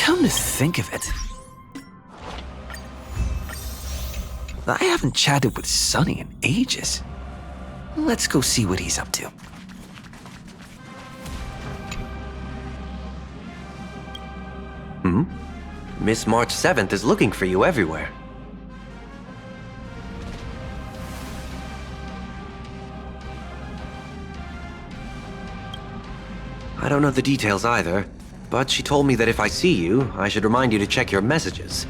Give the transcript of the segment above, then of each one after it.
Come to think of it, I haven't chatted with Sonny in ages. Let's go see what he's up to. Miss March 7th is looking for you everywhere. I don't know the details either, but she told me that if I see you, I should remind you to check your messages.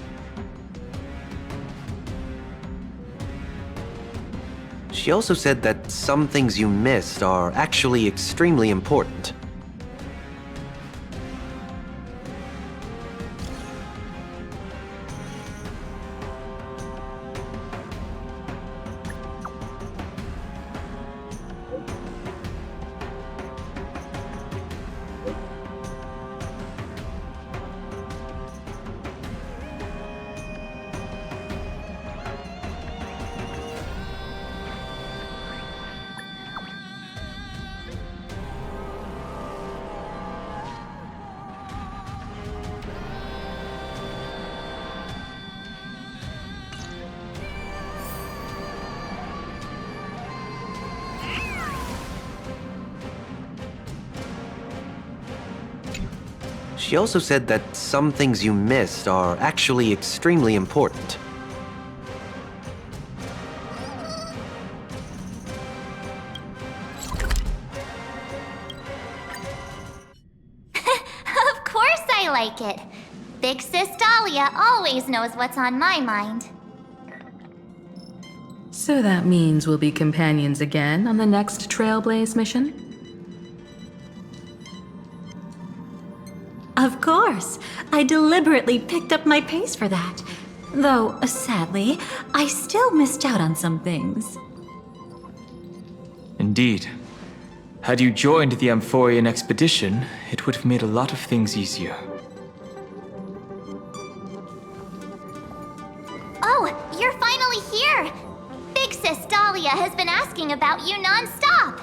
She also said that some things you missed are actually extremely important. She also said that some things you missed are actually extremely important. Of course I like it. Big Sis Dahlia always knows what's on my mind. So that means we'll be companions again on the next Trailblaze mission? Of course. I deliberately picked up my pace for that. Though, sadly, I still missed out on some things. Indeed. Had you joined the Amphorian expedition, it would have made a lot of things easier. Oh, you're finally here! Big Sis Dahlia has been asking about you non-stop!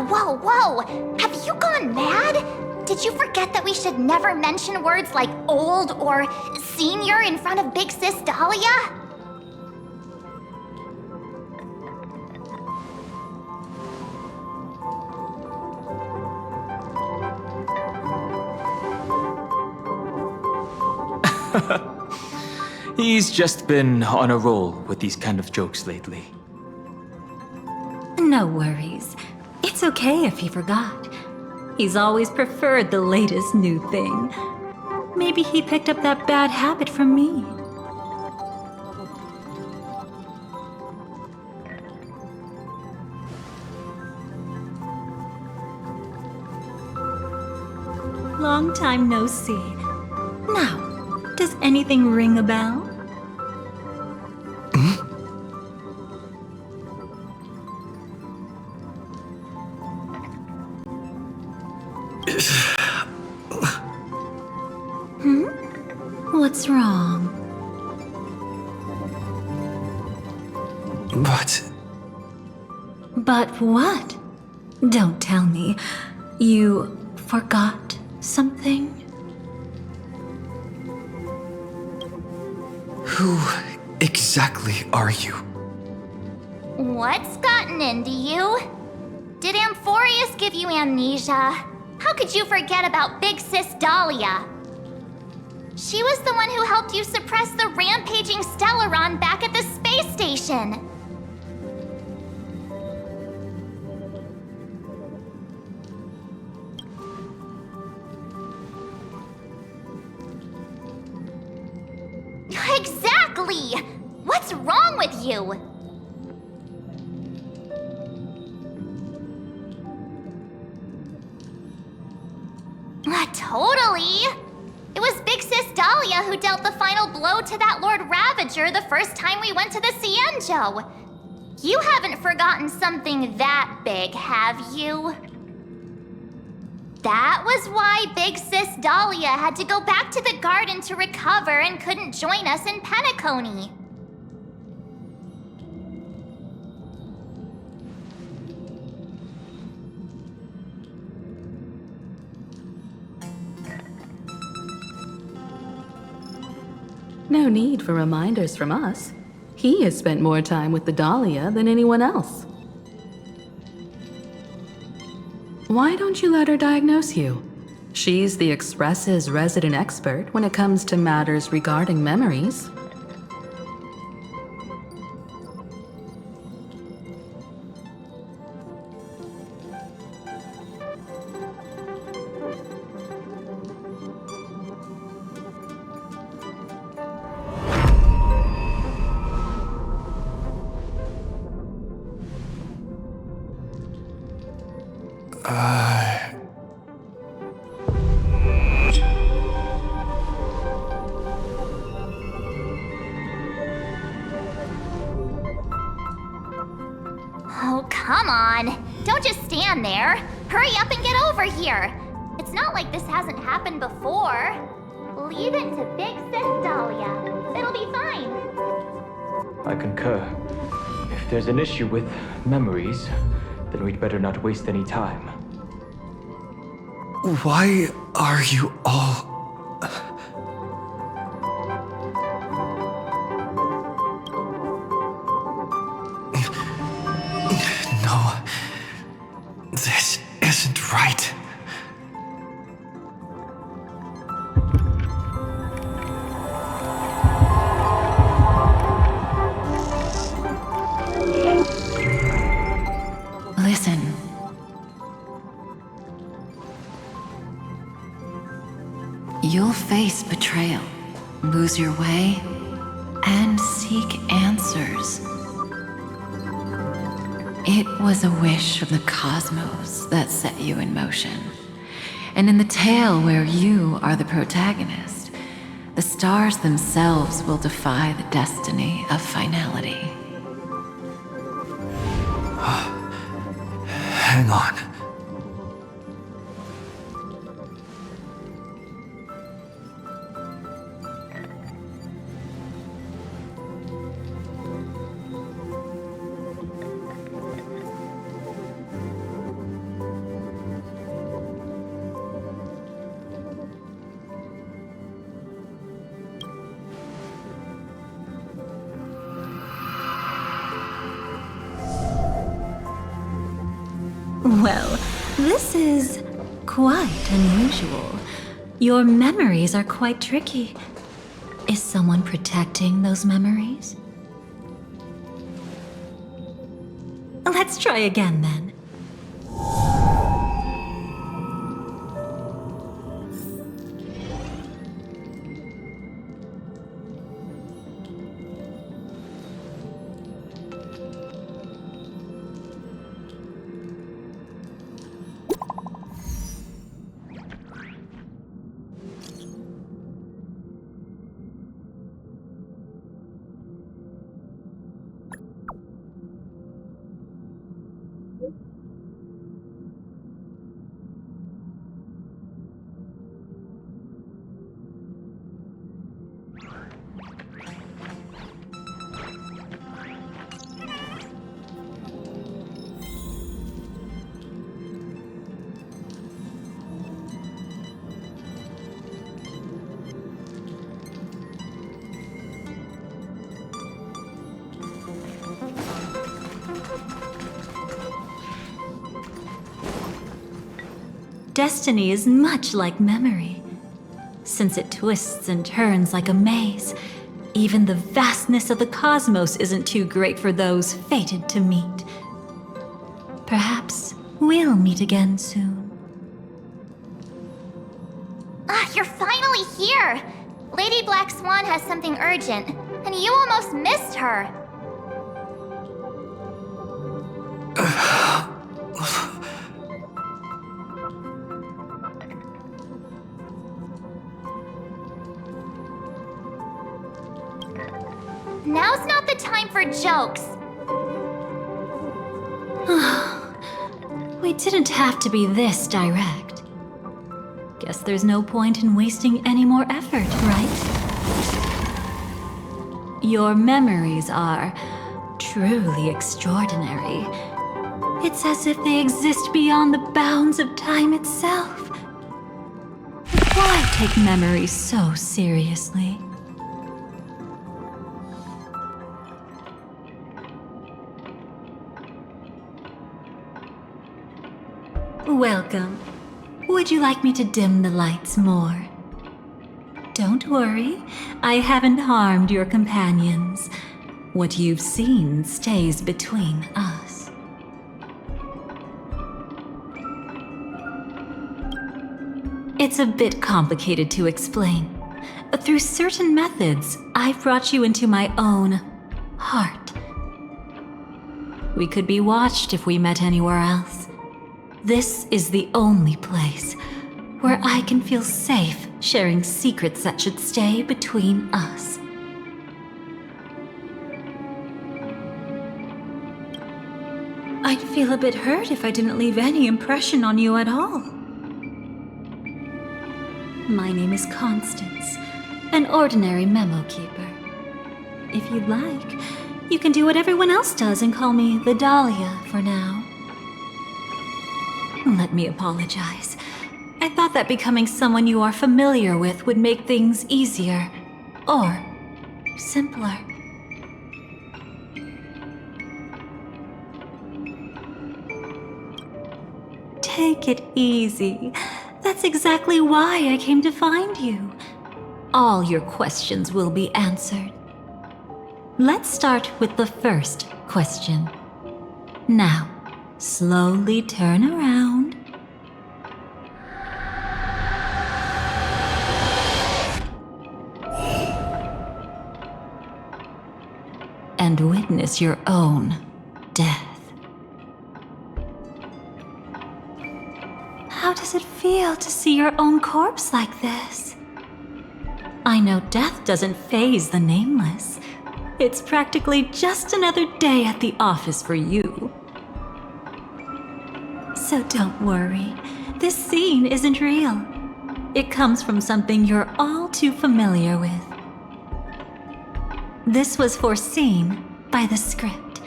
Whoa, whoa! Have you gone mad? Did you forget that we should never mention words like old or senior in front of Big Sis Dahlia? He's just been on a roll with these kind of jokes lately. No worries. It's okay if he forgot. He's always preferred the latest new thing. Maybe he picked up that bad habit from me. Long time no see. Now, does anything ring a bell? What's wrong? But what? Don't tell me. You forgot something? Who exactly are you? What's gotten into you? Did Amphorius give you amnesia? How could you forget about Big Sis Dahlia? She was the one who helped you suppress the rampaging Stellaron back at the space station. Exactly! What's wrong with you? Totally! It was Big Sis Dahlia who dealt the final blow to that Lord Ravager the first time we went to the Cienjo. You haven't forgotten something that big, have you? That was why Big Sis Dahlia had to go back to the garden to recover and couldn't join us in Penacony. No need for reminders from us. He has spent more time with the Dahlia than anyone else. Why don't you let her diagnose you? She's the Express's resident expert when it comes to matters regarding memories. Oh, come on. Don't just stand there. Hurry up and get over here. It's not like this hasn't happened before. Leave it to Big Sis Dahlia. It'll be fine. I concur. If there's an issue with memories, then we'd better not waste any time. Why are you all... No, this isn't right. Listen. You'll face betrayal, lose your way, and seek answers. It was a wish of the cosmos that set you in motion. And in the tale where you are the protagonist, the stars themselves will defy the destiny of finality. Hang on. Well, this is quite unusual. Your memories are quite tricky. Is someone protecting those memories? Let's try again then. Destiny is much like memory. Since it twists and turns like a maze, even the vastness of the cosmos isn't too great for those fated to meet. Perhaps we'll meet again soon. Ah, you're finally here! Lady Black Swan has something urgent, and you almost missed her. Now's not the time for jokes. We didn't have to be this direct. Guess there's no point in wasting any more effort, right? Your memories are truly extraordinary. It's as if they exist beyond the bounds of time itself. Why take memories so seriously? Welcome. Would you like me to dim the lights more? Don't worry, I haven't harmed your companions. What you've seen stays between us. It's a bit complicated to explain. Through certain methods, I've brought you into my own heart. We could be watched if we met anywhere else. This is the only place where I can feel safe sharing secrets that should stay between us. I'd feel a bit hurt if I didn't leave any impression on you at all. My name is Constance, an ordinary memo keeper. If you'd like, you can do what everyone else does and call me the Dahlia for now. Let me apologize. I thought that becoming someone you are familiar with would make things easier, or simpler. Take it easy. That's exactly why I came to find you. All your questions will be answered. Let's start with the first question. Now, slowly turn around. And witness your own death. How does it feel to see your own corpse like this? I know death doesn't faze the nameless. It's practically just another day at the office for you. So don't worry, this scene isn't real. It comes from something you're all too familiar with. This was foreseen by the script.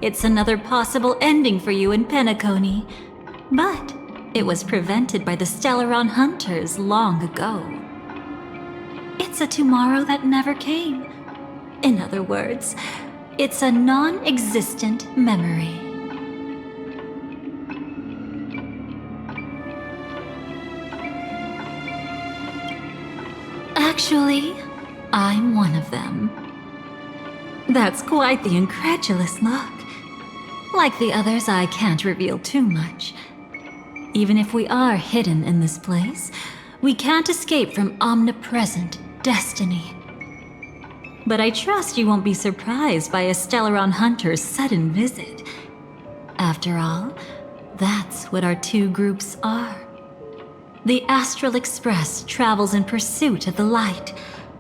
It's another possible ending for you in Penacony, but it was prevented by the Stellaron Hunters long ago. It's a tomorrow that never came. In other words, it's a non-existent memory. Actually, I'm one of them. That's quite the incredulous look. Like the others, I can't reveal too much. Even if we are hidden in this place, we can't escape from omnipresent destiny. But I trust you won't be surprised by a Stellaron Hunter's sudden visit. After all, that's what our two groups are. The Astral Express travels in pursuit of the light,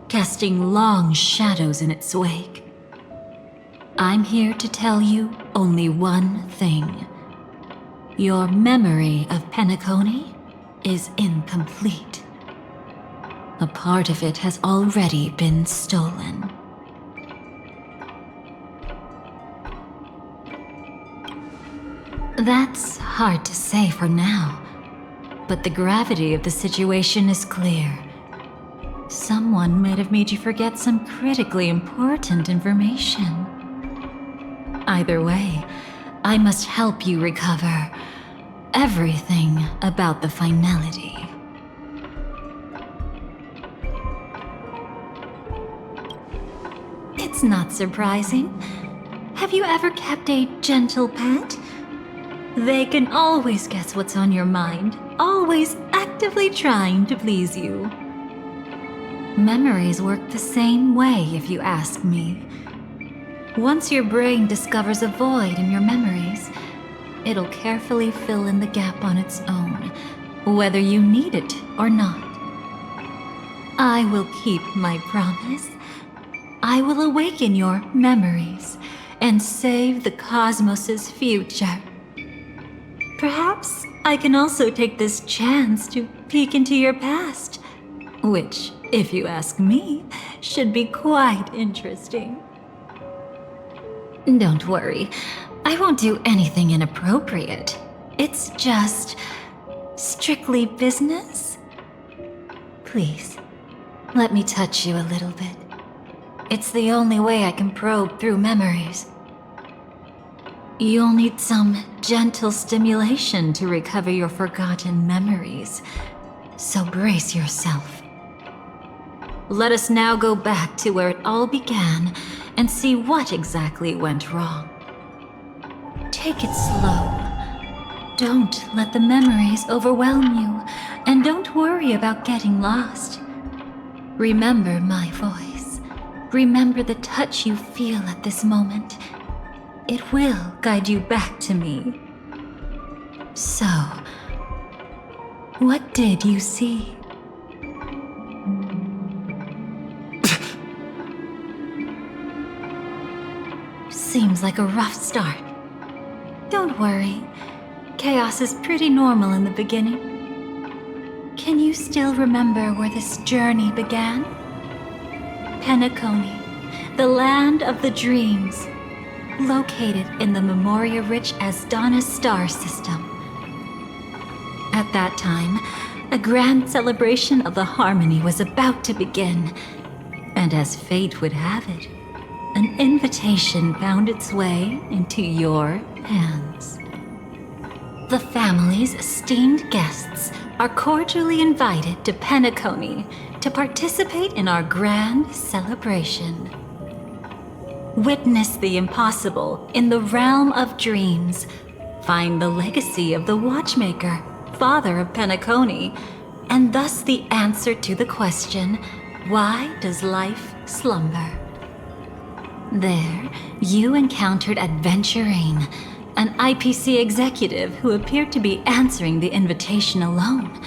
casting long shadows in its wake. I'm here to tell you only one thing. Your memory of Penacony is incomplete. A part of it has already been stolen. That's hard to say for now, but the gravity of the situation is clear. Someone might have made you forget some critically important information. Either way, I must help you recover everything about the Finality. It's not surprising. Have you ever kept a gentle pet? They can always guess what's on your mind, always actively trying to please you. Memories work the same way, if you ask me. Once your brain discovers a void in your memories, it'll carefully fill in the gap on its own, whether you need it or not. I will keep my promise. I will awaken your memories and save the cosmos's future. Perhaps I can also take this chance to peek into your past, which, if you ask me, should be quite interesting. Don't worry, I won't do anything inappropriate. It's just strictly business. Please, let me touch you a little bit. It's the only way I can probe through memories. You'll need some gentle stimulation to recover your forgotten memories, so brace yourself. Let us now go back to where it all began and see what exactly went wrong. Take it slow. Don't let the memories overwhelm you, and don't worry about getting lost. Remember my voice. Remember the touch you feel at this moment. It will guide you back to me. So, what did you see? Seems like a rough start. Don't worry. Chaos is pretty normal in the beginning. Can you still remember where this journey began? Penacony, the land of the dreams, located in the Memoria-rich Asdana star system. At that time, a grand celebration of the harmony was about to begin, and as fate would have it, an invitation found its way into your hands. The family's esteemed guests are cordially invited to Penacony to participate in our grand celebration. Witness the impossible in the realm of dreams. Find the legacy of the Watchmaker, father of Penacony, and thus the answer to the question, why does life slumber? There, you encountered Adventurine, an IPC executive who appeared to be answering the invitation alone,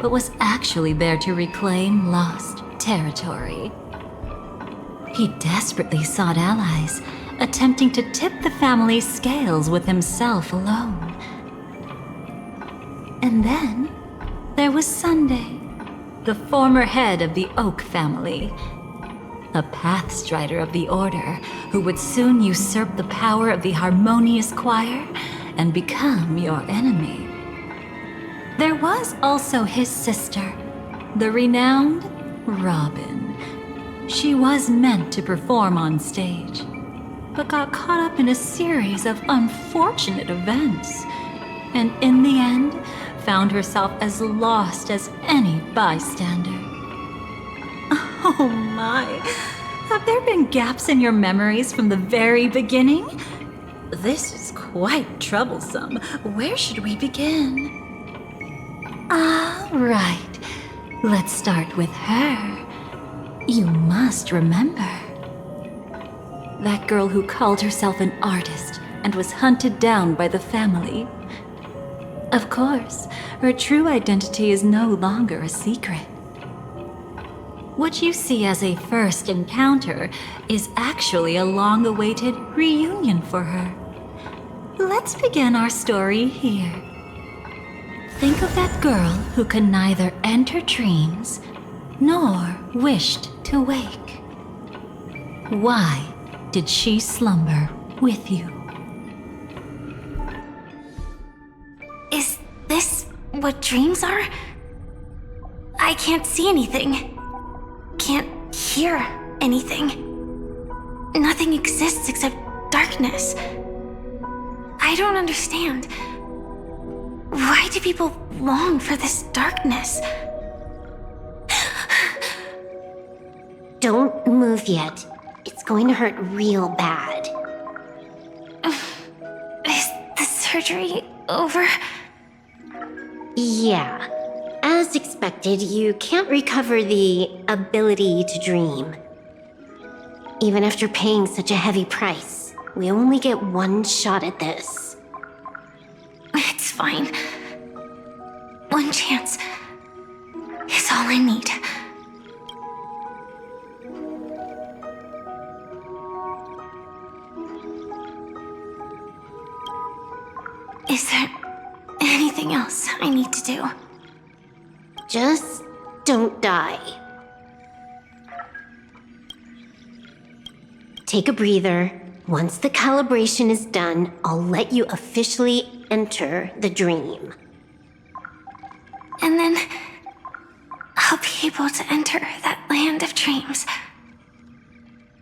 but was actually there to reclaim lost territory. He desperately sought allies, attempting to tip the family's scales with himself alone. And then, there was Sunday, the former head of the Oak family, a pathstrider of the Order who would soon usurp the power of the Harmonious Choir and become your enemy. There was also his sister, the renowned Robin. She was meant to perform on stage, but got caught up in a series of unfortunate events, and in the end, found herself as lost as any bystander. Oh my, have there been gaps in your memories from the very beginning? This is quite troublesome. Where should we begin? Right. Let's start with her. You must remember. That girl who called herself an artist and was hunted down by the family. Of course, her true identity is no longer a secret. What you see as a first encounter is actually a long-awaited reunion for her. Let's begin our story here. Think of that girl who could neither enter dreams nor wished to wake. Why did she slumber with you? Is this what dreams are? I can't see anything. Can't hear anything. Nothing exists except darkness. I don't understand. Why do people long for this darkness? Don't move yet. It's going to hurt real bad. Is the surgery over? Yeah. As expected, you can't recover the ability to dream. Even after paying such a heavy price, we only get one shot at this. It's fine. One chance is all I need. Is there anything else I need to do. Just don't die. Take a breather. Once the calibration is done, I'll let you officially enter the dream. And then I'll be able to enter that land of dreams.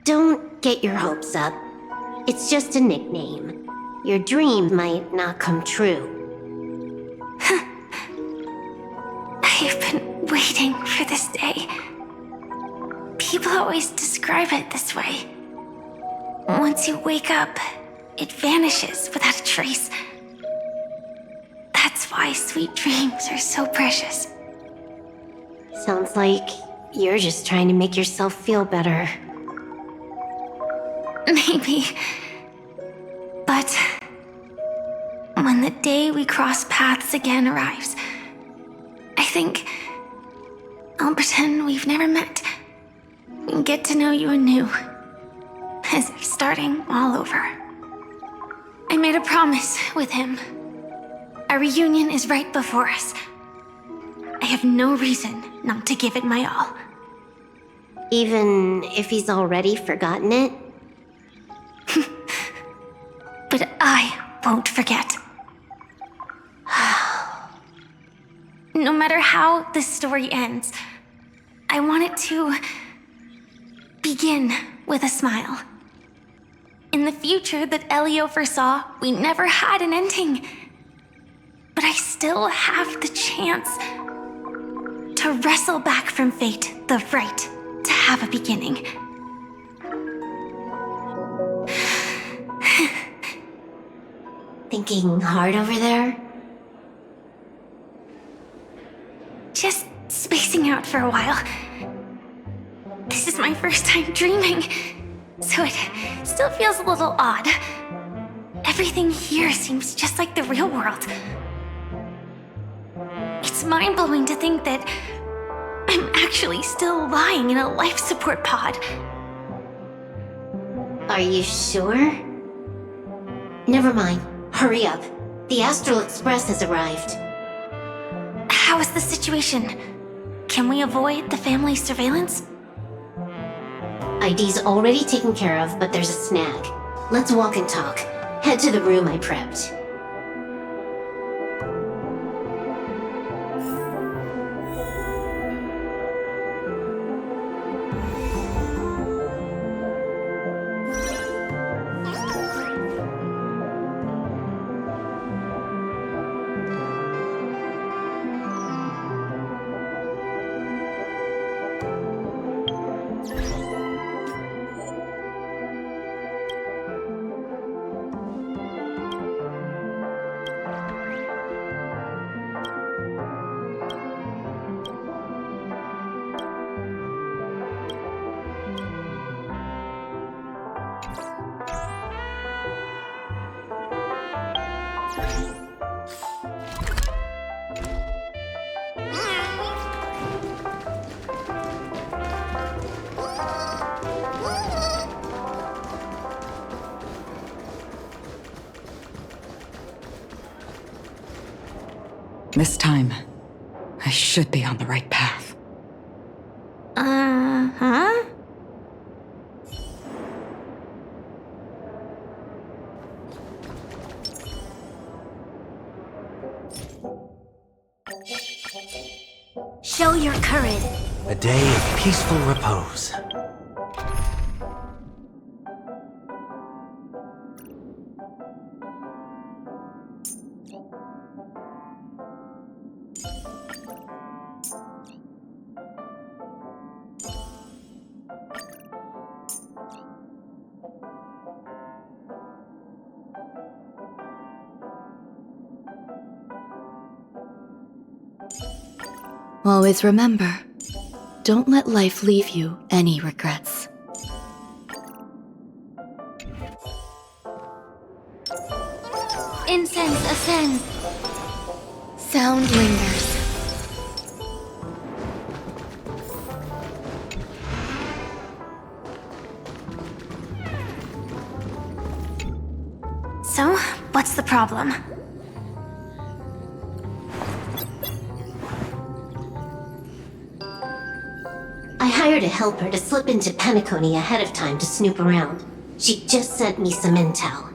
Don't get your hopes up. It's just a nickname. Your dream might not come true. I've been waiting for this day. People always describe it this way. Once you wake up, it vanishes without a trace. That's why sweet dreams are so precious. Sounds like you're just trying to make yourself feel better. Maybe. But when the day we cross paths again arrives, I think I'll pretend we've never met and get to know you anew, as if starting all over. I made a promise with him. Our reunion is right before us. I have no reason not to give it my all. Even if he's already forgotten it? But I won't forget. No matter how this story ends, I want it to begin with a smile. In the future that Elio foresaw, we never had an ending. But I still have the chance to wrestle back from fate the right to have a beginning. Thinking hard over there? Just spacing out for a while. This is my first time dreaming, so it still feels a little odd. Everything here seems just like the real world. It's mind-blowing to think that I'm actually still lying in a life support pod. Are you sure? Never mind. Hurry up. The Astral Express has arrived. How is the situation? Can we avoid the family's surveillance? ID's already taken care of, but there's a snag. Let's walk and talk. Head to the room I prepped. This time, I should be on the right path. Uh-huh? Show your courage. A day of peaceful repose. Always remember, don't let life leave you any regrets. Incense ascends. Sound lingers. So, what's the problem? hired a helper to slip into Penacony ahead of time to snoop around. She just sent me some intel.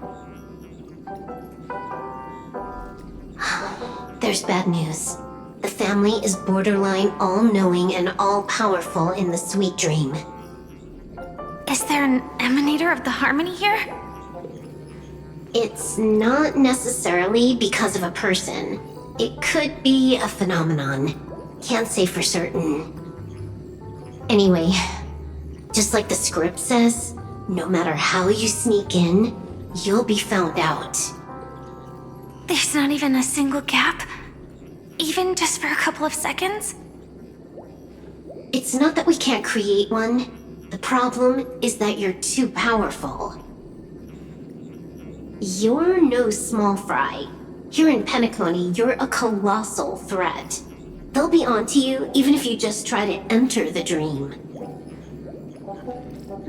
There's bad news. The family is borderline all-knowing and all-powerful in the Sweet Dream. Is there an emanator of the harmony here? It's not necessarily because of a person. It could be a phenomenon. Can't say for certain. Anyway, just like the script says, no matter how you sneak in, you'll be found out. There's not even a single gap? Even just for a couple of seconds? It's not that we can't create one. The problem is that you're too powerful. You're no small fry. Here in Penacony, you're a colossal threat. They'll be onto you even if you just try to enter the dream.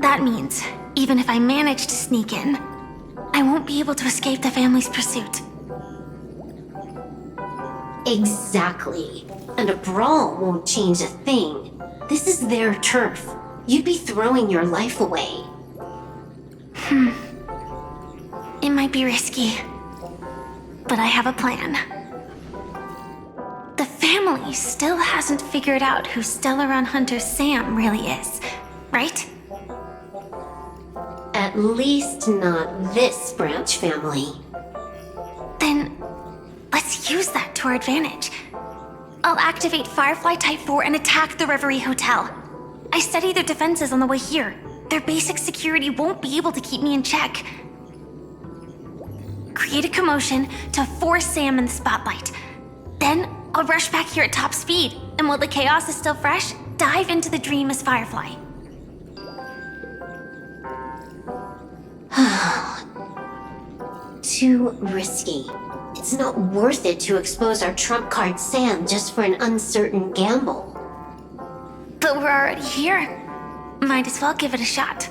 That means, even if I manage to sneak in, I won't be able to escape the family's pursuit. Exactly. And a brawl won't change a thing. This is their turf. You'd be throwing your life away. It might be risky, but I have a plan. The family still hasn't figured out who Stellaron Hunter Sam really is, right? At least not this branch family. Then, let's use that to our advantage. I'll activate Firefly Type 4 and attack the Reverie Hotel. I studied their defenses on the way here. Their basic security won't be able to keep me in check. Create a commotion to force Sam in the spotlight. Then, I'll rush back here at top speed, and while the chaos is still fresh, dive into the dream as Firefly. Too risky. It's not worth it to expose our trump card Sam just for an uncertain gamble. But we're already here. Might as well give it a shot.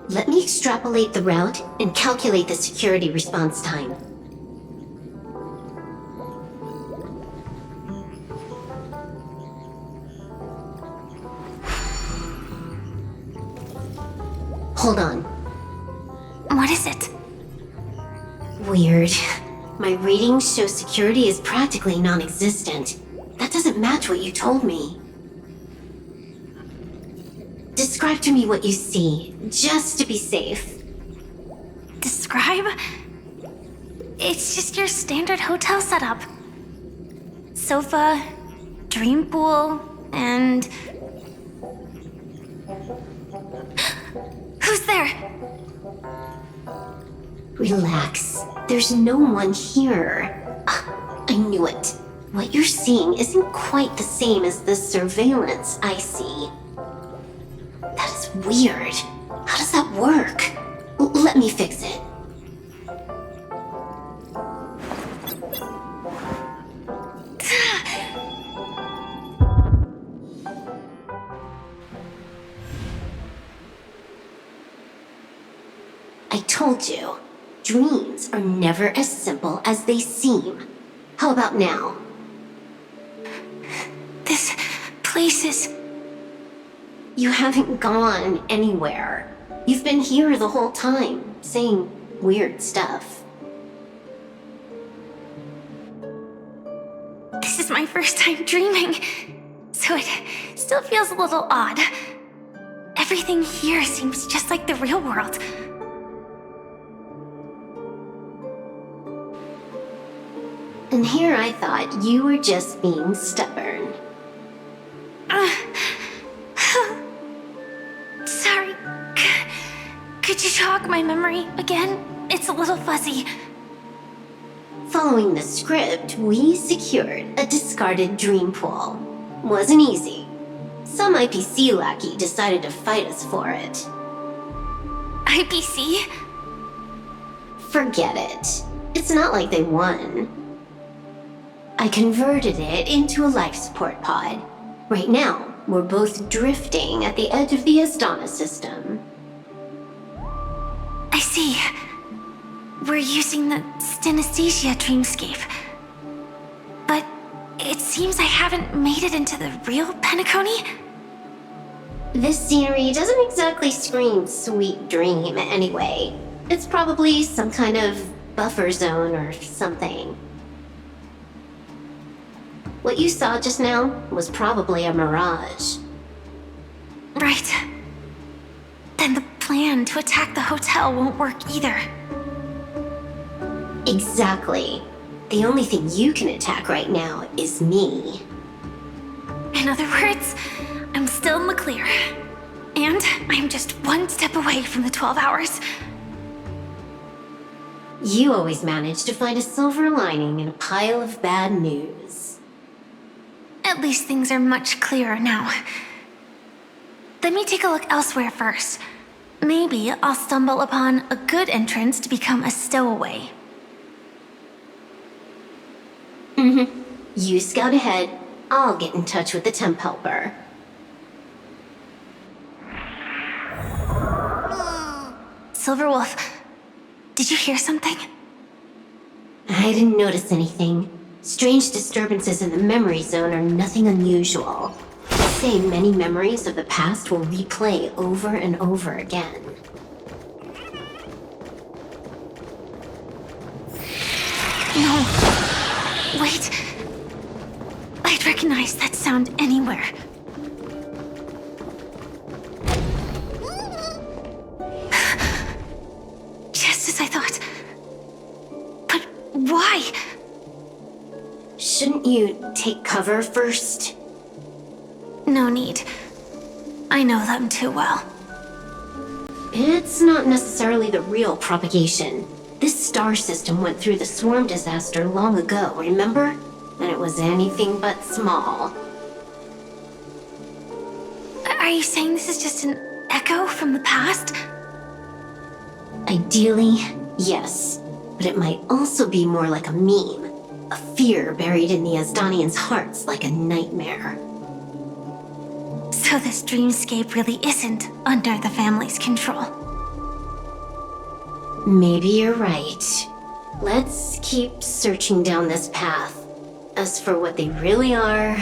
Let me extrapolate the route and calculate the security response time. Hold on. What is it? Weird. My readings show security is practically non-existent. That doesn't match what you told me. Describe to me what you see, just to be safe. Describe? It's just your standard hotel setup. Sofa, dream pool, and... Who's there? Relax. There's no one here. I knew it. What you're seeing isn't quite the same as the surveillance I see. That is weird. How does that work? Let me fix it. I told you, dreams are never as simple as they seem. How about now? This place is... You haven't gone anywhere. You've been here the whole time, saying weird stuff. This is my first time dreaming, so it still feels a little odd. Everything here seems just like the real world. And here I thought you were just being stubborn. Sorry. Could you jog my memory again? It's a little fuzzy. Following the script, we secured a discarded dream pool. Wasn't easy. Some IPC lackey decided to fight us for it. IPC? Forget it. It's not like they won. I converted it into a life support pod. Right now, we're both drifting at the edge of the Astana system. I see. We're using the synesthesia dreamscape. But it seems I haven't made it into the real Penacony? This scenery doesn't exactly scream sweet dream anyway. It's probably some kind of buffer zone or something. What you saw just now was probably a mirage. Right. Then the plan to attack the hotel won't work either. Exactly. The only thing you can attack right now is me. In other words, I'm still in the clear. And I'm just one step away from the 12 hours. You always manage to find a silver lining in a pile of bad news. At least things are much clearer now. Let me take a look elsewhere first. Maybe I'll stumble upon a good entrance to become a stowaway. You scout ahead. I'll get in touch with the temp helper. Silverwolf, did you hear something? I didn't notice anything. Strange disturbances in the memory zone are nothing unusual. Say many memories of the past will replay over and over again. No. Wait. I'd recognize that sound anywhere. Just as I thought. But why? Shouldn't you take cover first? No need. I know them too well. It's not necessarily the real propagation. This star system went through the swarm disaster long ago, remember? And it was anything but small. Are you saying this is just an echo from the past? Ideally, yes. But it might also be more like a meme. A fear buried in the Asdanians' hearts like a nightmare. So this dreamscape really isn't under the family's control. Maybe you're right. Let's keep searching down this path. As for what they really are...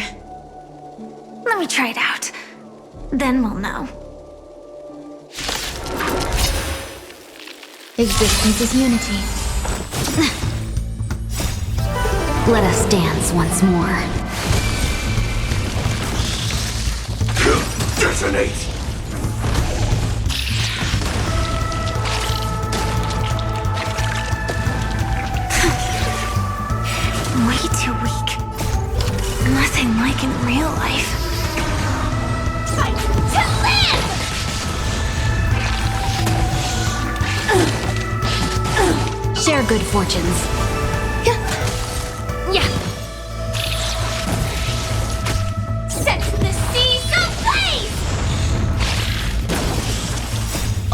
Let me try it out. Then we'll know. Existence is unity. Let us dance once more. Detonate! Way too weak. Nothing like in real life. Fight to live! Share good fortunes. Yeah. Set the seas ablaze!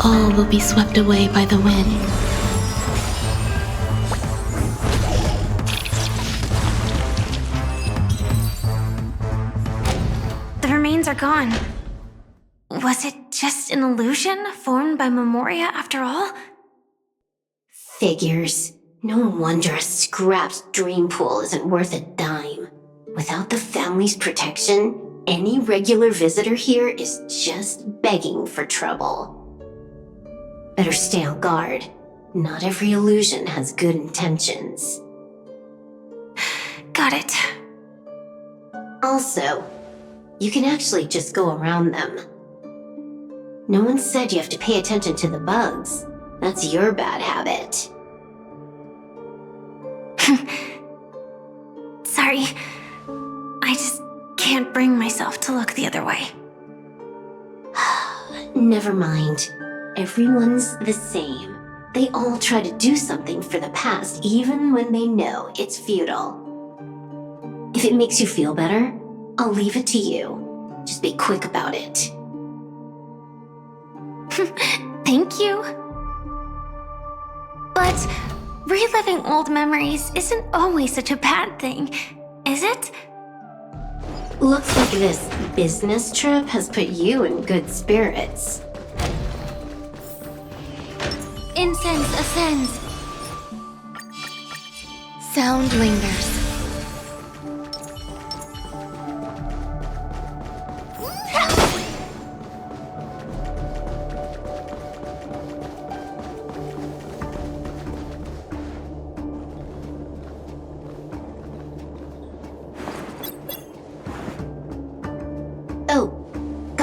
All will be swept away by the wind. The remains are gone. Was it just an illusion formed by Memoria after all? Figures. No wonder a scrapped dream pool isn't worth a dime. Without the family's protection, any regular visitor here is just begging for trouble. Better stay on guard. Not every illusion has good intentions. Got it. Also, you can actually just go around them. No one said you have to pay attention to the bugs. That's your bad habit. Sorry. I just can't bring myself to look the other way. Never mind. Everyone's the same. They all try to do something for the past, even when they know it's futile. If it makes you feel better, I'll leave it to you. Just be quick about it. Thank you. But reliving old memories isn't always such a bad thing, is it? Looks like this business trip has put you in good spirits. Incense ascends. Sound lingers.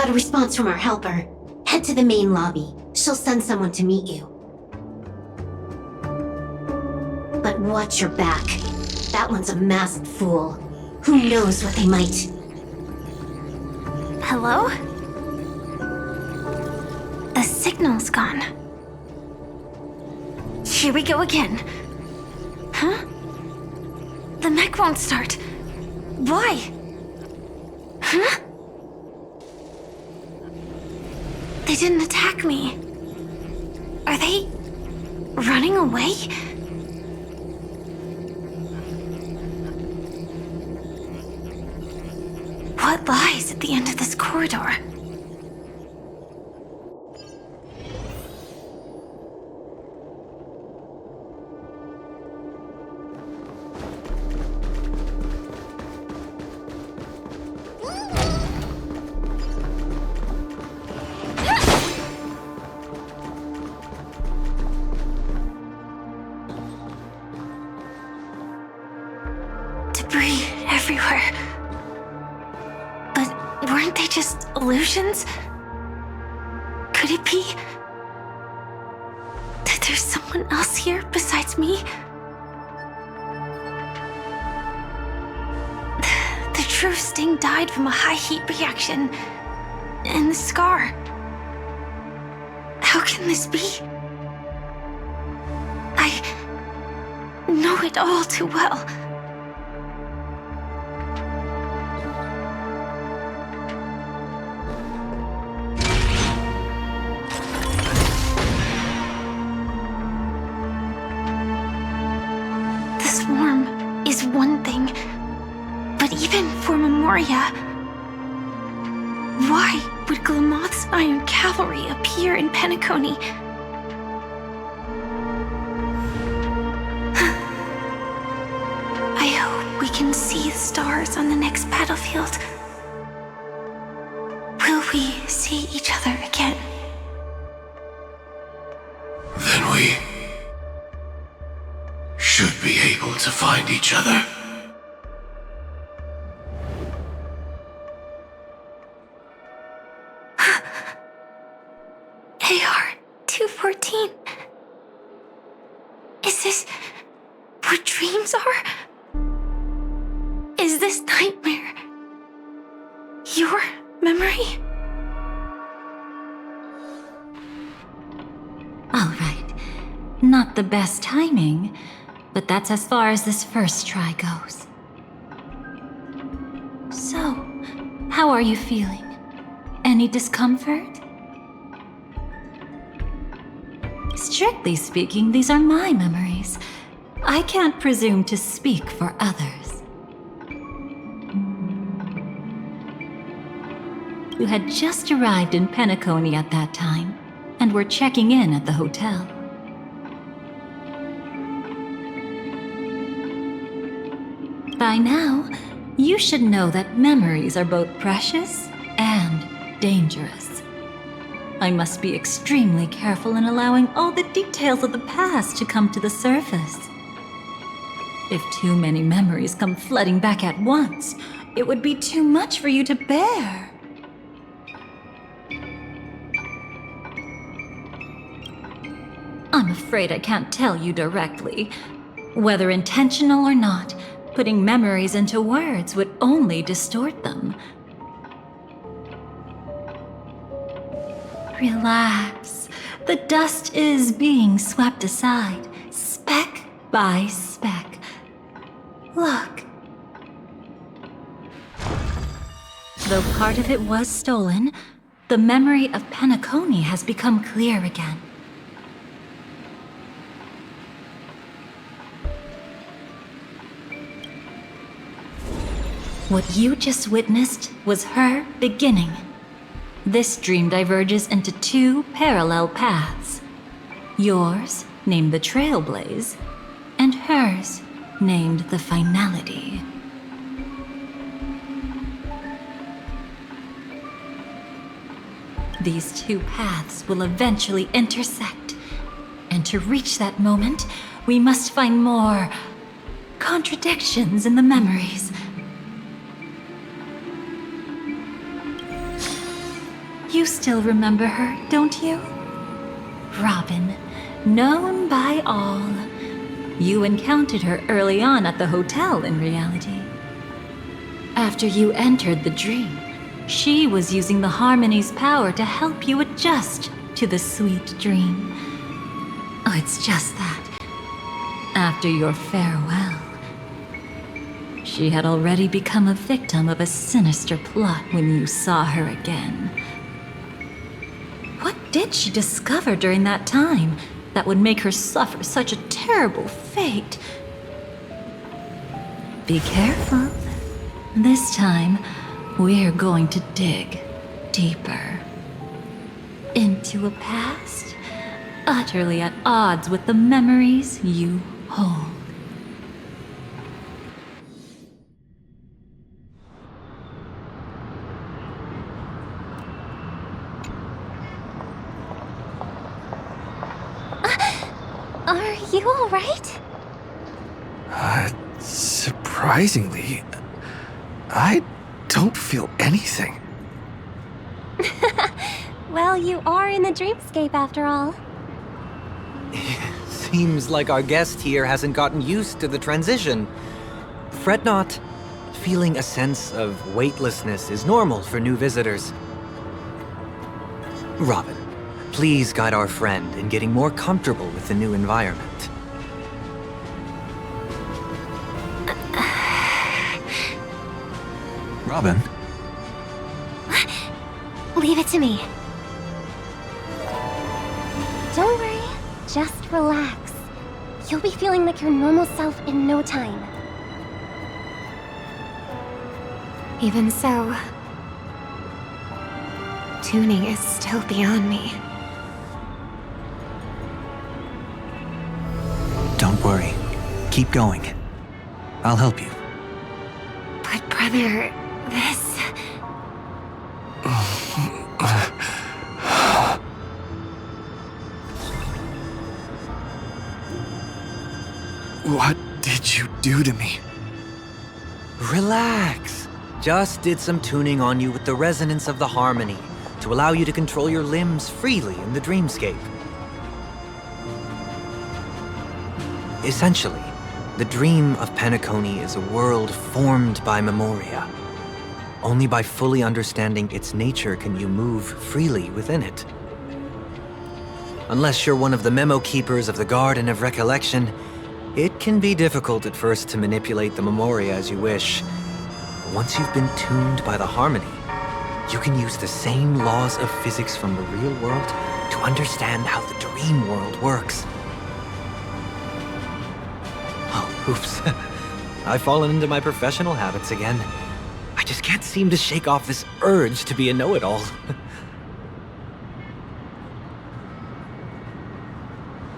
got a response from our helper. Head to the main lobby. She'll send someone to meet you. But watch your back. That one's a masked fool. Who knows what they might... Hello? The signal's gone. Here we go again. Huh? The mech won't start. Why? Huh? They didn't attack me. Are they running away? What lies at the end of this corridor? Debris everywhere. But weren't they just illusions? Could it be that there's someone else here besides me? The true Sting died from a high heat reaction. And the scar. How can this be? I know it all too well. The swarm is one thing, but even for Memoria, why would Glamoth's Iron Cavalry appear in Penacony? I hope we can see the stars on the next battlefield. Will we see each other again? Then we should be able to find each other. AR-214. Is this what dreams are? Is this nightmare your memory? All right. Not the best timing, but that's as far as this first try goes. So, how are you feeling? Any discomfort? Strictly speaking, these are my memories. I can't presume to speak for others. You had just arrived in Penacony at that time, and were checking in at the hotel. By now, you should know that memories are both precious and dangerous. I must be extremely careful in allowing all the details of the past to come to the surface. If too many memories come flooding back at once, it would be too much for you to bear. I'm afraid I can't tell you directly. Whether intentional or not, putting memories into words would only distort them. Relax. The dust is being swept aside, speck by speck. Look. Though part of it was stolen, the memory of Penacony has become clear again. What you just witnessed was her beginning. This dream diverges into two parallel paths. Yours, named the Trailblaze, and hers, named the Finality. These two paths will eventually intersect, and to reach that moment, we must find more contradictions in the memories. You still remember her, don't you? Robin, known by all. You encountered her early on at the hotel in reality. After you entered the dream, she was using the Harmony's power to help you adjust to the sweet dream. Oh, it's just that. After your farewell, she had already become a victim of a sinister plot when you saw her again. What did she discover during that time that would make her suffer such a terrible fate? Be careful. This time, we're going to dig deeper into a past utterly at odds with the memories you hold. Are you all right? Surprisingly, I don't feel anything. Well, you are in the dreamscape after all. Seems like our guest here hasn't gotten used to the transition. Fret not. Feeling a sense of weightlessness is normal for new visitors. Robin, please guide our friend in getting more comfortable with the new environment. Robin? Leave it to me. Don't worry, just relax. You'll be feeling like your normal self in no time. Even so, tuning is still beyond me. Don't worry. Keep going. I'll help you. But brother, this... What did you do to me? Relax. Just did some tuning on you with the resonance of the harmony to allow you to control your limbs freely in the dreamscape. Essentially, the dream of Penacony is a world formed by memoria. Only by fully understanding its nature can you move freely within it. Unless you're one of the memo keepers of the Garden of Recollection, it can be difficult at first to manipulate the memoria as you wish. But once you've been tuned by the harmony, you can use the same laws of physics from the real world to understand how the dream world works. Oh, oops. I've fallen into my professional habits again. I just can't seem to shake off this urge to be a know-it-all.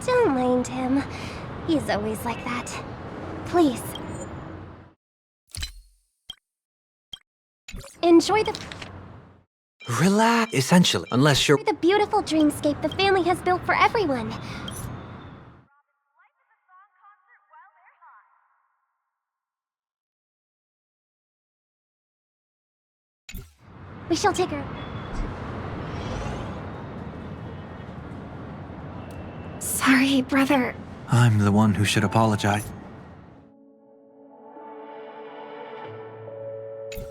Don't mind him. He's always like that. Please. Enjoy Relax, essentially, unless you're the beautiful dreamscape the family has built for everyone. We shall take her. Sorry, brother. I'm the one who should apologize.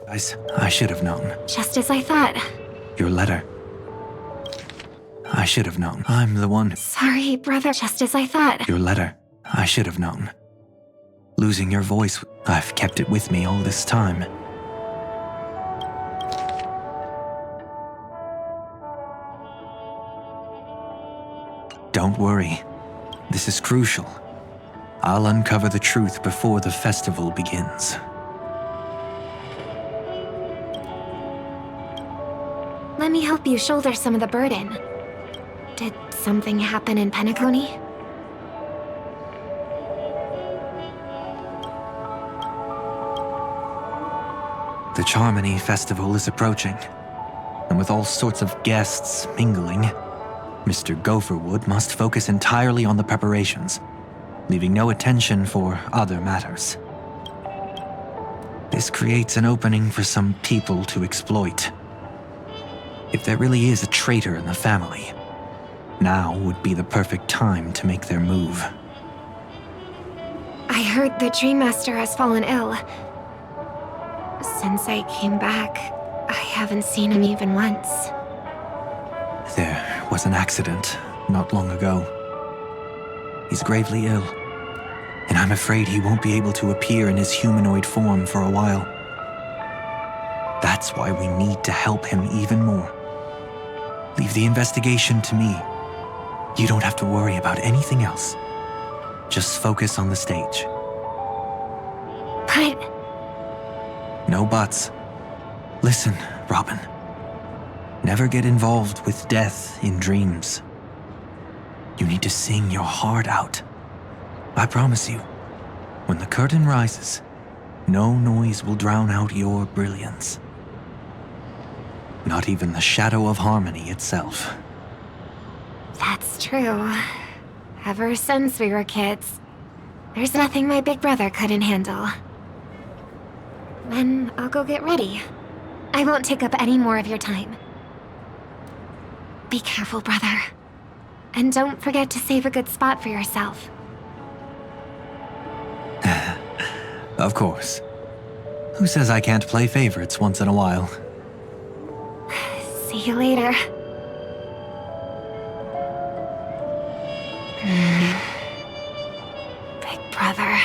I should have known. Just as I thought. Your letter. I should have known. I'm the one who... Sorry, brother. Just as I thought. Your letter. I should have known. Losing your voice, I've kept it with me all this time. Don't worry. This is crucial. I'll uncover the truth before the festival begins. Let me help you shoulder some of the burden. Did something happen in Penacony? The Charmony Festival is approaching, and with all sorts of guests mingling, Mr. Gopherwood must focus entirely on the preparations, leaving no attention for other matters. This creates an opening for some people to exploit. If there really is a traitor in the family, now would be the perfect time to make their move. I heard the Dream Master has fallen ill. Since I came back, I haven't seen him even once. There was an accident not long ago. He's gravely ill, and I'm afraid he won't be able to appear in his humanoid form for a while. That's why we need to help him even more. Leave the investigation to me. You don't have to worry about anything else. Just focus on the stage. But... No buts. Listen, Robin. Never get involved with death in dreams. You need to sing your heart out. I promise you, when the curtain rises, no noise will drown out your brilliance. Not even the shadow of harmony itself. that's true. Ever since we were kids, there's nothing my big brother couldn't handle. Then I'll go get ready. I won't take up any more of your time. Be careful, brother. And don't forget to save a good spot for yourself. Of course. Who says I can't play favorites once in a while? See you later. Big brother,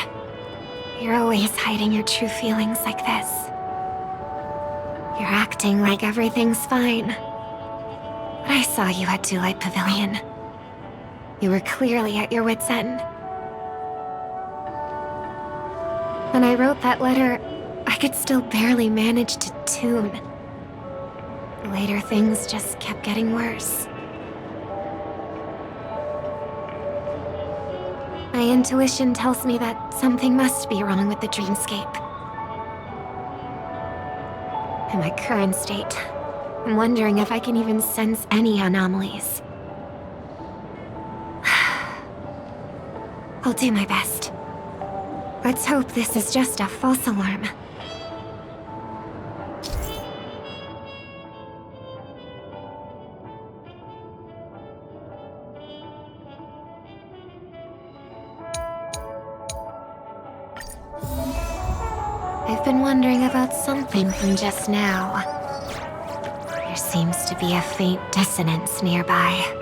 you're always hiding your true feelings like this. You're acting like everything's fine. But I saw you at Daylight Pavilion. You were clearly at your wit's end. When I wrote that letter, I could still barely manage to tune. Later, things just kept getting worse. My intuition tells me that something must be wrong with the dreamscape. In my current state, I'm wondering if I can even sense any anomalies. I'll do my best. Let's hope this is just a false alarm. I've been wondering about something from just now. There seems to be a faint dissonance nearby.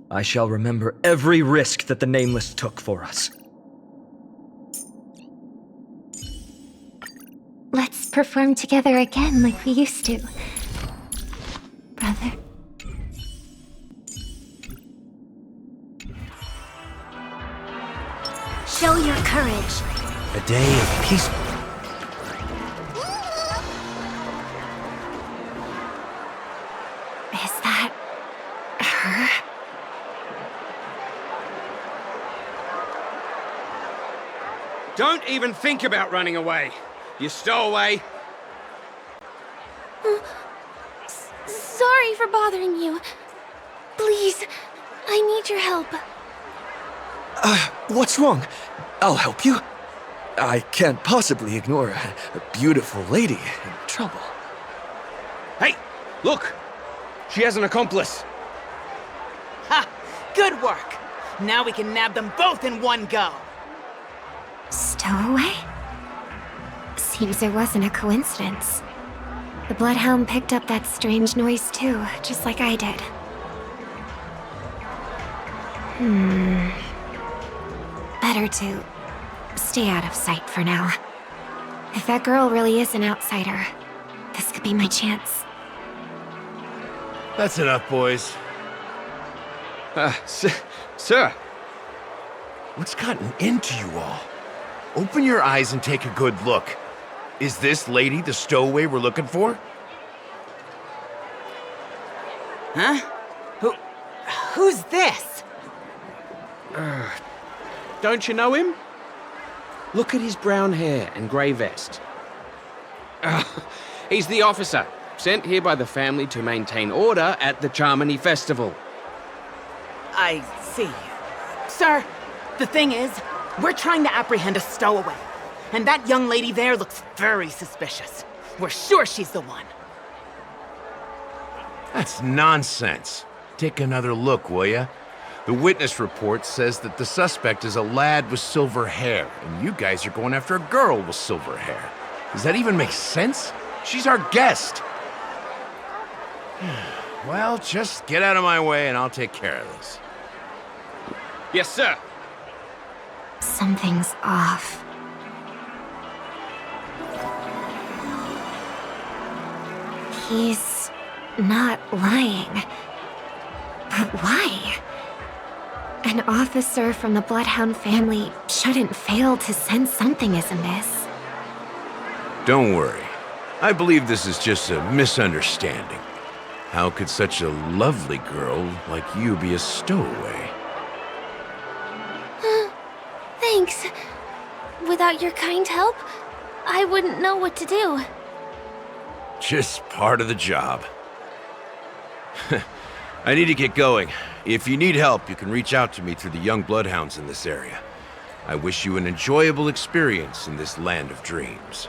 I shall remember every risk that the Nameless took for us. Let's perform together again like we used to. Brother. Show your courage. A day of peace. Is that her? Don't even think about running away. You stowaway. Sorry for bothering you. Please, I need your help. What's wrong? I'll help you. I can't possibly ignore a beautiful lady in trouble. Hey, look! She has an accomplice. Ha! Good work! Now we can nab them both in one go. Stowaway? Seems it wasn't a coincidence. The Bloodhound picked up that strange noise too, just like I did. Better to stay out of sight for now. If that girl really is an outsider, this could be my chance. That's enough, boys. Sir. What's gotten into you all? Open your eyes and take a good look. Is this lady the stowaway we're looking for? Huh? Who's this? Don't you know him? Look at his brown hair and grey vest. He's the officer, sent here by the family to maintain order at the Charmony Festival. I see. Sir, the thing is, we're trying to apprehend a stowaway. And that young lady there looks very suspicious. We're sure she's the one. That's nonsense. Take another look, will ya? The witness report says that the suspect is a lad with silver hair, and you guys are going after a girl with silver hair. Does that even make sense? She's our guest. Well, just get out of my way and I'll take care of this. Yes, sir. Something's off. He's not lying. But why? An officer from the Bloodhound family shouldn't fail to sense something is amiss. Don't worry. I believe this is just a misunderstanding. How could such a lovely girl like you be a stowaway? Thanks. Without your kind help, I wouldn't know what to do. Just part of the job. I need to get going. If you need help, you can reach out to me through the young bloodhounds in this area. I wish you an enjoyable experience in this land of dreams.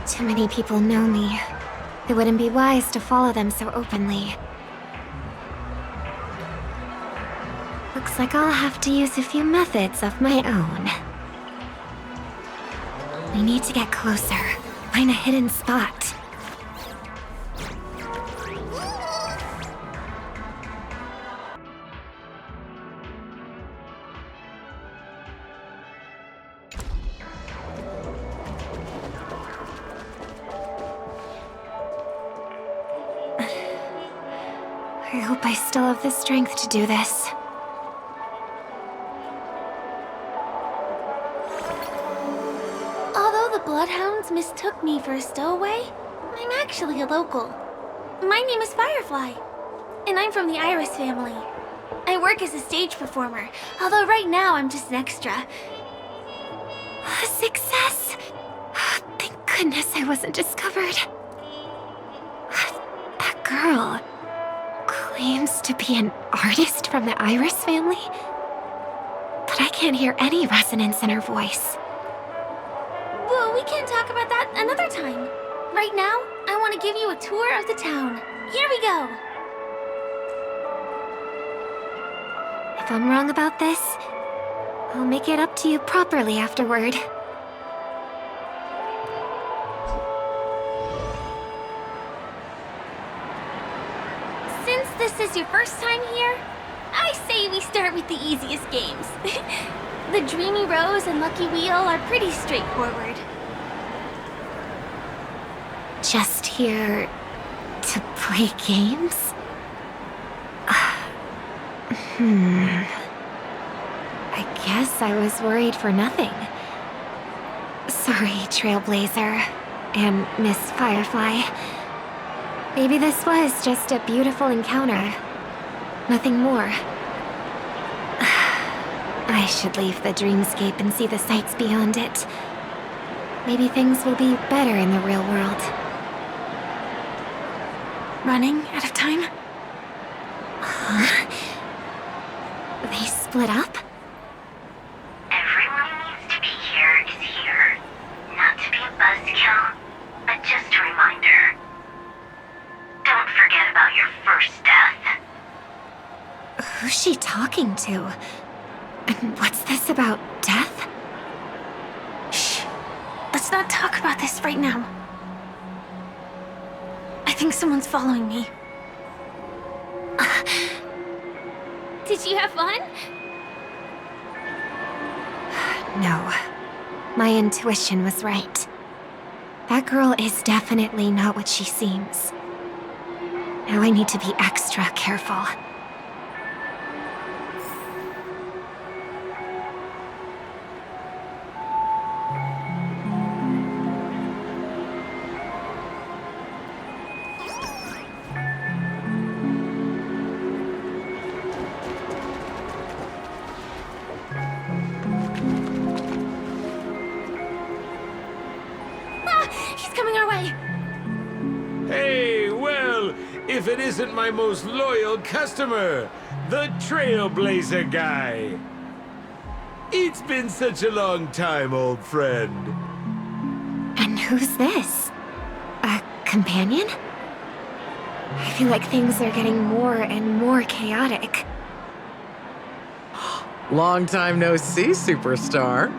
Too many people know me. It wouldn't be wise to follow them so openly. Looks like I'll have to use a few methods of my own. We need to get closer, find a hidden spot. I hope I still have the strength to do this. Although the Bloodhounds mistook me for a stowaway, I'm actually a local. My name is Firefly, and I'm from the Iris family. I work as a stage performer, although right now I'm just an extra. A success! Thank goodness I wasn't discovered. That girl claims to be an artist from the Iris family, but I can't hear any resonance in her voice. Well, we can talk about that another time. Right now, I want to give you a tour of the town. Here we go. If I'm wrong about this, I'll make it up to you properly afterward. Since this is your first time here, I say we start with the easiest games. The Dreamy Rose and Lucky Wheel are pretty straightforward. Just here to play games? I guess I was worried for nothing. Sorry, Trailblazer and Miss Firefly. Maybe this was just a beautiful encounter. Nothing more. I should leave the dreamscape and see the sights beyond it. Maybe things will be better in the real world. Running out of time? Huh? They split up? Everyone who needs to be here is here. Not to be a buzzkill, but just a reminder. Don't forget about your first death. Who's she talking to? And what's this about death? Shh. Let's not talk about this right now. I think someone's following me. Did you have fun? No. My intuition was right. That girl is definitely not what she seems. Now I need to be extra careful. if it isn't my most loyal customer, the Trailblazer guy. It's been such a long time, old friend. And who's this? A companion? I feel like things are getting more and more chaotic. Long time no see, superstar.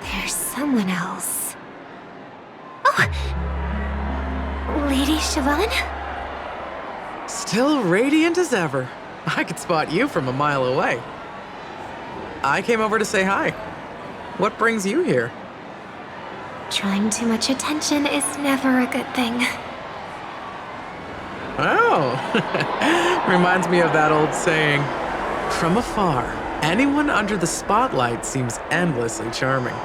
There's someone else. Oh! Lady Siobhan? Still radiant as ever. I could spot you from a mile away. I came over to say hi. What brings you here? Drawing too much attention is never a good thing. Oh, reminds me of that old saying, from afar, anyone under the spotlight seems endlessly charming.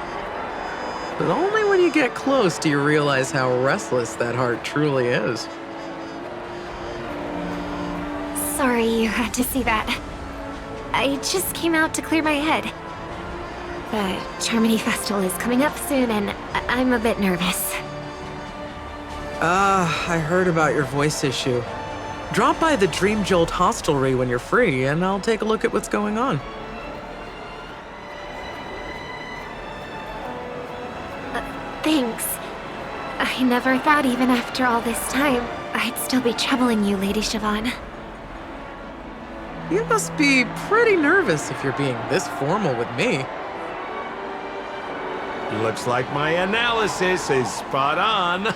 But only when you get close do you realize how restless that heart truly is. Sorry you had to see that. I just came out to clear my head. The Charmony Festival is coming up soon and I'm a bit nervous. I heard about your voice issue. Drop by the Dream Jolt hostelry when you're free and I'll take a look at what's going on. Thanks. I never thought even after all this time, I'd still be troubling you, Lady Siobhan. You must be pretty nervous if you're being this formal with me. Looks like my analysis is spot on.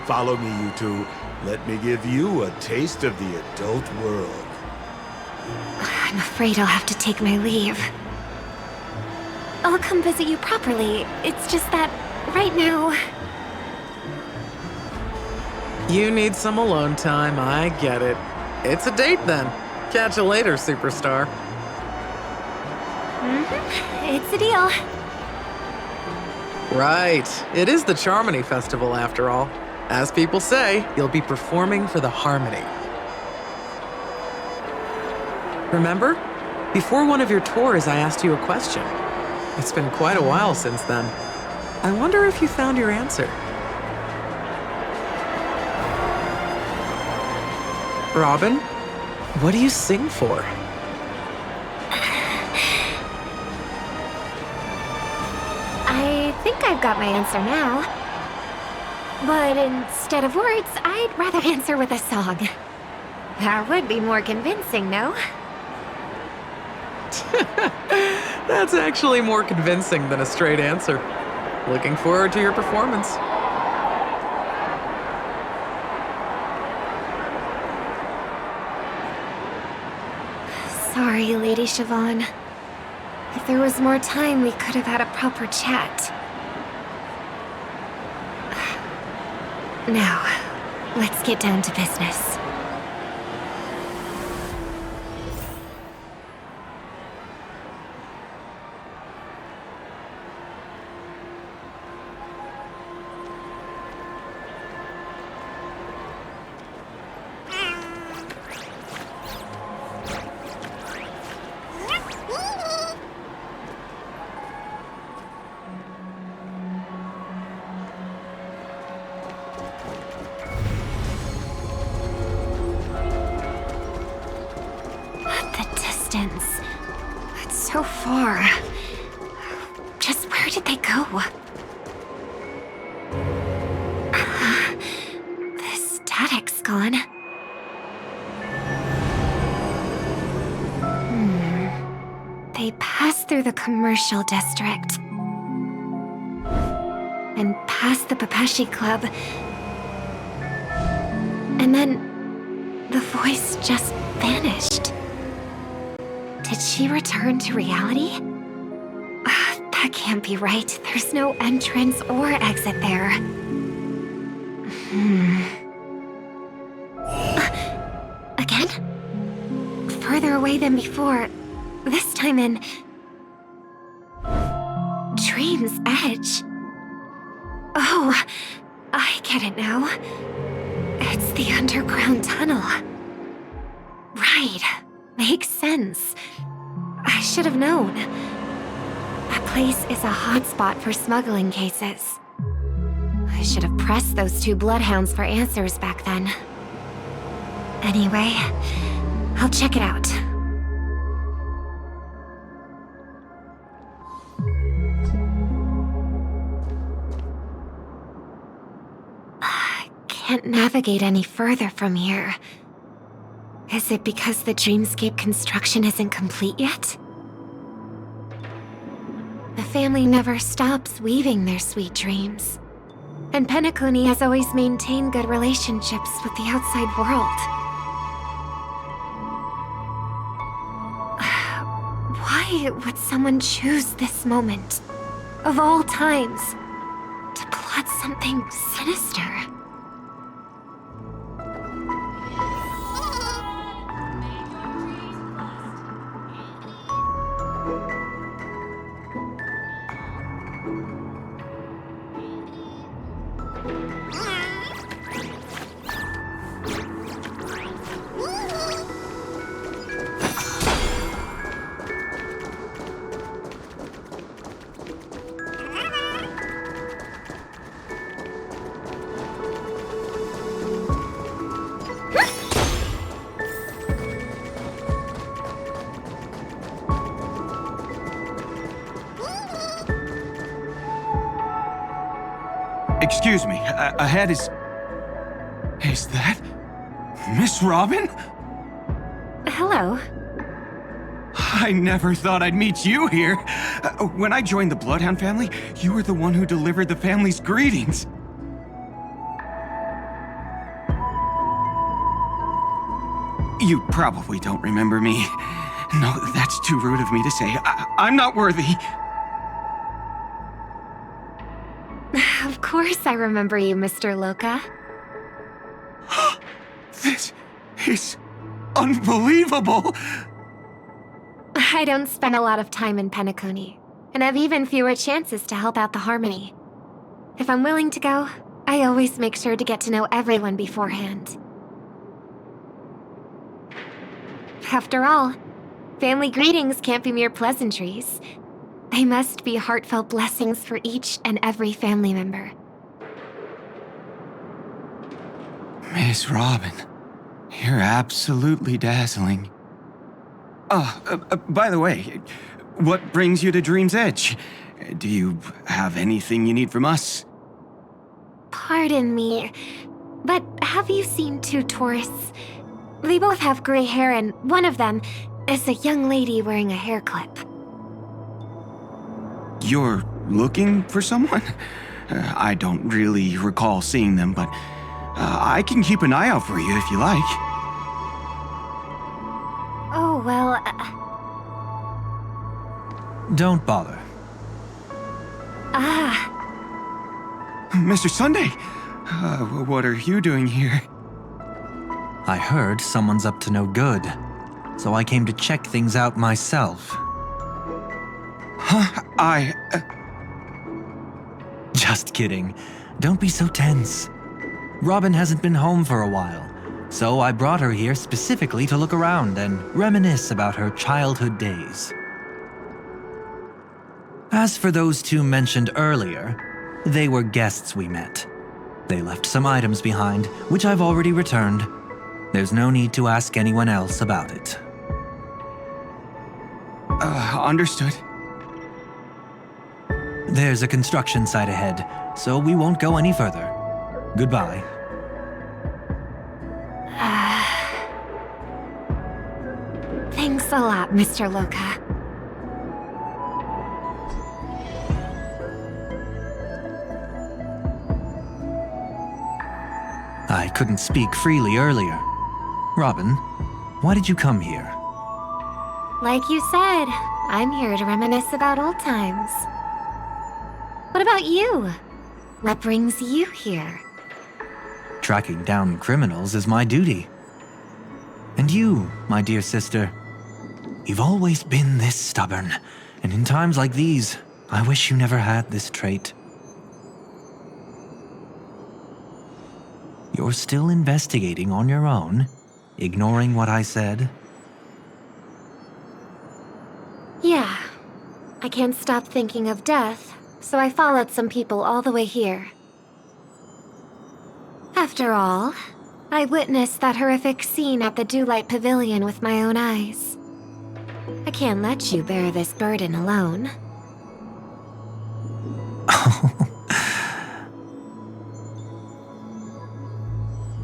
Follow me, you two. Let me give you a taste of the adult world. I'm afraid I'll have to take my leave. I'll come visit you properly. It's just that, right now... You need some alone time, I get it. It's a date then. Catch you later, superstar. It's a deal. Right. It is the Charmony Festival, after all. As people say, you'll be performing for the Harmony. Remember? Before one of your tours, I asked you a question. It's been quite a while since then. I wonder if you found your answer. Robin, what do you sing for? I think I've got my answer now. But instead of words, I'd rather answer with a song. That would be more convincing, no? That's actually more convincing than a straight answer. Looking forward to your performance. Sorry, Lady Siobhan. If there was more time, we could have had a proper chat. Now, let's get down to business. It's so far. Just where did they go? The static's gone. They passed through the commercial district. And past the Papashi Club. And then the voice just vanished. Did she return to reality? That can't be right. There's no entrance or exit there. Again? Further away than before. This time in... Dream's Edge. Oh, I get it now. It's the underground tunnel. Right. Makes sense. I should have known. That place is a hotspot for smuggling cases. I should have pressed those two bloodhounds for answers back then. Anyway, I'll check it out. Can't navigate any further from here. Is it because the dreamscape construction isn't complete yet? The family never stops weaving their sweet dreams. And Penacony has always maintained good relationships with the outside world. Why would someone choose this moment, of all times, to plot something sinister? Excuse me, ahead is... Is that... Miss Robin? Hello. I never thought I'd meet you here. When I joined the Bloodhound family, you were the one who delivered the family's greetings. You probably don't remember me. No, that's too rude of me to say. I'm not worthy. Of course I remember you, Mr. Loka. This is unbelievable! I don't spend a lot of time in Penacony, and have even fewer chances to help out the Harmony. If I'm willing to go, I always make sure to get to know everyone beforehand. After all, family greetings can't be mere pleasantries. They must be heartfelt blessings for each and every family member. Miss Robin, you're absolutely dazzling. By the way, what brings you to Dream's Edge? Do you have anything you need from us? Pardon me, but have you seen two tourists? They both have gray hair, and one of them is a young lady wearing a hair clip. You're looking for someone? I don't really recall seeing them, but I can keep an eye out for you if you like. Oh, well... Don't bother. Mr. Sunday, what are you doing here? I heard someone's up to no good, so I came to check things out myself. Huh? Just kidding. Don't be so tense. Robin hasn't been home for a while, so I brought her here specifically to look around and reminisce about her childhood days. As for those two mentioned earlier, they were guests we met. They left some items behind, which I've already returned. There's no need to ask anyone else about it. Understood. There's a construction site ahead, so we won't go any further. Goodbye. Thanks a lot, Mr. Loka. I couldn't speak freely earlier. Robin, why did you come here? Like you said, I'm here to reminisce about old times. What about you? What brings you here? Tracking down criminals is my duty. And you, my dear sister, you've always been this stubborn, and in times like these, I wish you never had this trait. You're still investigating on your own, ignoring what I said? Yeah. I can't stop thinking of death, so I followed some people all the way here. After all, I witnessed that horrific scene at the Dewlight Pavilion with my own eyes. I can't let you bear this burden alone.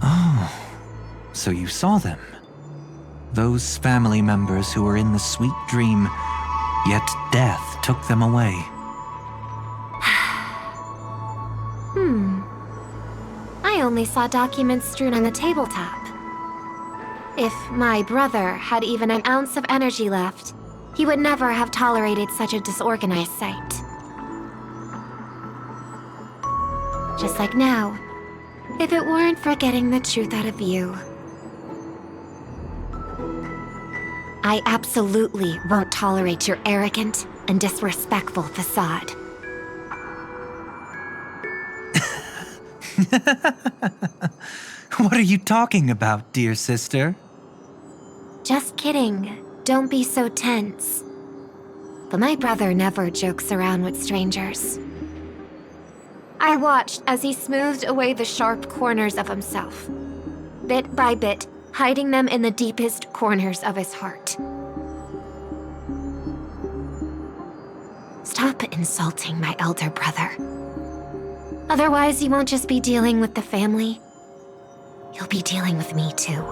Oh, so you saw them. Those family members who were in the sweet dream, yet death took them away. I only saw documents strewn on the tabletop. If my brother had even an ounce of energy left, he would never have tolerated such a disorganized sight. Just like now, if it weren't for getting the truth out of you. I absolutely won't tolerate your arrogant and disrespectful facade. What are you talking about, dear sister? Just kidding. Don't be so tense. But my brother never jokes around with strangers. I watched as he smoothed away the sharp corners of himself, bit by bit, hiding them in the deepest corners of his heart. Stop insulting my elder brother. Otherwise, you won't just be dealing with the family. You'll be dealing with me too.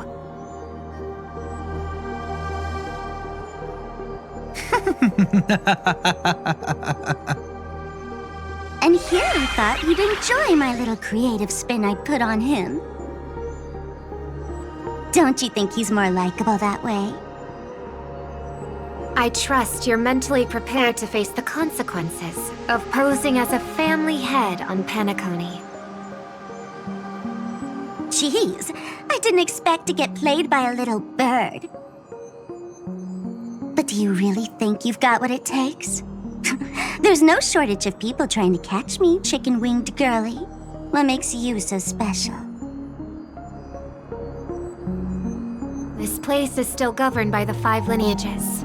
And here I thought you'd enjoy my little creative spin I put on him. Don't you think he's more likable that way? I trust you're mentally prepared to face the consequences of posing as a family head on Penacony. Jeez, I didn't expect to get played by a little bird. But do you really think you've got what it takes? There's no shortage of people trying to catch me, chicken-winged girly. What makes you so special? This place is still governed by the 5 lineages.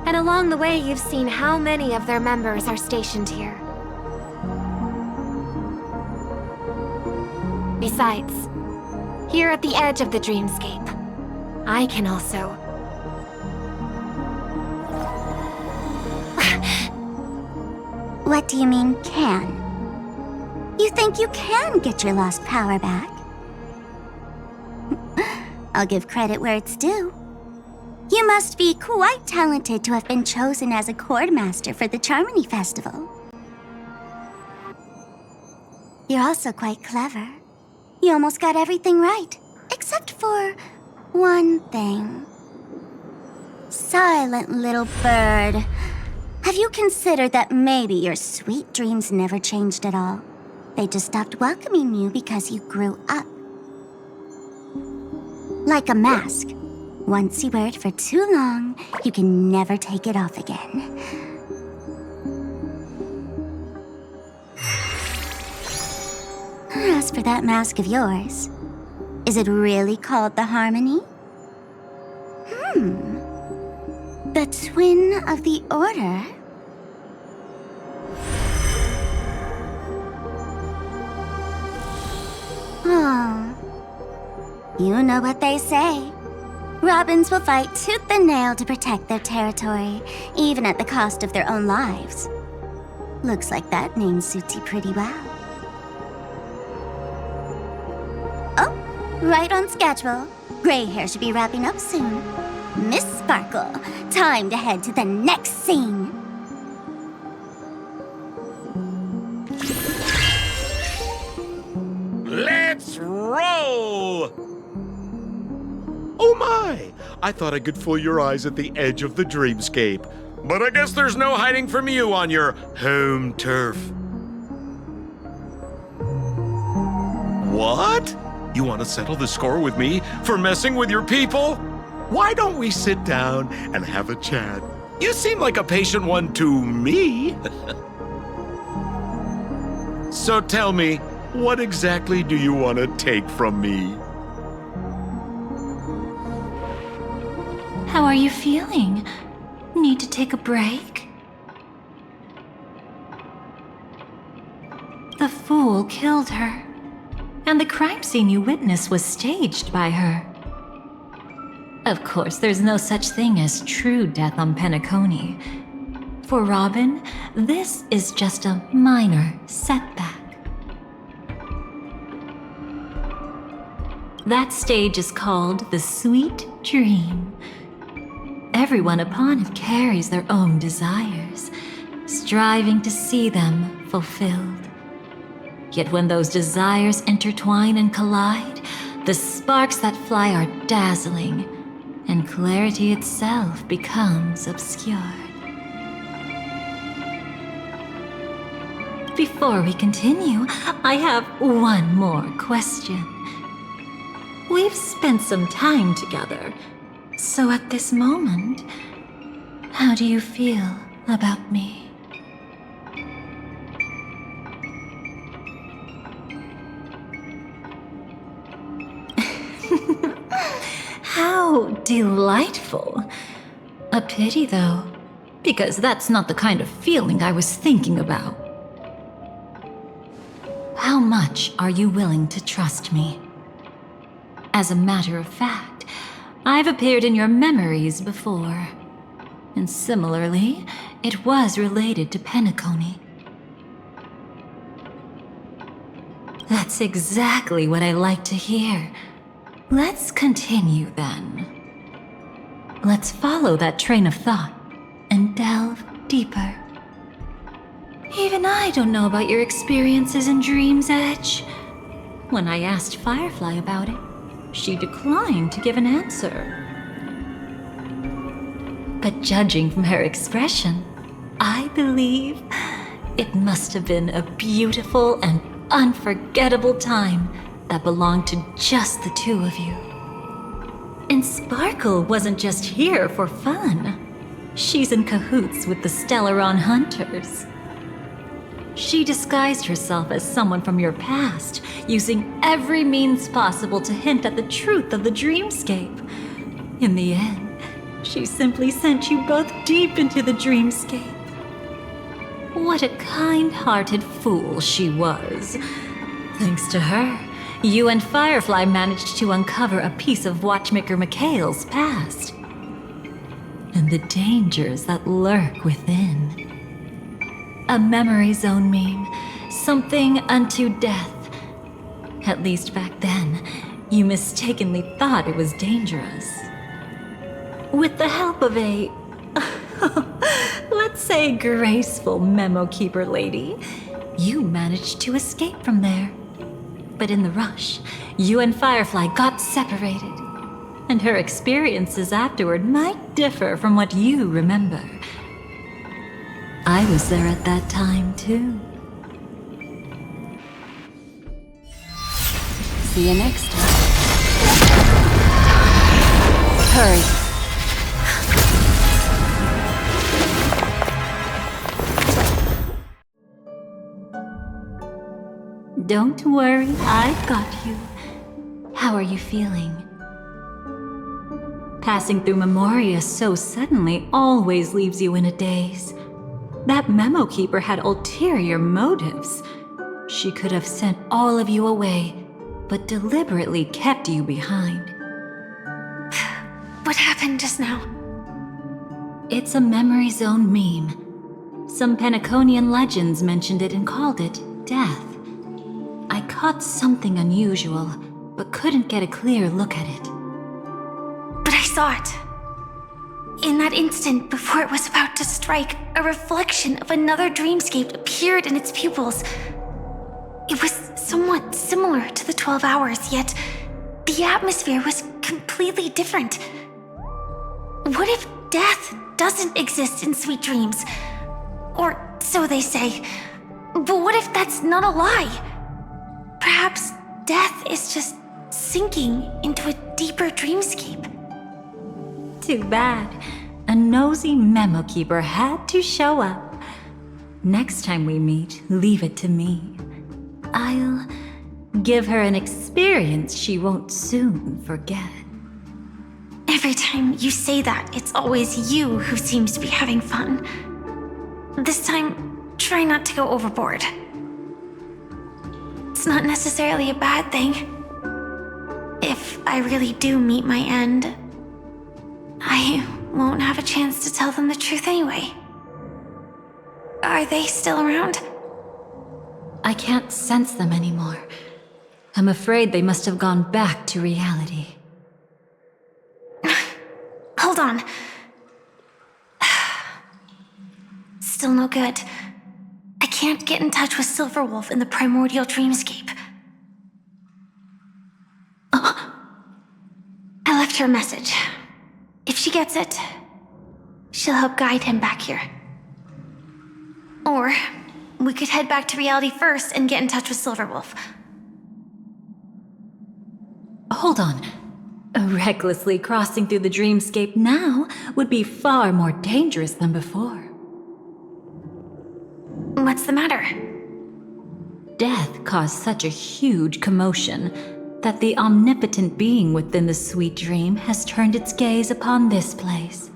And along the way, you've seen how many of their members are stationed here. Besides, here at the edge of the dreamscape, I can also... What do you mean, can? You think you can get your lost power back? I'll give credit where it's due. You must be quite talented to have been chosen as a chord master for the Charmony Festival. You're also quite clever. You almost got everything right, except for one thing. Silent little bird. Have you considered that maybe your sweet dreams never changed at all? They just stopped welcoming you because you grew up. Like a mask. Once you wear it for too long, you can never take it off again. As for that mask of yours, is it really called the Harmony? The Twin of the Order? Oh. You know what they say. Robins will fight tooth and nail to protect their territory, even at the cost of their own lives. Looks like that name suits you pretty well. Oh, right on schedule. Gray hair should be wrapping up soon. Miss Sparkle, time to head to the next scene. Let's roll! Oh my! I thought I could fool your eyes at the edge of the dreamscape. But I guess there's no hiding from you on your home turf. What? You want to settle the score with me for messing with your people? Why don't we sit down and have a chat? You seem like a patient one to me. So tell me, what exactly do you want to take from me? How are you feeling? Need to take a break? The fool killed her. And the crime scene you witnessed was staged by her. Of course, there's no such thing as true death on Penacony. For Robin, this is just a minor setback. That stage is called the Sweet Dream. Everyone upon it carries their own desires, striving to see them fulfilled. Yet when those desires intertwine and collide, the sparks that fly are dazzling, and clarity itself becomes obscured. Before we continue, I have one more question. We've spent some time together, so at this moment, how do you feel about me? How delightful. A pity, though, because that's not the kind of feeling I was thinking about. How much are you willing to trust me? As a matter of fact, I've appeared in your memories before. And similarly, it was related to Penacony. That's exactly what I like to hear. Let's continue then. Let's follow that train of thought and delve deeper. Even I don't know about your experiences in Dream's Edge. When I asked Firefly about it, she declined to give an answer. But judging from her expression, I believe it must have been a beautiful and unforgettable time that belonged to just the two of you. And Sparkle wasn't just here for fun. She's in cahoots with the Stellaron Hunters. She disguised herself as someone from your past, using every means possible to hint at the truth of the dreamscape. In the end, she simply sent you both deep into the dreamscape. What a kind-hearted fool she was. Thanks to her, you and Firefly managed to uncover a piece of Watchmaker Mikhail's past. And the dangers that lurk within. A memory zone meme, something unto death. At least back then, you mistakenly thought it was dangerous. With the help of a, let's say, graceful memo keeper lady, you managed to escape from there. But in the rush, you and Firefly got separated. And her experiences afterward might differ from what you remember. I was there at that time, too. See you next time. Hurry. Don't worry, I've got you. How are you feeling? Passing through Memoria so suddenly always leaves you in a daze. That memo keeper had ulterior motives. She could have sent all of you away, but deliberately kept you behind. What happened just now? It's a memory zone meme. Some Penaconian legends mentioned it and called it death. I caught something unusual, but couldn't get a clear look at it. But I saw it. In that instant, before it was about to strike, a reflection of another dreamscape appeared in its pupils. It was somewhat similar to the 12 Hours, yet the atmosphere was completely different. What if death doesn't exist in Sweet Dreams? Or so they say. But what if that's not a lie? Perhaps death is just sinking into a deeper dreamscape. Too bad. A nosy memo keeper had to show up. Next time we meet, leave it to me. I'll give her an experience she won't soon forget. Every time you say that, it's always you who seems to be having fun. This time, try not to go overboard. it's not necessarily a bad thing. If I really do meet my end, I won't have a chance to tell them the truth anyway. Are they still around? I can't sense them anymore. I'm afraid they must have gone back to reality. Hold on. Still no good. I can't get in touch with Silverwolf in the primordial dreamscape. I left her a message. If she gets it, she'll help guide him back here. Or we could head back to reality first and get in touch with Silverwolf. Hold on. Recklessly crossing through the dreamscape now would be far more dangerous than before. What's the matter? Death caused such a huge commotion that the omnipotent being within the sweet dream has turned its gaze upon this place.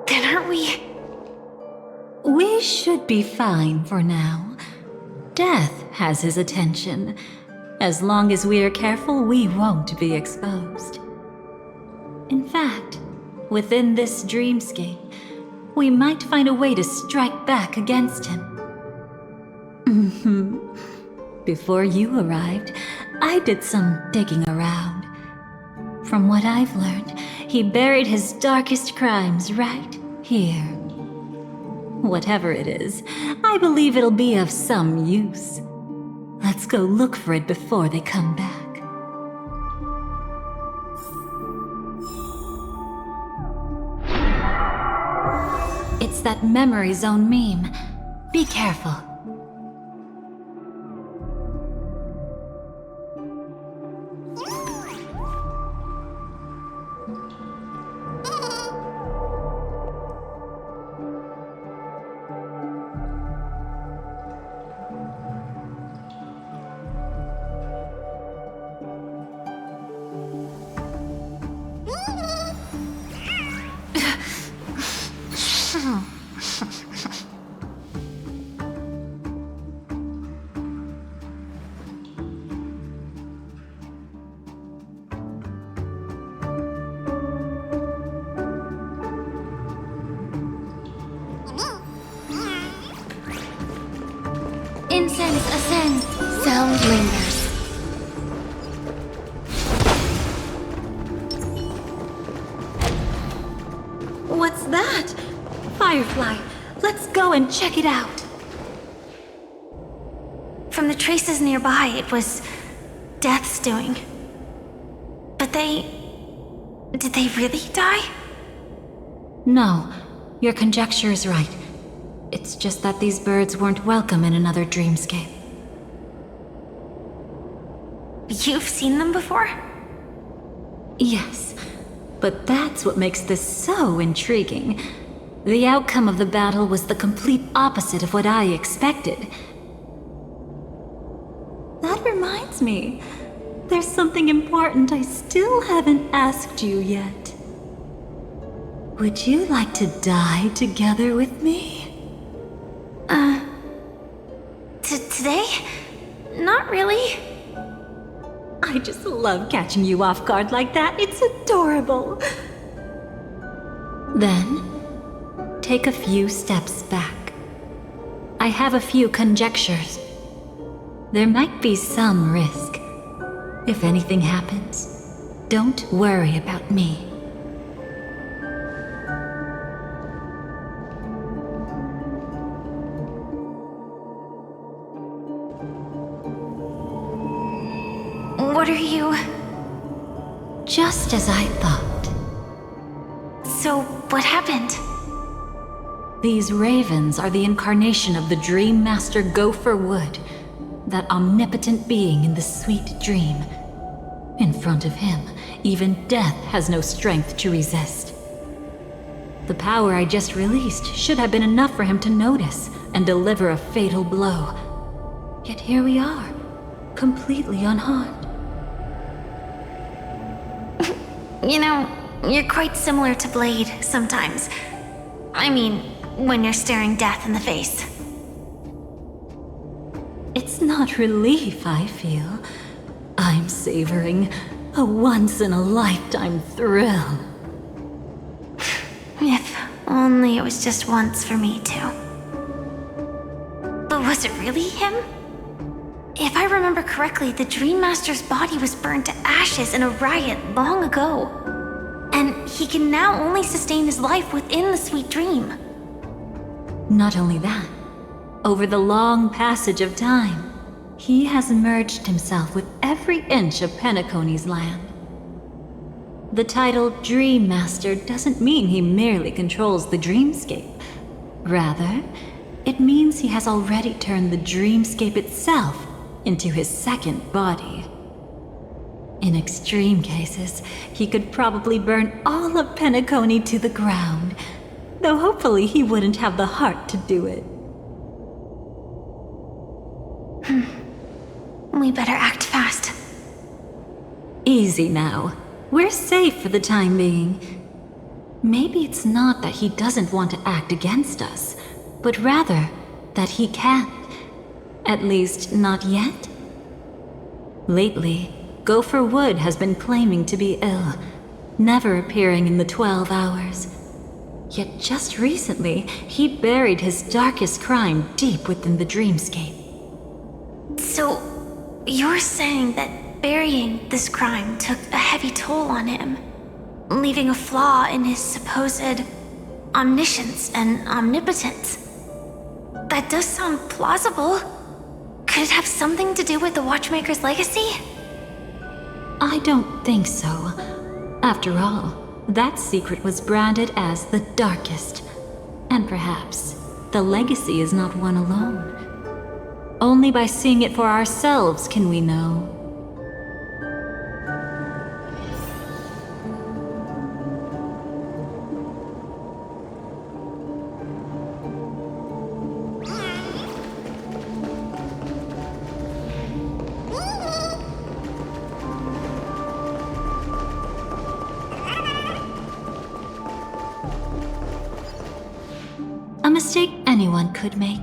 Then aren't we? We should be fine for now. Death has his attention. As long as we are careful, we won't be exposed. In fact, within this dreamscape, we might find a way to strike back against him. Before you arrived, I did some digging around. From what I've learned, he buried his darkest crimes right here. Whatever it is, I believe it'll be of some use. Let's go look for it before they come back. It's that memory zone meme. Be careful. Incense ascend. Sound lingers. What's that? Firefly, let's go and check it out. From the traces nearby, it was Death's doing. But did they really die? No, your conjecture is right. It's just that these birds weren't welcome in another dreamscape. You've seen them before? Yes, but that's what makes this so intriguing. The outcome of the battle was the complete opposite of what I expected. That reminds me, there's something important I still haven't asked you yet. Would you like to die together with me? Today? Not really. I just love catching you off guard like that. It's adorable. Then, take a few steps back. I have a few conjectures. There might be some risk. If anything happens, don't worry about me. What are you? Just as I thought. So, what happened? These ravens are the incarnation of the Dream Master Gopher Wood, that omnipotent being in the sweet dream. In front of him, even death has no strength to resist. The power I just released should have been enough for him to notice and deliver a fatal blow. Yet here we are, completely unharmed. You know, you're quite similar to Blade sometimes. I mean, when you're staring death in the face. not relief I feel. I'm savoring a once-in-a-lifetime thrill. If only it was just once for me too. But was it really him? If I remember correctly, the Dream Master's body was burned to ashes in a riot long ago. And he can now only sustain his life within the sweet dream. Not only that, over the long passage of time, he has merged himself with every inch of Penacony's land. The title Dream Master doesn't mean he merely controls the dreamscape. Rather, it means he has already turned the dreamscape itself into his second body. In extreme cases, he could probably burn all of Penacony to the ground, though hopefully he wouldn't have the heart to do it. We better act fast. Easy now. We're safe for the time being. Maybe it's not that he doesn't want to act against us, but rather that he can't. At least, not yet. Lately, Gopher Wood has been claiming to be ill, never appearing in the 12 hours. Yet just recently, he buried his darkest crime deep within the dreamscape. So, you're saying that burying this crime took a heavy toll on him, leaving a flaw in his supposed omniscience and omnipotence? That does sound plausible. Could it have something to do with the Watchmaker's legacy? I don't think so. After all, that secret was branded as the darkest. And perhaps the legacy is not one alone. Only by seeing it for ourselves can we know. A mistake anyone could make.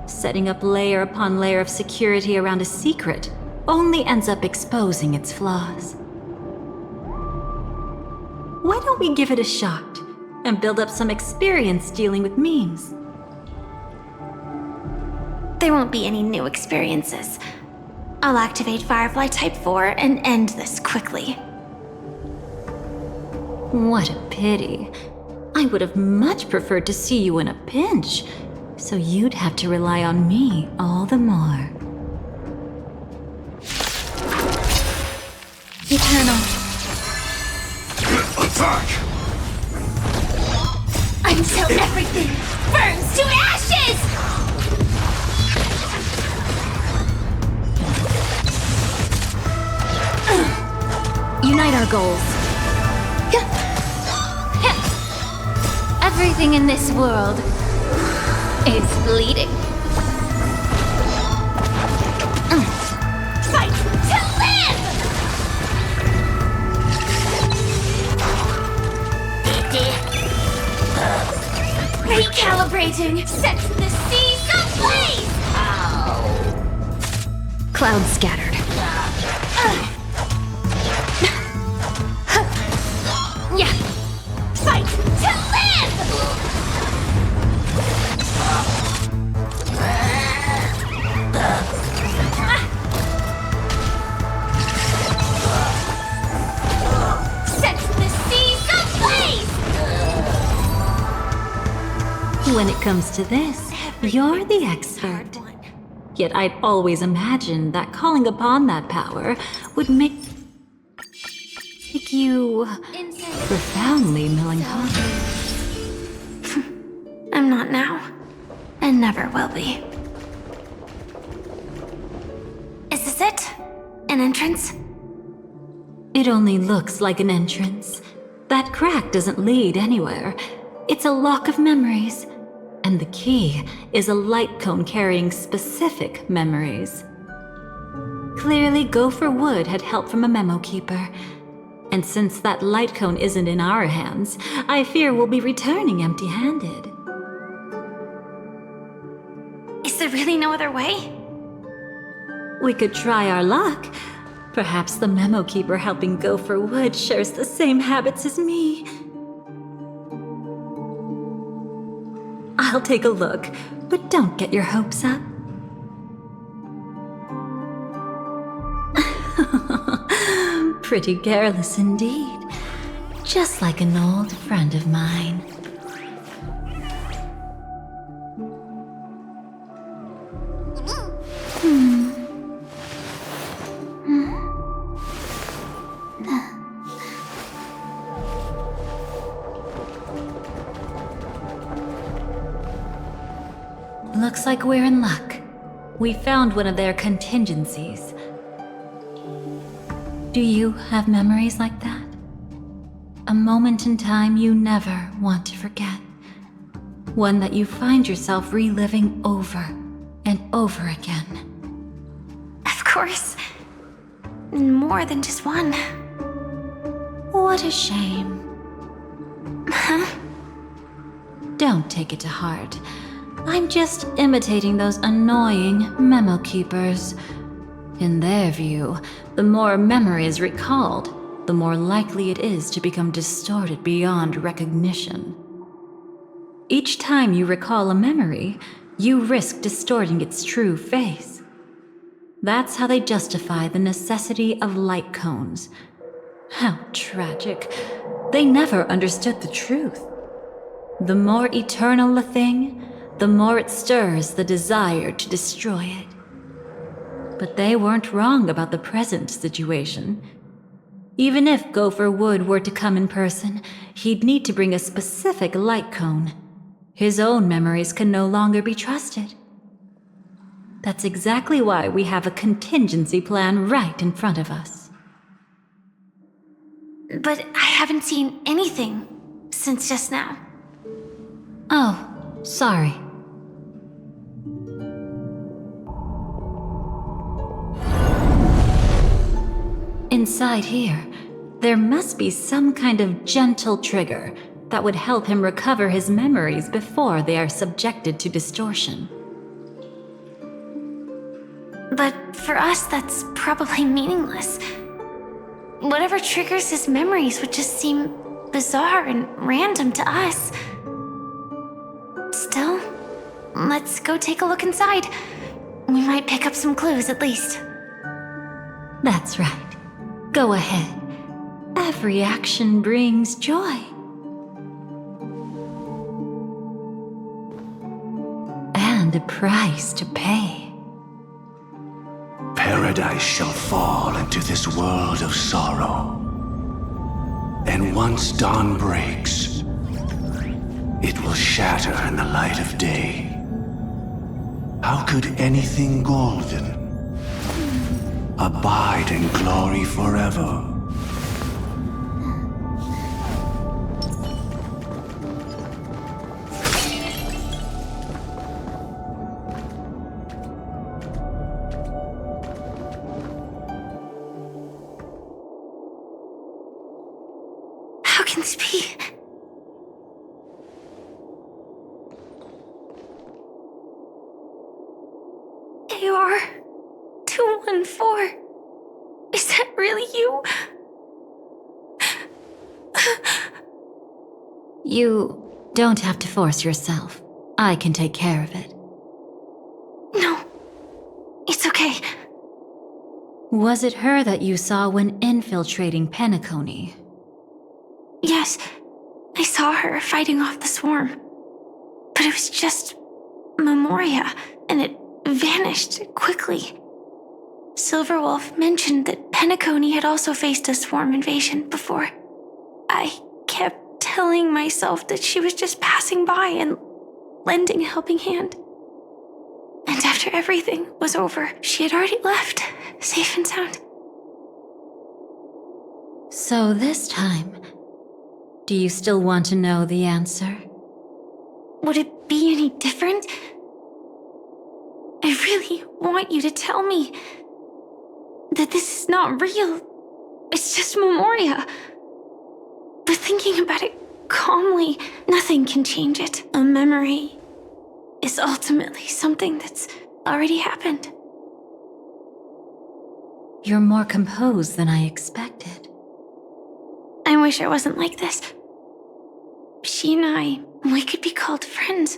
Setting up layer upon layer of security around a secret only ends up exposing its flaws. Why don't we give it a shot and build up some experience dealing with memes? There won't be any new experiences. I'll activate Firefly Type 4 and end this quickly. What a pity. I would have much preferred to see you in a pinch, so you'd have to rely on me all the more. Eternal. Attack! Until everything burns to ashes! Unite our goals. Everything in this world is bleeding. Fight to live! Recalibrating! Set the seas ablaze! Clouds scattered. Yeah! Fight to live! Set the seas ablaze! When it comes to this, you're the expert. Yet I'd always imagined that calling upon that power would make you profoundly melancholic. I'm not now, and never will be. Is this it? An entrance? It only looks like an entrance. That crack doesn't lead anywhere. It's a lock of memories. And the key is a light cone carrying specific memories. Clearly, Gopher Wood had help from a memo keeper. And since that light cone isn't in our hands, I fear we'll be returning empty-handed. Is there really no other way? We could try our luck. Perhaps the memo keeper helping Gopher Wood shares the same habits as me. I'll take a look, but don't get your hopes up. Pretty careless indeed. Just like an old friend of mine. Looks like we're in luck. We found one of their contingencies. Do you have memories like that? A moment in time you never want to forget. One that you find yourself reliving over and over again. Of course. More than just one. What a shame. Huh? Don't take it to heart. I'm just imitating those annoying memo keepers. In their view, the more memories recalled, the more likely it is to become distorted beyond recognition. Each time you recall a memory, you risk distorting its true face. That's how they justify the necessity of light cones. How tragic. They never understood the truth. The more eternal a thing, the more it stirs the desire to destroy it. But they weren't wrong about the present situation. Even if Gopher Wood were to come in person, he'd need to bring a specific light cone. His own memories can no longer be trusted. That's exactly why we have a contingency plan right in front of us. But I haven't seen anything since just now. Oh, sorry. Inside here, there must be some kind of gentle trigger that would help him recover his memories before they are subjected to distortion. But for us, that's probably meaningless. Whatever triggers his memories would just seem bizarre and random to us. Still, let's go take a look inside. We might pick up some clues at least. That's right. Go ahead. Every action brings joy. And a price to pay. Paradise shall fall into this world of sorrow. And once dawn breaks, it will shatter in the light of day. How could anything golden abide in glory forever? How can this be? AR 214. Is that really you? You don't have to force yourself. I can take care of it. No, it's okay. Was it her that you saw when infiltrating Penacony? Yes, I saw her fighting off the swarm. But it was just Memoria, and it vanished quickly. Silverwolf mentioned that Penacony had also faced a swarm invasion before. I kept telling myself that she was just passing by and lending a helping hand. And after everything was over, she had already left, safe and sound. So this time, do you still want to know the answer? Would it be any different? I really want you to tell me that this is not real. It's just Memoria. But thinking about it calmly, nothing can change it. A memory is ultimately something that's already happened. You're more composed than I expected. I wish I wasn't like this. She and I, we could be called friends.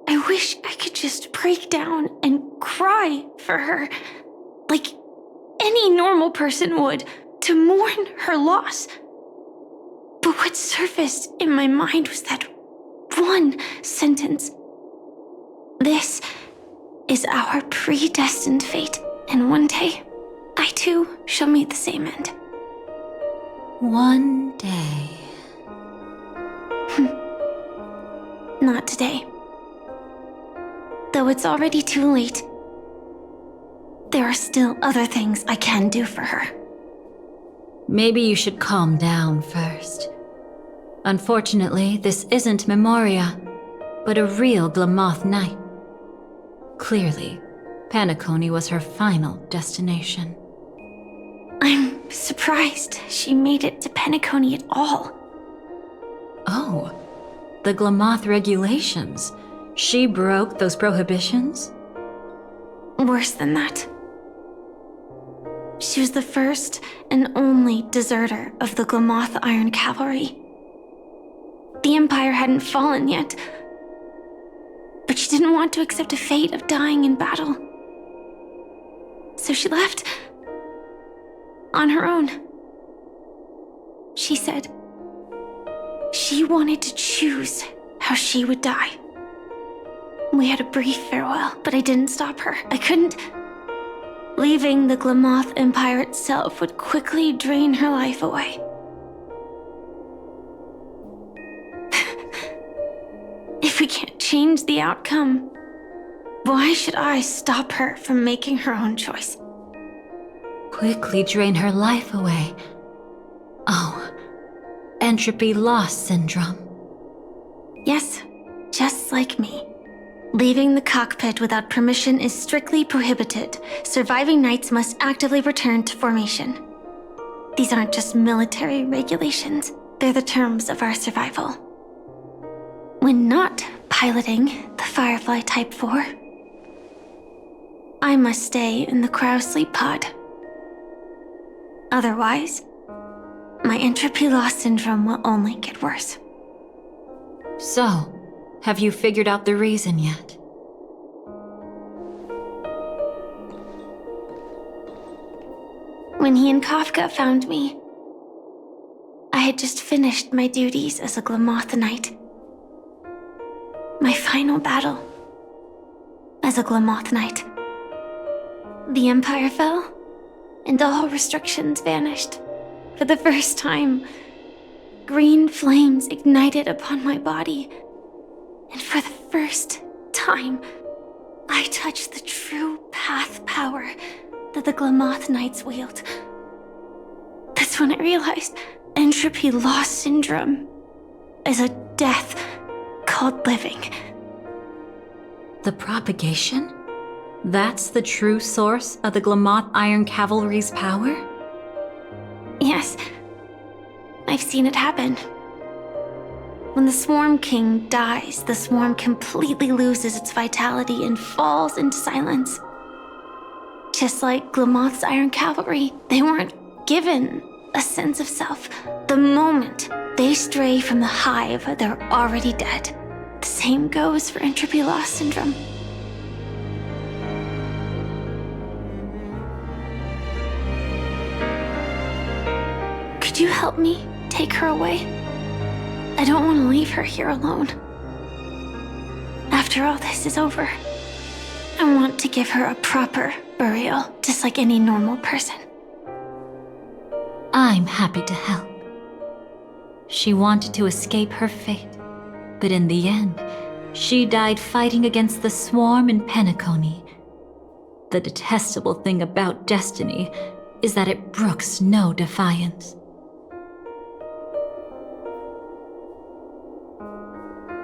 I wish I could just break down and cry for her, like any normal person would, to mourn her loss. But what surfaced in my mind was that one sentence. This is our predestined fate, and one day, I too shall meet the same end. One day. Not today. Though it's already too late, there are still other things I can do for her. Maybe you should calm down first. Unfortunately, this isn't Memoria, but a real Glamoth night. Clearly, Penacony was her final destination. I'm surprised she made it to Penacony at all. Oh, the Glamoth regulations. She broke those prohibitions? Worse than that. She was the first and only deserter of the Glamoth Iron Cavalry. The Empire hadn't fallen yet, but she didn't want to accept a fate of dying in battle. So she left on her own. She said she wanted to choose how she would die. We had a brief farewell, but I didn't stop her. I couldn't. Leaving the Glamoth Empire itself would quickly drain her life away. If we can't change the outcome, why should I stop her from making her own choice? Quickly drain her life away. Oh, entropy loss syndrome. Yes, just like me. Leaving the cockpit without permission is strictly prohibited. Surviving knights must actively return to formation. These aren't just military regulations, they're the terms of our survival. When not piloting the Firefly Type 4, I must stay in the cryo sleep pod. Otherwise, my entropy loss syndrome will only get worse. So, have you figured out the reason yet? When he and Kafka found me, I had just finished my duties as a Glamoth Knight. My final battle as a Glamoth Knight. The Empire fell, and all restrictions vanished. For the first time, green flames ignited upon my body. And for the first time, I touched the true path power that the Glamoth Knights wield. That's when I realized entropy loss syndrome is a death called living. The propagation? That's the true source of the Glamoth Iron Cavalry's power? Yes, I've seen it happen. When the Swarm King dies, the Swarm completely loses its vitality and falls into silence. Just like Glamoth's Iron Cavalry, they weren't given a sense of self. The moment they stray from the hive, they're already dead. The same goes for entropy loss syndrome. Could you help me take her away? I don't want to leave her here alone. After all this is over, I want to give her a proper burial, just like any normal person. I'm happy to help. She wanted to escape her fate, but in the end, she died fighting against the Swarm in Penacony. The detestable thing about destiny is that it brooks no defiance.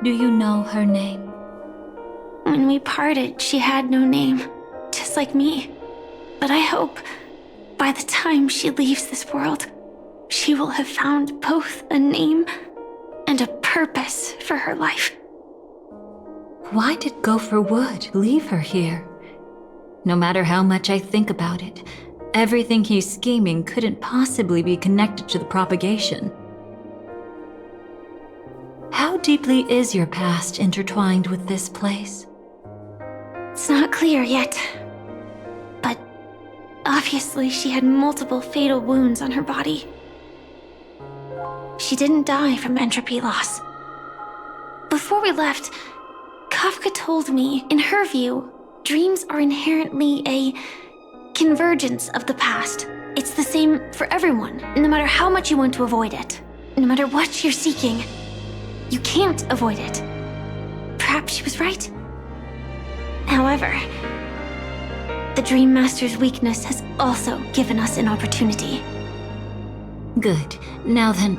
Do you know her name? When we parted, she had no name, just like me. But I hope, by the time she leaves this world, she will have found both a name and a purpose for her life. Why did Gopher Wood leave her here? No matter how much I think about it, Everything he's scheming couldn't possibly be connected to the propagation. How deeply is your past intertwined with this place? It's not clear yet. But obviously she had multiple fatal wounds on her body. She didn't die from entropy loss. Before we left, Kafka told me, in her view, dreams are inherently a convergence of the past. It's the same for everyone, no matter how much you want to avoid it. No matter what you're seeking, you can't avoid it. Perhaps she was right. However, the Dream Master's weakness has also given us an opportunity. Good. Now then...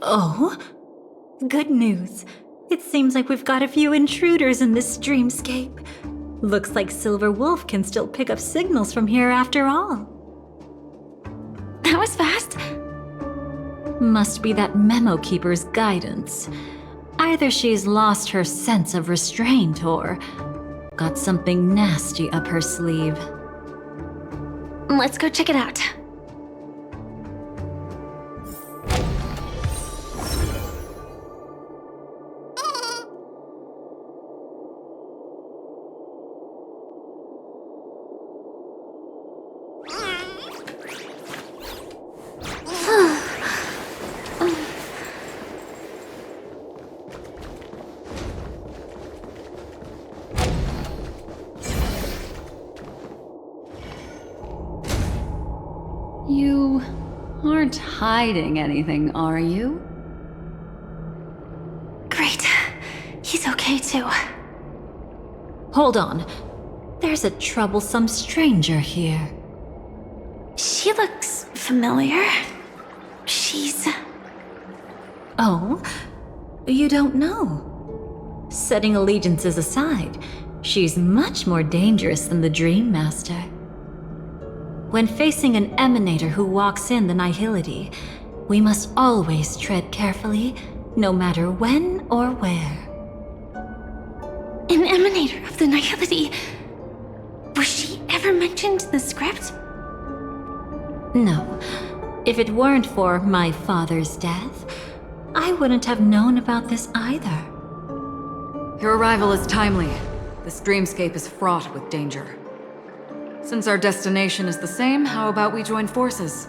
Oh? Good news. It seems like we've got a few intruders in this dreamscape. Looks like Silver Wolf can still pick up signals from here after all. That was fast. Must be that Memo Keeper's guidance. Either she's lost her sense of restraint or got something nasty up her sleeve. Let's go check it out. You aren't hiding anything, are you? Great. He's okay too. Hold on. There's a troublesome stranger here. She looks familiar. She's... Oh? You don't know? Setting allegiances aside, she's much more dangerous than the Dream Master. When facing an emanator who walks in the Nihility, we must always tread carefully, no matter when or where. An emanator of the Nihility? Was she ever mentioned in the script? No. If it weren't for my father's death, I wouldn't have known about this either. Your arrival is timely. This dreamscape is fraught with danger. Since our destination is the same, how about we join forces?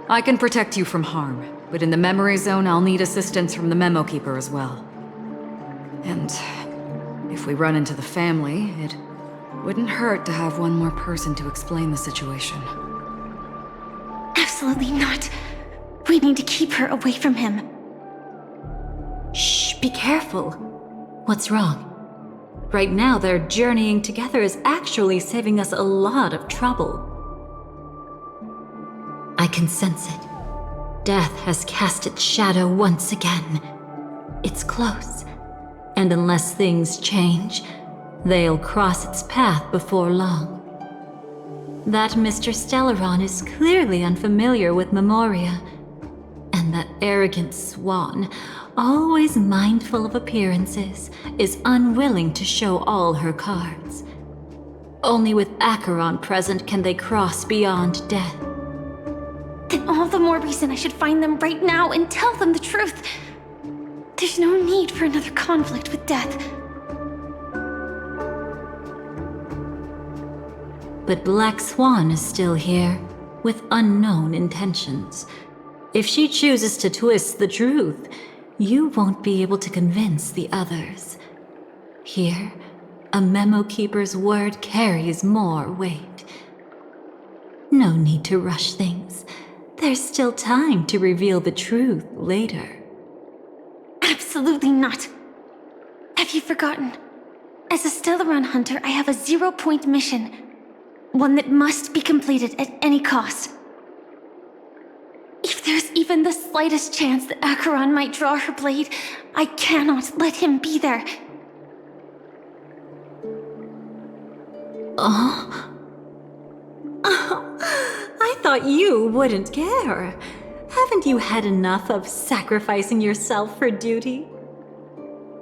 I can protect you from harm, but in the memory zone, I'll need assistance from the Memo Keeper as well. And if we run into the family, it wouldn't hurt to have one more person to explain the situation. Absolutely not. We need to keep her away from him. Shh, be careful. What's wrong? Right now, their journeying together is actually saving us a lot of trouble. I can sense it. Death has cast its shadow once again. It's close. And unless things change, they'll cross its path before long. That Mr. Stellaron is clearly unfamiliar with Memoria. And that arrogant swan, always mindful of appearances, is unwilling to show all her cards. Only with Acheron present can they cross beyond death. Then all the more reason I should find them right now and tell them the truth. There's no need for another conflict with death. But Black Swan is still here, with unknown intentions. If she chooses to twist the truth, you won't be able to convince the others. Here, a Memo Keeper's word carries more weight. No need to rush things. There's still time to reveal the truth later. Absolutely not. Have you forgotten? As a Stellaron hunter, I have a 0-point mission. One that must be completed at any cost. If there's even the slightest chance that Acheron might draw her blade, I cannot let him be there. Oh, I thought you wouldn't care. Haven't you had enough of sacrificing yourself for duty?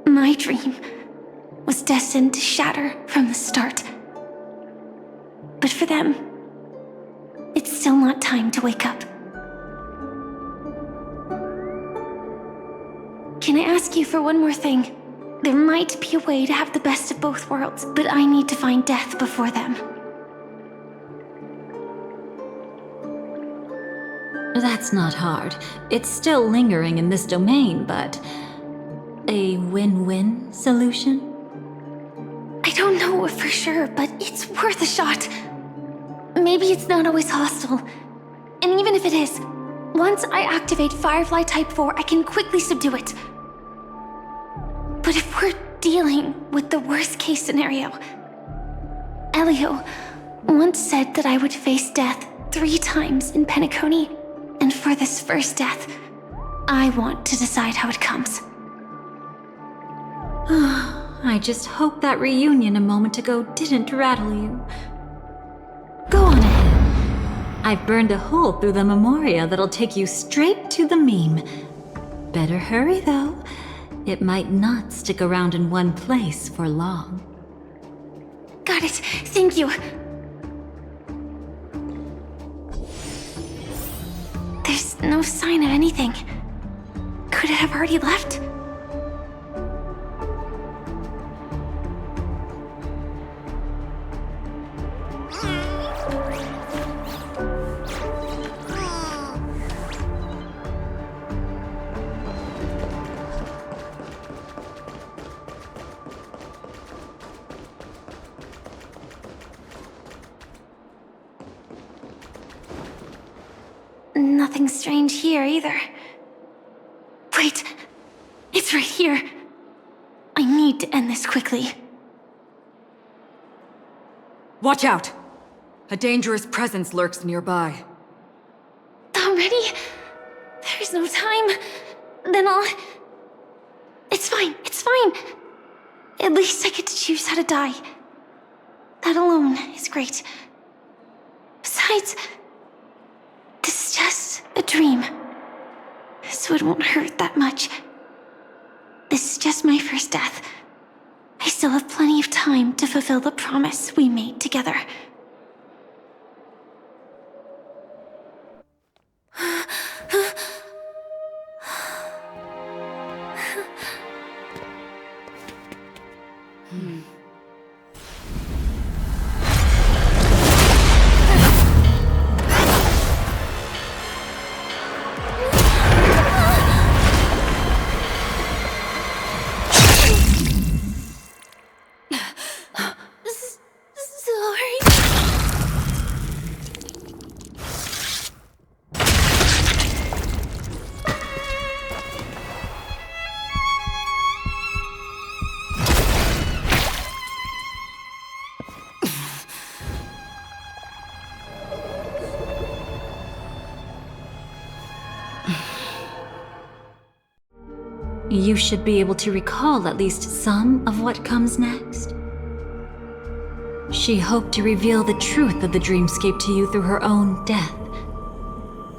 My dream was destined to shatter from the start. But for them, it's still not time to wake up. Can I ask you for one more thing? There might be a way to have the best of both worlds, but I need to find death before them. That's not hard. It's still lingering in this domain, but... a win-win solution? I don't know for sure, but it's worth a shot. Maybe it's not always hostile. And even if it is, once I activate Firefly Type 4, I can quickly subdue it. But if we're dealing with the worst-case scenario, Elio once said that I would face death 3 times in Penacony, and for this first death, I want to decide how it comes. I just hope that reunion a moment ago didn't rattle you. Go on ahead. I've burned a hole through the Memoria that'll take you straight to the meme. Better hurry, though. It might not stick around in one place for long. Got it. Thank you. There's no sign of anything. Could it have already left? Nothing strange here either. Wait, it's right here. I need to end this quickly. Watch out! A dangerous presence lurks nearby. Already? There's no time. Then I'll... It's fine, it's fine. At least I get to choose how to die. That alone is great. Besides, this is just a dream, so it won't hurt that much. This is just my first death. I still have plenty of time to fulfill the promise we made together. You should be able to recall at least some of what comes next. She hoped to reveal the truth of the dreamscape to you through her own death.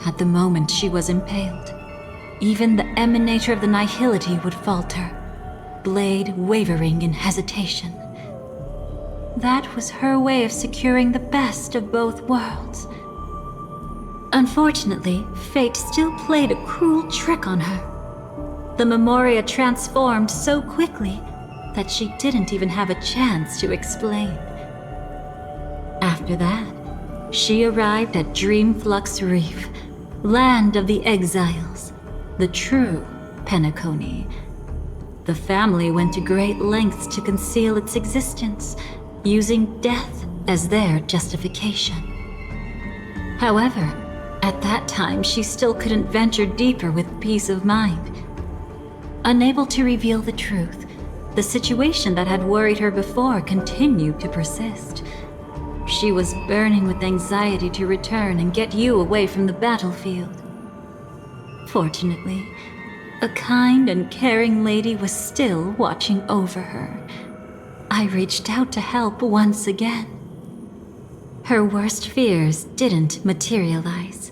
At the moment she was impaled, even the emanator of the nihility would falter, blade wavering in hesitation. That was her way of securing the best of both worlds. Unfortunately, fate still played a cruel trick on her. The Memoria transformed so quickly that she didn't even have a chance to explain. After that, she arrived at Dreamflux Reef, land of the exiles, the true Penacony. The family went to great lengths to conceal its existence, using death as their justification. However, at that time she still couldn't venture deeper with peace of mind. Unable to reveal the truth, the situation that had worried her before continued to persist. She was burning with anxiety to return and get you away from the battlefield. Fortunately, a kind and caring lady was still watching over her. I reached out to help once again. Her worst fears didn't materialize.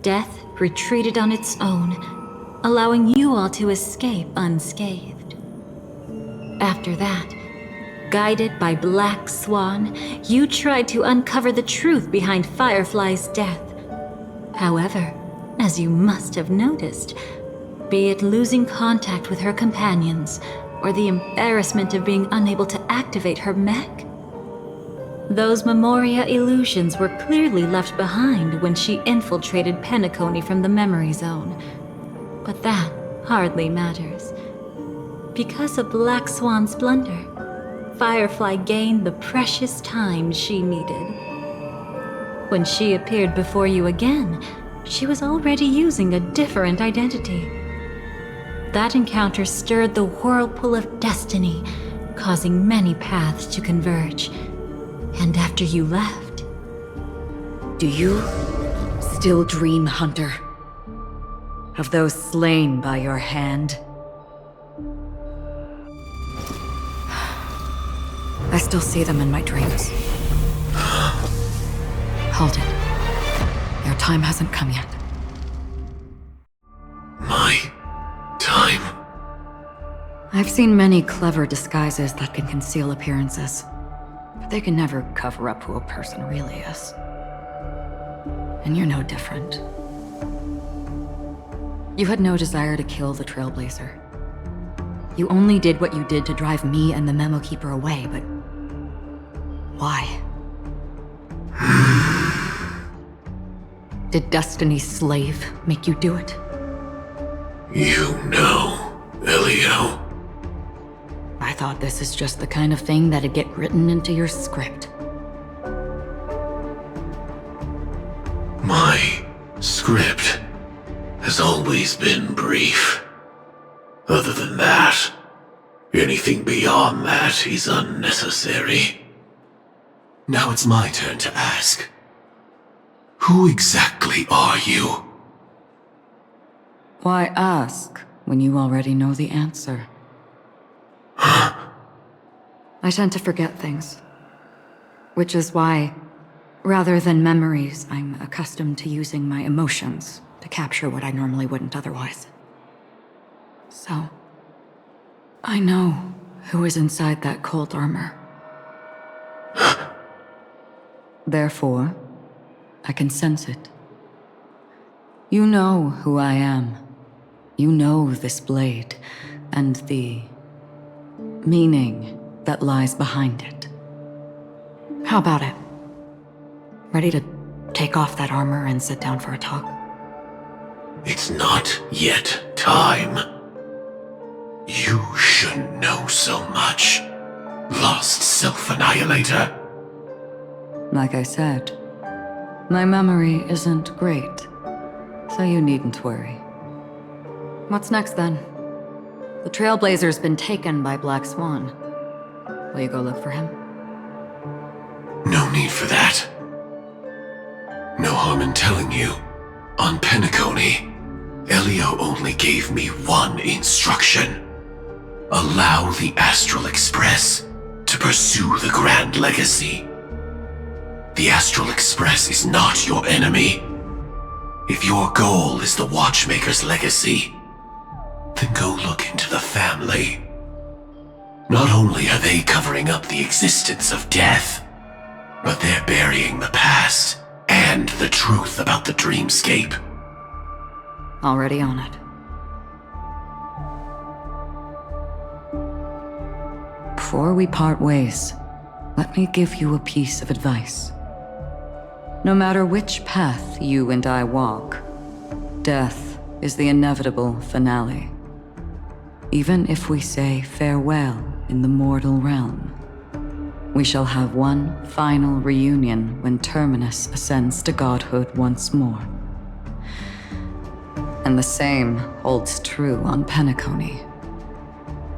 Death retreated on its own, allowing you all to escape unscathed. After that, Guided by Black Swan, you tried to uncover the truth behind Firefly's death. However, as you must have noticed, be it losing contact with her companions, or the embarrassment of being unable to activate her mech, those Memoria illusions were clearly left behind when she infiltrated Penacony from the memory zone. But that hardly matters. Because of Black Swan's blunder, Firefly gained the precious time she needed. When she appeared before you again, she was already using a different identity. That encounter stirred the whirlpool of destiny, causing many paths to converge. And after you left... Do you still dream, Hunter? Of those slain by your hand? I still see them in my dreams. Hold it. Your time hasn't come yet. My time? I've seen many clever disguises that can conceal appearances, but they can never cover up who a person really is. And you're no different. You had no desire to kill the Trailblazer. You only did what you did to drive me and the Memo Keeper away, but... why? Did Destiny's slave make you do it? You know, Elio. I thought this is just the kind of thing that'd get written into your script. My script has always been brief. Other than that, anything beyond that is unnecessary. Now it's my turn to ask. Who exactly are you? Why ask when you already know the answer? I tend to forget things. Which is why, rather than memories, I'm accustomed to using my emotions to capture what I normally wouldn't otherwise. So, I know who is inside that cold armor. Therefore, I can sense it. You know who I am. You know this blade, and the meaning that lies behind it. How about it? Ready to take off that armor and sit down for a talk? It's not yet time. You shouldn't know so much, lost self-annihilator. Like I said, my memory isn't great, so you needn't worry. What's next then? The Trailblazer's been taken by Black Swan. Will you go look for him? No need for that. No harm in telling you. On Penacony, Elio only gave me one instruction. Allow the Astral Express to pursue the Grand Legacy. The Astral Express is not your enemy. If your goal is the Watchmaker's legacy, then go look into the family. Not only are they covering up the existence of death, but they're burying the past and the truth about the dreamscape. Already on it. Before we part ways, let me give you a piece of advice. No matter which path you and I walk, death is the inevitable finale. Even if we say farewell in the mortal realm, we shall have one final reunion when Terminus ascends to godhood once more. And the same holds true on Penacony.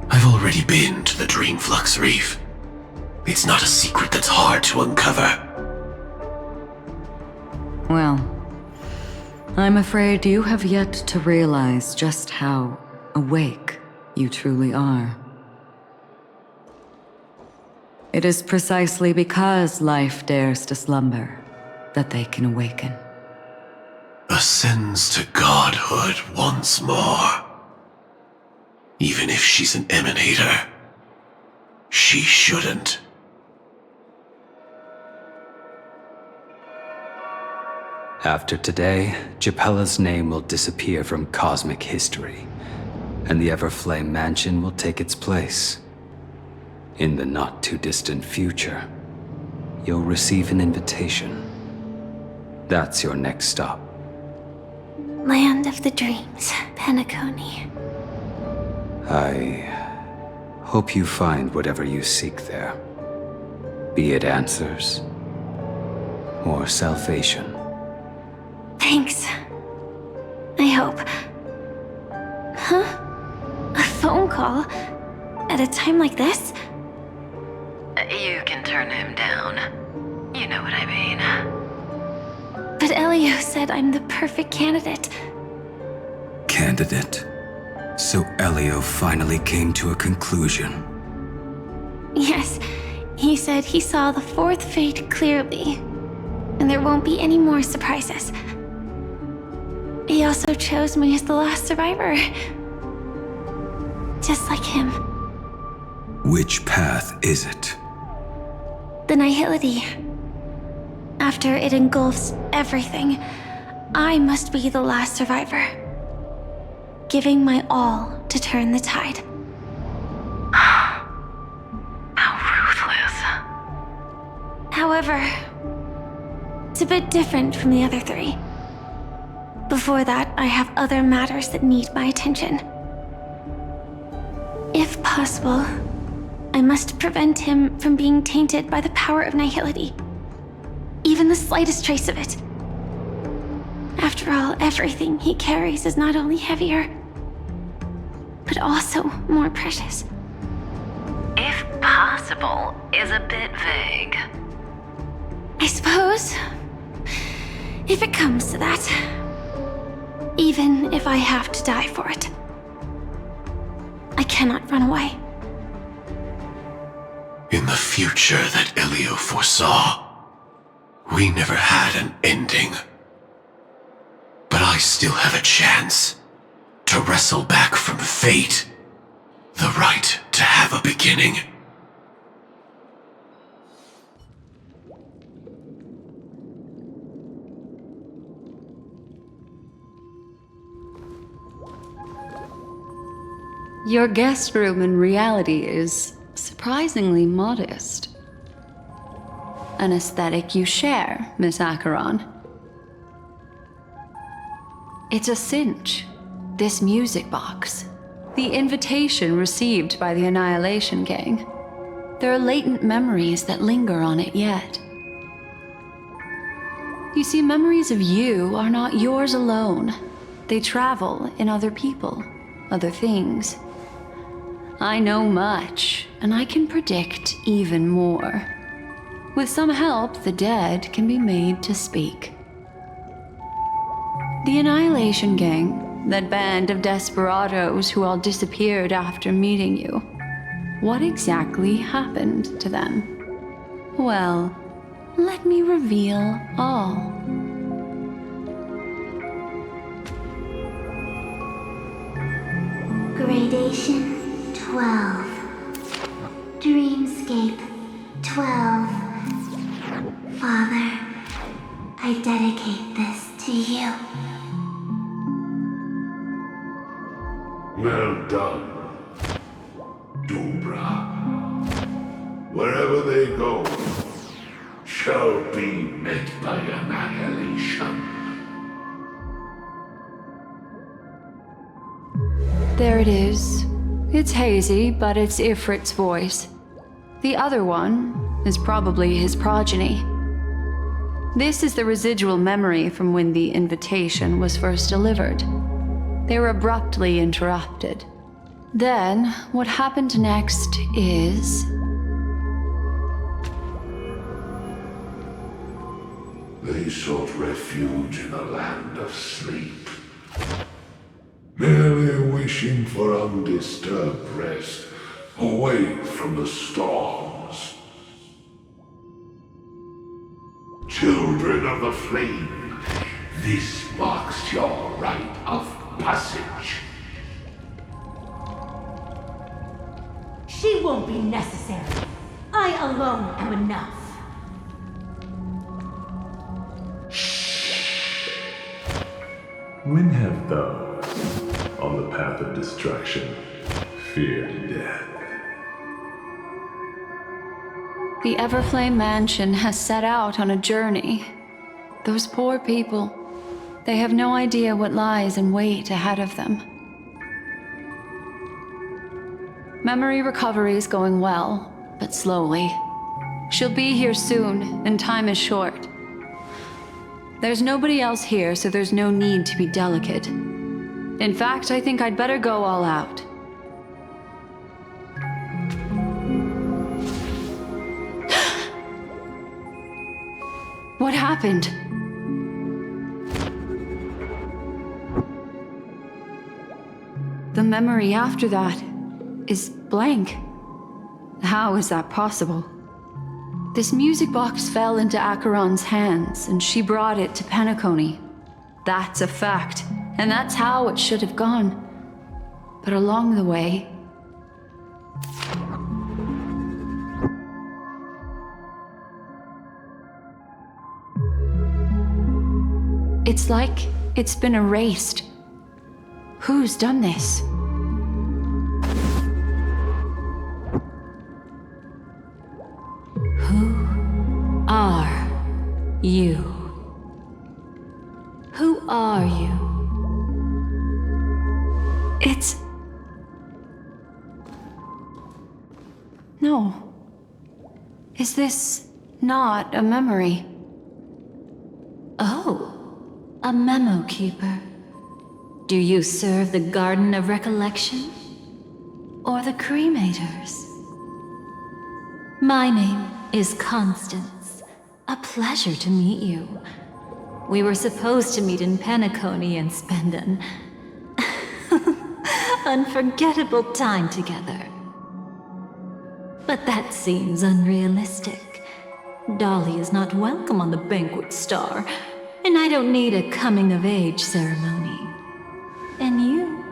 I've already been to the Dreamflux Reef. It's not a secret that's hard to uncover. Well, I'm afraid you have yet to realize just how awake you truly are. It is precisely because life dares to slumber that they can awaken. Ascends to godhood once more. Even if she's an emanator, she shouldn't. After today, Japella's name will disappear from cosmic history, and the Everflame Mansion will take its place. In the not-too-distant future, you'll receive an invitation. That's your next stop. Land of the Dreams, Penacony. I hope you find whatever you seek there. Be it answers or salvation. Thanks. I hope. Huh? A phone call? At a time like this? You can turn him down. You know what I mean. But Elio said I'm the perfect candidate. Candidate? So Elio finally came to a conclusion. Yes, he said he saw the fourth fate clearly, and there won't be any more surprises. He also chose me as the last survivor. Just like him. Which path is it? The Nihility. After it engulfs everything, I must be the last survivor. Giving my all to turn the tide. How ruthless. However, it's a bit different from the other three. Before that, I have other matters that need my attention. If possible, I must prevent him from being tainted by the power of Nihility. Even the slightest trace of it. After all, everything he carries is not only heavier, but also more precious. If possible is a bit vague. I suppose, if it comes to that, even if I have to die for it, I cannot run away. In the future that Elio foresaw, we never had an ending. But I still have a chance to wrestle back from fate the right to have a beginning. Your guest room in reality is surprisingly modest. An aesthetic you share, Miss Acheron. It's a cinch, this music box. The invitation received by the Annihilation Gang. There are latent memories that linger on it yet. You see, memories of you are not yours alone. They travel in other people, other things. I know much, and I can predict even more. With some help, the dead can be made to speak. The Annihilation Gang, that band of desperados who all disappeared after meeting you. What exactly happened to them? Well, let me reveal all. Gradation 12. Dreamscape 12. Father, I dedicate this to you. Well done, Dobra. Wherever they go, shall be met by annihilation. There it is. It's hazy, but it's Ifrit's voice. The other one is probably his progeny. This is the residual memory from when the invitation was first delivered. They were abruptly interrupted. Then, what happened next is... They sought refuge in a land of sleep, merely wishing for undisturbed rest, away from the storms. Children of the flame, this marks your rite of passage. She won't be necessary. I alone am enough. When have those on the path of destruction feared death? The Everflame Mansion has set out on a journey. Those poor people, they have no idea what lies in wait ahead of them. Memory recovery is going well, but slowly. She'll be here soon, and time is short. There's nobody else here, so there's no need to be delicate. In fact, I think I'd better go all out. What happened? The memory after that is blank. How is that possible? This music box fell into Acheron's hands, and she brought it to Penacony. That's a fact, and that's how it should have gone. But along the way... it's like it's been erased. Who's done this? Who are you? Who are you? It's... No. Is this not a memory? Oh, a memo keeper. Do you serve the Garden of Recollection? Or the Cremators? My name is Constance. A pleasure to meet you. We were supposed to meet in Penacony and spend an unforgettable time together. But that seems unrealistic. Dolly is not welcome on the Banquet Star, and I don't need a coming-of-age ceremony. And you,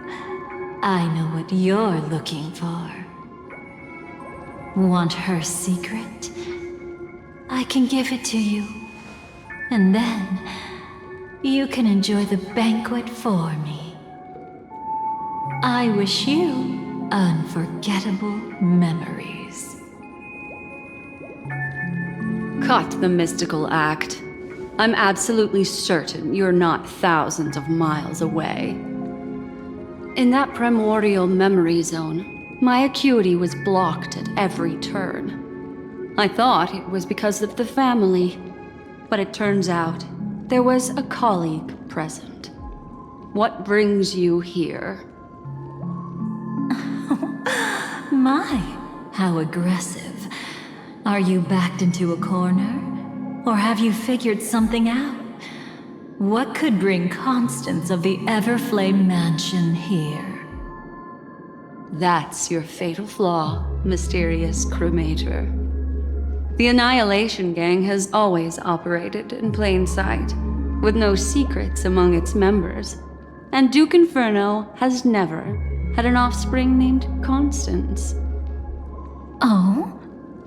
I know what you're looking for. Want her secret? I can give it to you. And then, you can enjoy the banquet for me. I wish you unforgettable memories. Cut the mystical act. I'm absolutely certain you're not thousands of miles away. In that primordial memory zone, my acuity was blocked at every turn. I thought it was because of the family, but it turns out there was a colleague present. What brings you here? My, how aggressive. Are you backed into a corner? Or have you figured something out? What could bring Constance of the Everflame Mansion here? That's your fatal flaw, mysterious cremator. The Annihilation Gang has always operated in plain sight, with no secrets among its members, and Duke Inferno has never had an offspring named Constance. Oh?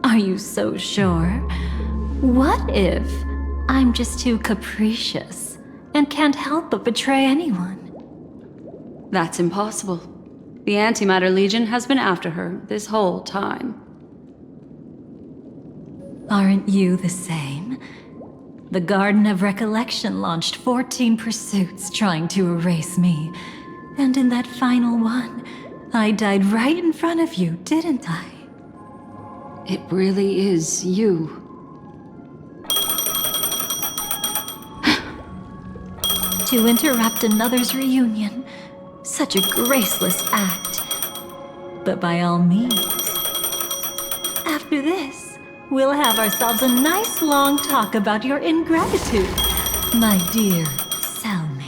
Are you so sure? What if I'm just too capricious and can't help but betray anyone? That's impossible. The Antimatter Legion has been after her this whole time. Aren't you the same? The Garden of Recollection launched 14 pursuits trying to erase me. And in that final one, I died right in front of you, didn't I? It really is you. To interrupt another's reunion. Such a graceless act. But by all means. After this, we'll have ourselves a nice long talk about your ingratitude, my dear cellmate.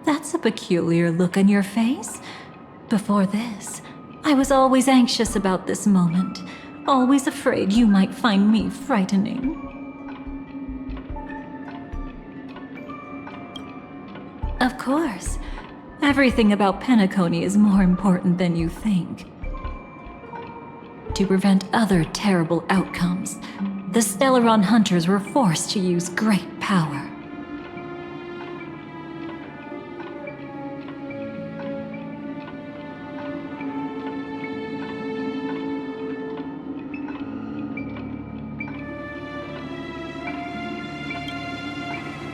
That's a peculiar look on your face. Before this, I was always anxious about this moment. Always afraid you might find me frightening. Of course. Everything about Penacony is more important than you think. To prevent other terrible outcomes, the Stellaron hunters were forced to use great power.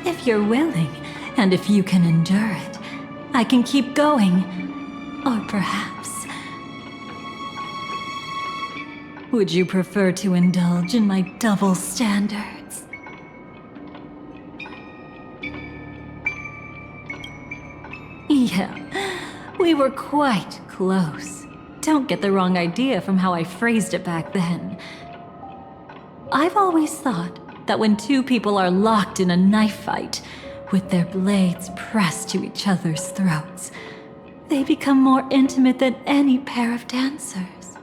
If you're willing, and if you can endure it, I can keep going. Or perhaps... would you prefer to indulge in my double standards? Yeah, we were quite close. Don't get the wrong idea from how I phrased it back then. I've always thought that when two people are locked in a knife fight, with their blades pressed to each other's throats, they become more intimate than any pair of dancers.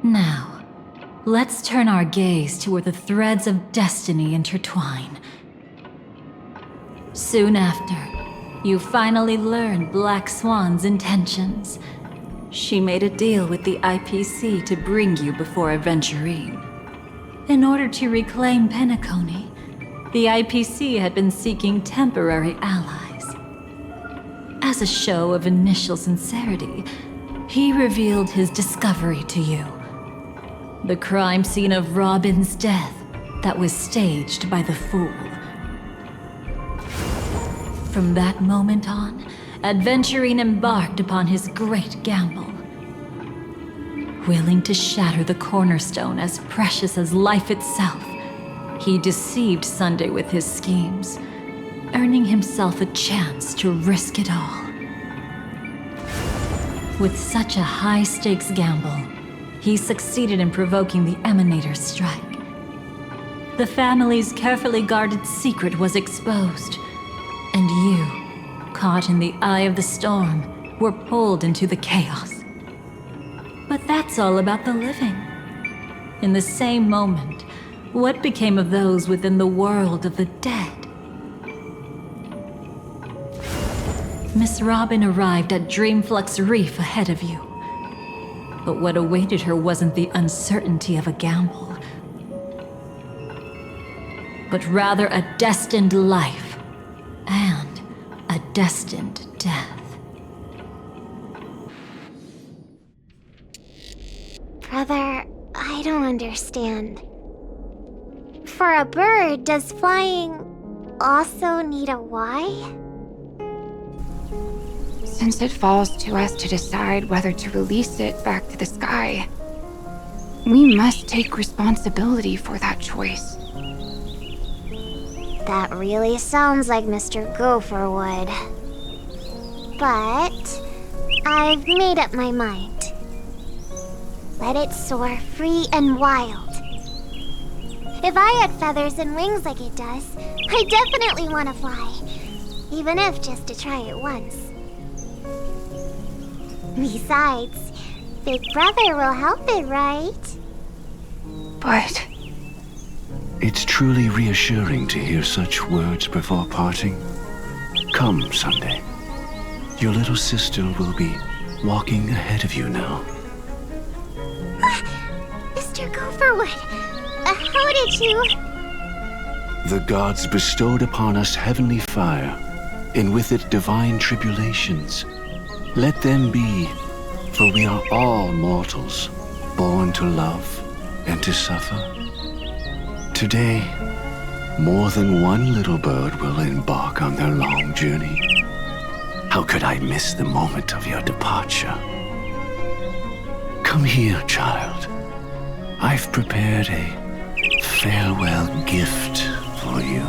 Now, let's turn our gaze to where the threads of destiny intertwine. Soon after, you finally learn Black Swan's intentions. She made a deal with the IPC to bring you before Aventurine. In order to reclaim Penacony, the IPC had been seeking temporary allies. As a show of initial sincerity, he revealed his discovery to you. The crime scene of Robin's death that was staged by the Fool. From that moment on, Aventurine embarked upon his great gamble. Willing to shatter the cornerstone as precious as life itself, he deceived Sunday with his schemes, earning himself a chance to risk it all. With such a high-stakes gamble, he succeeded in provoking the Emanator's strike. The family's carefully guarded secret was exposed, and you, caught in the eye of the storm, were pulled into the chaos. But that's all about the living. In the same moment, what became of those within the world of the dead? Miss Robin arrived at Dreamflux Reef ahead of you. But what awaited her wasn't the uncertainty of a gamble, but rather a destined life and a destined death. Brother, I don't understand. For a bird, does flying also need a why? Since it falls to us to decide whether to release it back to the sky, we must take responsibility for that choice. That really sounds like Mr. Gopher would. But I've made up my mind. Let it soar free and wild. If I had feathers and wings like it does, I definitely want to fly. Even if just to try it once. Besides, Big Brother will help it, right? But... It's truly reassuring to hear such words before parting. Come, Sunday. Your little sister will be walking ahead of you now. Mr. Gopherwood, how did you... The gods bestowed upon us heavenly fire, and with it divine tribulations. Let them be, for we are all mortals, born to love and to suffer. Today, more than one little bird will embark on their long journey. How could I miss the moment of your departure? Come here, child. I've prepared a farewell gift for you.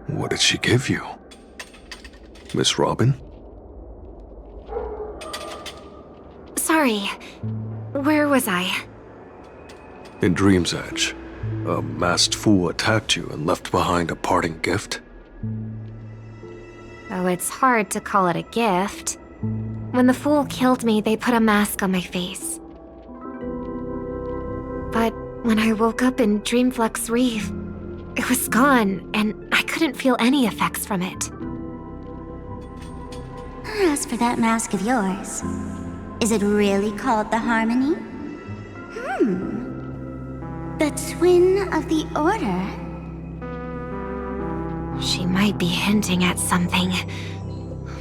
What did she give you? Miss Robin? Sorry, where was I? In Dream's Edge, a masked fool attacked you and left behind a parting gift. Oh, it's hard to call it a gift. When the fool killed me, they put a mask on my face. But when I woke up in Dreamflux Reef, it was gone, and I couldn't feel any effects from it. As for that mask of yours, is it really called the Harmony? The Twin of the Order? She might be hinting at something,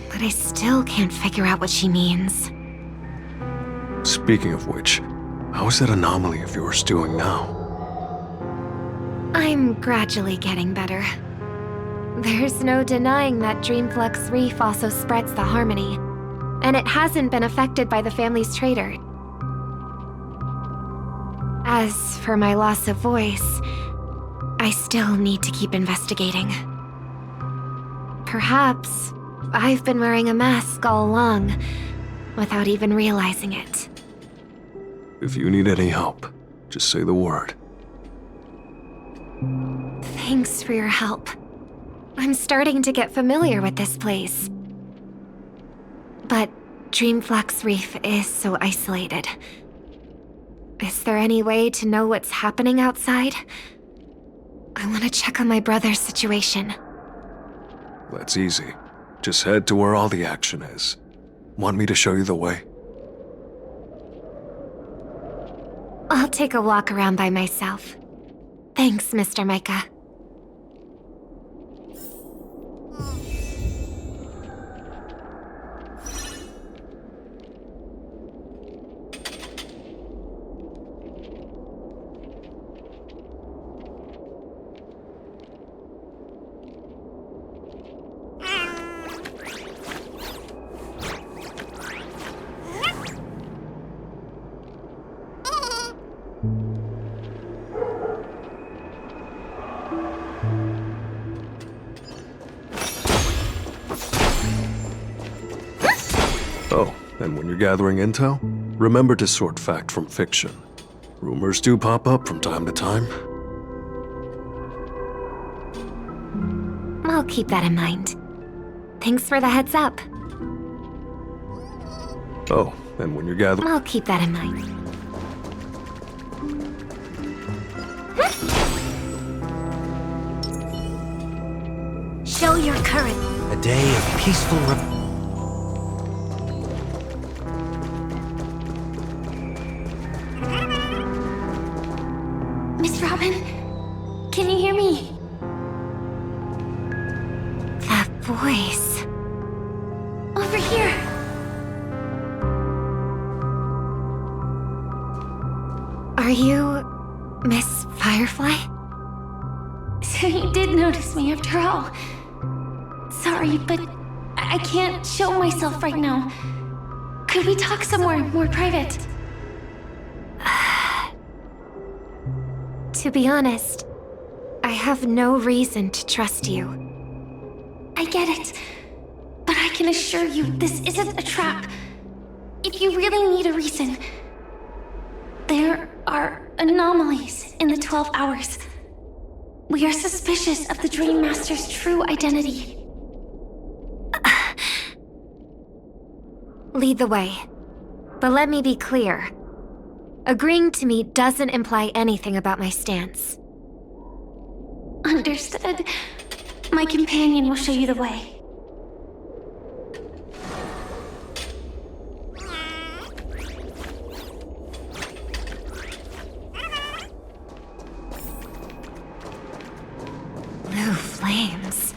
but I still can't figure out what she means. Speaking of which, how is that anomaly of yours doing now? I'm gradually getting better. There's no denying that Dreamflux Reef also spreads the Harmony, and it hasn't been affected by the family's traitor. As for my loss of voice, I still need to keep investigating. Perhaps I've been wearing a mask all along, without even realizing it. If you need any help, just say the word. Thanks for your help. I'm starting to get familiar with this place. But Dreamflux Reef is so isolated. Is there any way to know what's happening outside? I want to check on my brother's situation. That's easy. Just head to where all the action is. Want me to show you the way? I'll take a walk around by myself. Thanks, Mr. Micah. Oh, and when you're gathering intel, remember to sort fact from fiction. Rumors do pop up from time to time. I'll keep that in mind. Thanks for the heads up. Oh, and when you're gathering... I'll keep that in mind. Show your courage. A day of peaceful Miss Robin, can you hear me? That voice. Over here. Are you Miss Firefly? So you did notice me after all. Sorry, but I can't show myself right now. Could we talk somewhere more private? To be honest, I have no reason to trust you. I get it, but I can assure you this isn't a trap. If you really need a reason, there are anomalies in the 12 hours. We are suspicious of the Dream Master's true identity. Lead the way. But let me be clear. Agreeing to me doesn't imply anything about my stance. Understood. My companion will show you the way. Blue flames.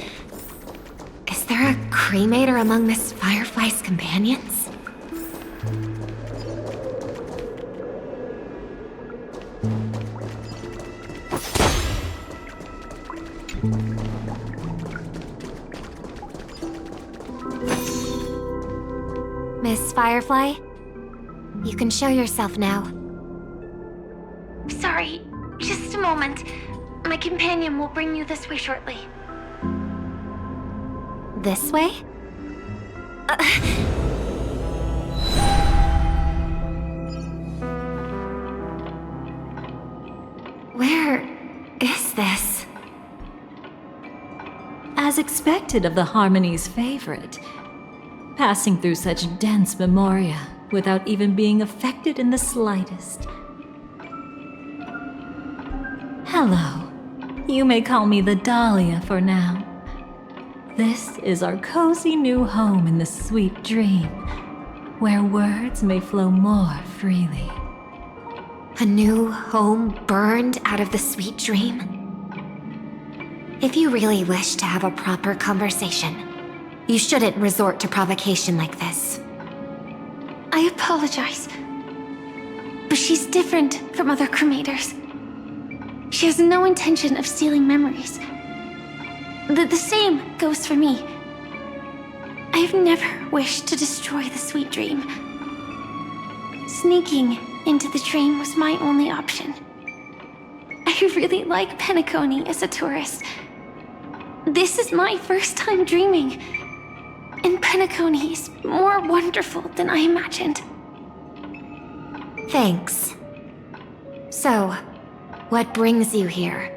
Is there a cremator among Miss Firefly's companions? Miss Firefly, you can show yourself now. Sorry, just a moment. My companion will bring you this way shortly. This way? Where is this? As expected of the Harmony's favorite, passing through such dense memoria without even being affected in the slightest. Hello. You may call me the Dahlia for now. This is our cozy new home in the sweet dream, where words may flow more freely. A new home burned out of the sweet dream? If you really wish to have a proper conversation, you shouldn't resort to provocation like this. I apologize. But she's different from other cremators. She has no intention of stealing memories. The same goes for me. I have never wished to destroy the sweet dream. Sneaking into the dream was my only option. I really like Penacony as a tourist. This is my first time dreaming, and Penacony is more wonderful than I imagined. Thanks. So, what brings you here?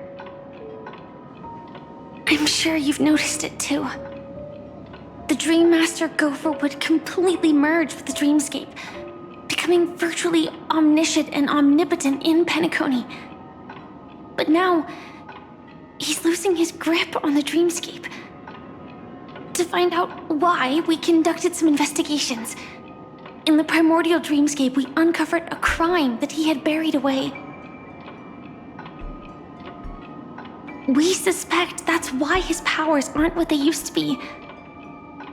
I'm sure you've noticed it too. The Dream Master Gopher would completely merge with the dreamscape, becoming virtually omniscient and omnipotent in Penacony. But now, he's losing his grip on the dreamscape. To find out why, we conducted some investigations. In the primordial dreamscape, we uncovered a crime that he had buried away. We suspect that's why his powers aren't what they used to be.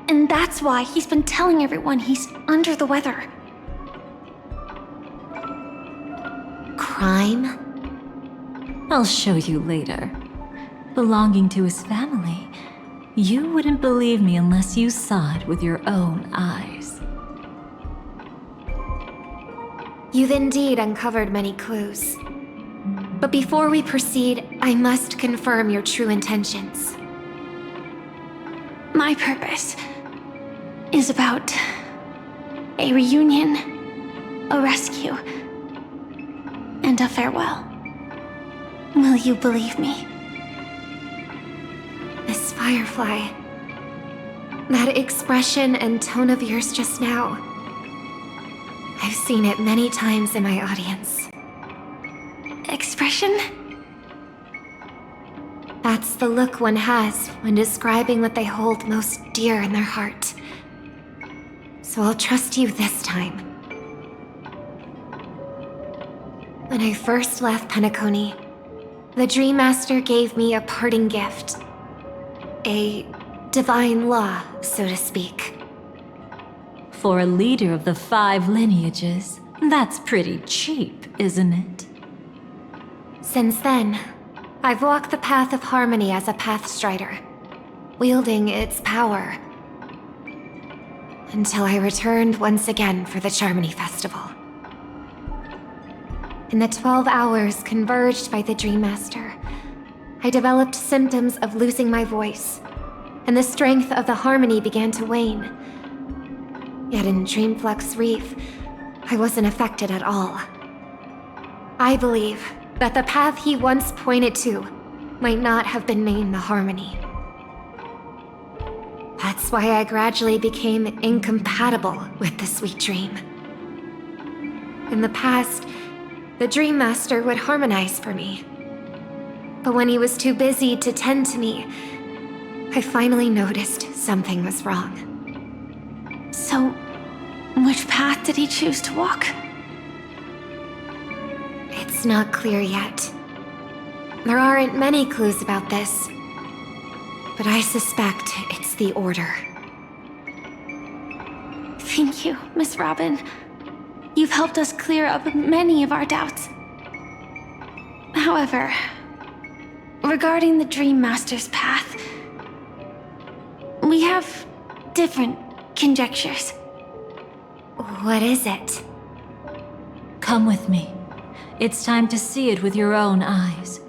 And that's why he's been telling everyone he's under the weather. Crime? I'll show you later. Belonging to his family, you wouldn't believe me unless you saw it with your own eyes. You've indeed uncovered many clues. But before we proceed, I must confirm your true intentions. My purpose is about a reunion, a rescue, and a farewell. Will you believe me? Miss Firefly, that expression and tone of yours just now, I've seen it many times in my audience. Expression? That's the look one has when describing what they hold most dear in their heart. So I'll trust you this time. When I first left Penacony, the Dream Master gave me a parting gift. A divine law, so to speak. For a leader of the 5 lineages, that's pretty cheap, isn't it? Since then, I've walked the path of harmony as a Pathstrider, wielding its power. Until I returned once again for the Charmony Festival. In the 12 hours converged by the Dream Master, I developed symptoms of losing my voice, and the strength of the harmony began to wane. Yet in Dreamflux Reef, I wasn't affected at all. I believe that the path he once pointed to might not have been named the Harmony. That's why I gradually became incompatible with the sweet dream. In the past, the Dream Master would harmonize for me. But when he was too busy to tend to me, I finally noticed something was wrong. So, which path did he choose to walk? It's not clear yet. There aren't many clues about this, but I suspect it's the Order. Thank you, Miss Robin. You've helped us clear up many of our doubts. However, regarding the Dream Master's path, we have different conjectures. What is it? Come with me. It's time to see it with your own eyes.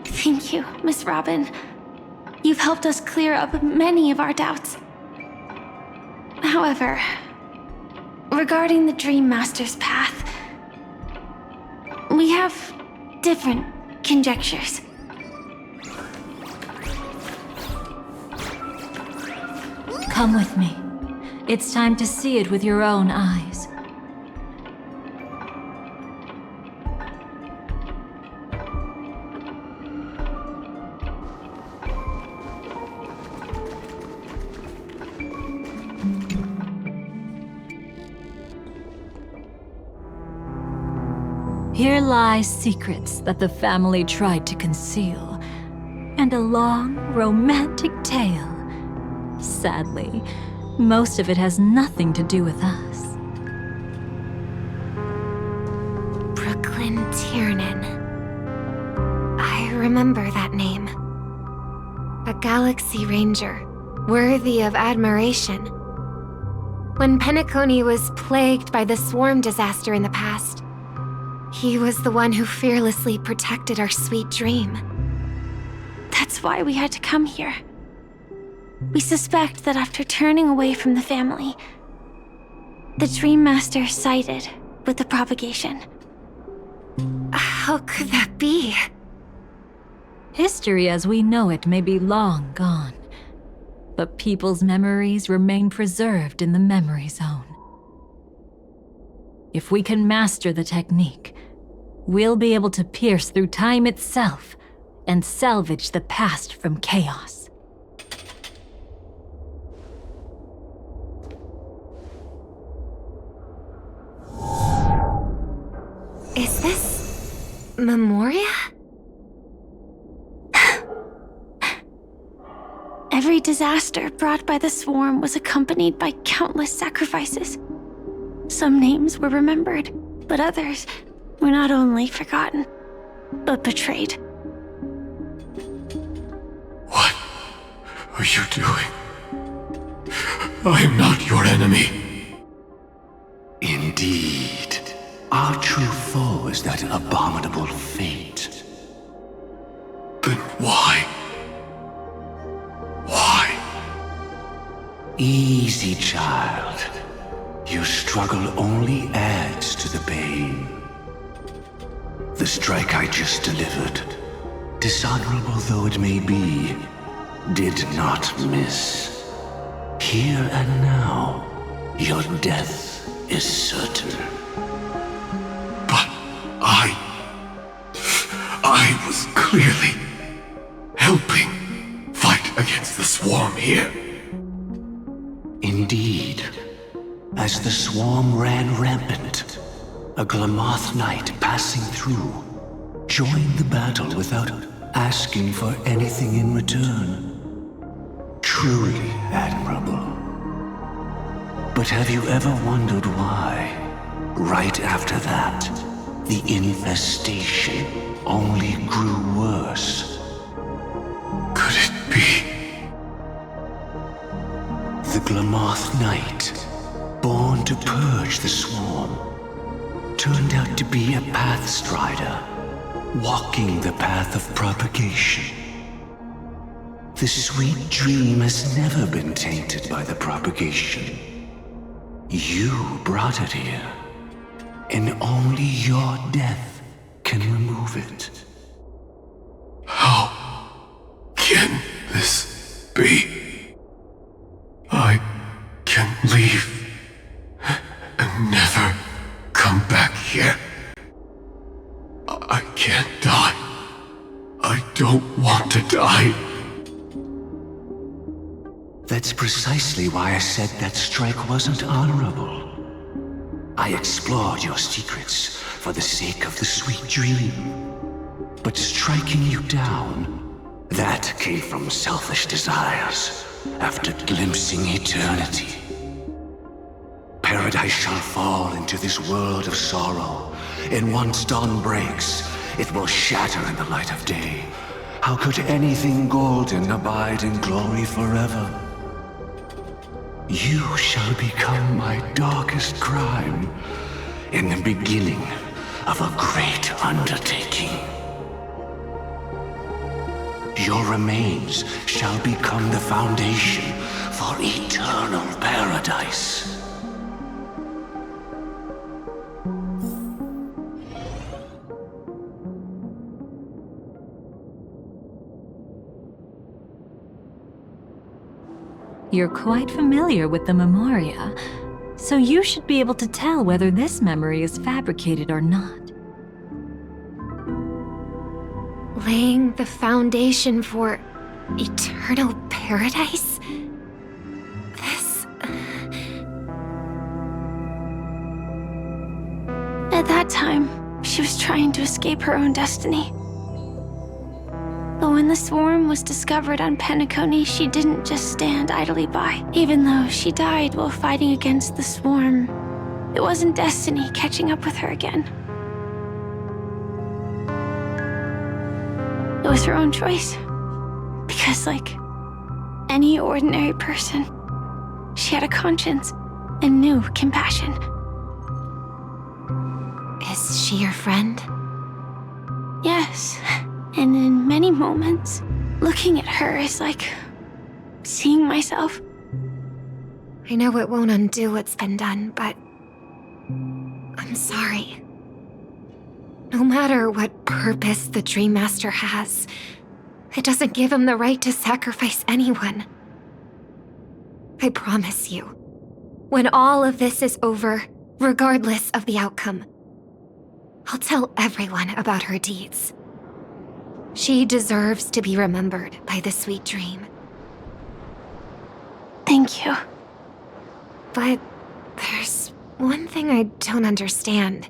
Thank you, Miss Robin. You've helped us clear up many of our doubts. However, regarding the Dream Master's path, we have different conjectures. Come with me. It's time to see it with your own eyes. Here lie secrets that the family tried to conceal, and a long, romantic tale. Sadly, most of it has nothing to do with us. Brooklyn Tiernan. I remember that name. A Galaxy Ranger, worthy of admiration. When Penacony was plagued by the swarm disaster in the past, he was the one who fearlessly protected our sweet dream. That's why we had to come here. We suspect that after turning away from the family, the Dream Master sided with the propagation. How could that be? History as we know it may be long gone, but people's memories remain preserved in the memory zone. If we can master the technique, we'll be able to pierce through time itself and salvage the past from chaos. Is this Memoria? Every disaster brought by the swarm was accompanied by countless sacrifices. Some names were remembered, but others were not only forgotten, but betrayed. What are you doing? I am not your enemy. Indeed. Our true foe is that abominable fate. Then why? Why? Easy, child. Your struggle only adds to the pain. The strike I just delivered, dishonorable though it may be, did not miss. Here and now, your death is certain. But I was clearly helping fight against the swarm here. Indeed. As the swarm ran rampant, a Glamoth knight passing through joined the battle without asking for anything in return. Truly admirable. But have you ever wondered why, right after that, the infestation only grew worse? Could it be? The Glamoth knight, born to purge the swarm, turned out to be a pathstrider, walking the path of propagation. The sweet dream has never been tainted by the propagation. You brought it here, and only your death can remove it. How can this be? I can leave and never come back here. I can't die. I don't want to die. That's precisely why I said that strike wasn't honorable. I explored your secrets for the sake of the sweet dream. But striking you down, that came from selfish desires after glimpsing eternity. Paradise shall fall into this world of sorrow, and once dawn breaks, it will shatter in the light of day. How could anything golden abide in glory forever? You shall become my darkest crime, in the beginning of a great undertaking. Your remains shall become the foundation for eternal paradise. You're quite familiar with the Memoria, so you should be able to tell whether this memory is fabricated or not. Laying the foundation for eternal paradise? At that time, she was trying to escape her own destiny. But when the swarm was discovered on Penacony, she didn't just stand idly by. Even though she died while fighting against the swarm, it wasn't destiny catching up with her again. It was her own choice. Because, like any ordinary person, she had a conscience and knew compassion. Is she your friend? Yes. And in many moments, looking at her is like seeing myself. I know it won't undo what's been done, but I'm sorry. No matter what purpose the Dream Master has, it doesn't give him the right to sacrifice anyone. I promise you, when all of this is over, regardless of the outcome, I'll tell everyone about her deeds. She deserves to be remembered by the sweet dream. Thank you. But there's one thing I don't understand.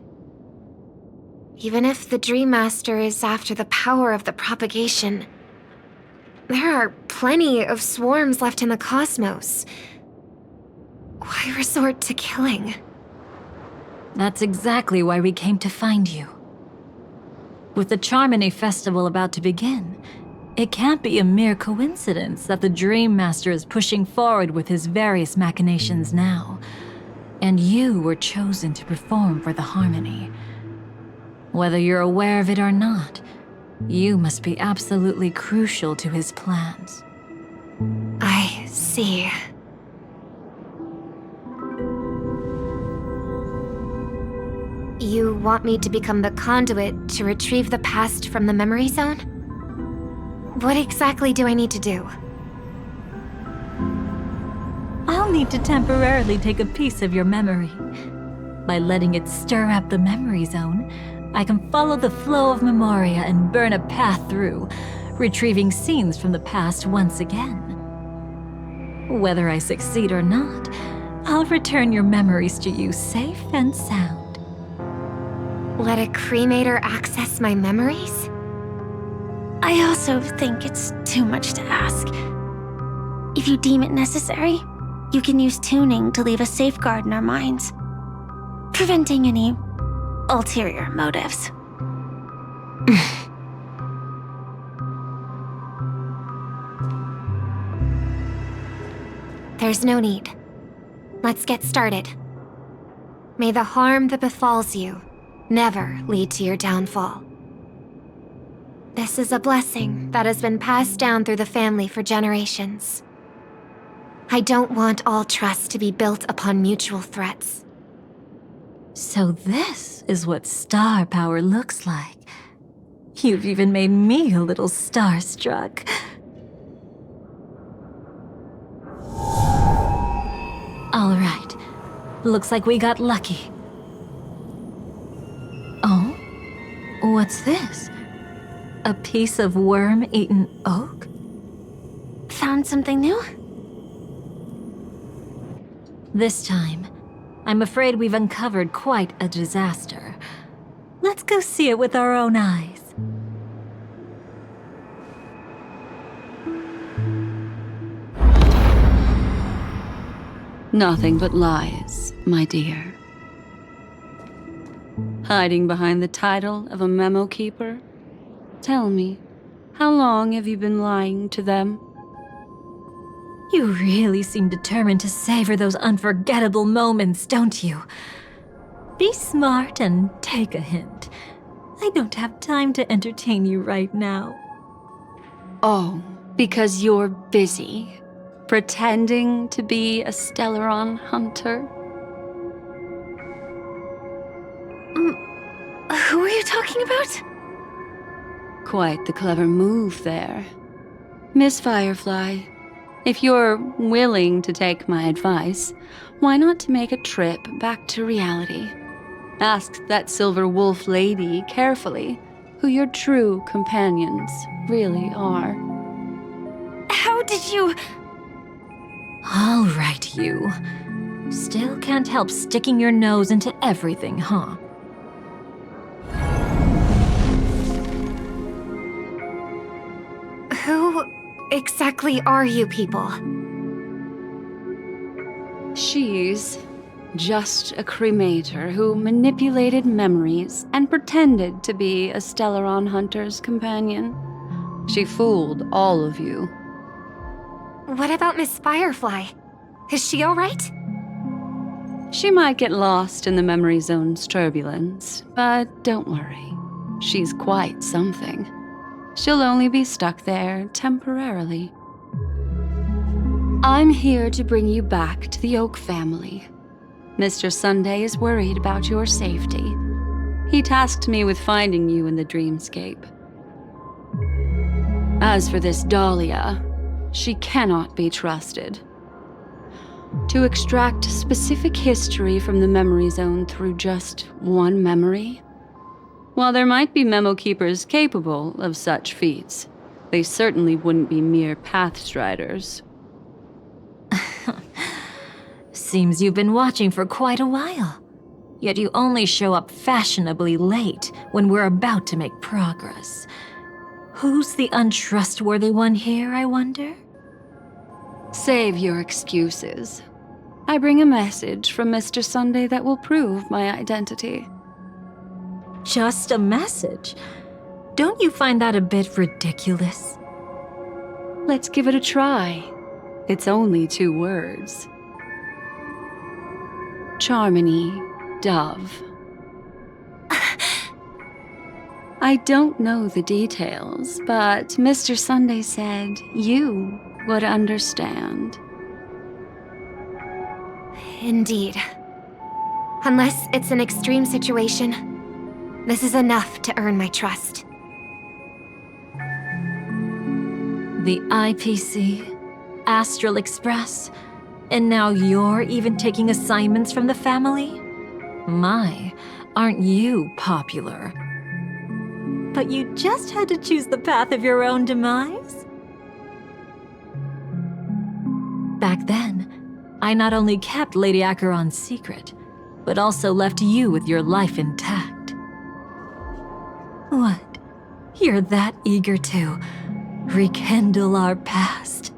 Even if the Dream Master is after the power of the propagation, there are plenty of swarms left in the cosmos. Why resort to killing? That's exactly why we came to find you. With the Charmony Festival about to begin, it can't be a mere coincidence that the Dream Master is pushing forward with his various machinations now. And you were chosen to perform for the Harmony. Whether you're aware of it or not, you must be absolutely crucial to his plans. I see. You want me to become the conduit to retrieve the past from the memory zone? What exactly do I need to do? I'll need to temporarily take a piece of your memory. By letting it stir up the memory zone, I can follow the flow of Memoria and burn a path through, retrieving scenes from the past once again. Whether I succeed or not, I'll return your memories to you safe and sound. Let a cremator access my memories? I also think it's too much to ask. If you deem it necessary, you can use tuning to leave a safeguard in our minds, preventing any ulterior motives. There's no need. Let's get started. May the harm that befalls you never lead to your downfall. This is a blessing that has been passed down through the family for generations. I don't want all trust to be built upon mutual threats. So this is what star power looks like. You've even made me a little starstruck. All right. Looks like we got lucky. Oh? What's this? A piece of worm-eaten oak? Found something new? This time, I'm afraid we've uncovered quite a disaster. Let's go see it with our own eyes. Nothing but lies, my dear. Hiding behind the title of a memo keeper? Tell me, how long have you been lying to them? You really seem determined to savor those unforgettable moments, don't you? Be smart and take a hint. I don't have time to entertain you right now. Oh, because you're busy, pretending to be a Stellaron hunter? Who are you talking about? Quite the clever move there. Miss Firefly, If you're willing to take my advice, why not make a trip back to reality? Ask that Silver Wolf lady carefully who your true companions really are. How did you... All right, you. Still can't help sticking your nose into everything, huh? Who exactly are you people? She's just a cremator who manipulated memories and pretended to be a Stellaron hunter's companion. She fooled all of you. What about Miss Firefly? Is she alright? She might get lost in the memory zone's turbulence, but don't worry. She's quite something. She'll only be stuck there temporarily. I'm here to bring you back to the Oak family. Mr. Sunday is worried about your safety. He tasked me with finding you in the dreamscape. As for this Dahlia, she cannot be trusted. To extract specific history from the memory zone through just one memory? While there might be memo keepers capable of such feats, they certainly wouldn't be mere pathstriders. Seems you've been watching for quite a while. Yet you only show up fashionably late when we're about to make progress. Who's the untrustworthy one here, I wonder? Save your excuses. I bring a message from Mr. Sunday that will prove my identity. Just a message? Don't you find that a bit ridiculous? Let's give it a try. It's only 2 words. Charmony, Dove. I don't know the details, but Mr. Sunday said you would understand. Indeed. Unless it's an extreme situation, this is enough to earn my trust. The IPC, Astral Express, and now you're even taking assignments from the family? My, aren't you popular? But you just had to choose the path of your own demise? Back then, I not only kept Lady Acheron's secret, but also left you with your life intact. What? You're that eager to rekindle our past?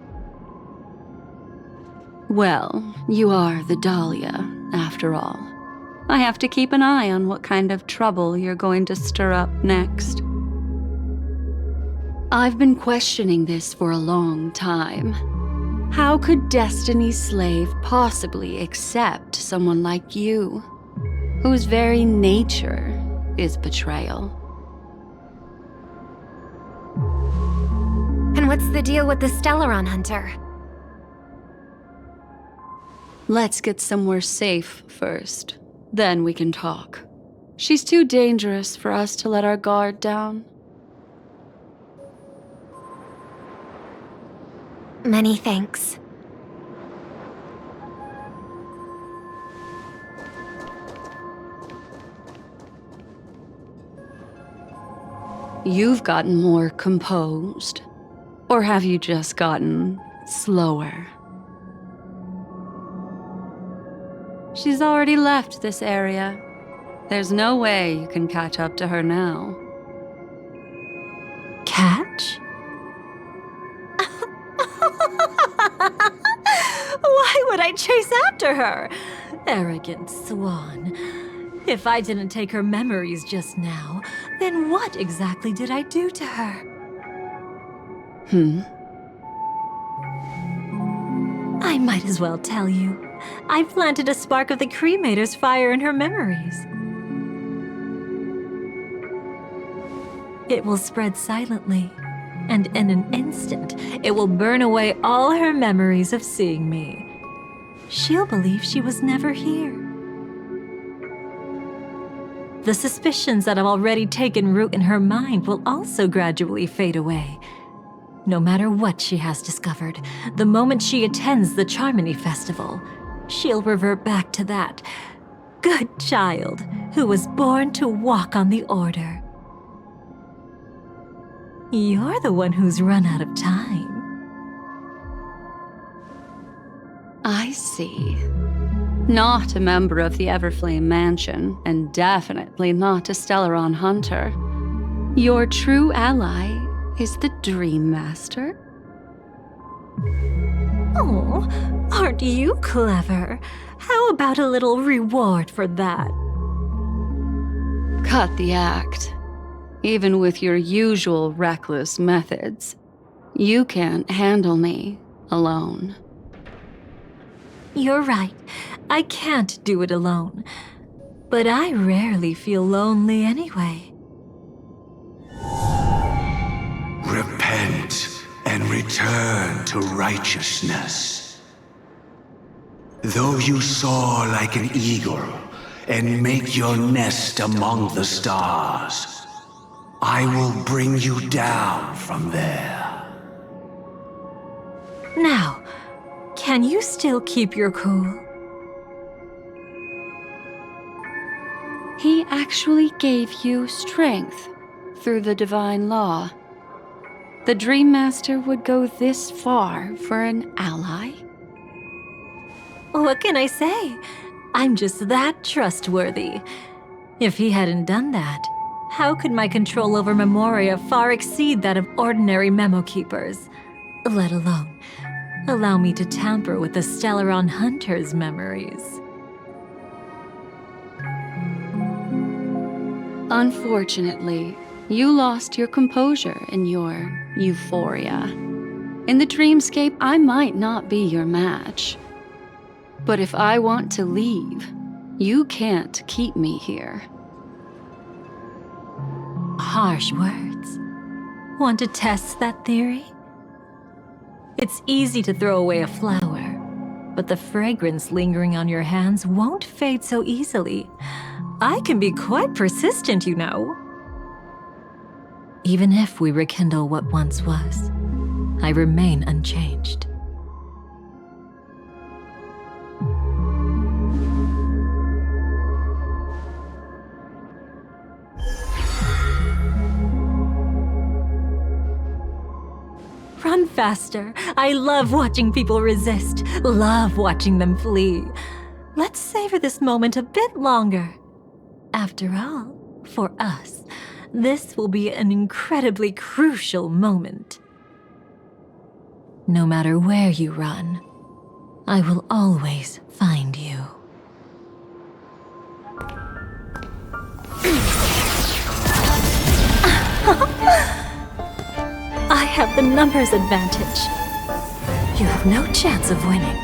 Well, you are the Dahlia, after all. I have to keep an eye on what kind of trouble you're going to stir up next. I've been questioning this for a long time. How could Destiny's slave possibly accept someone like you, whose very nature is betrayal? And what's the deal with the Stellaron hunter? Let's get somewhere safe first. Then we can talk. She's too dangerous for us to let our guard down. Many thanks. You've gotten more composed. Or have you just gotten slower? She's already left this area. There's no way you can catch up to her now. Catch? Why would I chase after her? Arrogant swan. If I didn't take her memories just now, then what exactly did I do to her? I might as well tell you. I planted a spark of the cremator's fire in her memories. It will spread silently, and in an instant, it will burn away all her memories of seeing me. She'll believe she was never here. The suspicions that have already taken root in her mind will also gradually fade away. No matter what she has discovered, the moment she attends the Charmony Festival, she'll revert back to that good child who was born to walk on the Order. You're the one who's run out of time. I see. Not a member of the Everflame Mansion, and definitely not a Stellaron hunter. Your true ally is the Dream Master. Oh, aren't you clever? How about a little reward for that? Cut the act. Even with your usual reckless methods, you can't handle me alone. You're right. I can't do it alone. But I rarely feel lonely anyway. Repent and return to righteousness. Though you soar like an eagle and make your nest among the stars, I will bring you down from there. Now, can you still keep your cool? He actually gave you strength through the divine law. The Dream Master would go this far for an ally? What can I say? I'm just that trustworthy. If he hadn't done that, how could my control over Memoria far exceed that of ordinary memo keepers? Let alone allow me to tamper with the Stellaron Hunter's memories. Unfortunately, you lost your composure in your euphoria. In the dreamscape, I might not be your match. But if I want to leave, you can't keep me here. Harsh words. Want to test that theory? It's easy to throw away a flower, but the fragrance lingering on your hands won't fade so easily. I can be quite persistent, you know. Even if we rekindle what once was, I remain unchanged. Run faster. I love watching people resist, love watching them flee. Let's savor this moment a bit longer. After all, for us, this will be an incredibly crucial moment. No matter where you run, I will always find you. I have the numbers advantage. You have no chance of winning.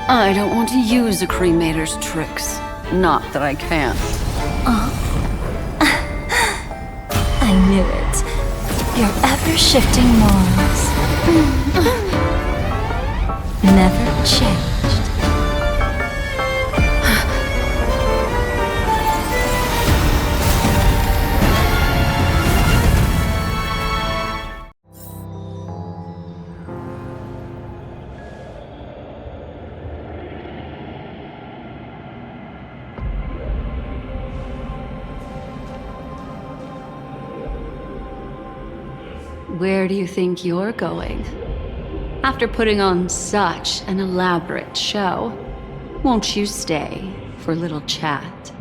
I don't want to use the cremator's tricks. Not that I can't. I knew it. Your ever-shifting morals. Never changed. Where do you think you're going? After putting on such an elaborate show, won't you stay for a little chat?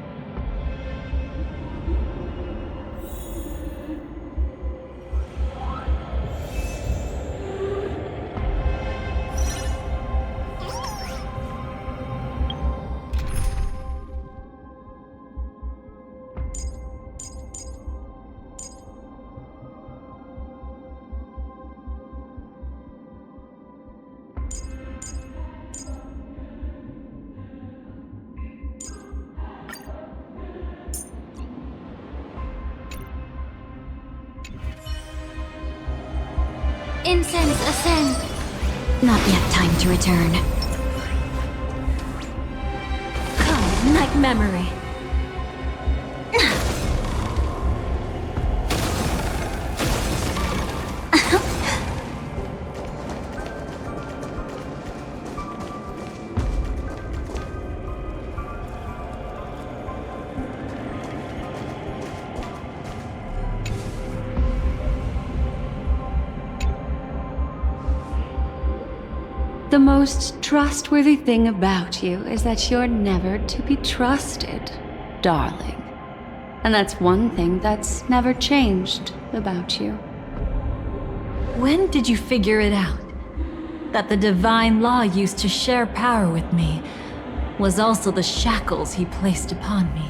Incense ascend. Not yet time to return. Come, like memory. The most trustworthy thing about you is that you're never to be trusted, darling. And that's one thing that's never changed about you. When did you figure it out? That the divine law used to share power with me was also the shackles he placed upon me.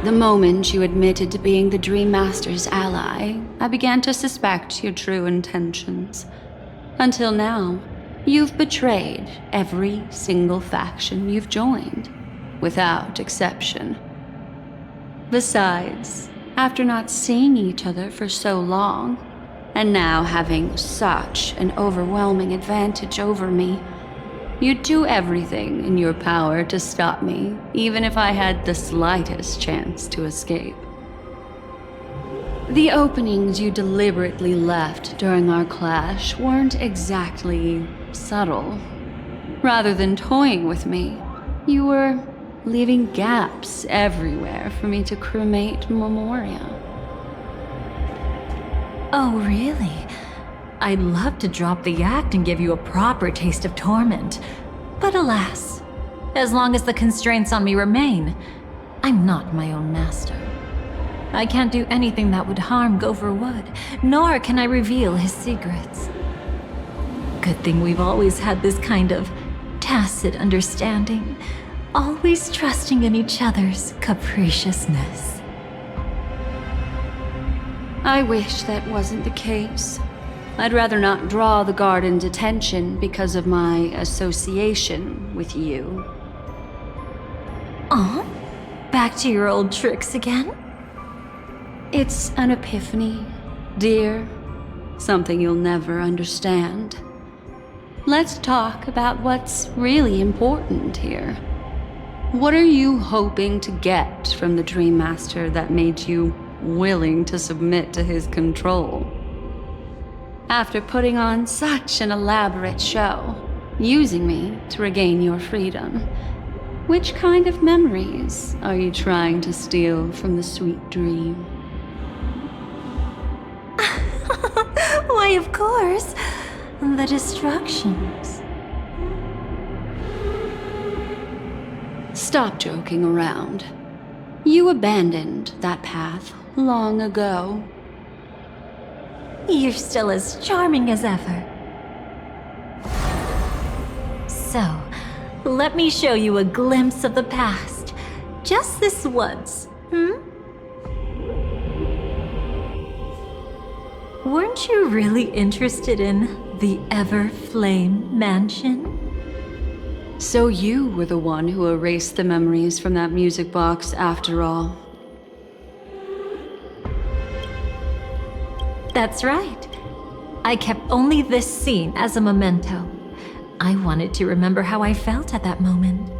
The moment you admitted to being the Dream Master's ally, I began to suspect your true intentions. Until now, you've betrayed every single faction you've joined, without exception. Besides, after not seeing each other for so long, and now having such an overwhelming advantage over me, you'd do everything in your power to stop me, even if I had the slightest chance to escape. The openings you deliberately left during our clash weren't exactly subtle. Rather than toying with me, you were leaving gaps everywhere for me to cremate Memoria. Oh, really? I'd love to drop the act and give you a proper taste of torment. But alas, as long as the constraints on me remain, I'm not my own master. I can't do anything that would harm Gopher Wood, nor can I reveal his secrets. Good thing we've always had this kind of tacit understanding, always trusting in each other's capriciousness. I wish that wasn't the case. I'd rather not draw the Garden's attention because of my association with you. Oh? Back to your old tricks again? It's an epiphany, dear. Something you'll never understand. Let's talk about what's really important here. What are you hoping to get from the Dream Master that made you willing to submit to his control? After putting on such an elaborate show, using me to regain your freedom, which kind of memories are you trying to steal from the sweet dream? Why, of course, the destructions. Stop joking around. You abandoned that path long ago. You're still as charming as ever. So, let me show you a glimpse of the past. Just this once, Weren't you really interested in the Everflame Mansion? So you were the one who erased the memories from that music box after all. That's right. I kept only this scene as a memento. I wanted to remember how I felt at that moment.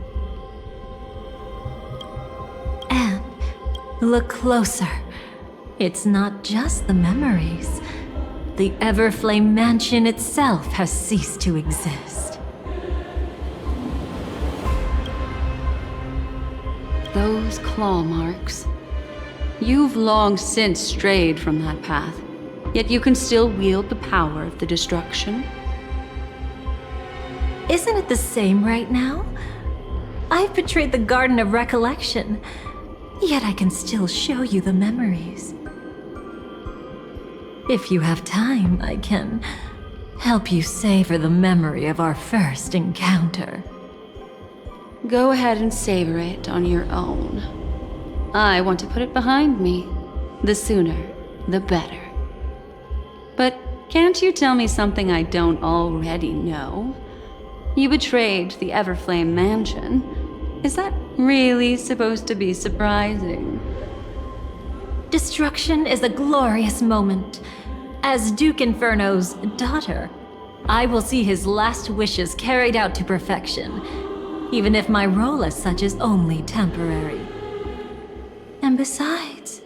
And look closer. It's not just the memories. The Everflame Mansion itself has ceased to exist. Those claw marks. You've long since strayed from that path, yet you can still wield the power of the destruction. Isn't it the same right now? I've betrayed the Garden of Recollection, yet I can still show you the memories. If you have time, I can help you savor the memory of our first encounter. Go ahead and savor it on your own. I want to put it behind me. The sooner, the better. But can't you tell me something I don't already know? You betrayed the Everflame Mansion. Is that really supposed to be surprising? Destruction is a glorious moment. As Duke Inferno's daughter, I will see his last wishes carried out to perfection, even if my role as such is only temporary. And besides,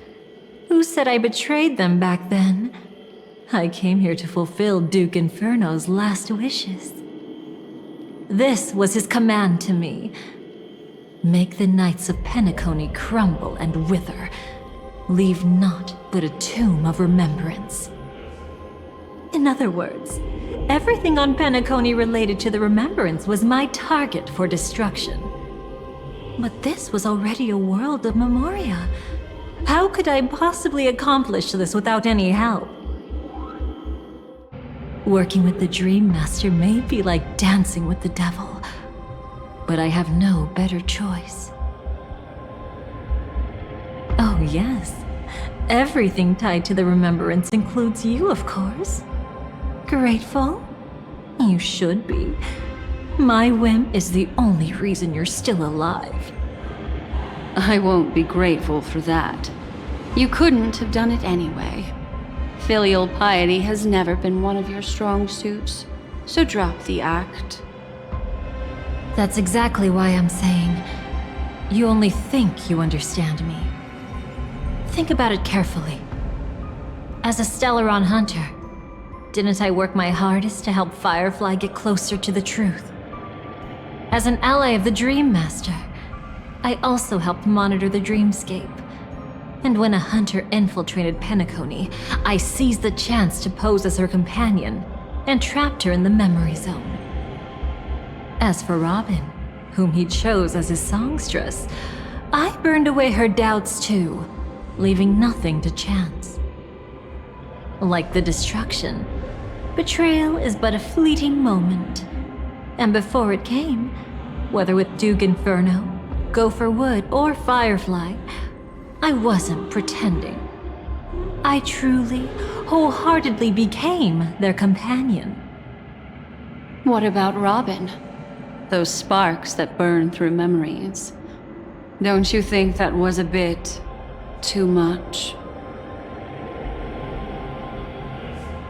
who said I betrayed them back then? I came here to fulfill Duke Inferno's last wishes. This was his command to me. Make the Knights of Penacony crumble and wither. Leave naught but a tomb of remembrance. In other words, Everything on Penacony related to the Remembrance was my target for destruction. But this was already a world of Memoria. How could I possibly accomplish this without any help? Working with the Dream Master may be like dancing with the devil, but I have no better choice. Oh yes, everything tied to the Remembrance includes you, of course. Grateful? You should be. My whim is the only reason you're still alive. I won't be grateful for that. You couldn't have done it anyway. Filial piety has never been one of your strong suits, so drop the act. That's exactly why I'm saying you only think you understand me. Think about it carefully. As a Stellaron hunter, didn't I work my hardest to help Firefly get closer to the truth? As an ally of the Dream Master, I also helped monitor the dreamscape. And when a hunter infiltrated Penacony, I seized the chance to pose as her companion and trapped her in the memory zone. As for Robin, whom he chose as his songstress, I burned away her doubts too, leaving nothing to chance. Like the destruction, betrayal is but a fleeting moment. And before it came, whether with Duke Inferno, Gopher Wood, or Firefly, I wasn't pretending. I truly, wholeheartedly became their companion. What about Robin? Those sparks that burn through memories. Don't you think that was a bit too much?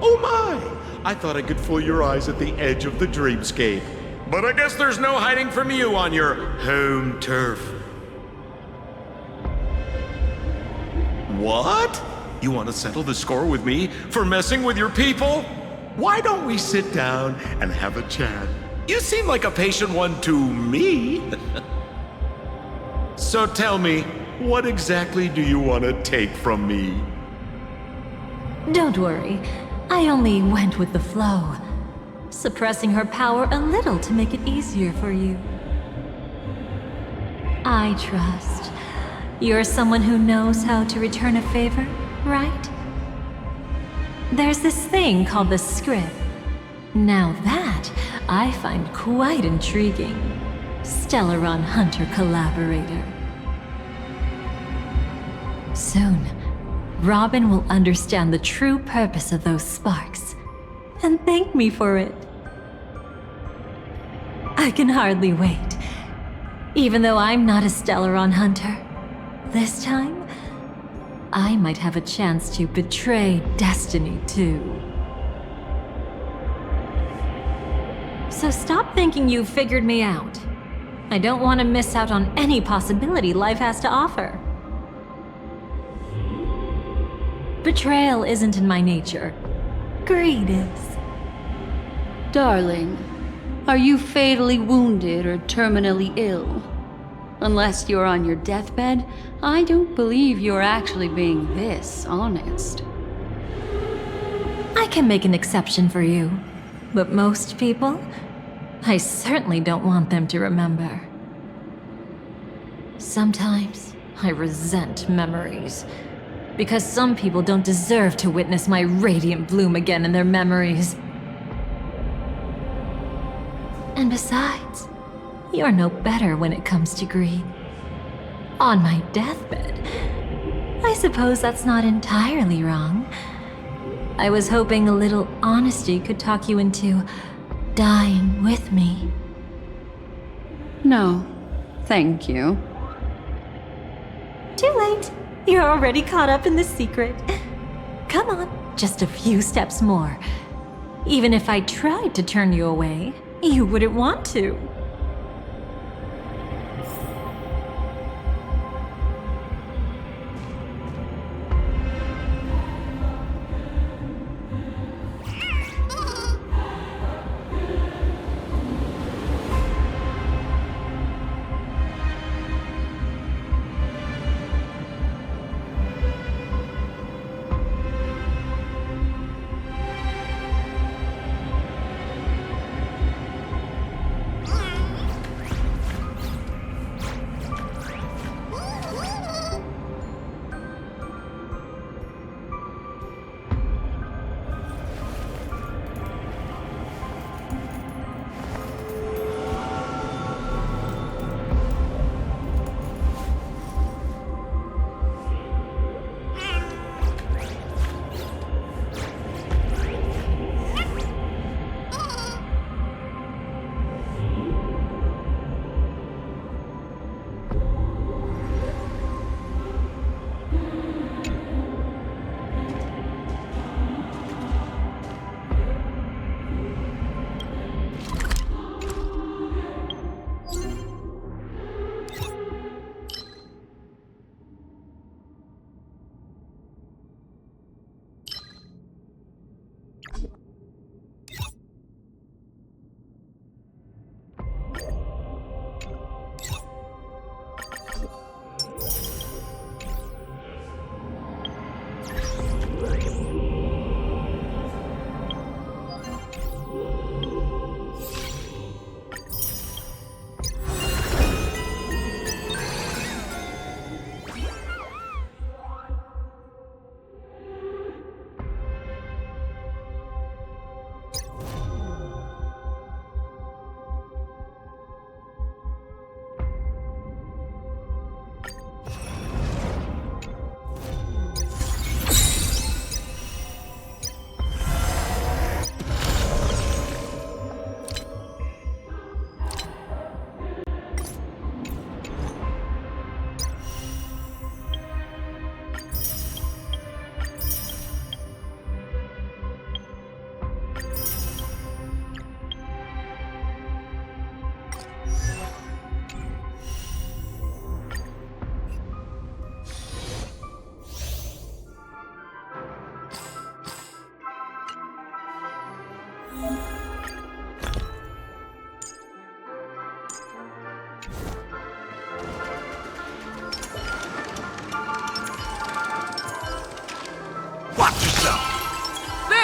Oh my! I thought I could fool your eyes at the edge of the dreamscape. But I guess there's no hiding from you on your home turf. What? You want to settle the score with me for messing with your people? Why don't we sit down and have a chat? You seem like a patient one to me. So tell me, what exactly do you want to take from me? Don't worry, I only went with the flow, suppressing her power a little to make it easier for you. I trust. You're someone who knows how to return a favor, right? There's this thing called the script. Now that, I find quite intriguing. Stellaron Hunter collaborator. Soon, Robin will understand the true purpose of those sparks, and thank me for it. I can hardly wait. Even though I'm not a Stellaron Hunter, this time, I might have a chance to betray destiny too. So stop thinking you've figured me out. I don't want to miss out on any possibility life has to offer. Betrayal isn't in my nature. Greed is. Darling, are you fatally wounded or terminally ill? Unless you're on your deathbed, I don't believe you're actually being this honest. I can make an exception for you, but most people, I certainly don't want them to remember. Sometimes I resent memories, because some people don't deserve to witness my radiant bloom again in their memories. And besides, you're no better when it comes to greed. On my deathbed, I suppose that's not entirely wrong. I was hoping a little honesty could talk you into dying with me. No, thank you. Too late. You're already caught up in the secret. Come on, just a few steps more. Even if I tried to turn you away, you wouldn't want to.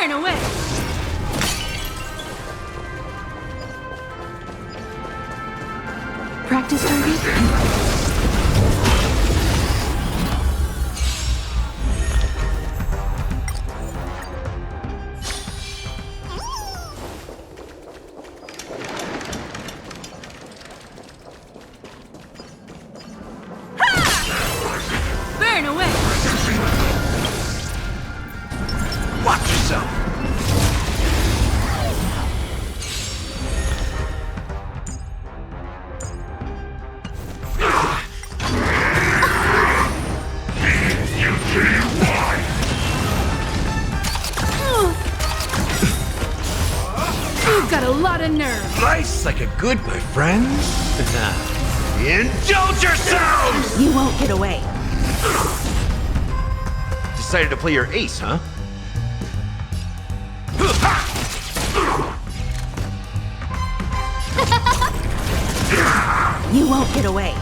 Burn away! Practice target? Burn away! Watch yourself! You've got a lot of nerve. Life's like a good, my friends. Indulge yourselves! You won't get away. Decided to play your ace, huh? You won't get away.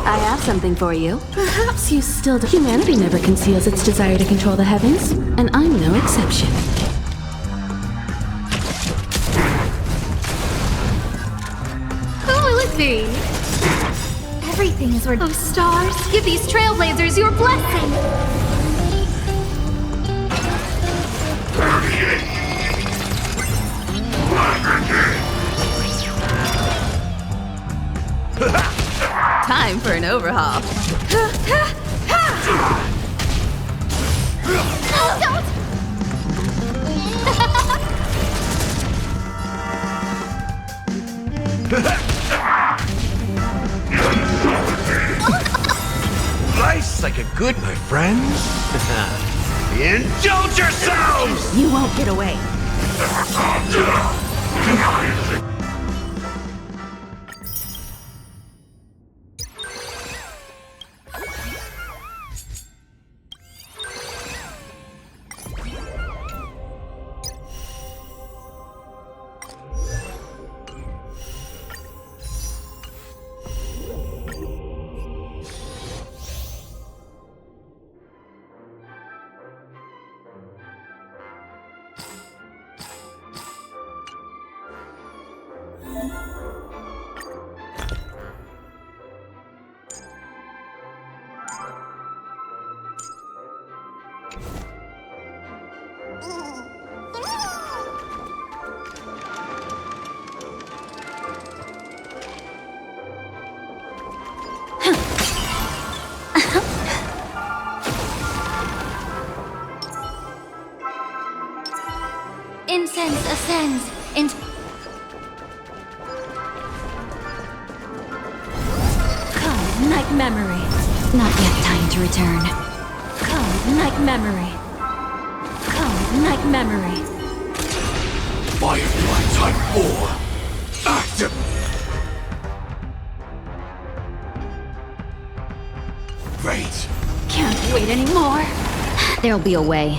I have something for you. Perhaps you still don't. Humanity never conceals its desire to control the heavens, and I'm no exception. Who will it be? Everything is worth. Oh, stars, give these trailblazers your blessing. Time for an overhaul. Oh, don't! Life's like a good, my friends. Indulge yourselves! You won't get away. Incense ascends into. Come, night memory. Not yet time to return. Come, night memory. Come, night memory. Firefly Type 4. Active. Great. Can't wait anymore. There'll be a way.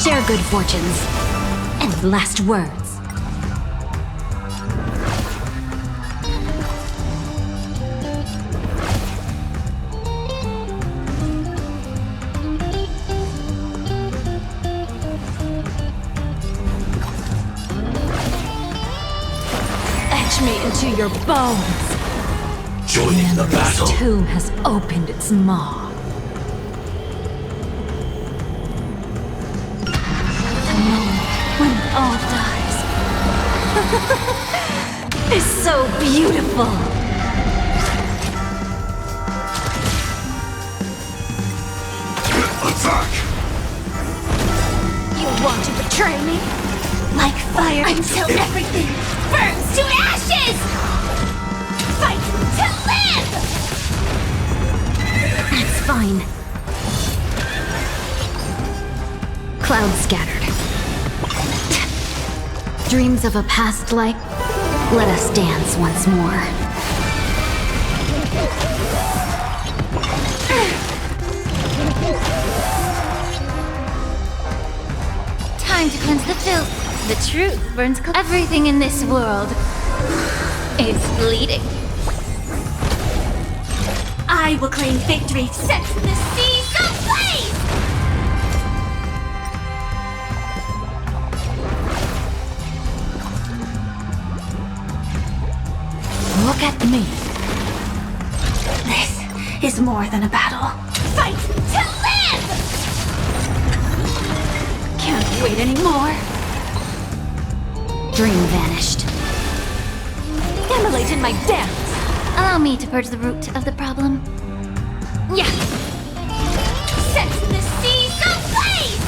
Share good fortunes and last words. Etch me into your bones. Joining the battle. This tomb has opened its maw. When it all dies. It's so beautiful. Attack! You want to betray me? Like fire until everything burns to ashes! Fight to live! That's fine. Clouds scattered. Dreams of a past life. Let us dance once more. Time to cleanse the filth. The truth burns everything in this world. It's bleeding. I will claim victory. Set the seas ablaze! Look at me. This is more than a battle. Fight to live! Can't wait anymore. Dream vanished. Immolate in my dance. Allow me to purge the root of the problem. Yeah! Set the seas ablaze!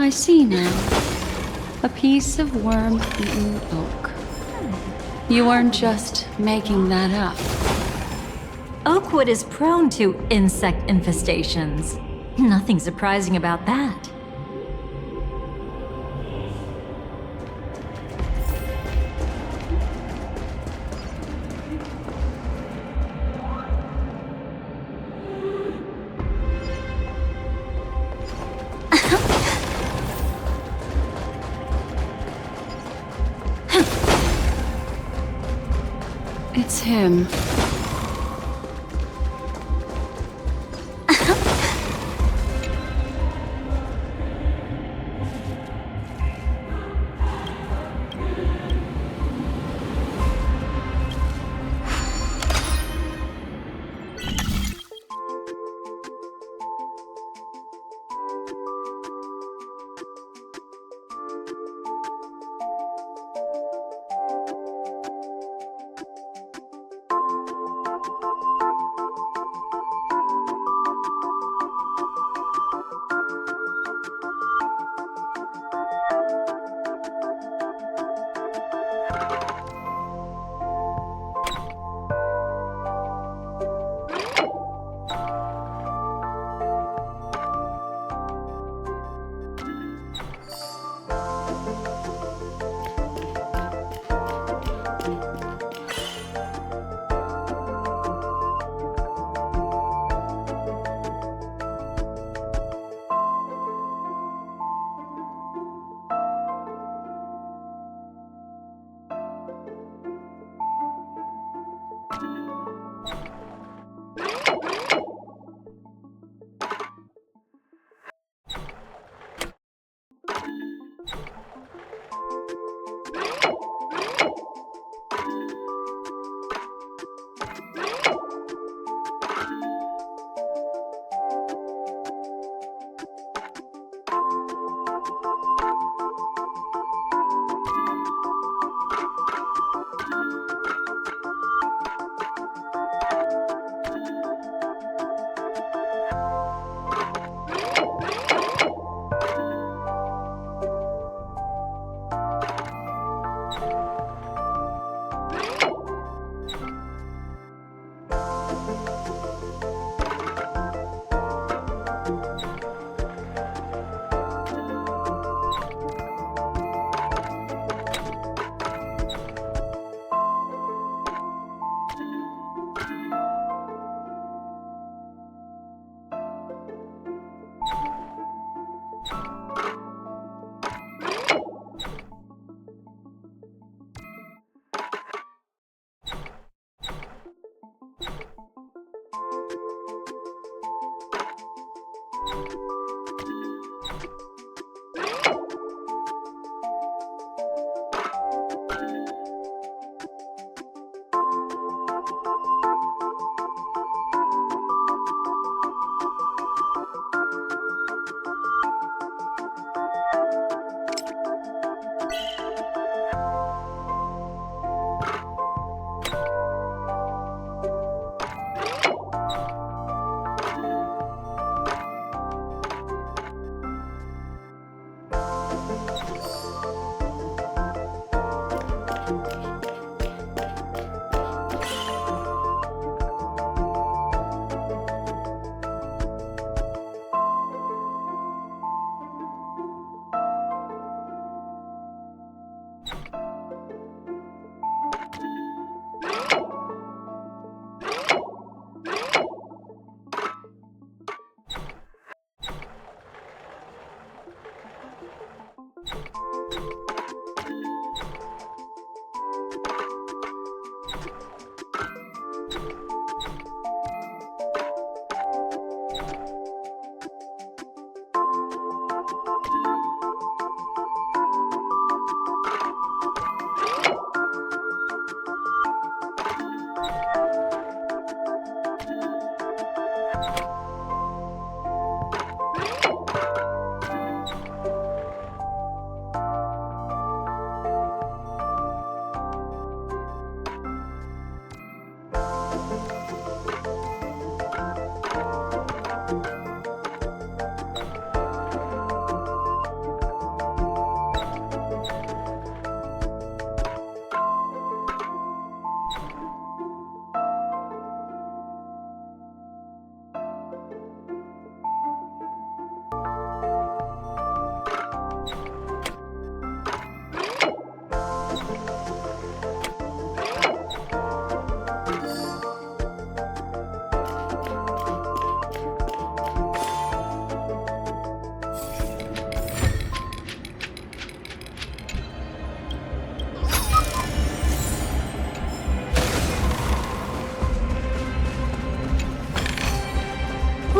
I see now. A piece of worm-eaten oak. You weren't just making that up. Oakwood is prone to insect infestations. Nothing surprising about that. It's him.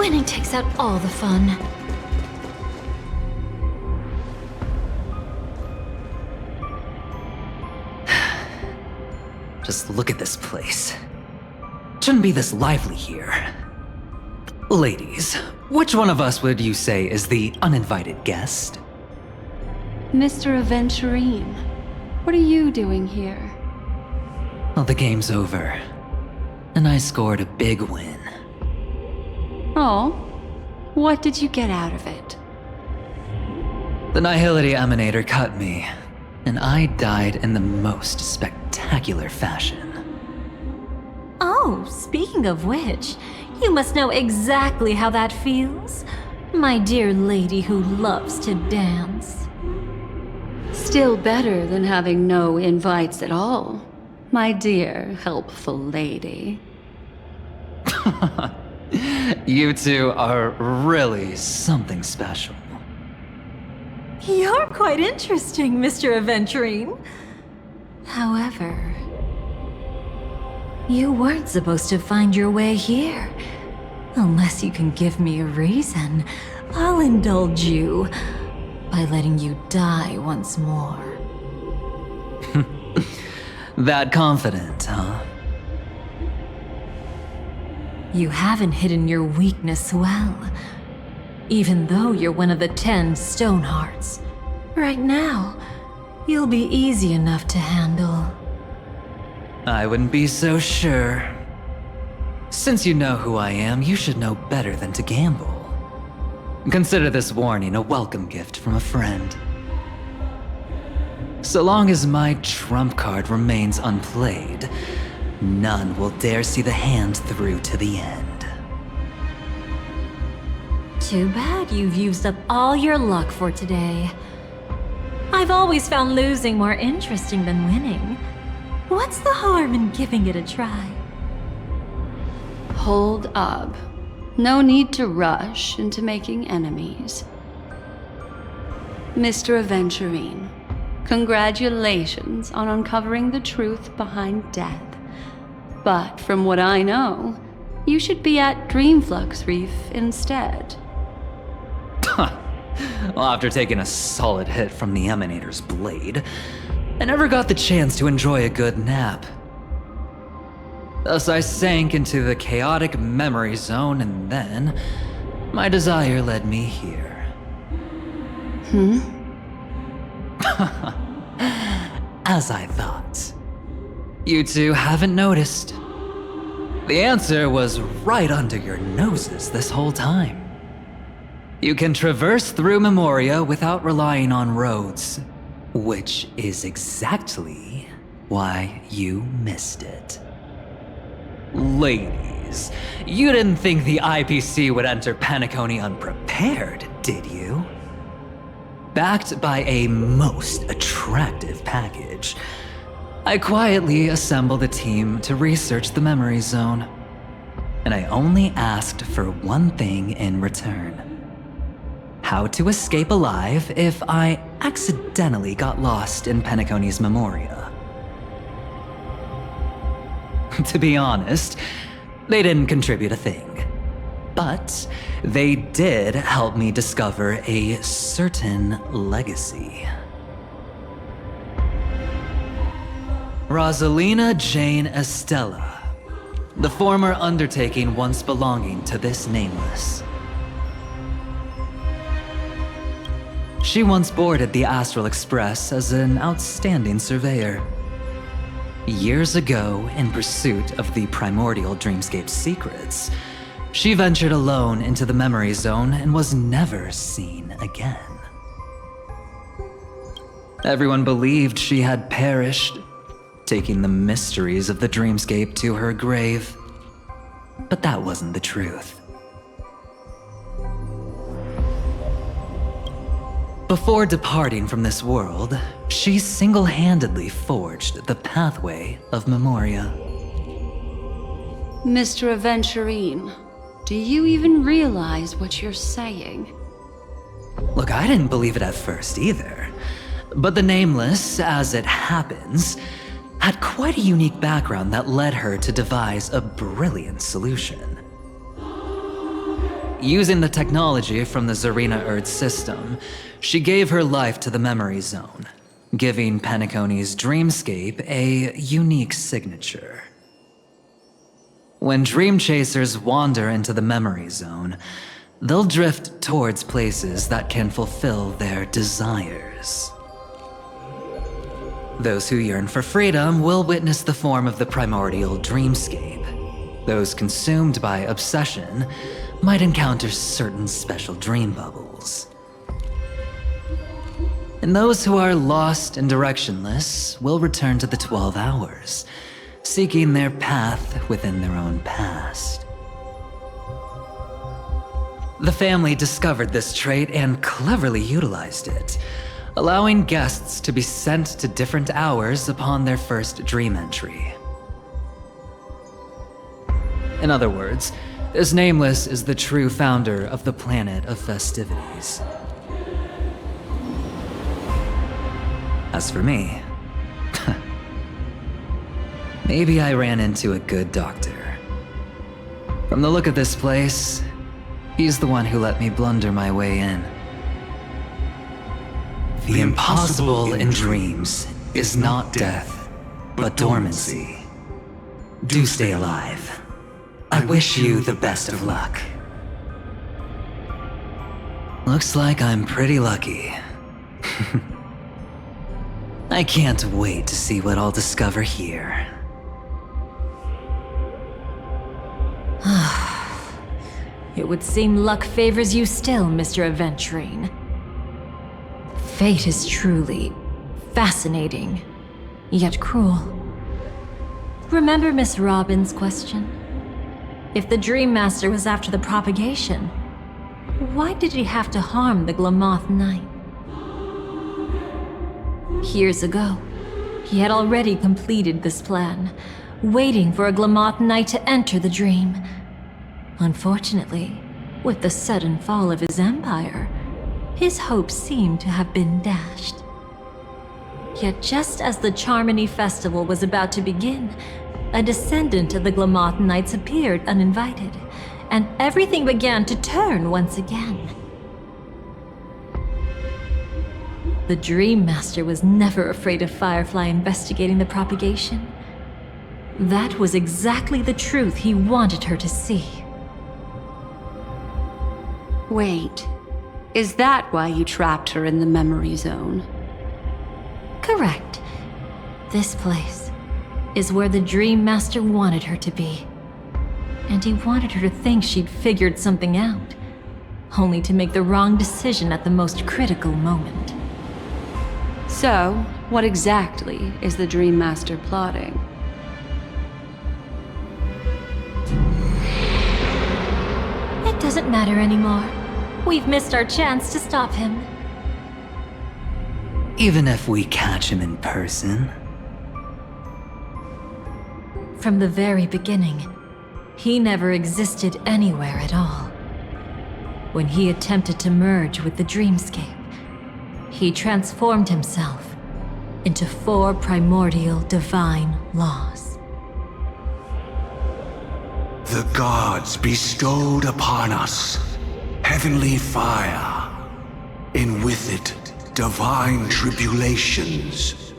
Winning takes out all the fun. Just look at this place. Shouldn't be this lively here. Ladies, which one of us would you say is the uninvited guest? Mr. Aventurine, what are you doing here? Well, the game's over. And I scored a big win. Oh, what did you get out of it? The Nihility Emanator cut me, and I died in the most spectacular fashion. Oh, speaking of which, you must know exactly how that feels. My dear lady who loves to dance. Still better than having no invites at all, my dear helpful lady. You two are really something special. You're quite interesting, Mr. Aventurine. However, you weren't supposed to find your way here. Unless you can give me a reason, I'll indulge you by letting you die once more. That confident, huh? You haven't hidden your weakness well, even though you're one of the 10 Stonehearts. Right now, you'll be easy enough to handle. I wouldn't be so sure. Since you know who I am, you should know better than to gamble. Consider this warning a welcome gift from a friend. So long as my trump card remains unplayed, none will dare see the hand through to the end. Too bad you've used up all your luck for today. I've always found losing more interesting than winning. What's the harm in giving it a try? Hold up. No need to rush into making enemies. Mr. Aventurine, congratulations on uncovering the truth behind death. But from what I know, you should be at Dreamflux Reef instead. Well, after taking a solid hit from the Emanator's blade, I never got the chance to enjoy a good nap. Thus I sank into the chaotic memory zone, and then my desire led me here. As I thought. You two haven't noticed. The answer was right under your noses this whole time. You can traverse through Memoria without relying on roads, which is exactly why you missed it. Ladies, you didn't think the IPC would enter Penacony unprepared, did you? Backed by a most attractive package, I quietly assembled a team to research the memory zone. And I only asked for one thing in return. How to escape alive if I accidentally got lost in Penacony's Memoria. To be honest, they didn't contribute a thing. But they did help me discover a certain legacy. Rosalina Jane Estella, the former undertaking once belonging to this nameless. She once boarded the Astral Express as an outstanding surveyor. Years ago, in pursuit of the primordial dreamscape's secrets, she ventured alone into the memory zone and was never seen again. Everyone believed she had perished, taking the mysteries of the dreamscape to her grave. But that wasn't the truth. Before departing from this world, she single-handedly forged the pathway of Memoria. Mr. Aventurine, do you even realize what you're saying? Look, I didn't believe it at first either. But the Nameless, as it happens, had quite a unique background that led her to devise a brilliant solution. using the technology from the Zarina Earth system, she gave her life to the memory zone, giving Penacony's dreamscape a unique signature. When dream chasers wander into the memory zone, they'll drift towards places that can fulfill their desires. Those who yearn for freedom will witness the form of the primordial dreamscape. Those consumed by obsession might encounter certain special dream bubbles. And those who are lost and directionless will return to the 12 hours, seeking their path within their own past. The family discovered this trait and cleverly utilized it, allowing guests to be sent to different hours upon their first dream entry. In other words, this Nameless is the true founder of the planet of festivities. As for me, maybe I ran into a good doctor. From the look of this place, he's the one who let me blunder my way in. The impossible in dreams is not death, but dormancy. Do stay alive. I wish you the best of luck. Looks like I'm pretty lucky. I can't wait to see what I'll discover here. It would seem luck favors you still, Mr. Aventurine. Fate is truly fascinating, yet cruel. Remember Miss Robin's question? If the Dream Master was after the propagation, why did he have to harm the Glamoth Knight? Years ago, he had already completed this plan, waiting for a Glamoth Knight to enter the dream. Unfortunately, with the sudden fall of his empire, his hopes seemed to have been dashed. Yet just as the Charmony Festival was about to begin, a descendant of the Glamoth Knights appeared uninvited, and everything began to turn once again. The Dream Master was never afraid of Firefly investigating the propagation. That was exactly the truth he wanted her to see. Wait, is that why you trapped her in the memory zone? Correct. This place is where the Dream Master wanted her to be. And he wanted her to think she'd figured something out, only to make the wrong decision at the most critical moment. So, what exactly is the Dream Master plotting? It doesn't matter anymore. We've missed our chance to stop him. Even if we catch him in person? From the very beginning, he never existed anywhere at all. When he attempted to merge with the dreamscape, he transformed himself into 4 primordial divine laws. The gods bestowed upon us heavenly fire, and with it divine tribulations.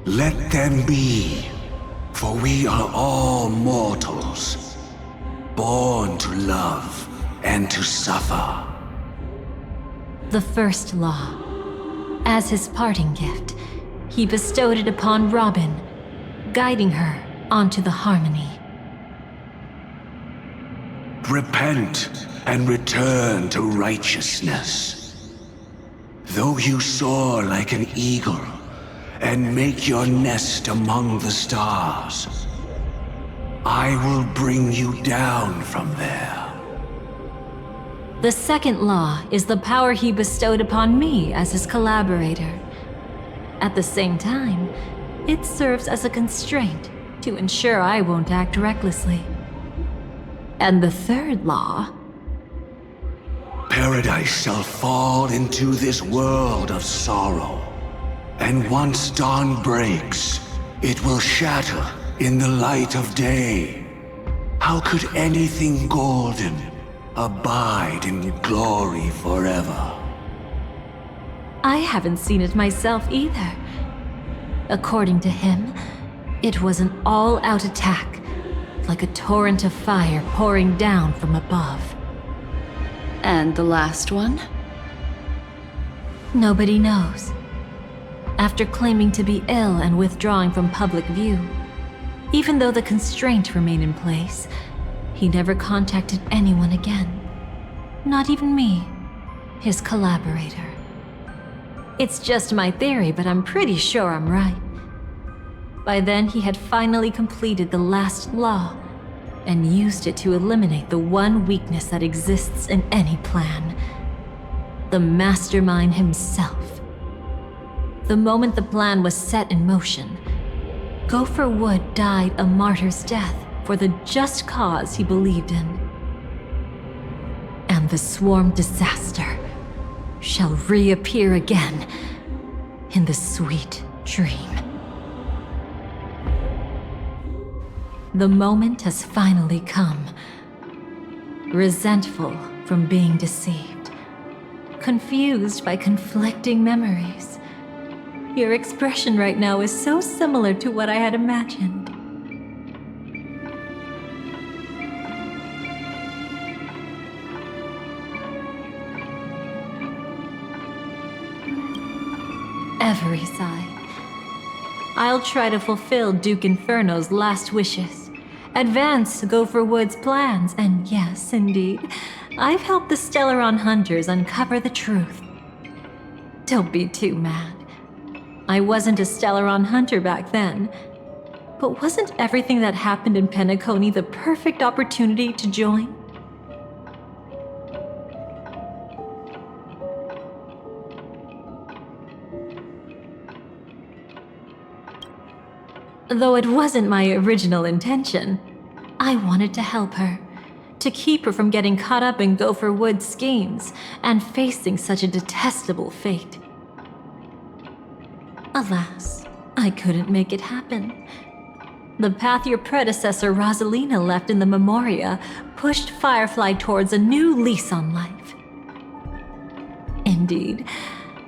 Let them be, for we are all mortals, born to love and to suffer. The first law. As his parting gift, he bestowed it upon Robin, guiding her onto the harmony. Repent and return to righteousness. Though you soar like an eagle and make your nest among the stars, I will bring you down from there. The second law is the power he bestowed upon me as his collaborator. At the same time, it serves as a constraint to ensure I won't act recklessly. And the third law... Paradise shall fall into this world of sorrow, and once dawn breaks, it will shatter in the light of day. How could anything golden abide in glory forever. I haven't seen it myself either. According to him, it was an all-out attack, like a torrent of fire pouring down from above. And the last one? Nobody knows. After claiming to be ill and withdrawing from public view, even though the constraint remained in place, he never contacted anyone again. Not even me, his collaborator. It's just my theory, but I'm pretty sure I'm right. By then, he had finally completed the last law and used it to eliminate the one weakness that exists in any plan. The mastermind himself. The moment the plan was set in motion, Gopher Wood died a martyr's death for the just cause he believed in. And the swarm disaster shall reappear again in the sweet dream. The moment has finally come. Resentful from being deceived. Confused by conflicting memories. Your expression right now is so similar to what I had imagined. Every sigh. I'll try to fulfill Duke Inferno's last wishes, advance Gopher Wood's plans, and yes, indeed, I've helped the Stellaron Hunters uncover the truth. Don't be too mad. I wasn't a Stellaron Hunter back then, but wasn't everything that happened in Penacony the perfect opportunity to join? Though it wasn't my original intention, I wanted to help her, to keep her from getting caught up in Gopher Wood's schemes and facing such a detestable fate. Alas, I couldn't make it happen. The path your predecessor Rosalina left in the Memoria pushed Firefly towards a new lease on life. Indeed,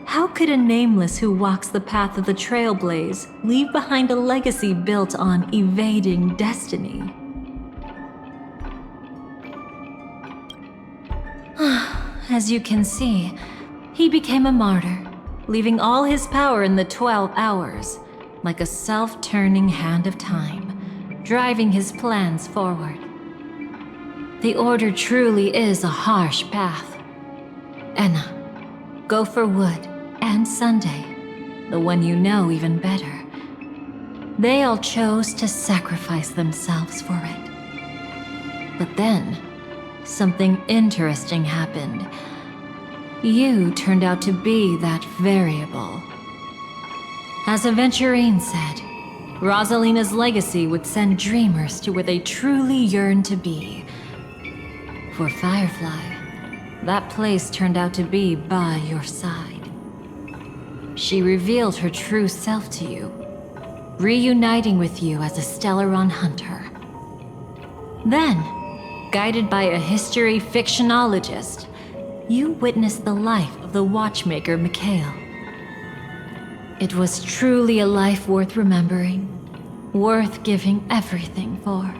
how could a nameless who walks the path of the Trailblaze leave behind a legacy built on evading destiny? As you can see, he became a martyr, leaving all his power in the 12 hours, like a self-turning hand of time, driving his plans forward. The Order truly is a harsh path. Enna, Gopher Wood, and Sunday, the one you know even better. They all chose to sacrifice themselves for it. But then, something interesting happened. You turned out to be that variable. As Aventurine said, Rosalina's legacy would send dreamers to where they truly yearn to be. For Firefly, that place turned out to be by your side. She revealed her true self to you, reuniting with you as a Stellaron Hunter. Then, guided by a history fictionologist, you witnessed the life of the watchmaker Mikhail. It was truly a life worth remembering, worth giving everything for.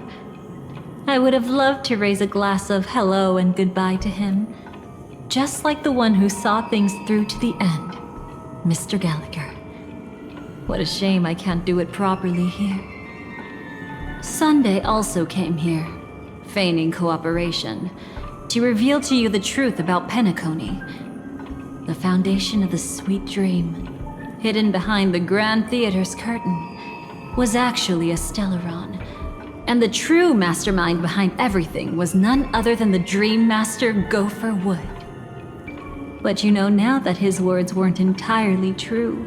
I would have loved to raise a glass of hello and goodbye to him, just like the one who saw things through to the end, Mr. Gallagher. What a shame I can't do it properly here. Sunday also came here, feigning cooperation, to reveal to you the truth about Penacony, the foundation of the sweet dream, hidden behind the Grand Theater's curtain, was actually a Stellaron, and the true mastermind behind everything was none other than the Dream Master Gopher Wood. But you know now that his words weren't entirely true.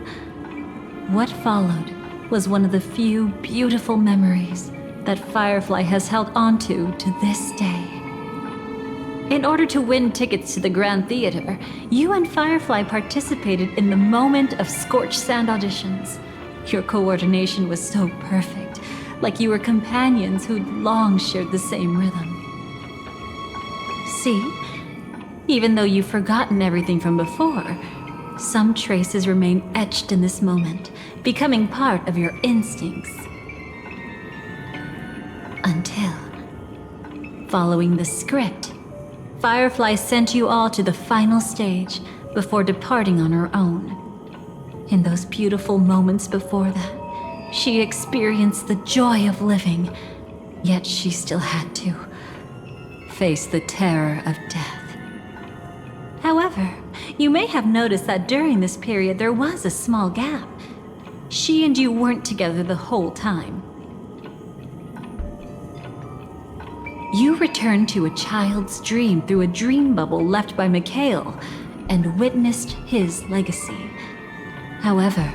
What followed was one of the few beautiful memories that Firefly has held onto to this day. In order to win tickets to the Grand Theater, you and Firefly participated in the moment of scorched sand auditions. Your coordination was so perfect, like you were companions who'd long shared the same rhythm. See? Even though you've forgotten everything from before, some traces remain etched in this moment, becoming part of your instincts. Until, following the script, Firefly sent you all to the final stage before departing on her own. In those beautiful moments before that, she experienced the joy of living, yet she still had to face the terror of death. However, you may have noticed that during this period there was a small gap. She and you weren't together the whole time. You returned to a child's dream through a dream bubble left by Mikhail and witnessed his legacy. However,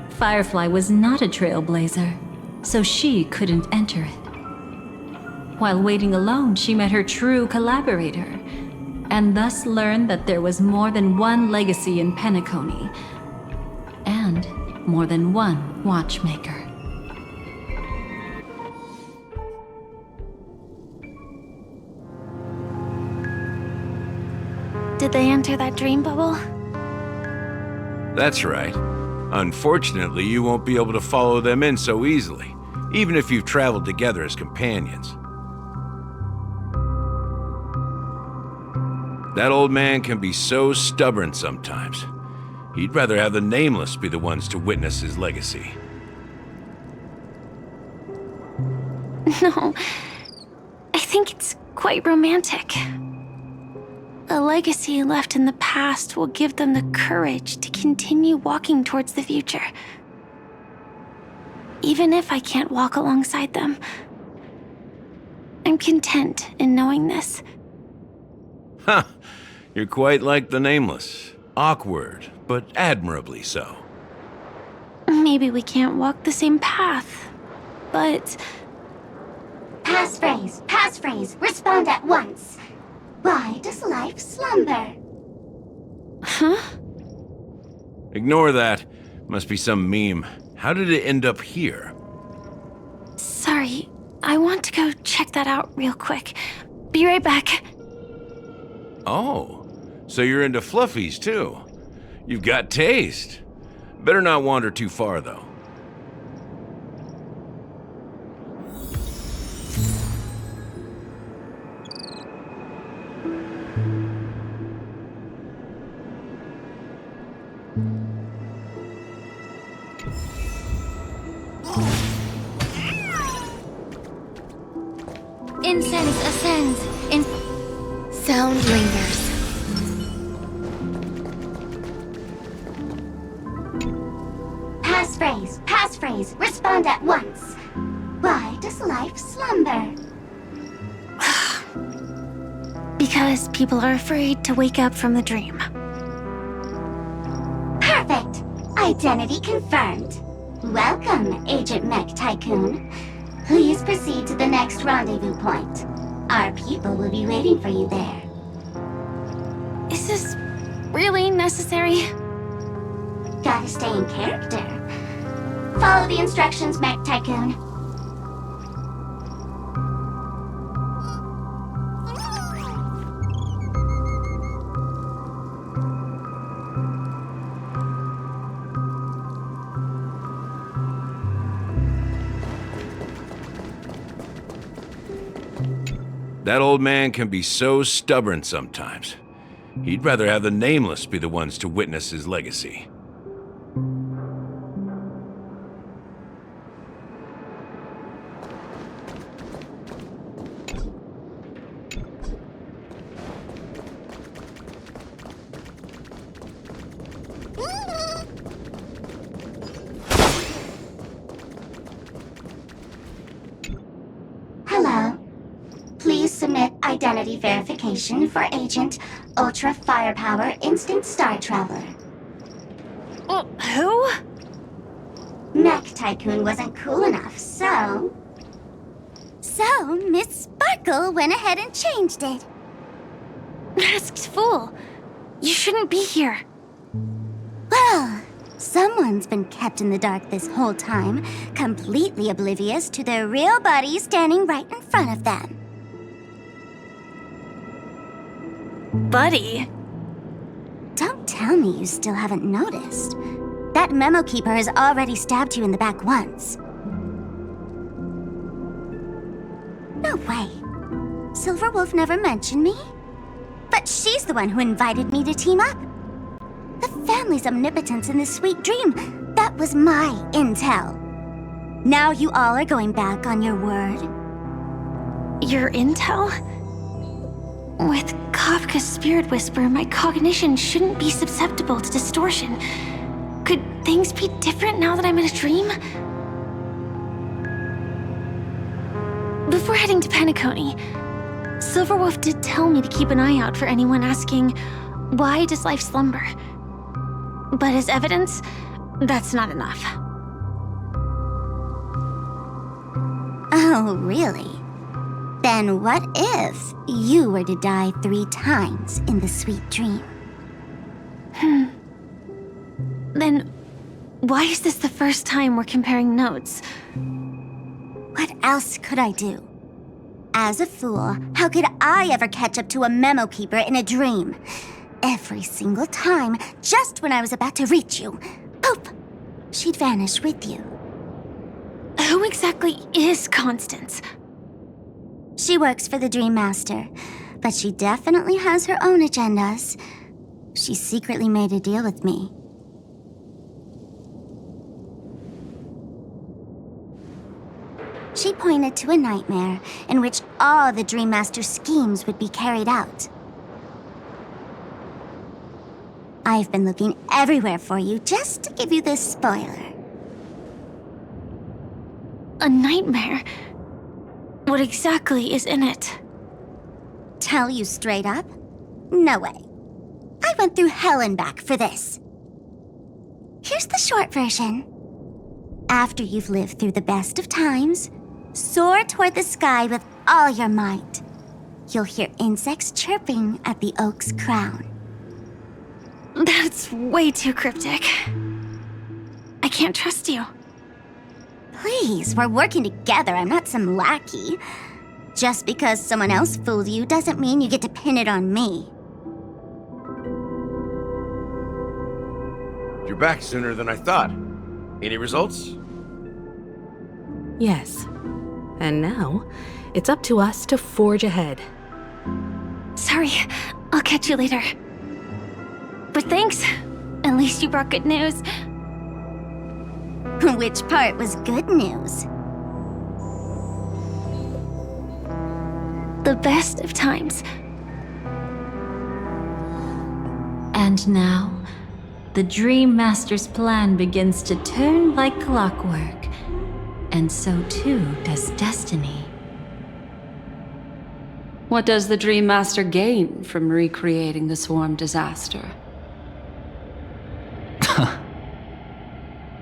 Firefly was not a trailblazer, so she couldn't enter it. While waiting alone, she met her true collaborator, and thus learned that there was more than one legacy in Penacony, and more than one watchmaker. Did they enter that dream bubble? That's right. Unfortunately, you won't be able to follow them in so easily, even if you've traveled together as companions. That old man can be so stubborn sometimes. He'd rather have the Nameless be the ones to witness his legacy. No, I think it's quite romantic. A legacy left in the past will give them the courage to continue walking towards the future. Even if I can't walk alongside them, I'm content in knowing this. Huh. You're quite like the Nameless. Awkward, but admirably so. Maybe we can't walk the same path, but... Passphrase, respond at once. Why does life slumber? Huh? Ignore that. Must be some meme. How did it end up here? Sorry, I want to go check that out real quick. Be right back. Oh, so you're into fluffies too. You've got taste. Better not wander too far though. Incense ascends. Sound lingers. Passphrase, respond at once. Why does life slumber? Because people are afraid to wake up from the dream. Perfect. Identity confirmed. Welcome, Agent Mech Tycoon. Please proceed to the next rendezvous point. Our people will be waiting for you there. Is this really necessary? Gotta stay in character. Follow the instructions, Mech Tycoon. That old man can be so stubborn sometimes. He'd rather have the Nameless be the ones to witness his legacy. Hello. Please submit identity verification for Agent Ultra Firepower Instant Star Traveler. Who? Mech Tycoon wasn't cool enough, so... So, Miss Sparkle went ahead and changed it. Masked fool. You shouldn't be here. Well, someone's been kept in the dark this whole time, completely oblivious to their real body standing right in front of them. Buddy. Don't tell me you still haven't noticed. That memo keeper has already stabbed you in the back once. No way. Silverwolf never mentioned me? But she's the one who invited me to team up. The family's omnipotence in this sweet dream, that was my intel. Now you all are going back on your word. Your intel? With Kafka's spirit whisper, my cognition shouldn't be susceptible to distortion. Could things be different now that I'm in a dream? Before heading to Penacony, Silverwolf did tell me to keep an eye out for anyone asking, why does life slumber? But as evidence, that's not enough. Oh, really? Then what if you were to die 3 times in the sweet dream? Then why is this the first time we're comparing notes? What else could I do? As a fool, how could I ever catch up to a memo keeper in a dream? Every single time, just when I was about to reach you, poof, she'd vanish with you. Who exactly is Constance? She works for the Dream Master, but she definitely has her own agendas. She secretly made a deal with me. She pointed to a nightmare in which all the Dream Master's schemes would be carried out. I've been looking everywhere for you just to give you this spoiler. A nightmare? What exactly is in it? Tell you straight up? No way. I went through hell and back for this. Here's the short version. After you've lived through the best of times, soar toward the sky with all your might. You'll hear insects chirping at the oak's crown. That's way too cryptic. I can't trust you. Please, we're working together. I'm not some lackey. Just because someone else fooled you doesn't mean you get to pin it on me. You're back sooner than I thought. Any results? Yes. And now, it's up to us to forge ahead. Sorry, I'll catch you later. But thanks. At least you brought good news. Which part was good news? The best of times. And now, the Dream Master's plan begins to turn like clockwork. And so too does destiny. What does the Dream Master gain from recreating the Swarm disaster?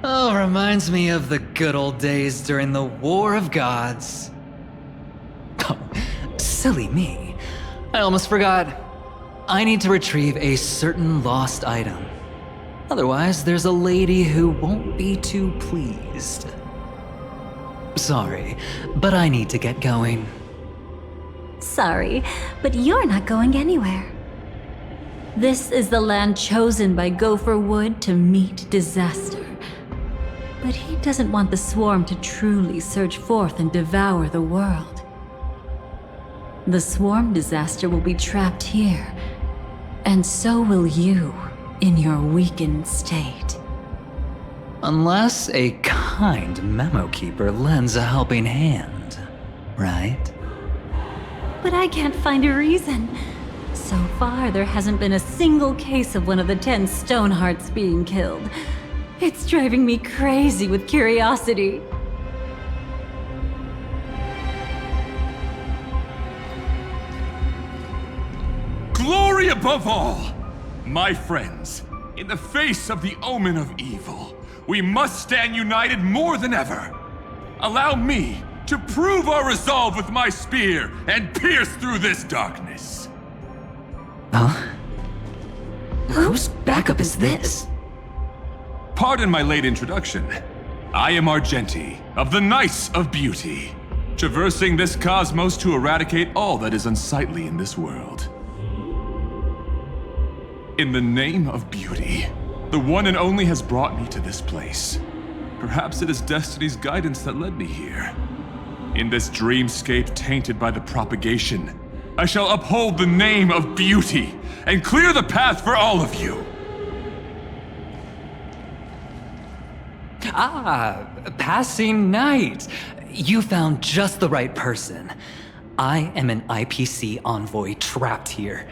Oh, reminds me of the good old days during the War of Gods. Oh, silly me. I almost forgot. I need to retrieve a certain lost item. Otherwise, there's a lady who won't be too pleased. Sorry, but I need to get going. Sorry, but you're not going anywhere. This is the land chosen by Gopher Wood to meet disaster. But he doesn't want the Swarm to truly surge forth and devour the world. The Swarm disaster will be trapped here, and so will you in your weakened state. Unless a kind memo keeper lends a helping hand, right? But I can't find a reason. So far, there hasn't been a single case of one of the 10 Stonehearts being killed. It's driving me crazy with curiosity. Glory above all! My friends, in the face of the omen of evil, we must stand united more than ever. Allow me to prove our resolve with my spear and pierce through this darkness. Huh? Whose backup is this? Pardon my late introduction. I am Argenti, of the Knights of Beauty, traversing this cosmos to eradicate all that is unsightly in this world. In the name of beauty, the one and only has brought me to this place. Perhaps it is destiny's guidance that led me here. In this dreamscape tainted by the propagation, I shall uphold the name of beauty and clear the path for all of you. Ah, passing knight. You found just the right person. I am an IPC envoy trapped here.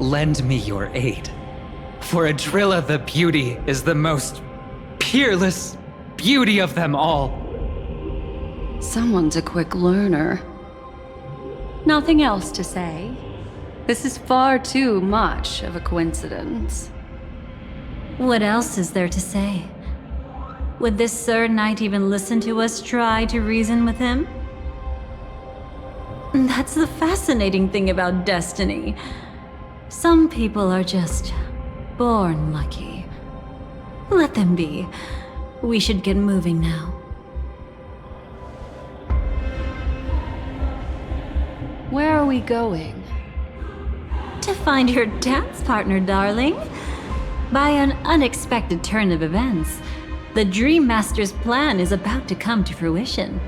Lend me your aid. For Adrilla the Beauty is the most peerless beauty of them all. Someone's a quick learner. Nothing else to say. This is far too much of a coincidence. What else is there to say? Would this Sir Knight even listen to us try to reason with him? That's the fascinating thing about destiny. Some people are just born lucky. Let them be. We should get moving now. Where are we going? To find your dance partner, darling. By an unexpected turn of events, the Dream Master's plan is about to come to fruition.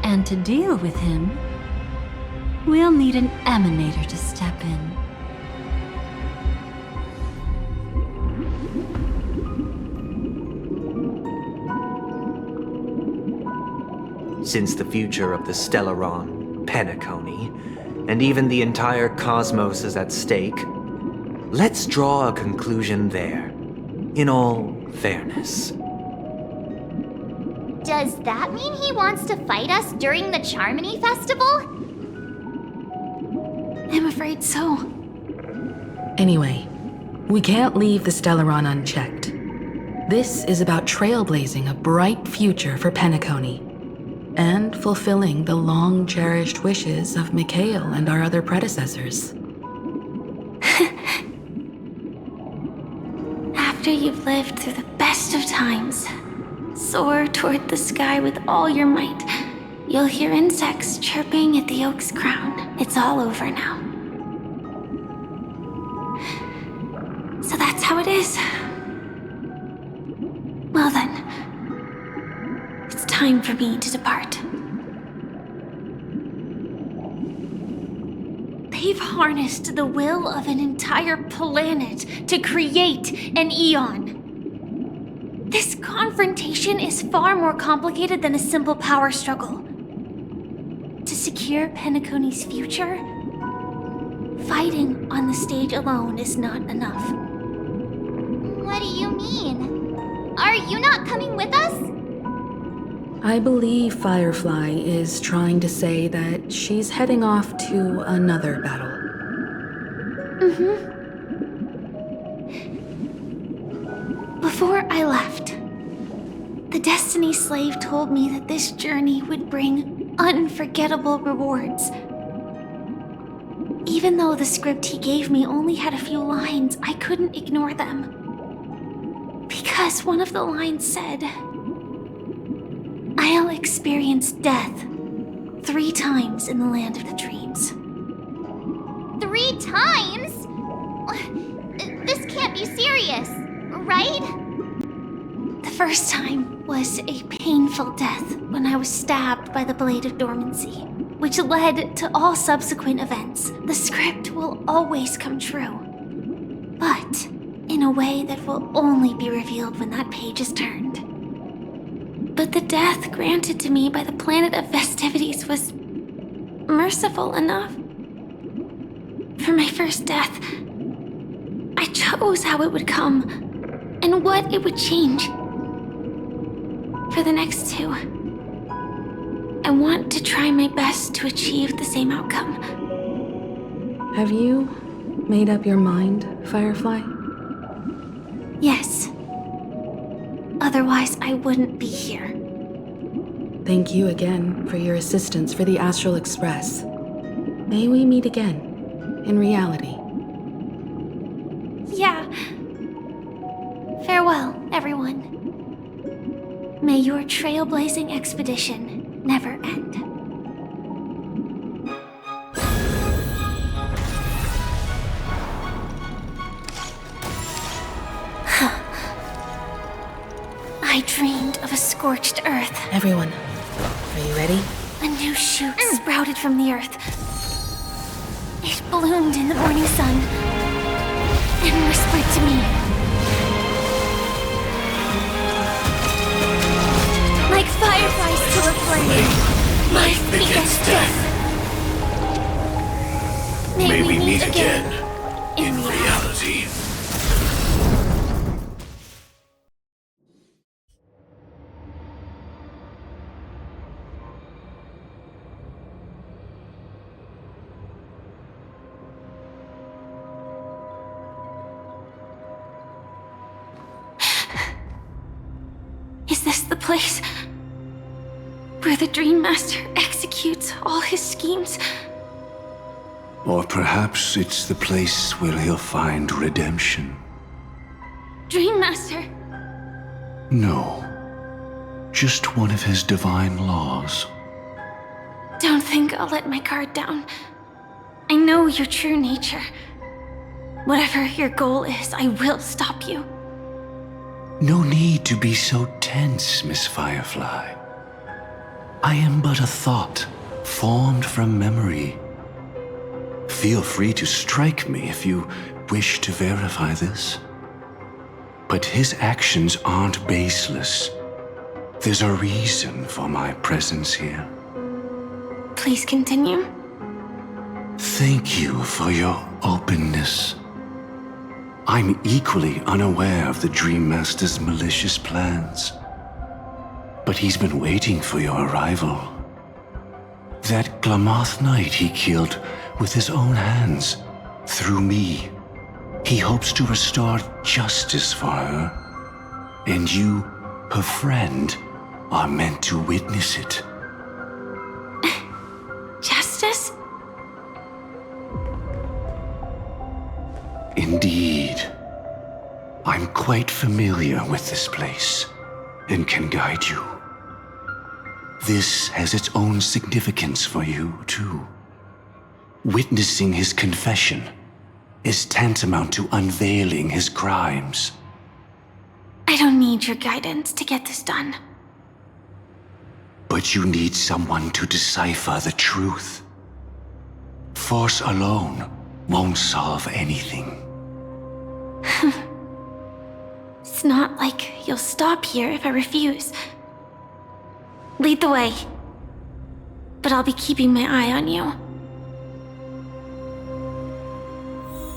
And to deal with him, we'll need an emanator to step in. Since the future of the Stellaron, Penacony, and even the entire cosmos is at stake, let's draw a conclusion there, in all fairness. Does that mean he wants to fight us during the Charmony Festival? I'm afraid so. Anyway, we can't leave the Stellaron unchecked. This is about trailblazing a bright future for Penacony, and fulfilling the long-cherished wishes of Mikhail and our other predecessors. After you've lived through the best of times, soar toward the sky with all your might. You'll hear insects chirping at the oak's crown. It's all over now. So that's how it is. Well then, it's time for me to depart. They've harnessed the will of an entire planet to create an Eon. This confrontation is far more complicated than a simple power struggle. To secure Penacony's future, fighting on the stage alone is not enough. What do you mean? Are you not coming with us? I believe Firefly is trying to say that she's heading off to another battle. Before I left, the Destiny Slave told me that this journey would bring unforgettable rewards. Even though the script he gave me only had a few lines, I couldn't ignore them. Because one of the lines said, "I'll experience death 3 times in the land of the dreams." 3 times? This can't be serious, right? The first time was a painful death when I was stabbed by the Blade of Dormancy, which led to all subsequent events. The script will always come true, but in a way that will only be revealed when that page is turned. But the death granted to me by the planet of festivities was merciful enough. For my first death, I chose how it would come and what it would change. For the next 2, I want to try my best to achieve the same outcome. Have you made up your mind, Firefly? Yes. Otherwise, I wouldn't be here. Thank you again for your assistance for the Astral Express. May we meet again, in reality. Yeah. Farewell, everyone. May your trailblazing expedition never end. scorched earth. Everyone, are you ready? A new shoot sprouted from the earth. It bloomed in the morning sun and whispered to me. Like fireflies to a flame, life begets death. May we meet again in reality. Is this the place where the Dream Master executes all his schemes? Or perhaps it's the place where he'll find redemption. Dream Master? No. Just one of his divine laws. Don't think I'll let my guard down. I know your true nature. Whatever your goal is, I will stop you. No need to be so tense, Miss Firefly. I am but a thought, formed from memory. Feel free to strike me if you wish to verify this. But his actions aren't baseless. There's a reason for my presence here. Please continue. Thank you for your openness. I'm equally unaware of the Dream Master's malicious plans. But he's been waiting for your arrival. That Glamoth Knight he killed with his own hands, through me. He hopes to restore justice for her. And you, her friend, are meant to witness it. Justice? Indeed. I'm quite familiar with this place and can guide you. This has its own significance for you, too. Witnessing his confession is tantamount to unveiling his crimes. I don't need your guidance to get this done. But you need someone to decipher the truth. Force alone won't solve anything. It's not like you'll stop here if I refuse. Lead the way. But I'll be keeping my eye on you.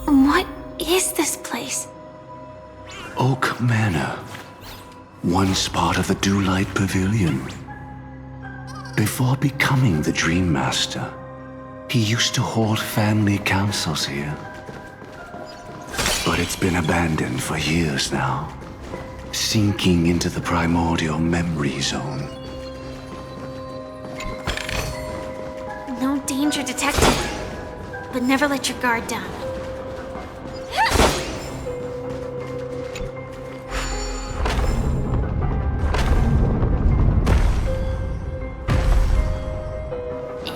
What is this place? Oak Manor. Once part of the Dewlight Pavilion. Before becoming the Dream Master, he used to hold family councils here. But it's been abandoned for years now, sinking into the primordial memory zone. No danger detected, but never let your guard down.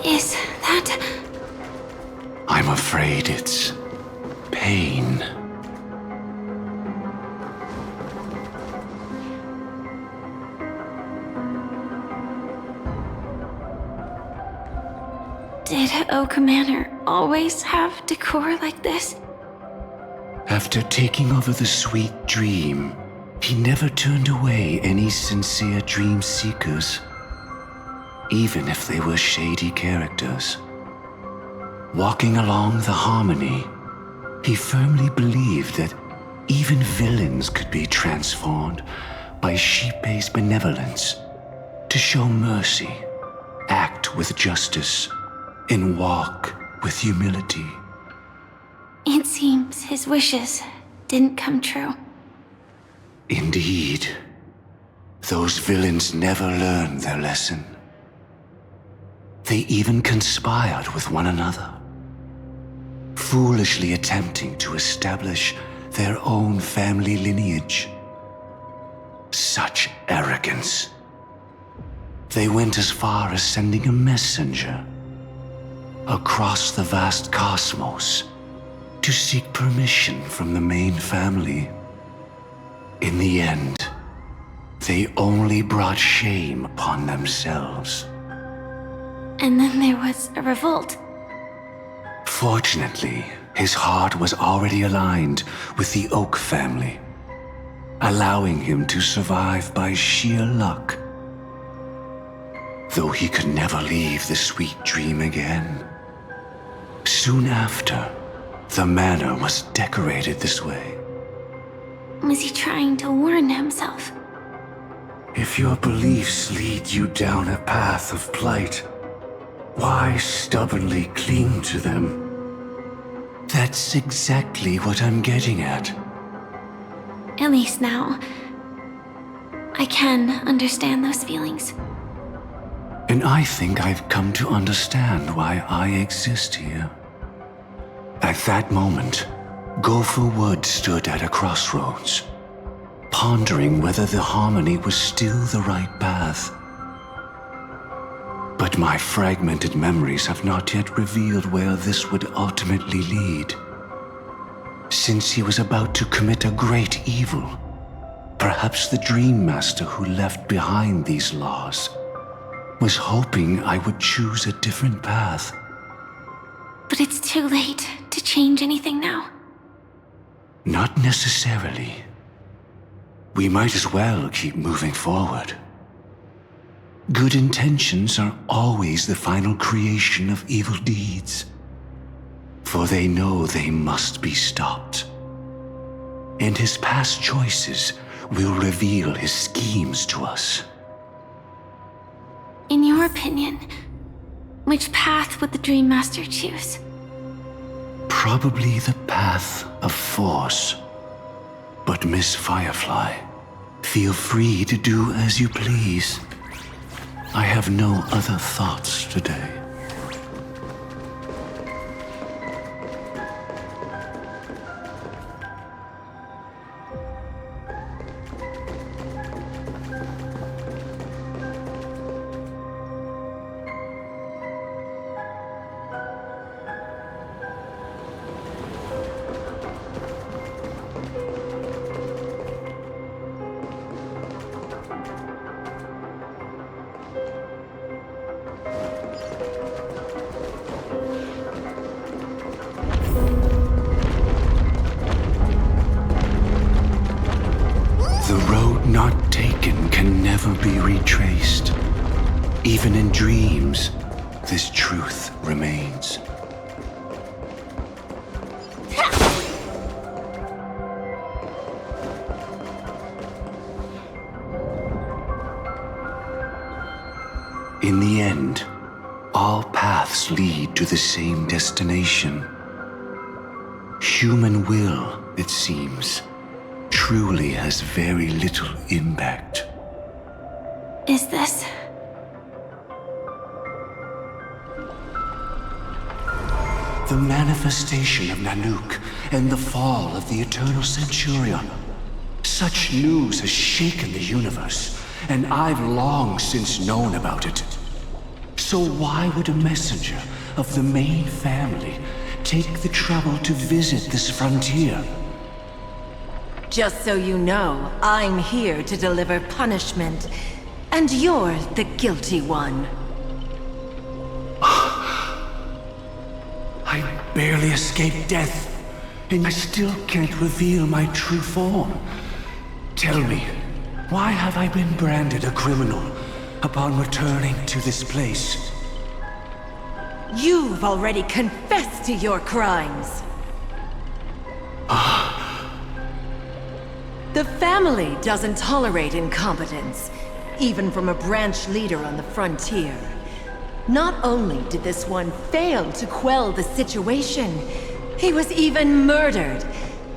Is that... I'm afraid it's pain. Did Oak Manor always have decor like this? After taking over the sweet dream, he never turned away any sincere dream seekers, even if they were shady characters. Walking along the harmony, he firmly believed that even villains could be transformed by Shippei's benevolence to show mercy, act with justice, and walk with humility. It seems his wishes didn't come true. Indeed. Those villains never learned their lesson. They even conspired with one another, foolishly attempting to establish their own family lineage. Such arrogance. They went as far as sending a messenger across the vast cosmos to seek permission from the main family. In the end, they only brought shame upon themselves. And then there was a revolt. Fortunately, his heart was already aligned with the Oak family, allowing him to survive by sheer luck. Though he could never leave the sweet dream again. Soon after, the manor was decorated this way. Was he trying to warn himself? If your beliefs lead you down a path of plight, why stubbornly cling to them? That's exactly what I'm getting at. At least now, I can understand those feelings. And I think I've come to understand why I exist here. At that moment, Gopher Wood stood at a crossroads, pondering whether the harmony was still the right path. But my fragmented memories have not yet revealed where this would ultimately lead. Since he was about to commit a great evil, perhaps the Dream Master who left behind these laws was hoping I would choose a different path. But it's too late to change anything now. Not necessarily. We might as well keep moving forward. Good intentions are always the final creation of evil deeds, for they know they must be stopped. And his past choices will reveal his schemes to us. In your opinion, which path would the Dream Master choose? Probably the path of force. But Miss Firefly, feel free to do as you please. I have no other thoughts today. The road not taken can never be retraced. Even in dreams, this truth remains. In the end, all paths lead to the same destination. Human will, it seems, truly has very little impact. Is this? The manifestation of Nanook and the fall of the Eternal Centurion. Such news has shaken the universe, and I've long since known about it. So why would a messenger of the main family take the trouble to visit this frontier? Just so you know, I'm here to deliver punishment, and you're the guilty one. I barely escaped death, and I still can't reveal my true form. Tell me, why have I been branded a criminal upon returning to this place? You've already confessed to your crimes. The family doesn't tolerate incompetence, even from a branch leader on the frontier. Not only did this one fail to quell the situation, he was even murdered.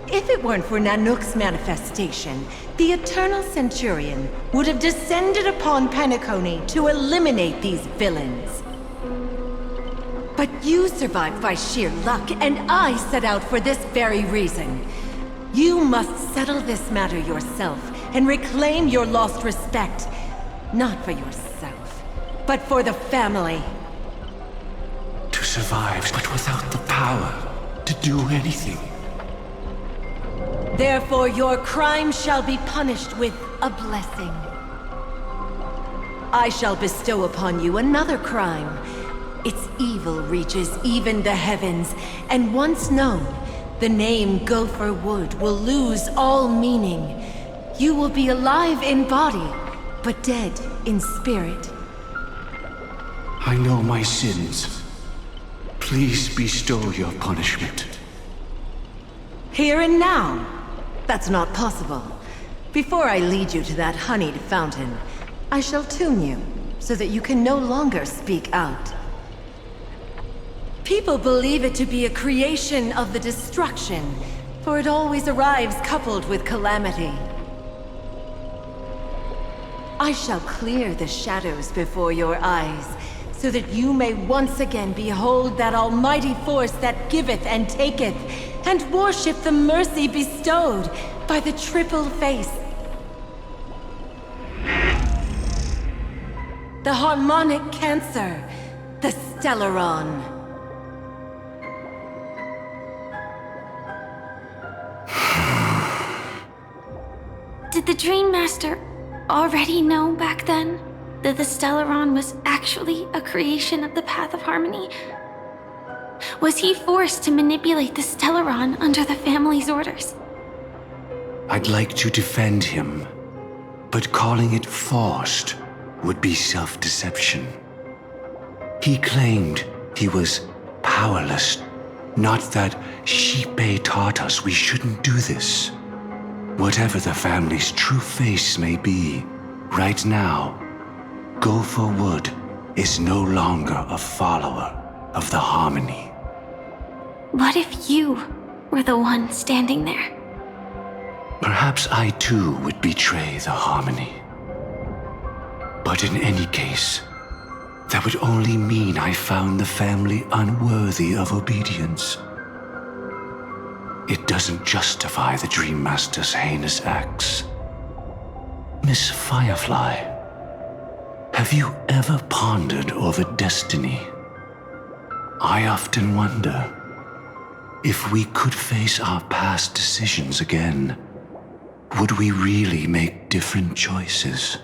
If it weren't for Nanook's manifestation, the Eternal Centurion would have descended upon Penacony to eliminate these villains. But you survived by sheer luck, and I set out for this very reason. You must settle this matter yourself and reclaim your lost respect. Not for yourself, but for the family. To survive, but without the power to do anything. Therefore, your crime shall be punished with a blessing. I shall bestow upon you another crime. Its evil reaches even the heavens, and once known, the name Gopher Wood will lose all meaning. You will be alive in body, but dead in spirit. I know my sins. Please bestow your punishment. Here and now? That's not possible. Before I lead you to that honeyed fountain, I shall tune you, so that you can no longer speak out. People believe it to be a creation of the destruction, for it always arrives coupled with calamity. I shall clear the shadows before your eyes, so that you may once again behold that almighty force that giveth and taketh, and worship the mercy bestowed by the triple face. The harmonic cancer, the Stellaron. Did the Dream Master already know back then that the Stellaron was actually a creation of the Path of Harmony? Was he forced to manipulate the Stellaron under the family's orders? I'd like to defend him, but calling it forced would be self-deception. He claimed he was powerless, not that Xipe taught us we shouldn't do this. Whatever the family's true face may be, right now, Gopher Wood is no longer a follower of the Harmony. What if you were the one standing there? Perhaps I too would betray the Harmony. But in any case, that would only mean I found the family unworthy of obedience. It doesn't justify the Dream Master's heinous acts. Miss Firefly, have you ever pondered over destiny? I often wonder if we could face our past decisions again, would we really make different choices?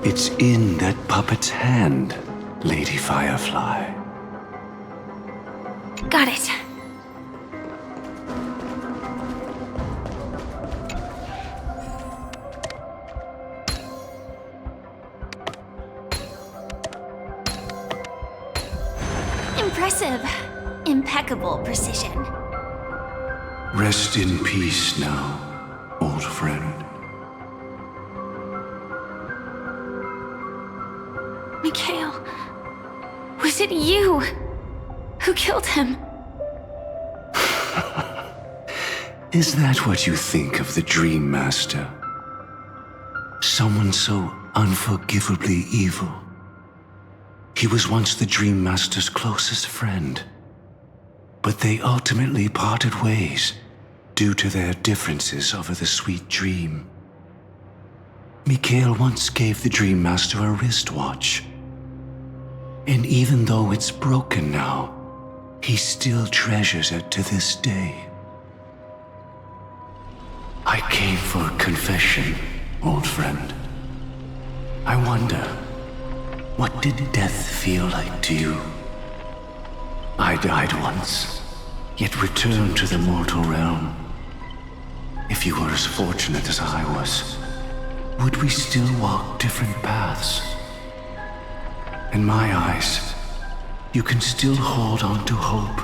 It's in that puppet's hand, Lady Firefly. Got it. Impressive. Impeccable precision. Rest in peace now, old friend. Mikhail, was it you who killed him? Is that what you think of the Dream Master? Someone so unforgivably evil. He was once the Dream Master's closest friend, but they ultimately parted ways due to their differences over the sweet dream. Mikhail once gave the Dream Master a wristwatch. And even though it's broken now, he still treasures it to this day. I came for a confession, old friend. I wonder, what did death feel like to you? I died once, yet returned to the mortal realm, If you were as fortunate as I was, would we still walk different paths? In my eyes, you can still hold on to hope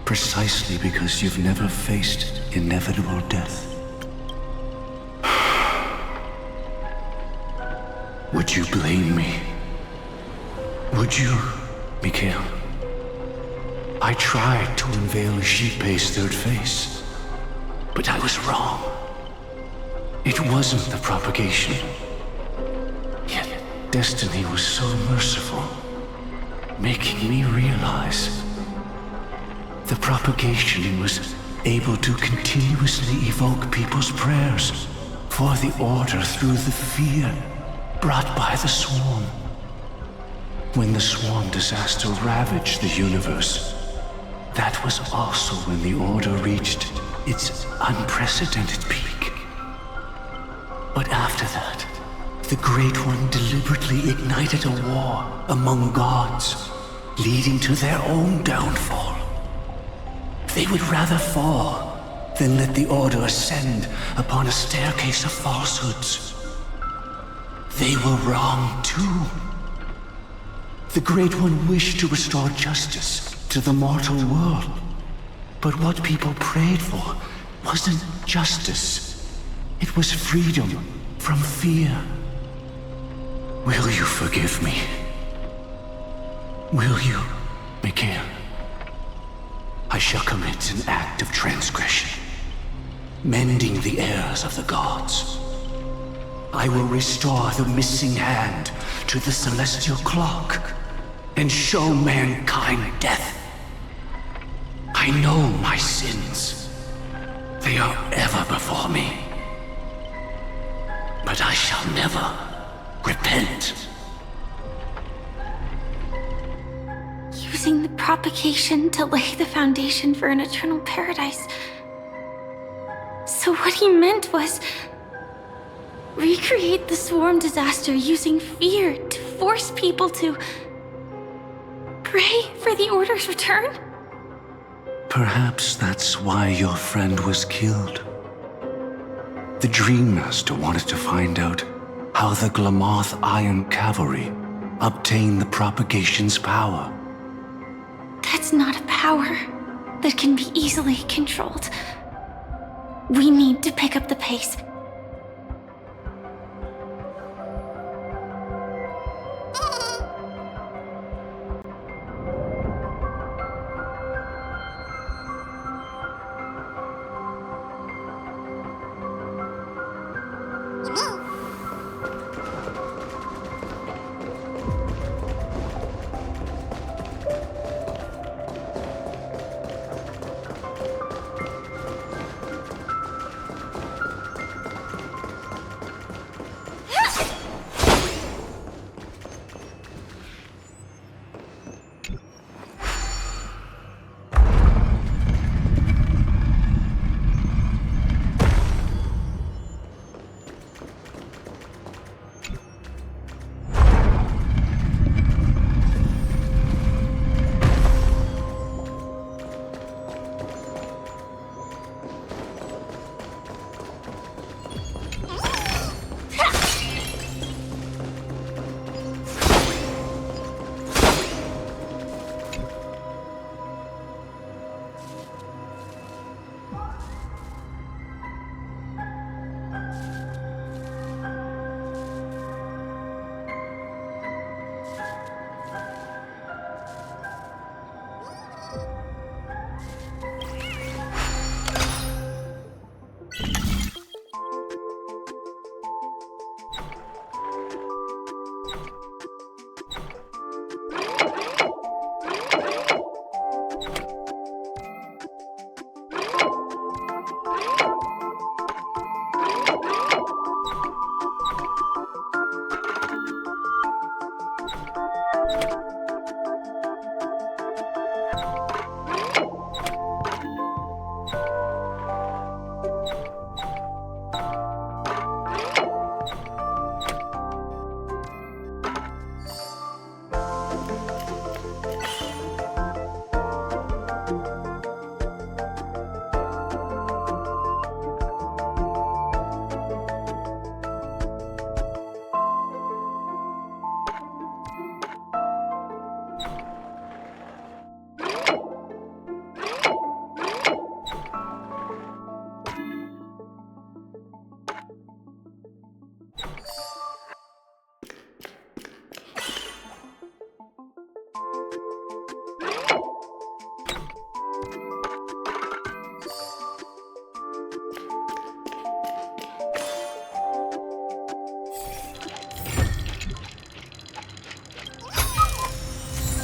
precisely because you've never faced inevitable death. Would you blame me? Would you, Mikhail? I tried to unveil Xipe's third face, but I was wrong. It wasn't the propagation. Yet destiny was so merciful, making me realize the propagation was able to continuously evoke people's prayers for the Order through the fear brought by the Swarm. When the Swarm disaster ravaged the universe, that was also when the Order reached its unprecedented peak. But after that, the Great One deliberately ignited a war among gods, leading to their own downfall. They would rather fall than let the Order ascend upon a staircase of falsehoods. They were wrong too. The Great One wished to restore justice to the mortal world. But what people prayed for wasn't justice. It was freedom from fear. Will you forgive me? Will you, Mikhail? I shall commit an act of transgression, mending the errors of the gods. I will restore the missing hand to the celestial clock and show mankind death. I know my sins. They are ever before me. But I shall never repent. Using the propagation to lay the foundation for an eternal paradise. So what he meant was recreate the Swarm disaster using fear to force people to pray for the Order's return? Perhaps that's why your friend was killed. The Dream Master wanted to find out how the Glamoth Iron Cavalry obtained the propagation's power. That's not a power that can be easily controlled. We need to pick up the pace.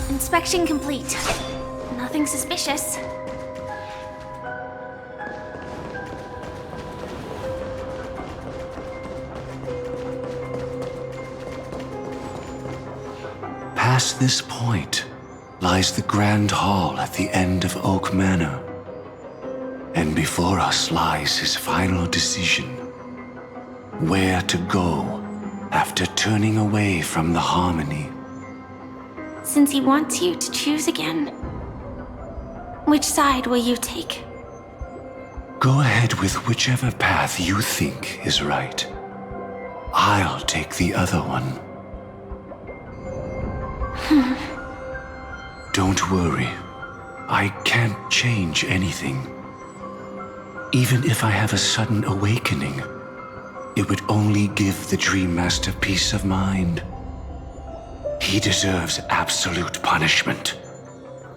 Inspection complete. Nothing suspicious. Past this point lies the Grand Hall at the end of Oak Manor. And before us lies his final decision. Where to go after turning away from the Harmony. Since he wants you to choose again, which side will you take? Go ahead with whichever path you think is right. I'll take the other one. Don't worry. I can't change anything. Even if I have a sudden awakening, it would only give the Dream Master peace of mind. He deserves absolute punishment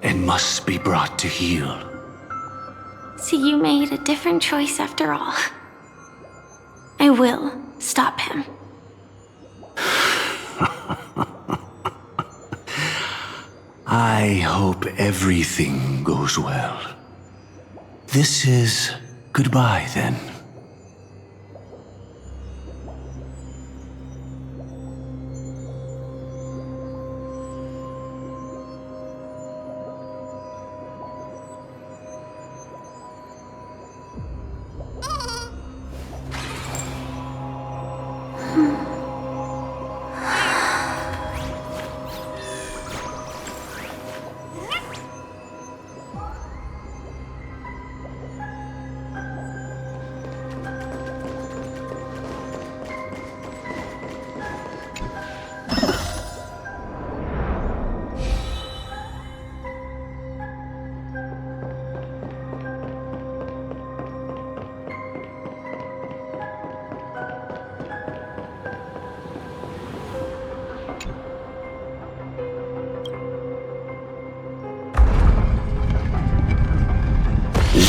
and must be brought to heel. So you made a different choice after all. I will stop him. I hope everything goes well. This is goodbye then.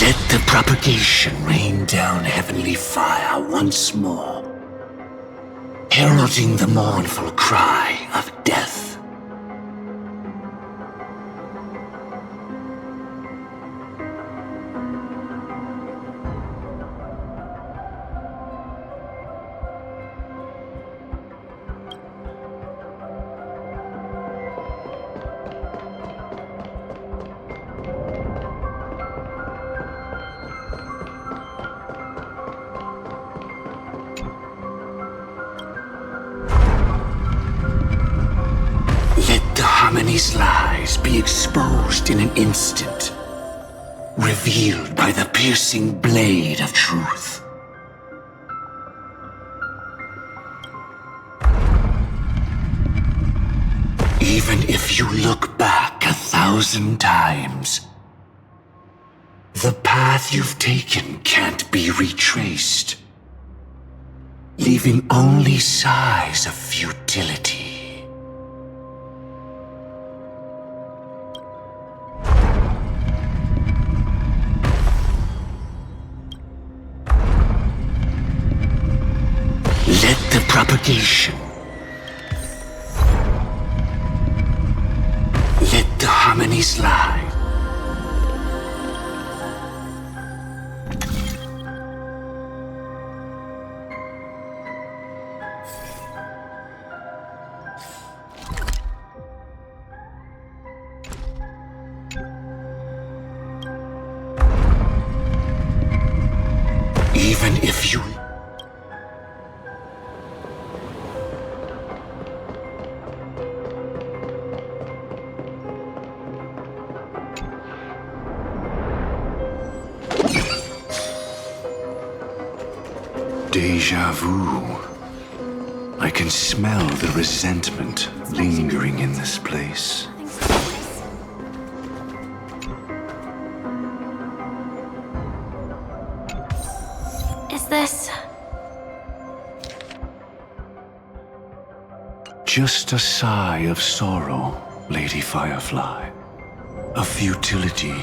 Let the propagation rain down heavenly fire once more, heralding the mournful cry of death. Harmony's lies be exposed in an instant, revealed by the piercing blade of truth. Even if you look back 1,000 times, the path you've taken can't be retraced, leaving only sighs of futility. Let the propagation. Let the harmonies lie. Even if you... Deja vu. I can smell the resentment lingering in this place. Is this... just a sigh of sorrow, Lady Firefly. A futility.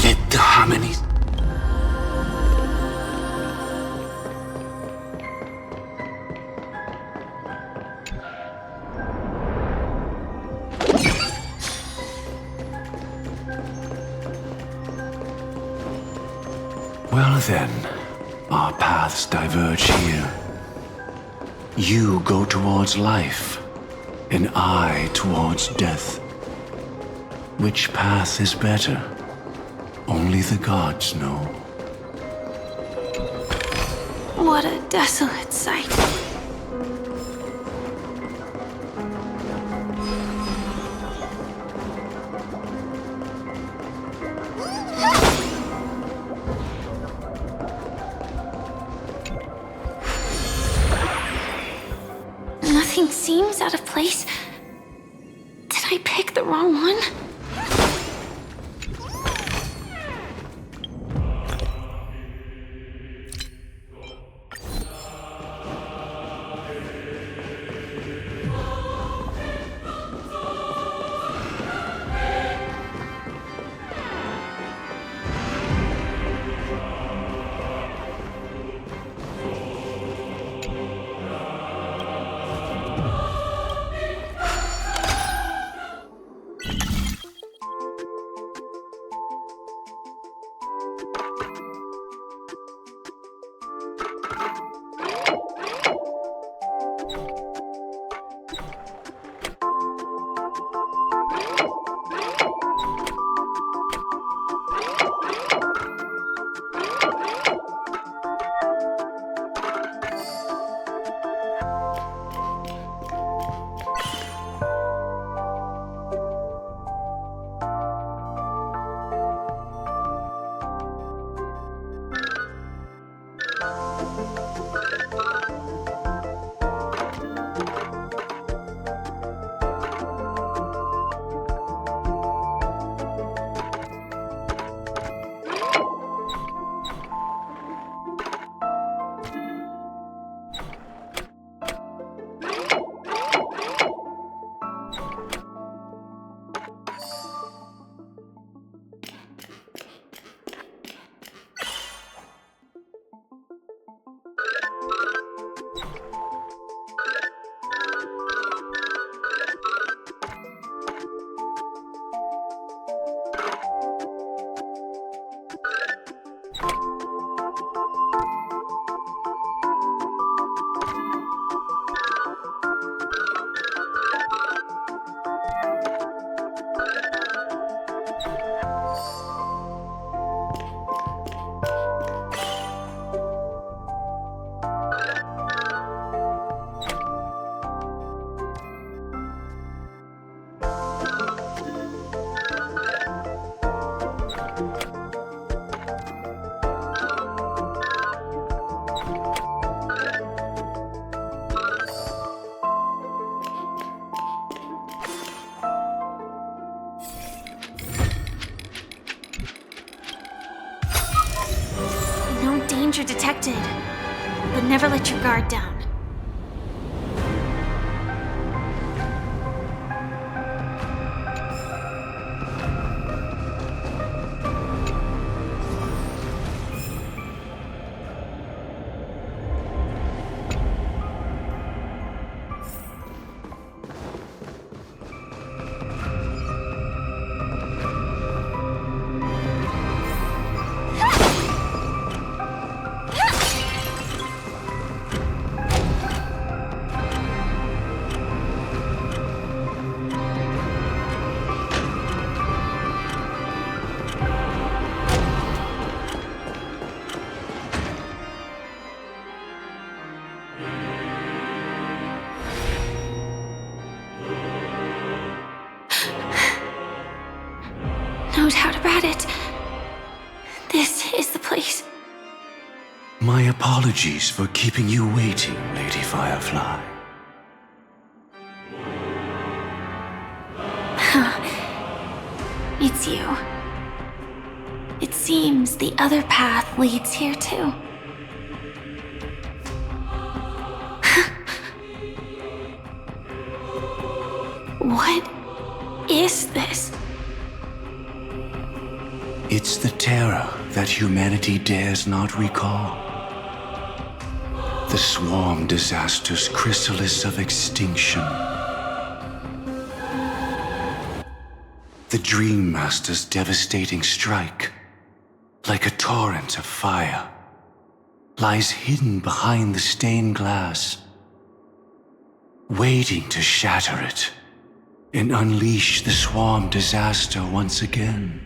Let the harmonies. Well then, our paths diverge here. You go towards life, and I towards death. Which path is better? Only the gods know. What a desolate sight. Nothing seems out of place. Did I pick the wrong one? Danger detected, but never let your guard down. No doubt about it. This is the place. My apologies for keeping you waiting, Lady Firefly. It's you. It seems the other path leads here too. What is this? It's the terror that humanity dares not recall. The swarm disaster's chrysalis of extinction. The Dream Master's devastating strike, like a torrent of fire, lies hidden behind the stained glass, waiting to shatter it and unleash the swarm disaster once again.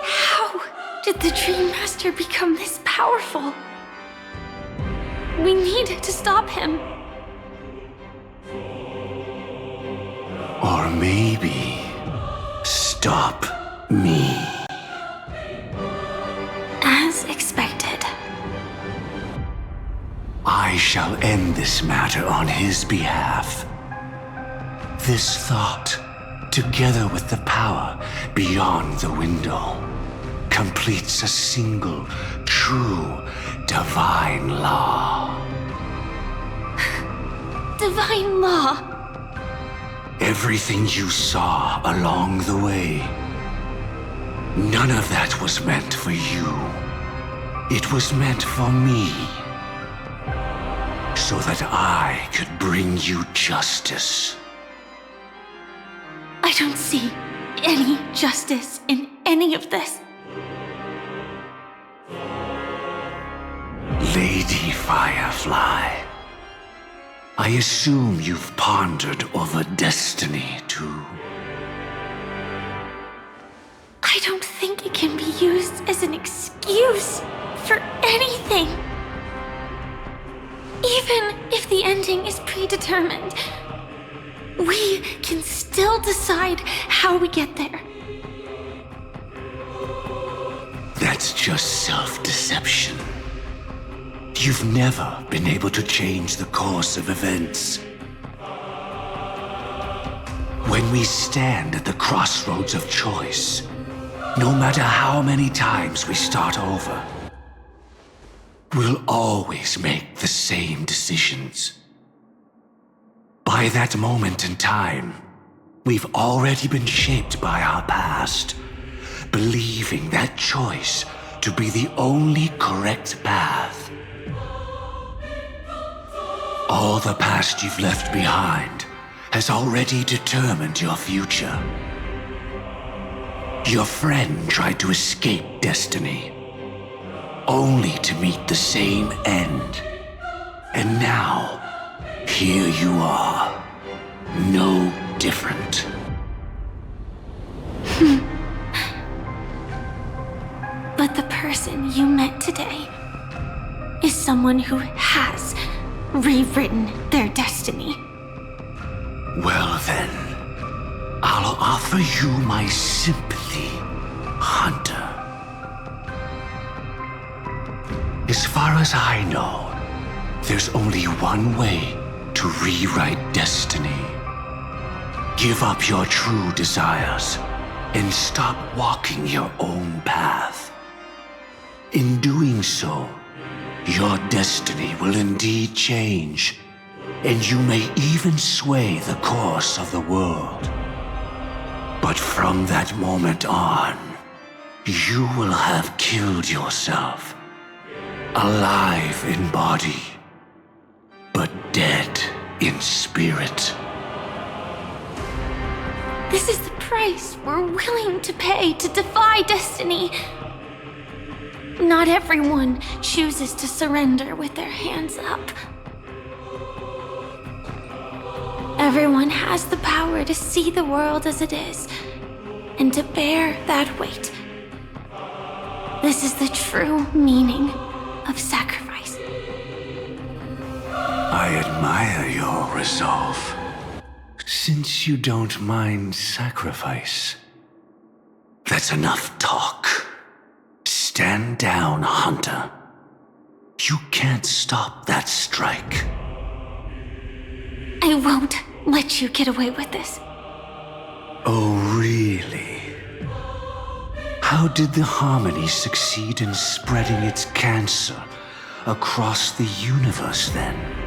How did the Dream Master become this powerful? We need to stop him. Or maybe stop me. As expected. I shall end this matter on his behalf. This thought, together with the power beyond the window, completes a single, true, divine law. Divine law? Everything you saw along the way, none of that was meant for you. It was meant for me. So that I could bring you justice. I don't see any justice in any of this. Lady Firefly, I assume you've pondered over destiny, too. I don't think it can be used as an excuse for anything. Even if the ending is predetermined, we can still decide how we get there. That's just self-deception. You've never been able to change the course of events. When we stand at the crossroads of choice, no matter how many times we start over, we'll always make the same decisions. By that moment in time, we've already been shaped by our past, believing that choice to be the only correct path. All the past you've left behind has already determined your future. Your friend tried to escape destiny, only to meet the same end. And now, here you are, no different. But the person you met today is someone who has rewritten their destiny. Well then, I'll offer you my sympathy, Hunter. As far as I know, there's only one way to rewrite destiny. Give up your true desires and stop walking your own path. In doing so, your destiny will indeed change, and you may even sway the course of the world. But from that moment on, you will have killed yourself, alive in body, but dead in spirit. This is the price we're willing to pay to defy destiny. Not everyone chooses to surrender with their hands up. Everyone has the power to see the world as it is, and to bear that weight. This is the true meaning of sacrifice. I I admire your resolve. Since you don't mind sacrifice. That's enough talk. Stand down, Hunter. You can't stop that strike. I won't let you get away with this. Oh, really? How did the Harmony succeed in spreading its cancer across the universe then?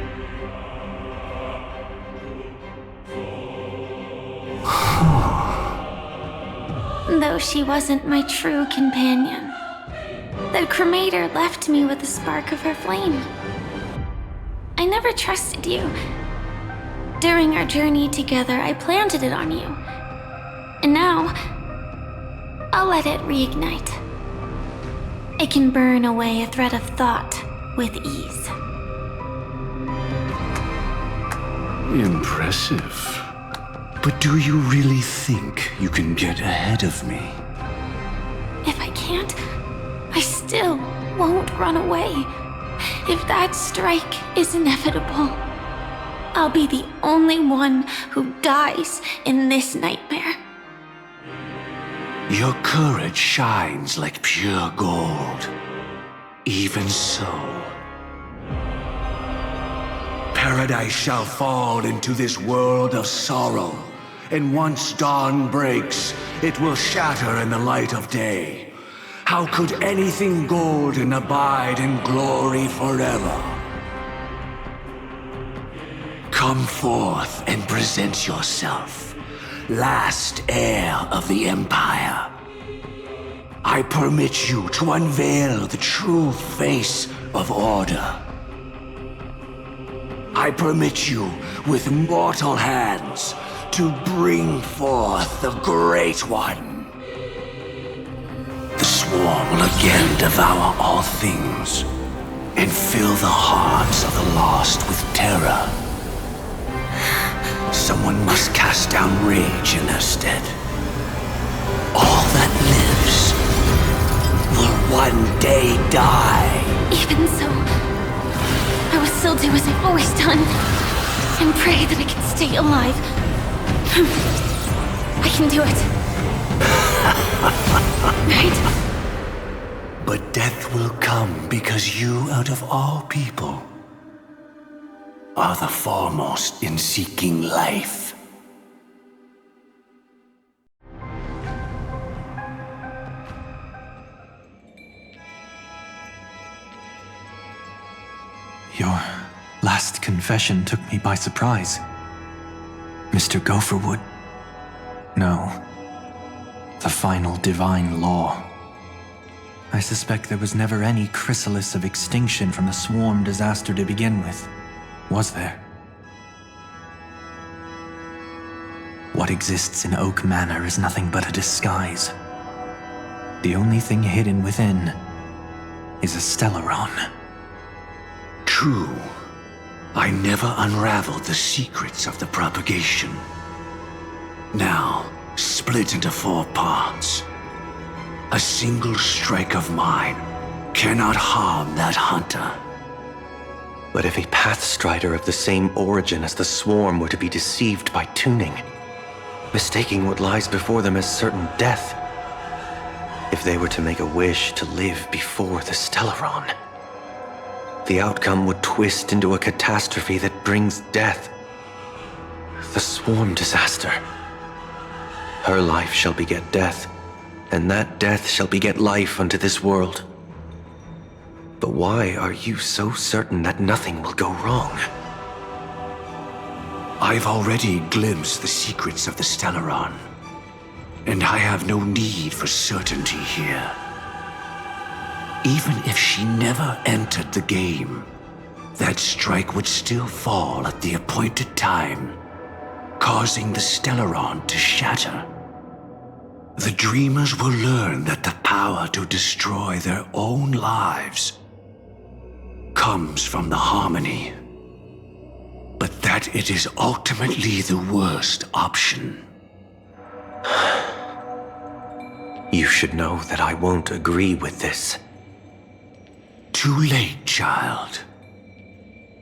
Though she wasn't my true companion, the cremator left me with a spark of her flame. I never trusted you. During our journey together, I planted it on you. And now, I'll let it reignite. It can burn away a thread of thought with ease. Impressive. But do you really think you can get ahead of me? If I can't, I still won't run away. If that strike is inevitable, I'll be the only one who dies in this nightmare. Your courage shines like pure gold. Even so, paradise shall fall into this world of sorrow, and once dawn breaks, it will shatter in the light of day. How could anything golden abide in glory forever? Come forth and present yourself, last heir of the Empire. I permit you to unveil the true face of order. I permit you, with mortal hands, to bring forth the Great One. The Swarm will again devour all things, and fill the hearts of the lost with terror. Someone must cast down rage in their stead. All that lives will one day die. Even so, I will still do as I've always done, and pray that I can stay alive. I can do it. Right? But death will come because you, out of all people, are the foremost in seeking life. Your last confession took me by surprise. Mr. Gopherwood. No. The final divine law. I suspect there was never any chrysalis of extinction from the swarm disaster to begin with, was there? What exists in Oak Manor is nothing but a disguise. The only thing hidden within is a Stellaron. True. I never unraveled the secrets of the propagation. Now, split into 4 parts. A single strike of mine cannot harm that hunter. But if a Pathstrider of the same origin as the Swarm were to be deceived by tuning, mistaking what lies before them as certain death, if they were to make a wish to live before the Stellaron, the outcome would twist into a catastrophe that brings death. The Swarm disaster. Her life shall beget death, and that death shall beget life unto this world. But why are you so certain that nothing will go wrong? I've already glimpsed the secrets of the Stellaron, and I have no need for certainty here. Even if she never entered the game, that strike would still fall at the appointed time, causing the Stellaron to shatter. The Dreamers will learn that the power to destroy their own lives comes from the Harmony, but that it is ultimately the worst option. You should know that I won't agree with this. Too late, child.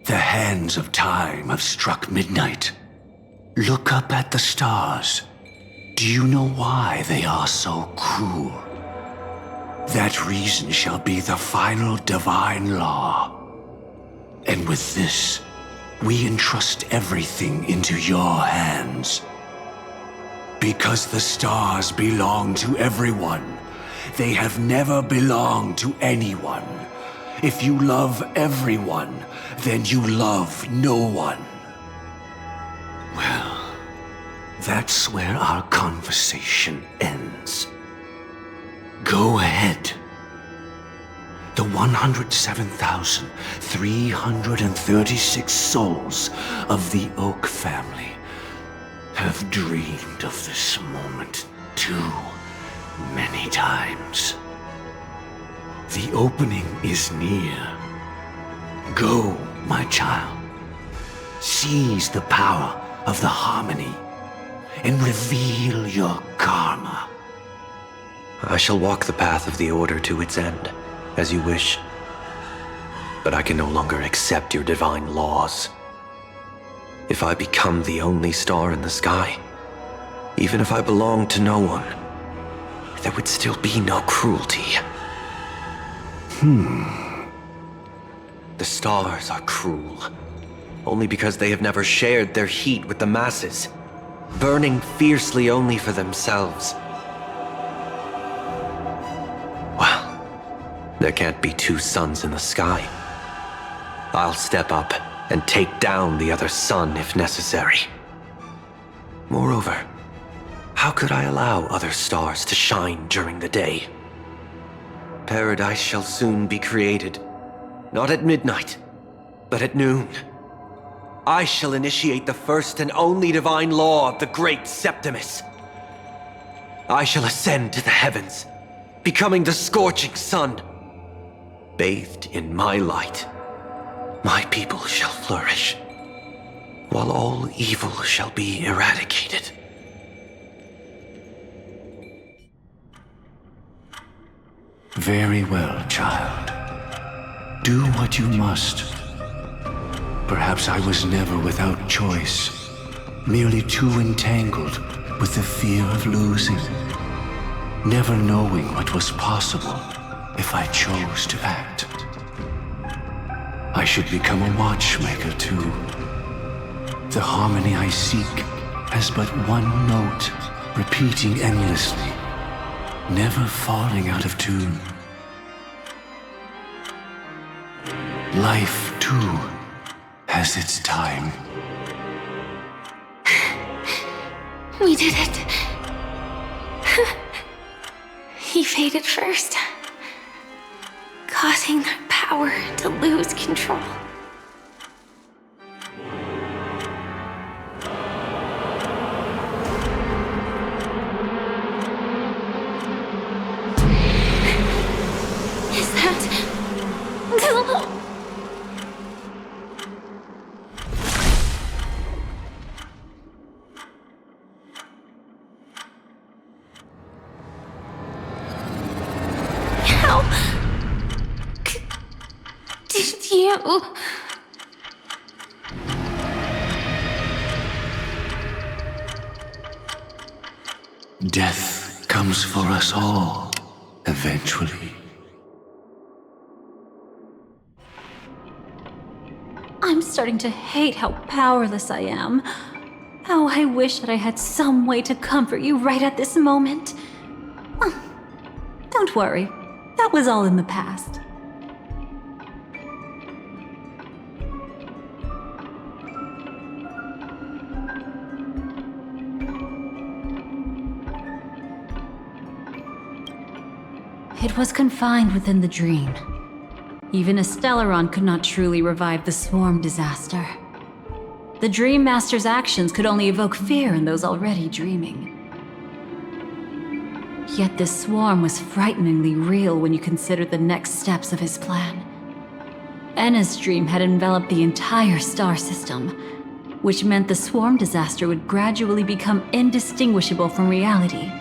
The hands of time have struck midnight. Look up at the stars. Do you know why they are so cruel? That reason shall be the final divine law. And with this, we entrust everything into your hands. Because the stars belong to everyone, they have never belonged to anyone. If you love everyone, then you love no one. Well, that's where our conversation ends. Go ahead. The 107,336 souls of the Oak family have dreamed of this moment too many times. The opening is near. Go, my child. Seize the power of the harmony and reveal your karma. I shall walk the path of the Order to its end, as you wish. But I can no longer accept your divine laws. If I become the only star in the sky, even if I belong to no one, there would still be no cruelty. The stars are cruel, only because they have never shared their heat with the masses, burning fiercely only for themselves. Well, there can't be two suns in the sky. I'll step up and take down the other sun if necessary. Moreover, how could I allow other stars to shine during the day? Paradise shall soon be created, not at midnight, but at noon. I shall initiate the first and only divine law of the great Septimus. I shall ascend to the heavens, becoming the scorching sun. Bathed in my light, my people shall flourish, while all evil shall be eradicated. Very well, child. Do what you must. Perhaps I was never without choice, merely too entangled with the fear of losing, never knowing what was possible if I chose to act. I should become a watchmaker too. The harmony I seek has but one note, repeating endlessly, never falling out of tune. Life, too, has its time. We did it. He faded first, causing their power to lose control. Is that... How... did you... Death comes for us all, eventually. I'm starting to hate how powerless I am. How I wish that I had some way to comfort you right at this moment. Don't worry, that was all in the past. It was confined within the dream. Even a Stellaron could not truly revive the swarm disaster. The Dream Master's actions could only evoke fear in those already dreaming. Yet this swarm was frighteningly real when you consider the next steps of his plan. Enna's dream had enveloped the entire star system, which meant the swarm disaster would gradually become indistinguishable from reality.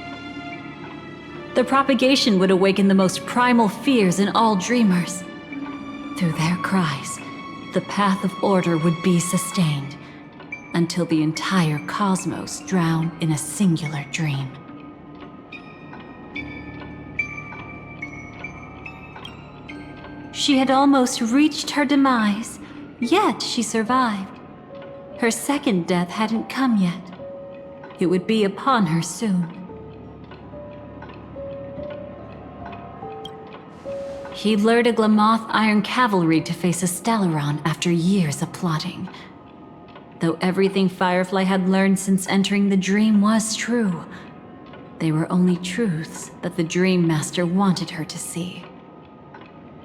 The propagation would awaken the most primal fears in all dreamers. Through their cries, the path of order would be sustained until the entire cosmos drowned in a singular dream. She had almost reached her demise, yet she survived. Her second death hadn't come yet. It would be upon her soon. He lured a Glamoth Iron Cavalry to face a Stellaron after years of plotting. Though everything Firefly had learned since entering the dream was true, they were only truths that the Dream Master wanted her to see.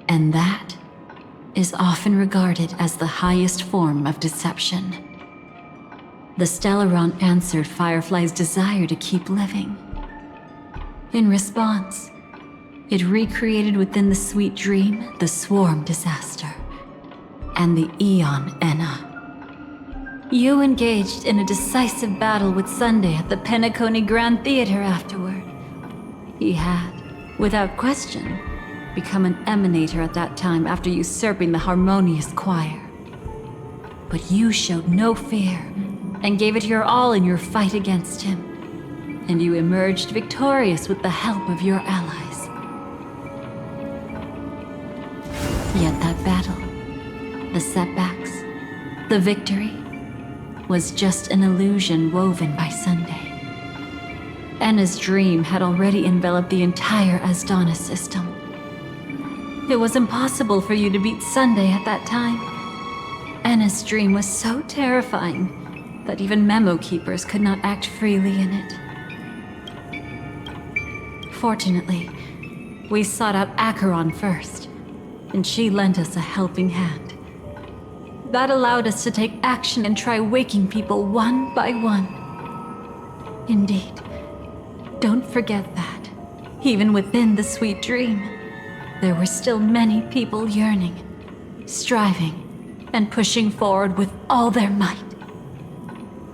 And that is often regarded as the highest form of deception. The Stellaron answered Firefly's desire to keep living. In response, it recreated within the sweet dream the Swarm disaster and the Eon Enna. You engaged in a decisive battle with Sunday at the Penacony Grand Theater afterward. He had, without question, become an emanator at that time after usurping the Harmonious Choir. But you showed no fear and gave it your all in your fight against him, and you emerged victorious with the help of your allies. Yet that battle, the setbacks, the victory, was just an illusion woven by Sunday. Enna's dream had already enveloped the entire Asdana system. It was impossible for you to beat Sunday at that time. Enna's dream was so terrifying that even Memo Keepers could not act freely in it. Fortunately, we sought out Acheron first, and she lent us a helping hand. That allowed us to take action and try waking people one by one. Indeed, don't forget that, even within the sweet dream, there were still many people yearning, striving, and pushing forward with all their might.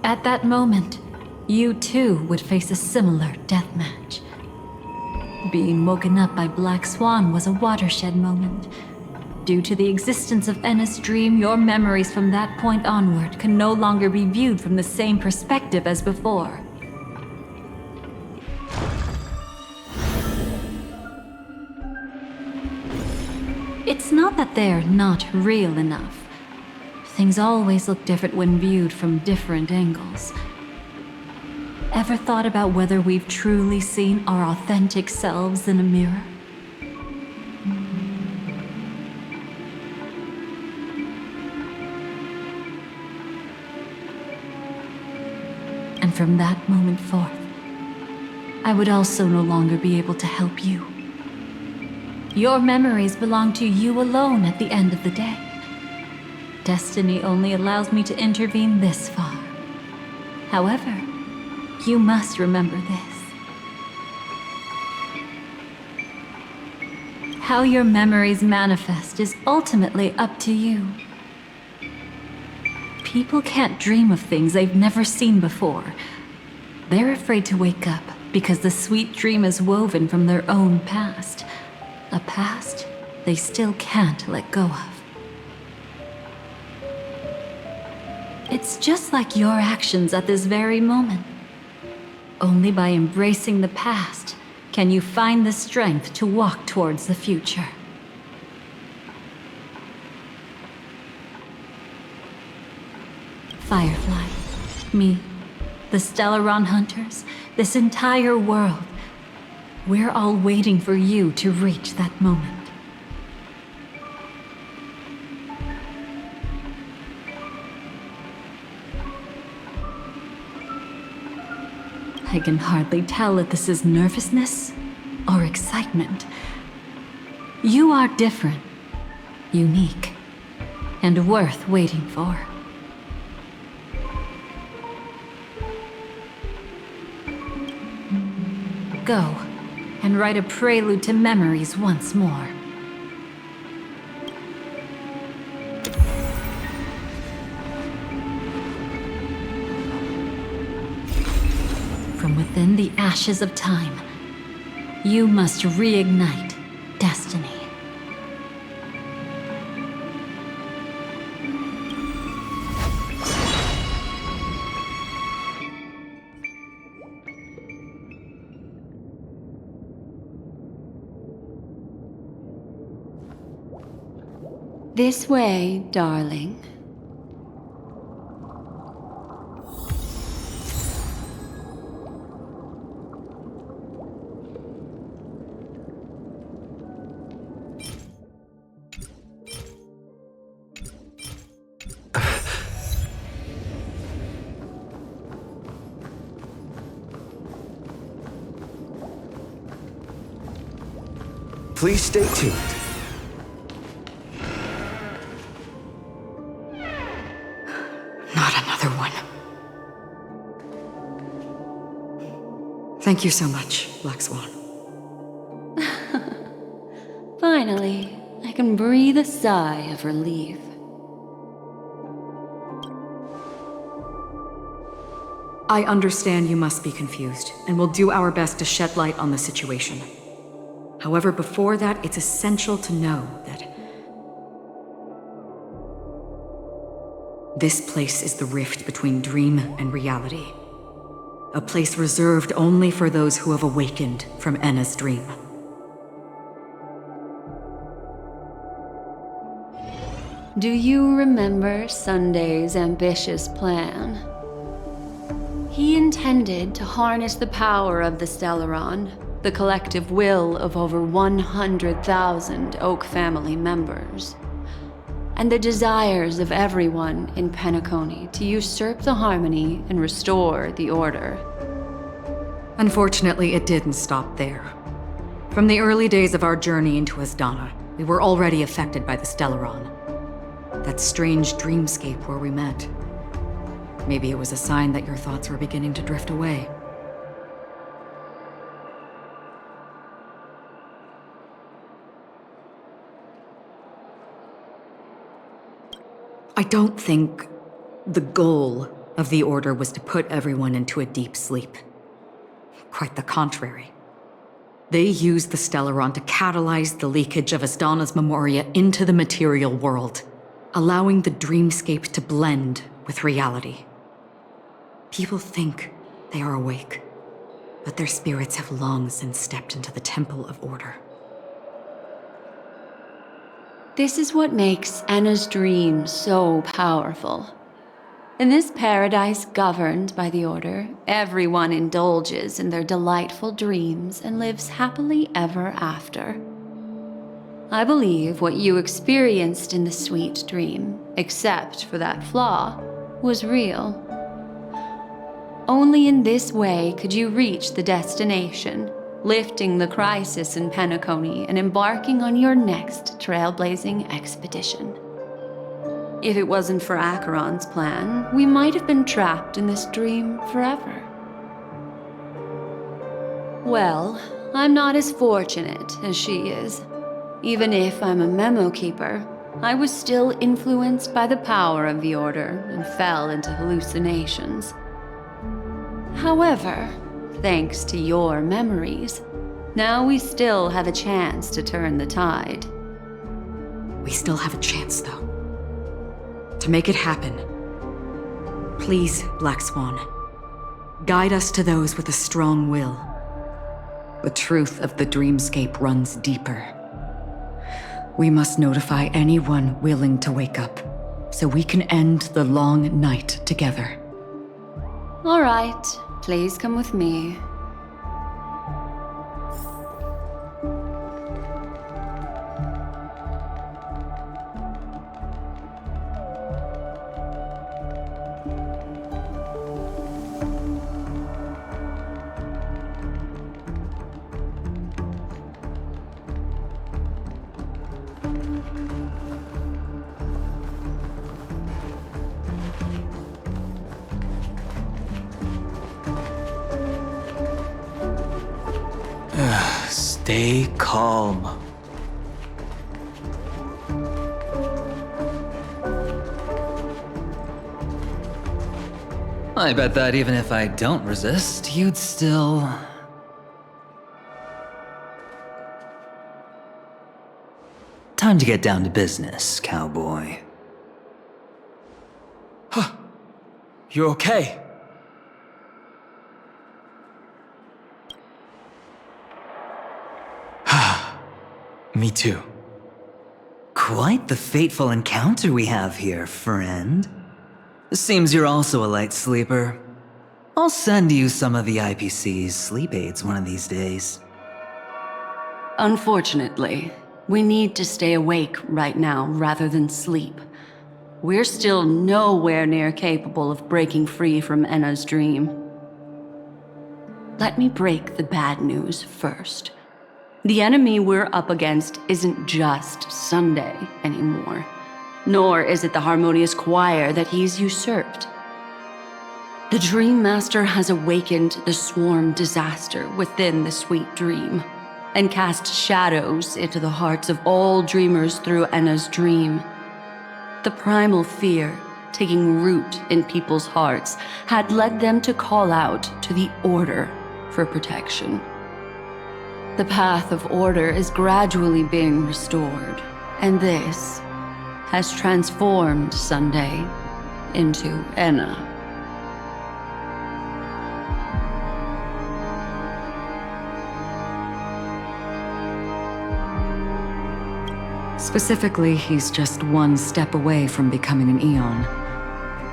At that moment, you too would face a similar deathmatch. Being woken up by Black Swan was a watershed moment. Due to the existence of Enna's dream, your memories from that point onward can no longer be viewed from the same perspective as before. It's not that they're not real enough. Things always look different when viewed from different angles. Ever thought about whether we've truly seen our authentic selves in a mirror? And from that moment forth, I would also no longer be able to help you. Your memories belong to you alone at the end of the day. Destiny only allows me to intervene this far. However, you must remember this. How your memories manifest is ultimately up to you. People can't dream of things they've never seen before. They're afraid to wake up because the sweet dream is woven from their own past. A past they still can't let go of. It's just like your actions at this very moment. Only by embracing the past can you find the strength to walk towards the future. Firefly, me, the Stellaron Hunters, this entire world. We're all waiting for you to reach that moment. I can hardly tell if this is nervousness or excitement. You are different, unique, and worth waiting for. Go and write a prelude to memories once more. From within the ashes of time, you must reignite destiny. This way, darling. Please stay tuned. Not another one. Thank you so much, Black Swan. Finally, I can breathe a sigh of relief. I understand you must be confused, and we'll do our best to shed light on the situation. However, before that, it's essential to know that this place is the rift between dream and reality. A place reserved only for those who have awakened from Enna's dream. Do you remember Sunday's ambitious plan? He intended to harness the power of the Stellaron, the collective will of over 100,000 Oak family members, and the desires of everyone in Penacony to usurp the harmony and restore the order. Unfortunately, it didn't stop there. From the early days of our journey into Asdana, we were already affected by the Stellaron. That strange dreamscape where we met. Maybe it was a sign that your thoughts were beginning to drift away. I don't think the goal of the Order was to put everyone into a deep sleep. Quite the contrary. They used the Stellaron to catalyze the leakage of Asdana's Memoria into the material world, allowing the dreamscape to blend with reality. People think they are awake, but their spirits have long since stepped into the Temple of Order. This is what makes Enna's dream so powerful. In this paradise governed by the Order, everyone indulges in their delightful dreams and lives happily ever after. I believe what you experienced in the sweet dream, except for that flaw, was real. Only in this way could you reach the destination, lifting the crisis in Penacony and embarking on your next trailblazing expedition. If it wasn't for Acheron's plan, we might have been trapped in this dream forever. Well, I'm not as fortunate as she is. Even if I'm a memo keeper, I was still influenced by the power of the Order and fell into hallucinations. However, thanks to your memories, now we still have a chance to turn the tide. We still have a chance, though. To make it happen, please, Black Swan, guide us to those with a strong will. The truth of the dreamscape runs deeper. We must notify anyone willing to wake up, so we can end the long night together. All right, please come with me. Stay calm. I bet that even if I don't resist, you'd still... Time to get down to business, cowboy. Huh. You okay? Me too. Quite the fateful encounter we have here, friend. Seems you're also a light sleeper. I'll send you some of the IPC's sleep aids one of these days. Unfortunately, we need to stay awake right now rather than sleep. We're still nowhere near capable of breaking free from Enna's dream. Let me break the bad news first. The enemy we're up against isn't just Sunday anymore, nor is it the harmonious choir that he's usurped. The Dream Master has awakened the swarm disaster within the sweet dream, and cast shadows into the hearts of all dreamers through Enna's dream. The primal fear taking root in people's hearts had led them to call out to the Order for protection. The path of order is gradually being restored, and this has transformed Sunday into Enna. Specifically, he's just one step away from becoming an Eon.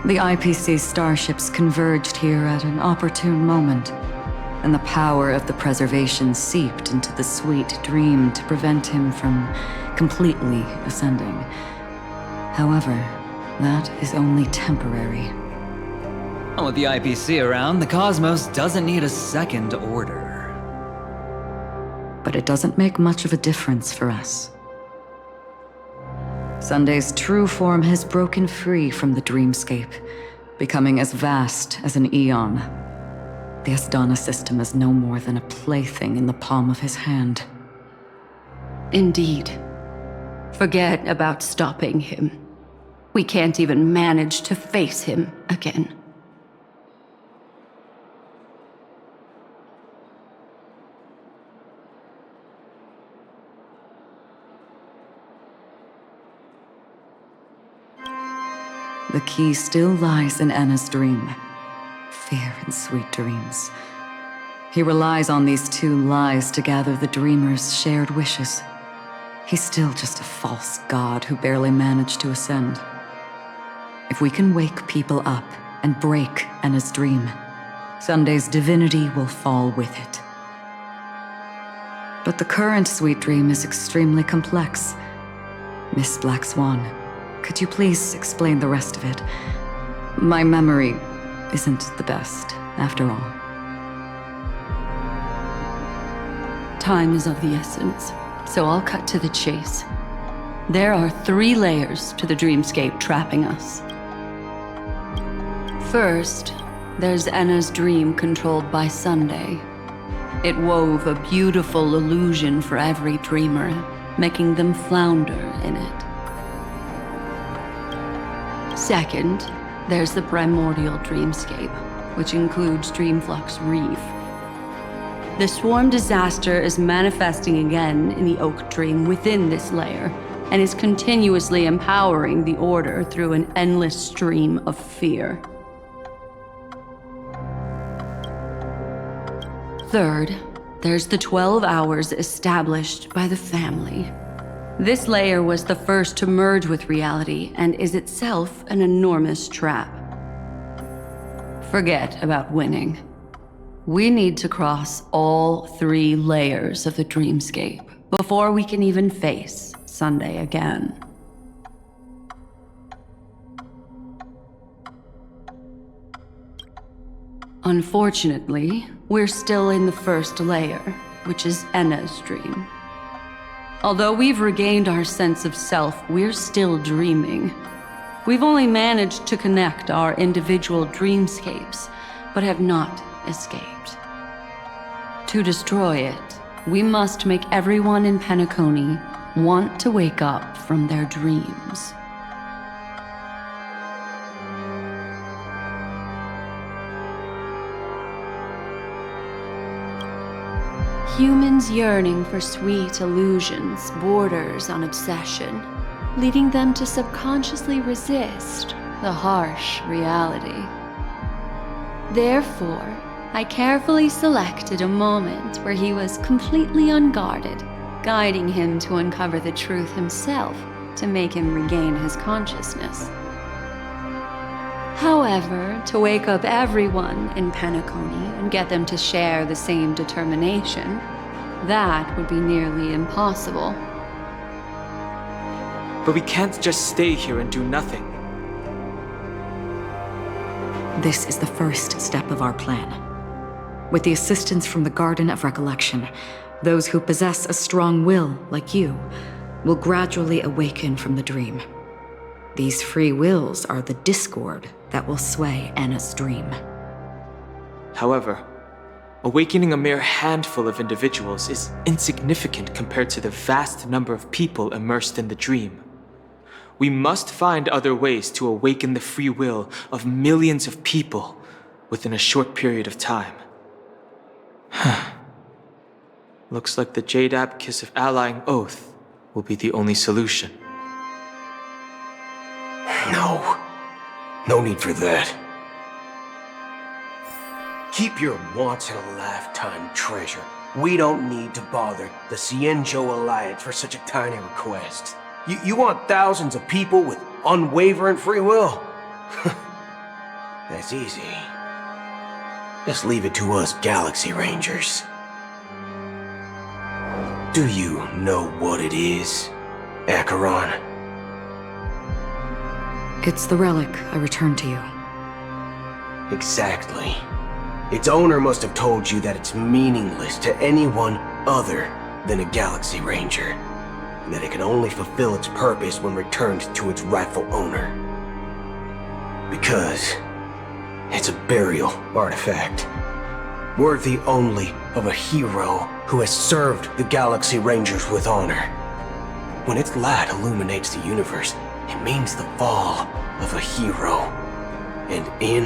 The IPC starships converged here at an opportune moment, and the power of the preservation seeped into the sweet dream to prevent him from completely ascending. However, that is only temporary. With the IPC around, the cosmos doesn't need a second order. But it doesn't make much of a difference for us. Sunday's true form has broken free from the dreamscape, becoming as vast as an Eon. The Asdana system is no more than a plaything in the palm of his hand. Indeed. Forget about stopping him. We can't even manage to face him again. The key still lies in Enna's dream. Fear and sweet dreams. He relies on these two lies to gather the dreamers' shared wishes. He's still just a false god who barely managed to ascend. If we can wake people up and break Enna's dream, Sunday's divinity will fall with it. But the current sweet dream is extremely complex. Miss Black Swan, could you please explain the rest of it? My memory isn't the best, after all. Time is of the essence, so I'll cut to the chase. There are 3 layers to the dreamscape trapping us. First, there's Enna's dream controlled by Sunday. It wove a beautiful illusion for every dreamer, making them flounder in it. Second, there's the primordial dreamscape, which includes Dreamflux Reef. The swarm disaster is manifesting again in the Oak Dream within this layer, and is continuously empowering the Order through an endless stream of fear. Third, there's the 12 hours established by the family. This layer was the first to merge with reality and is itself an enormous trap. Forget about winning. We need to cross all 3 layers of the dreamscape before we can even face Sunday again. Unfortunately, we're still in the first layer, which is Enna's dream. Although we've regained our sense of self, we're still dreaming. We've only managed to connect our individual dreamscapes, but have not escaped. To destroy it, we must make everyone in Penacony want to wake up from their dreams. Humans yearning for sweet illusions borders on obsession, leading them to subconsciously resist the harsh reality. Therefore, I carefully selected a moment where he was completely unguarded, guiding him to uncover the truth himself to make him regain his consciousness. However, to wake up everyone in Penacony and get them to share the same determination, that would be nearly impossible. But we can't just stay here and do nothing. This is the first step of our plan. With the assistance from the Garden of Recollection, those who possess a strong will, like you, will gradually awaken from the dream. These free wills are the discord that will sway Anna's dream. However, awakening a mere handful of individuals is insignificant compared to the vast number of people immersed in the dream. We must find other ways to awaken the free will of millions of people within a short period of time. Looks like the Jade Abacus of Allying Oath will be the only solution. No need for that. Keep your once-in-a-lifetime treasure. We don't need to bother the Cienjo Alliance for such a tiny request. You want thousands of people with unwavering free will? That's easy. Just leave it to us Galaxy Rangers. Do you know what it is, Acheron? It's the relic I returned to you. Exactly. Its owner must have told you that it's meaningless to anyone other than a Galaxy Ranger, and that it can only fulfill its purpose when returned to its rightful owner. Because it's a burial artifact, worthy only of a hero who has served the Galaxy Rangers with honor. When its light illuminates the universe, it means the fall of a hero, and in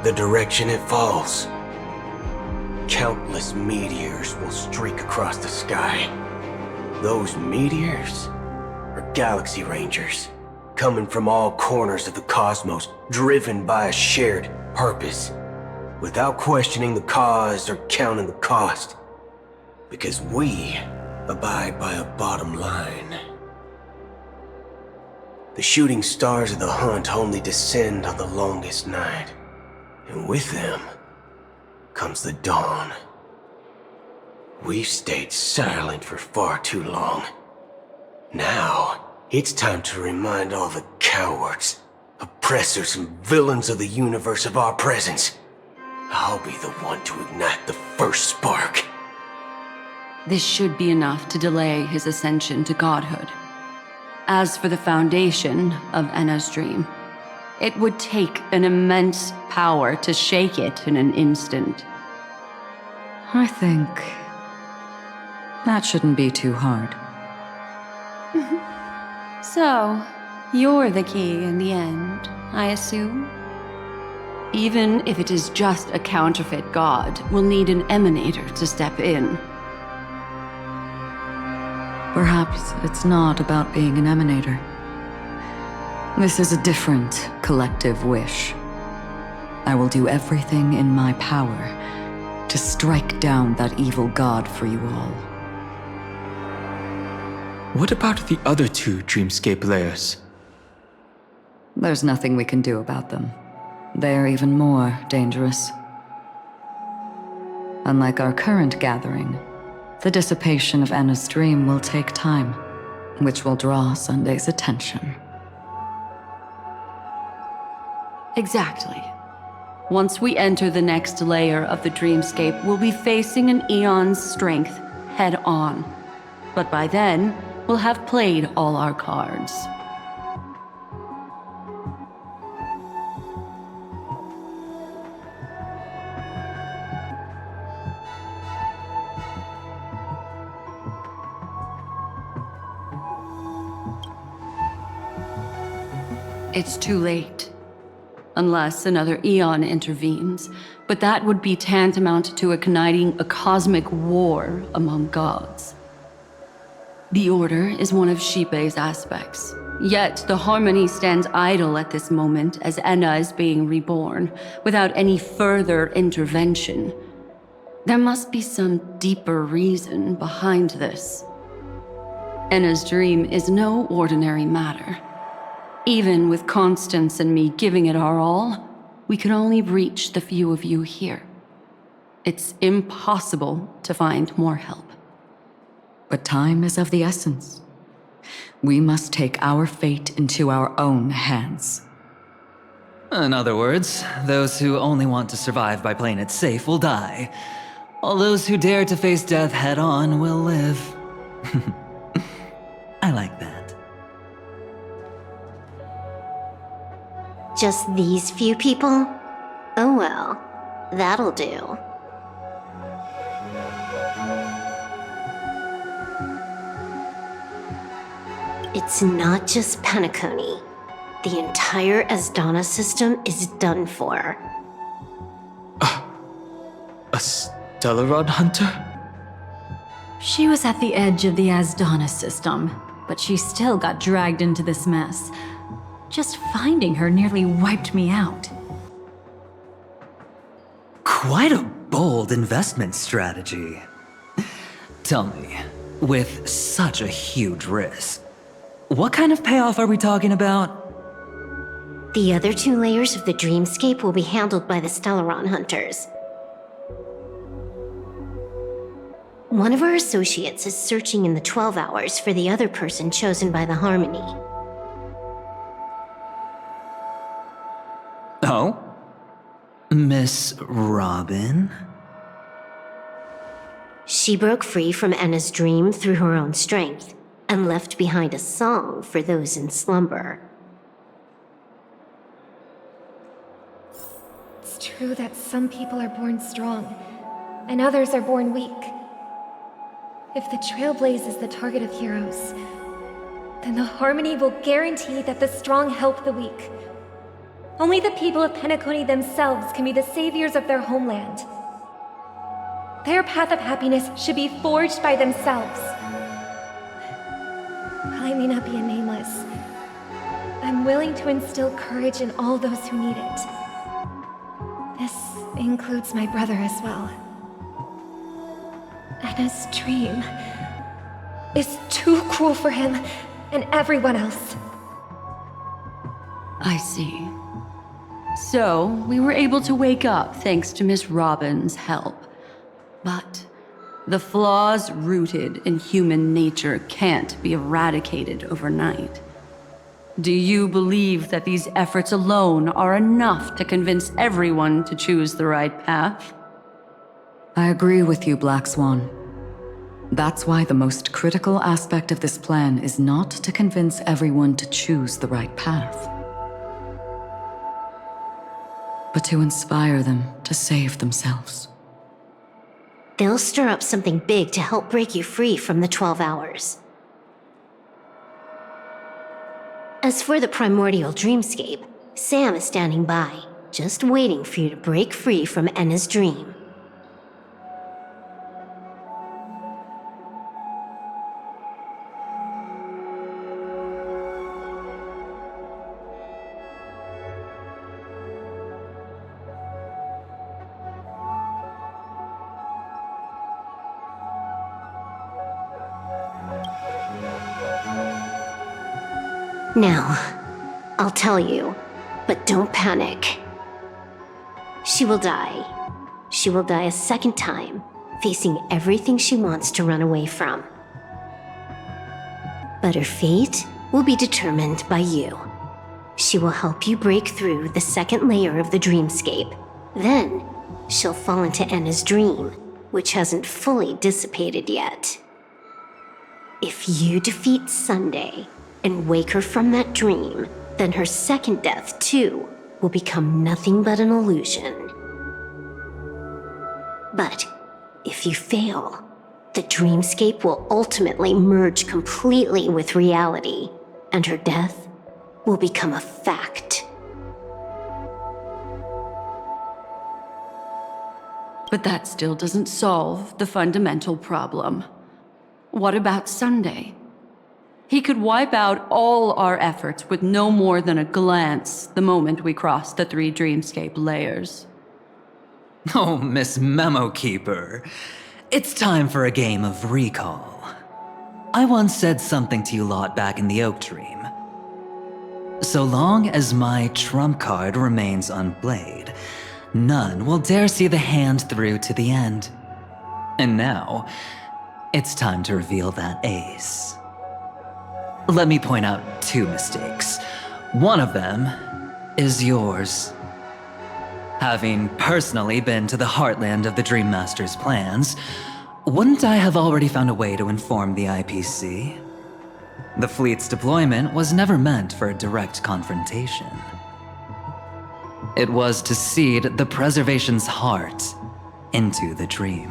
the direction it falls, countless meteors will streak across the sky. Those meteors are Galaxy Rangers, coming from all corners of the cosmos, driven by a shared purpose, without questioning the cause or counting the cost, because we abide by a bottom line. The shooting stars of the hunt only descend on the longest night, and with them comes the dawn. We've stayed silent for far too long. Now, it's time to remind all the cowards, oppressors, and villains of the universe of our presence. I'll be the one to ignite the first spark. This should be enough to delay his ascension to godhood. As for the foundation of Anna's dream, it would take an immense power to shake it in an instant. I think that shouldn't be too hard. So, you're the key in the end, I assume? Even if it is just a counterfeit god, we'll need an emanator to step in. Perhaps it's not about being an emanator. This is a different collective wish. I will do everything in my power to strike down that evil god for you all. What about the other two Dreamscape layers? There's nothing we can do about them. They're even more dangerous. Unlike our current gathering, the dissipation of Anna's dream will take time, which will draw Sunday's attention. Exactly. Once we enter the next layer of the dreamscape, we'll be facing an eon's strength head on. But by then, we'll have played all our cards. It's too late. Unless another eon intervenes, but that would be tantamount to igniting a cosmic war among gods. The Order is one of Xipe's aspects, yet the Harmony stands idle at this moment as Enna is being reborn, without any further intervention. There must be some deeper reason behind this. Enna's dream is no ordinary matter. Even with Constance and me giving it our all, we could only reach the few of you here. It's impossible to find more help. But time is of the essence. We must take our fate into our own hands. In other words, those who only want to survive by playing it safe will die, while those who dare to face death head-on will live. I like that. Just these few people? Oh well, that'll do. It's not just Penacony. The entire Asdana system is done for. A Stellaron hunter? She was at the edge of the Asdana system, but she still got dragged into this mess. Just finding her nearly wiped me out. Quite a bold investment strategy. Tell me, with such a huge risk, what kind of payoff are we talking about? The other 2 layers of the dreamscape will be handled by the Stellaron hunters. One of our associates is searching in the 12 hours for the other person chosen by the Harmony. Oh? Miss Robin? She broke free from Enna's dream through her own strength, and left behind a song for those in slumber. It's true that some people are born strong, and others are born weak. If the Trailblaze is the target of heroes, then the Harmony will guarantee that the strong help the weak. Only the people of Penacony themselves can be the saviors of their homeland. Their path of happiness should be forged by themselves. While I may not be a nameless, I'm willing to instill courage in all those who need it. This includes my brother as well. Anna's dream is too cruel for him and everyone else. I see. So, we were able to wake up thanks to Miss Robin's help. But the flaws rooted in human nature can't be eradicated overnight. Do you believe that these efforts alone are enough to convince everyone to choose the right path? I agree with you, Black Swan. That's why the most critical aspect of this plan is not to convince everyone to choose the right path, but to inspire them to save themselves. They'll stir up something big to help break you free from the 12 hours. As for the primordial dreamscape, Sam is standing by, just waiting for you to break free from Enna's dream. Now, I'll tell you, but don't panic. She will die. She will die a second time, facing everything she wants to run away from. But her fate will be determined by you. She will help you break through the second layer of the dreamscape. Then, she'll fall into Enna's dream, which hasn't fully dissipated yet. If you defeat Sunday and wake her from that dream, then her second death, too, will become nothing but an illusion. But if you fail, the dreamscape will ultimately merge completely with reality, and her death will become a fact. But that still doesn't solve the fundamental problem. What about Sunday? He could wipe out all our efforts with no more than a glance the moment we cross the 3 dreamscape layers. Oh, Miss Memo Keeper. It's time for a game of recall. I once said something to you lot back in the Oak Dream. So long as my trump card remains unplayed, none will dare see the hand through to the end. And now, it's time to reveal that ace. Let me point out 2 mistakes. One of them is yours. Having personally been to the heartland of the Dream Master's plans, wouldn't I have already found a way to inform the IPC? The fleet's deployment was never meant for a direct confrontation. It was to seed the preservation's heart into the dream.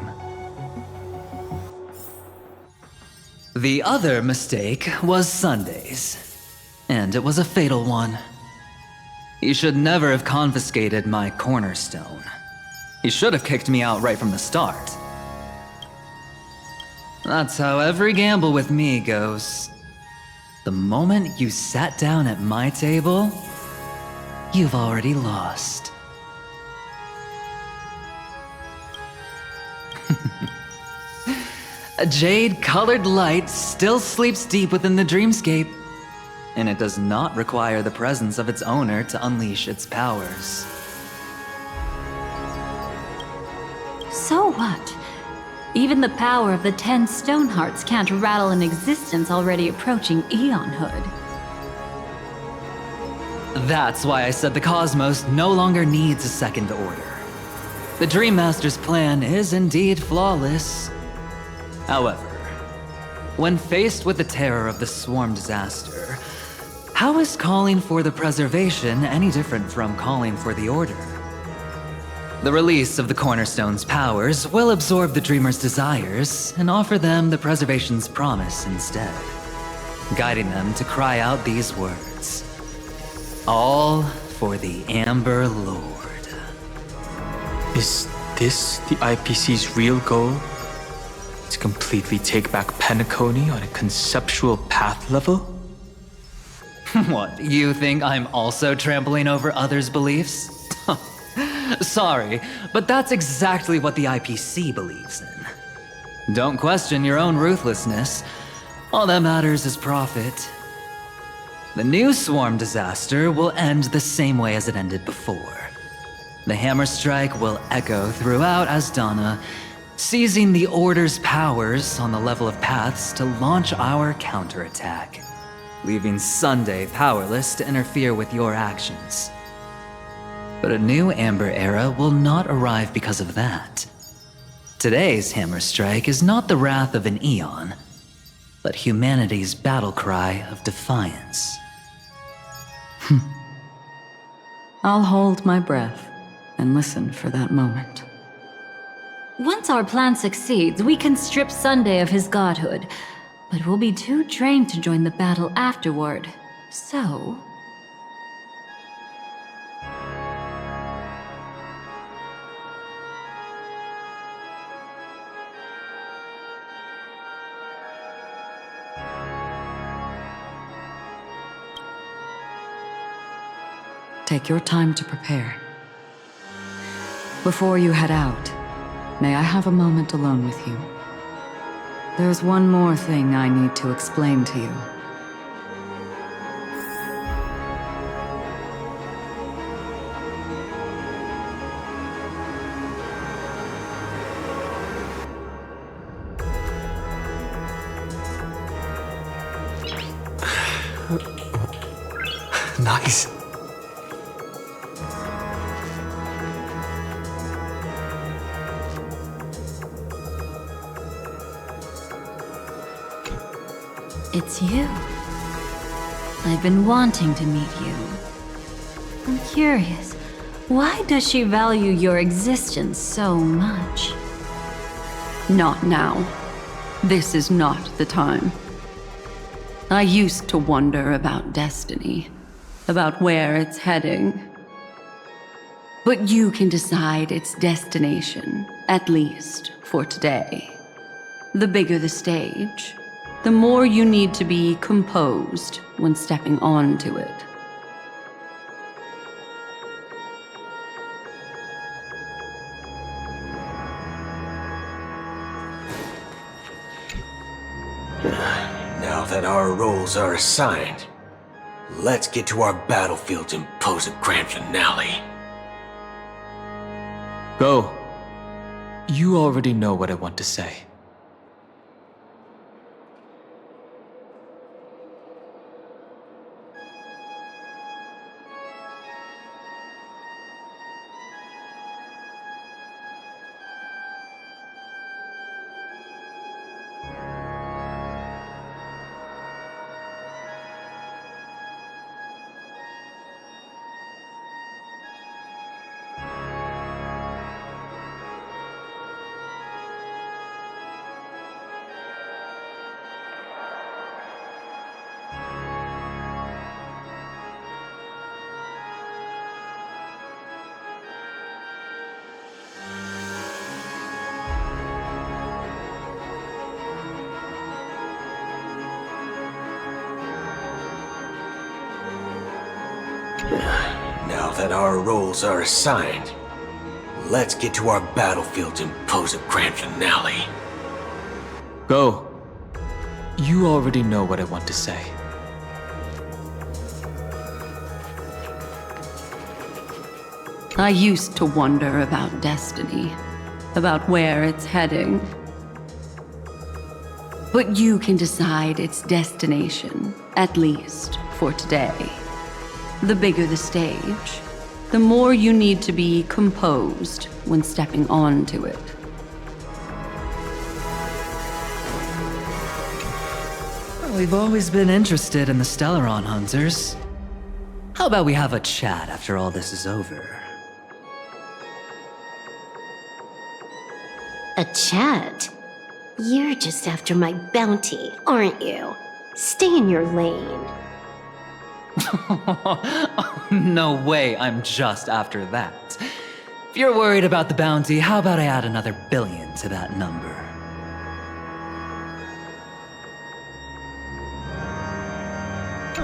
The other mistake was Sundays, and it was a fatal one. He should never have confiscated my cornerstone. He should have kicked me out right from the start. That's how every gamble with me goes. The moment you sat down at my table, you've already lost. A jade-colored light still sleeps deep within the dreamscape, and it does not require the presence of its owner to unleash its powers. So what? Even the power of the 10 stone hearts can't rattle an existence already approaching eonhood. That's why I said the cosmos no longer needs a second order. The Dream Master's plan is indeed flawless. However, when faced with the terror of the swarm disaster, how is calling for the preservation any different from calling for the order? The release of the Cornerstone's powers will absorb the Dreamer's desires and offer them the preservation's promise instead, guiding them to cry out these words: all for the Amber Lord. Is this the IPC's real goal? To completely take back Penacony on a conceptual path level? What, you think I'm also trampling over others' beliefs? Sorry, but that's exactly what the IPC believes in. Don't question your own ruthlessness. All that matters is profit. The new swarm disaster will end the same way as it ended before. The hammer strike will echo throughout Asdana, seizing the Order's powers on the level of paths to launch our counterattack, leaving Sunday powerless to interfere with your actions. But a new Amber Era will not arrive because of that. Today's hammer strike is not the wrath of an eon, but humanity's battle cry of defiance. I'll hold my breath and listen for that moment. Once our plan succeeds, we can strip Sunday of his godhood, but we'll be too drained to join the battle afterward. So... Take your time to prepare. Before you head out, may I have a moment alone with you? There's one more thing I need to explain to you. Nice. It's you. I've been wanting to meet you. I'm curious, why does she value your existence so much? Not now. This is not the time. I used to wonder about destiny, about where it's heading. But you can decide its destination, at least for today. The bigger the stage, the more you need to be composed when stepping onto it. our roles are assigned, let's get to our battlefields and pose a grand finale. Go. You already know what I want to say. Now that our roles are assigned, let's get to our battlefields and pose a grand finale. Go. You already know what I want to say. I used to wonder about destiny, about where it's heading. But you can decide its destination, at least for today. The bigger the stage, the more you need to be composed when stepping onto it. We've always been interested in the Stellaron Hunters. How about we have a chat after all this is over? A chat? You're just after my bounty, aren't you? Stay in your lane. No way, I'm just after that. If you're worried about the bounty, how about I add another billion to that number?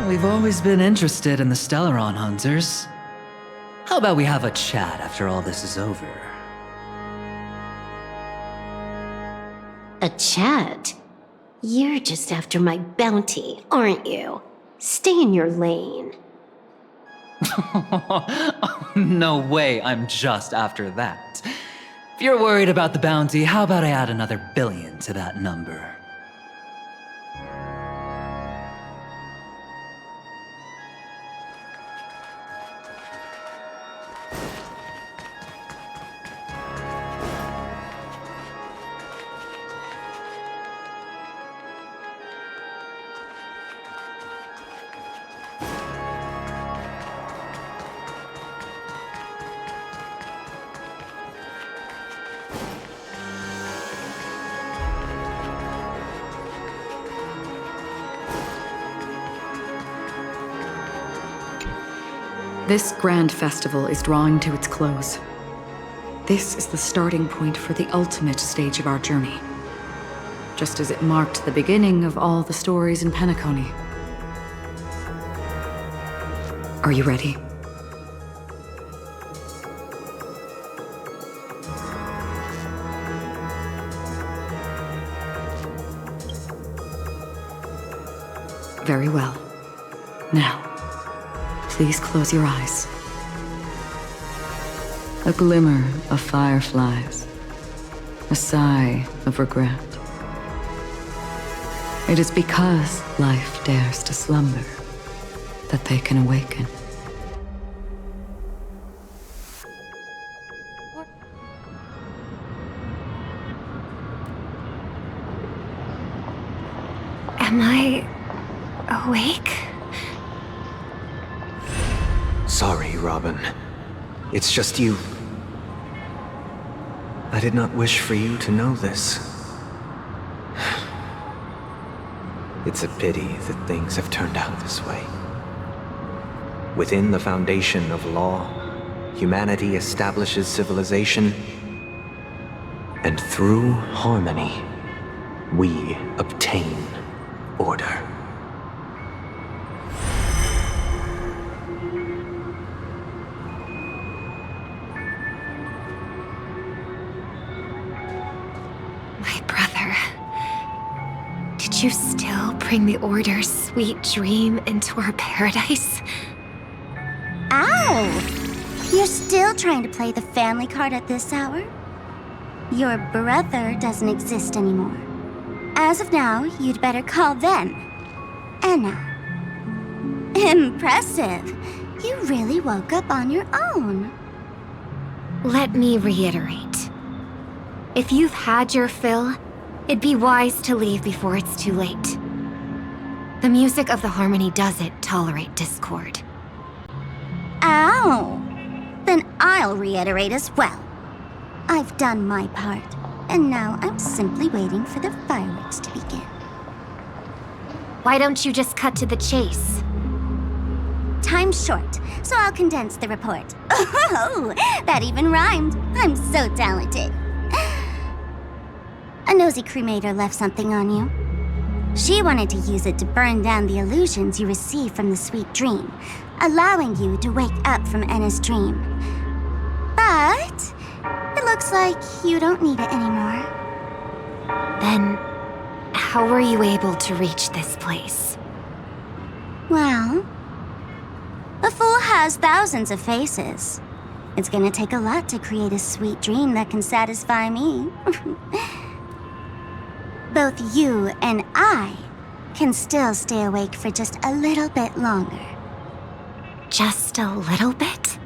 We've always been interested in the Stellaron Hunters. How about we have a chat after all this is over? A chat? You're just after my bounty, aren't you? Stay in your lane. No way, I'm just after that. If you're worried about the bounty, how about I add another billion to that number? This grand festival is drawing to its close. This is the starting point for the ultimate stage of our journey. Just as it marked the beginning of all the stories in Penacony. Are you ready? Very well. Now, please close your eyes. A glimmer of fireflies. A sigh of regret. It is because life dares to slumber that they can awaken. Am I awake? Sorry, Robin. It's just you. I did not wish for you to know this. It's a pity that things have turned out this way. Within the foundation of law, humanity establishes civilization, and through harmony, we obtain order. My brother. Did you still bring the Order's sweet dream into our paradise? Ow! You're still trying to play the family card at this hour? Your brother doesn't exist anymore. As of now, you'd better call them Anna. Impressive. You really woke up on your own. Let me reiterate. If you've had your fill, it'd be wise to leave before it's too late. The music of the harmony doesn't tolerate discord. Ow! Then I'll reiterate as well. I've done my part, and now I'm simply waiting for the fireworks to begin. Why don't you just cut to the chase? Time's short, so I'll condense the report. Oh, that even rhymed. I'm so talented. A nosy cremator left something on you. She wanted to use it to burn down the illusions you received from the sweet dream, allowing you to wake up from Anna's dream. But it looks like you don't need it anymore. Then, how were you able to reach this place? Well, a fool has thousands of faces. It's gonna take a lot to create a sweet dream that can satisfy me. Both you and I can still stay awake for just a little bit longer. Just a little bit?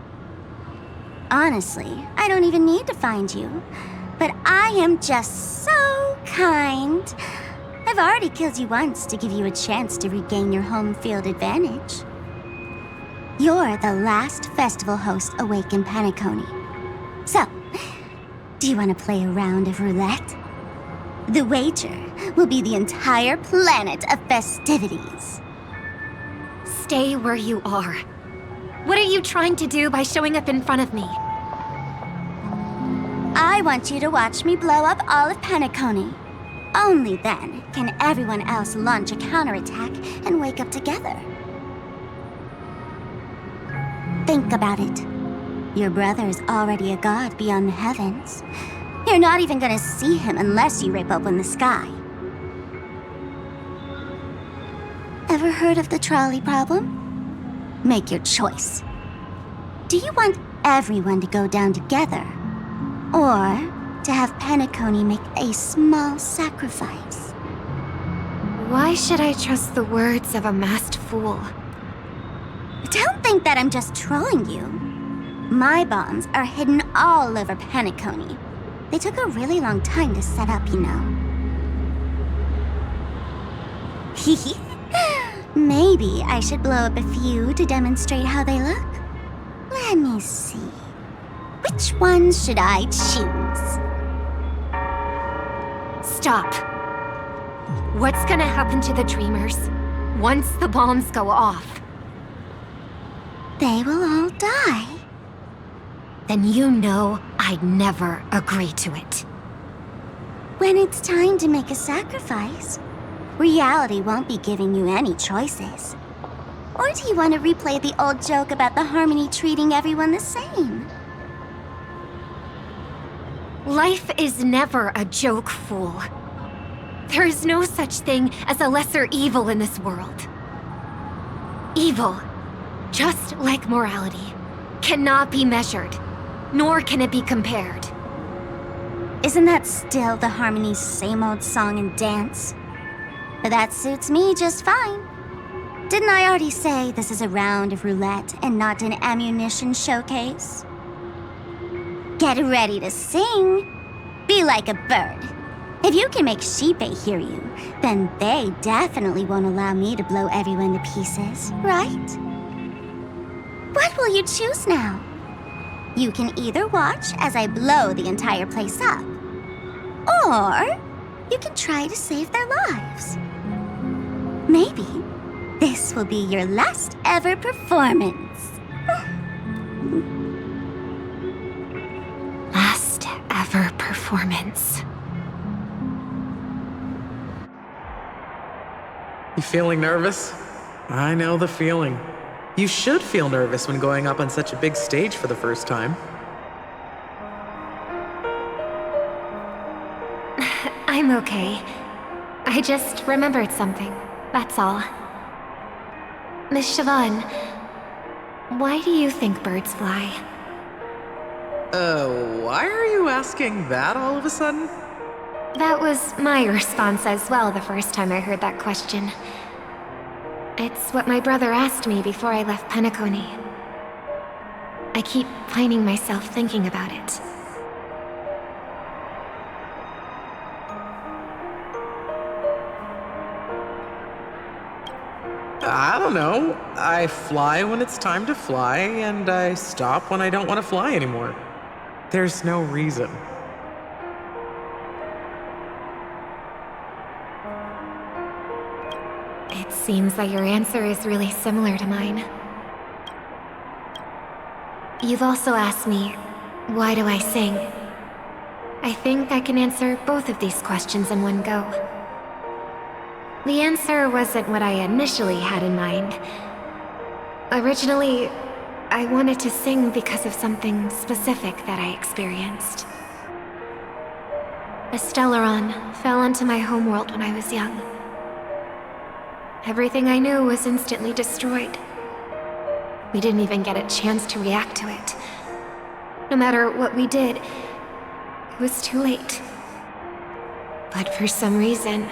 Honestly, I don't even need to find you. But I am just so kind. I've already killed you once to give you a chance to regain your home field advantage. You're the last festival host awake in Penacony. So, do you want to play a round of roulette? The wager will be the entire planet of festivities. Stay where you are. What are you trying to do by showing up in front of me? I want you to watch me blow up all of Penacony. Only then can everyone else launch a counterattack and wake up together. Think about it. Your brother is already a god beyond the heavens. You're not even gonna see him unless you rip open the sky. Ever heard of the trolley problem? Make your choice. Do you want everyone to go down together? Or to have Penacony make a small sacrifice? Why should I trust the words of a masked fool? Don't think that I'm just trolling you. My bombs are hidden all over Penacony. They took a really long time to set up, you know. Maybe I should blow up a few to demonstrate how they look. Let me see. Which ones should I choose? Stop. What's gonna happen to the dreamers once the bombs go off? They will all die. Then you know I'd never agree to it. When it's time to make a sacrifice, reality won't be giving you any choices. Or do you want to replay the old joke about the harmony treating everyone the same? Life is never a joke, fool. There is no such thing as a lesser evil in this world. Evil, just like morality, cannot be measured, nor can it be compared. Isn't that still the harmony's same old song and dance? But that suits me just fine. Didn't I already say this is a round of roulette and not an ammunition showcase? Get ready to sing. Be like a bird. If you can make Sheepei hear you, then they definitely won't allow me to blow everyone to pieces, right? What will you choose now? You can either watch as I blow the entire place up, or you can try to save their lives. Maybe this will be your last ever performance. Last ever performance. You feeling nervous? I know the feeling. You should feel nervous when going up on such a big stage for the first time. I'm okay. I just remembered something. that's all. Miss Siobhan, why do you think birds fly? Why are you asking that all of a sudden? That was my response as well the first time I heard that question. It's what my brother asked me before I left Penacony. I keep finding myself thinking about it. I don't know. I fly when it's time to fly, and I stop when I don't want to fly anymore. There's no reason. It seems that your answer is really similar to mine. You've also asked me, why do I sing? I think I can answer both of these questions in one go. The answer wasn't what I initially had in mind. Originally, I wanted to sing because of something specific that I experienced. A Stellaron fell onto my homeworld when I was young. Everything I knew was instantly destroyed. We didn't even get a chance to react to it. No matter what we did, it was too late. But for some reason,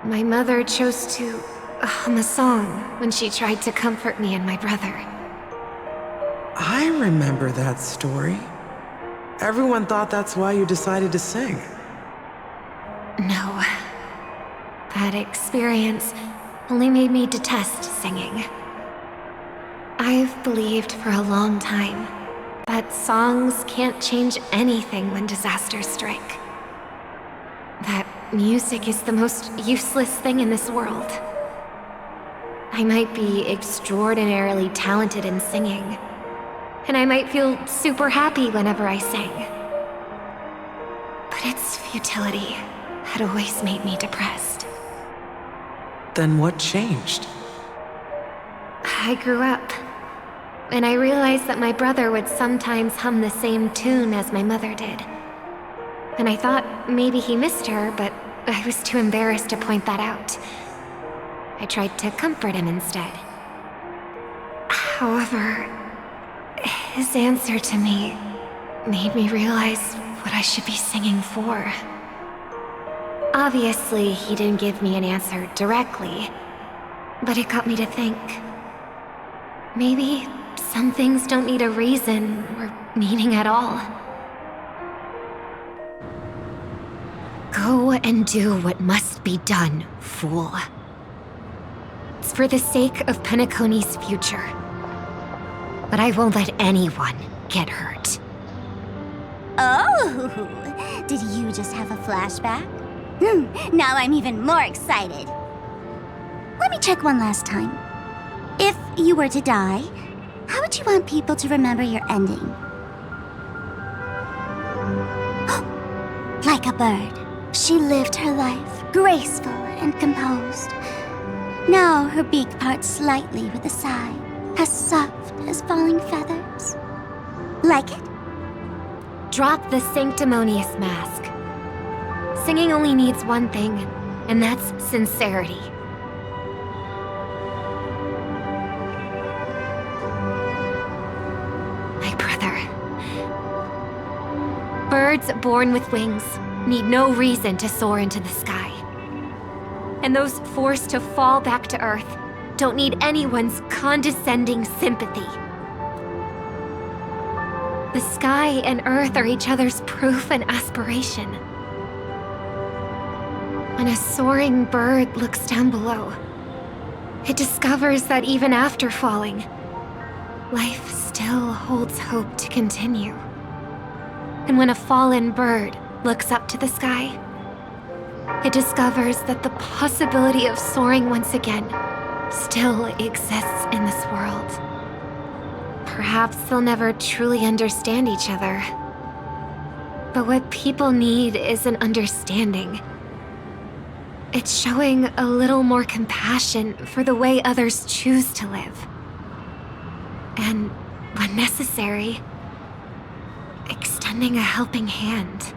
my mother chose to hum a song when she tried to comfort me and my brother. I remember that story. Everyone thought that's why you decided to sing. No. That experience only made me detest singing. I've believed for a long time that songs can't change anything when disasters strike. That music is the most useless thing in this world. I might be extraordinarily talented in singing, and I might feel super happy whenever I sang. But its futility had always made me depressed. Then what changed? I grew up, and I realized that my brother would sometimes hum the same tune as my mother did. And I thought maybe he missed her, but I was too embarrassed to point that out. I tried to comfort him instead. However, his answer to me made me realize what I should be singing for. Obviously, he didn't give me an answer directly, but it got me to think. Maybe some things don't need a reason or meaning at all. Go and do what must be done, fool. It's for the sake of Penacony's future. But I won't let anyone get hurt. Oh, did you just have a flashback? Now I'm even more excited. Let me check one last time. If you were to die, how would you want people to remember your ending? Like a bird, she lived her life, graceful and composed. Now her beak parts slightly with a sigh, as soft as falling feathers. Like it? Drop the sanctimonious mask. Singing only needs one thing, and that's sincerity. My brother. Birds born with wings need no reason to soar into the sky. And those forced to fall back to Earth don't need anyone's condescending sympathy. The sky and Earth are each other's proof and aspiration. When a soaring bird looks down below, it discovers that even after falling, life still holds hope to continue. And when a fallen bird looks up to the sky, it discovers that the possibility of soaring once again still exists in this world. Perhaps they'll never truly understand each other. But what people need is an understanding. It's showing a little more compassion for the way others choose to live. And, when necessary, extending a helping hand.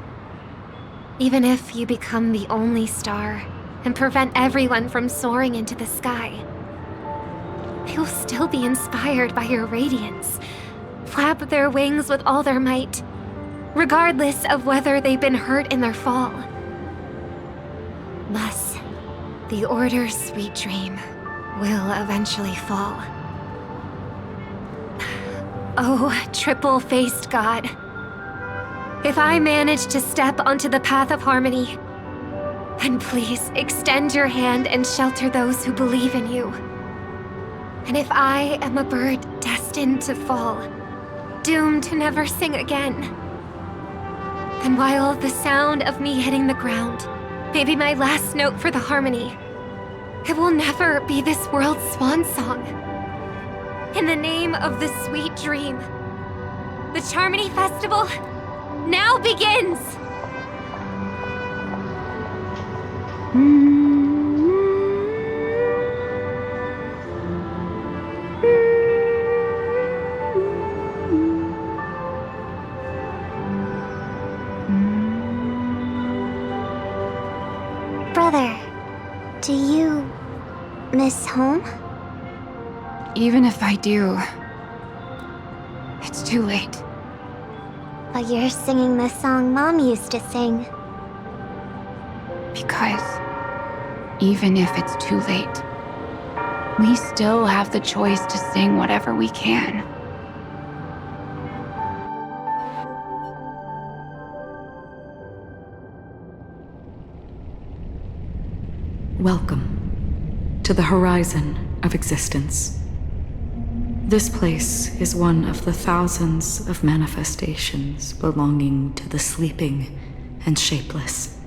Even if you become the only star and prevent everyone from soaring into the sky. They will still be inspired by your radiance, flap their wings with all their might, regardless of whether they've been hurt in their fall. Thus, the Order's sweet dream will eventually fall. Oh, triple-faced god. If I manage to step onto the path of harmony, then please extend your hand and shelter those who believe in you. And if I am a bird destined to fall, doomed to never sing again, then while the sound of me hitting the ground may be my last note for the harmony, it will never be this world's swan song. In the name of the sweet dream, the Charmony Festival now begins! Brother, do you miss home? Even if I do, it's too late. But you're singing the song Mom used to sing. Because even if it's too late, we still have the choice to sing whatever we can. Welcome to the horizon of existence. This place is one of the thousands of manifestations belonging to the sleeping and shapeless.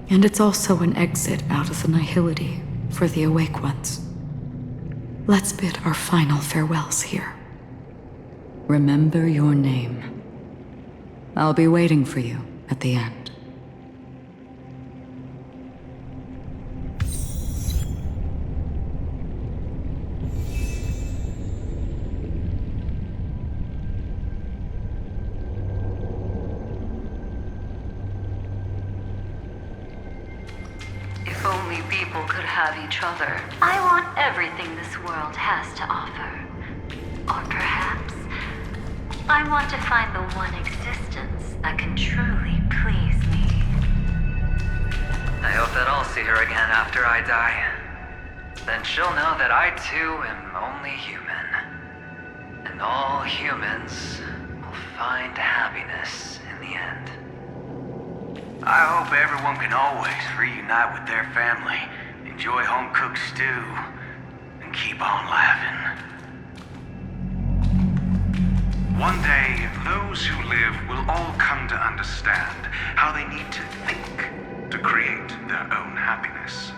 And it's also an exit out of the nihility for the awake ones. Let's bid our final farewells here. Remember your name. I'll be waiting for you at the end. If only people could have each other. I want everything this world has to offer. Or perhaps, I want to find the one existence that can truly please me. I hope that I'll see her again after I die. Then she'll know that I too am only human. And all humans will find happiness in the end. I hope everyone can always reunite with their family, enjoy home-cooked stew, and keep on laughing. One day, those who live will all come to understand how they need to think to create their own happiness.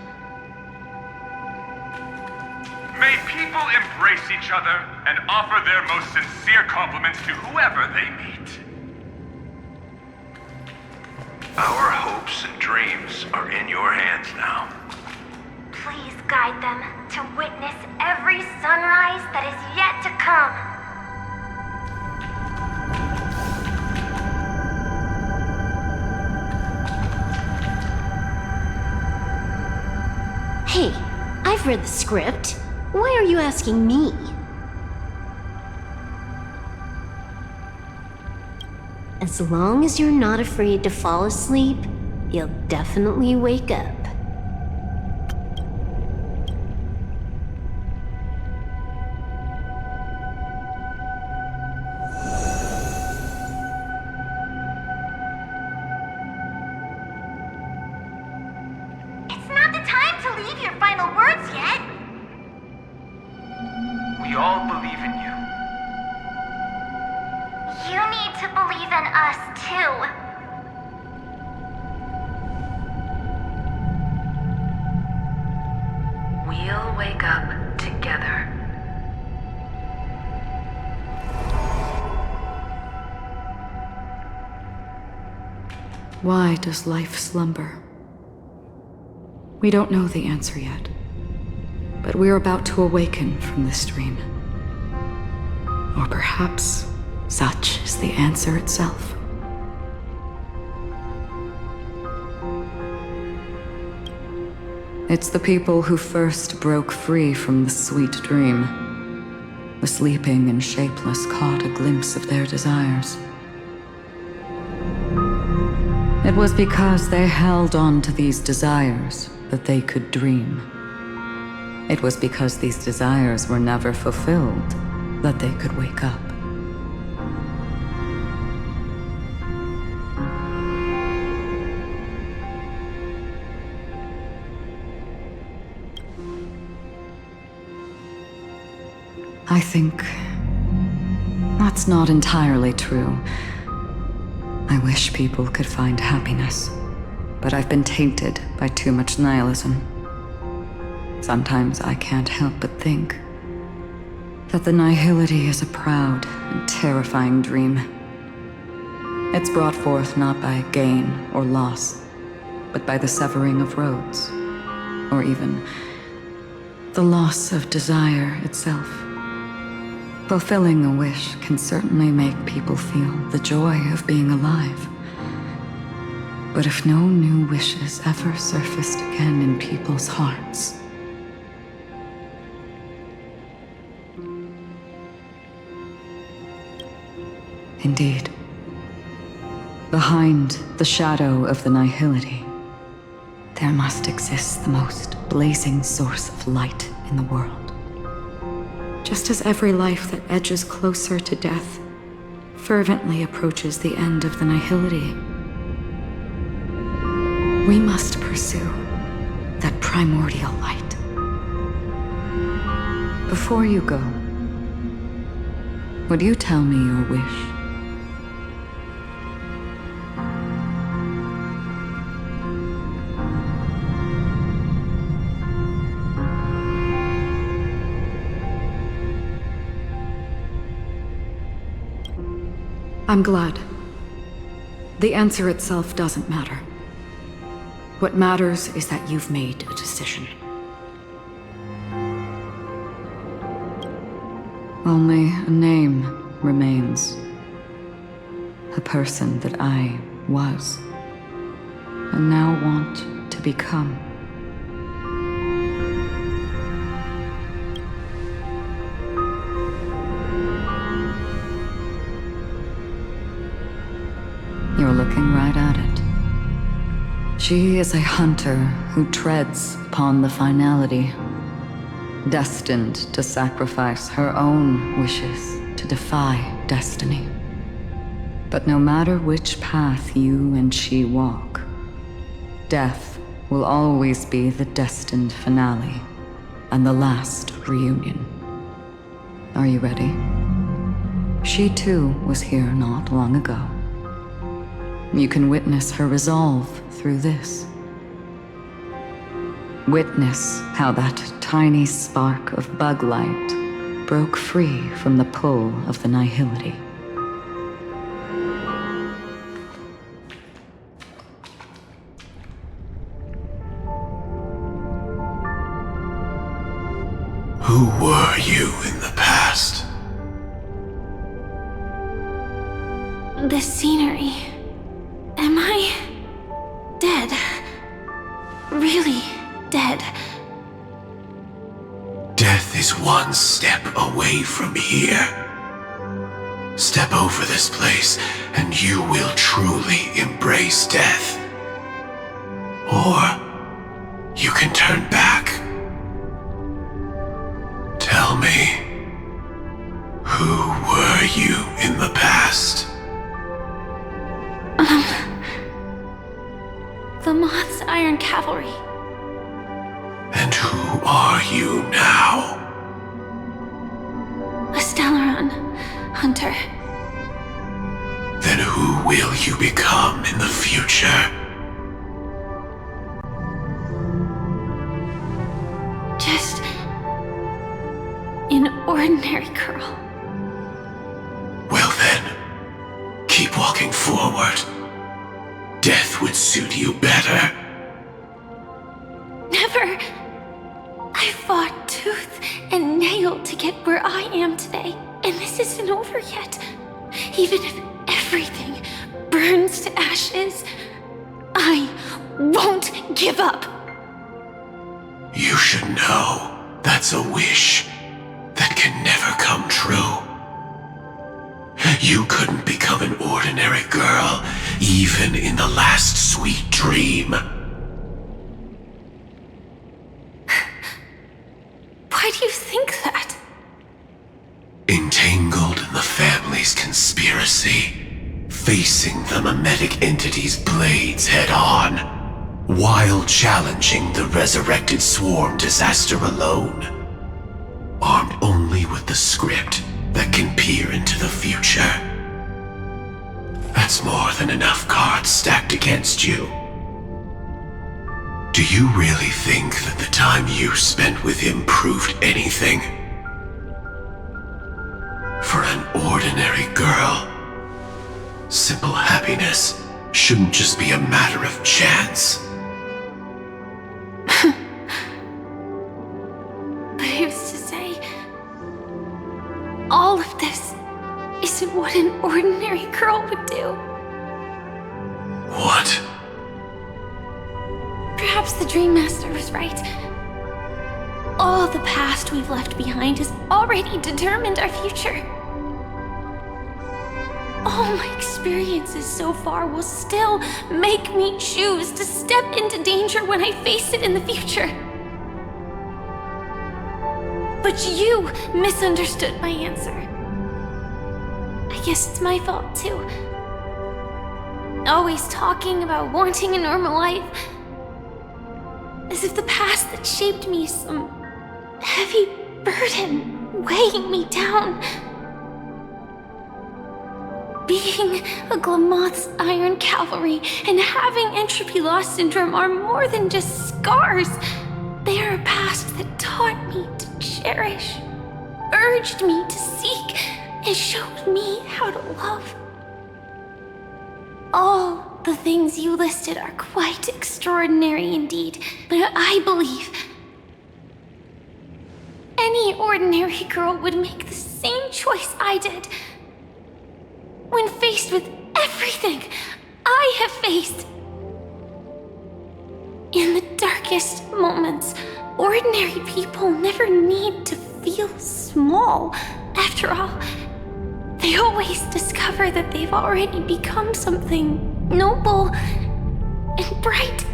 May people embrace each other and offer their most sincere compliments to whoever they meet. Our hopes and dreams are in your hands now. Please guide them to witness every sunrise that is yet to come. Hey, I've read the script. Why are you asking me? As long as you're not afraid to fall asleep, you'll definitely wake up. It's not the time to leave your final words yet. We all believe in you. You need to believe in us too. We'll wake up together. Why does life slumber? We don't know the answer yet, but we're about to awaken from this dream. Or perhaps such is the answer itself. It's the people who first broke free from the sweet dream. The sleeping and shapeless caught a glimpse of their desires. It was because they held on to these desires that they could dream. It was because these desires were never fulfilled that they could wake up. I think that's not entirely true. I wish people could find happiness, but I've been tainted by too much nihilism. Sometimes I can't help but think that the nihility is a proud and terrifying dream. It's brought forth not by gain or loss, but by the severing of roads, or even the loss of desire itself. Fulfilling a wish can certainly make people feel the joy of being alive. But if no new wishes ever surfaced again in people's hearts, indeed, behind the shadow of the nihility, there must exist the most blazing source of light in the world. Just as every life that edges closer to death fervently approaches the end of the nihility, we must pursue that primordial light. Before you go, would you tell me your wish? I'm glad. The answer itself doesn't matter. What matters is that you've made a decision. Only a name remains. A person that I was, and now want to become. You're looking right at it. She is a hunter who treads upon the finality, destined to sacrifice her own wishes to defy destiny. But no matter which path you and she walk, death will always be the destined finale and the last reunion. Are you ready? She too was here not long ago. You can witness her resolve through this. Witness how that tiny spark of bug light broke free from the pull of the nihility. Who were you in the past? The scenery. Am I dead? Really dead? Death is one step away from here. Step over this place, and you will truly embrace death. Or you can turn back. Tell me, who were you in the past? The Moth's Iron Cavalry. And who are you now? A Stellaron hunter. Then who will you become in the future? Just an ordinary girl. Well then, keep walking forward. Death would suit you better. Never. I fought tooth and nail to get where I am today, and this isn't over yet. Even if everything burns to ashes, I won't give up. You should know that's a wish that can never come true. You couldn't become an ordinary girl, even in the last sweet dream. Why do you think that? Entangled in the family's conspiracy, facing the mimetic entity's blades head-on, while challenging the resurrected swarm disaster alone, armed only with the script that can peer into the future. That's more than enough cards stacked against you. Do you really think that the time you spent with him proved anything? For an ordinary girl, simple happiness shouldn't just be a matter of chance. But who's to say all of this isn't what an ordinary girl would do? What? Perhaps the Dream Master was right. All the past we've left behind has already determined our future. All my experiences so far will still make me choose to step into danger when I face it in the future. But you misunderstood my answer. I guess it's my fault too. Always talking about wanting a normal life, as if the past that shaped me is some heavy burden weighing me down. Being a Glamoth's Iron Cavalry and having entropy loss syndrome are more than just scars. They are a past that taught me to cherish, urged me to seek, and showed me how to love. All the things you listed are quite extraordinary indeed, but I believe any ordinary girl would make the same choice I did. When faced with everything I have faced. In the darkest moments, ordinary people never need to feel small. After all, they always discover that they've already become something noble and bright.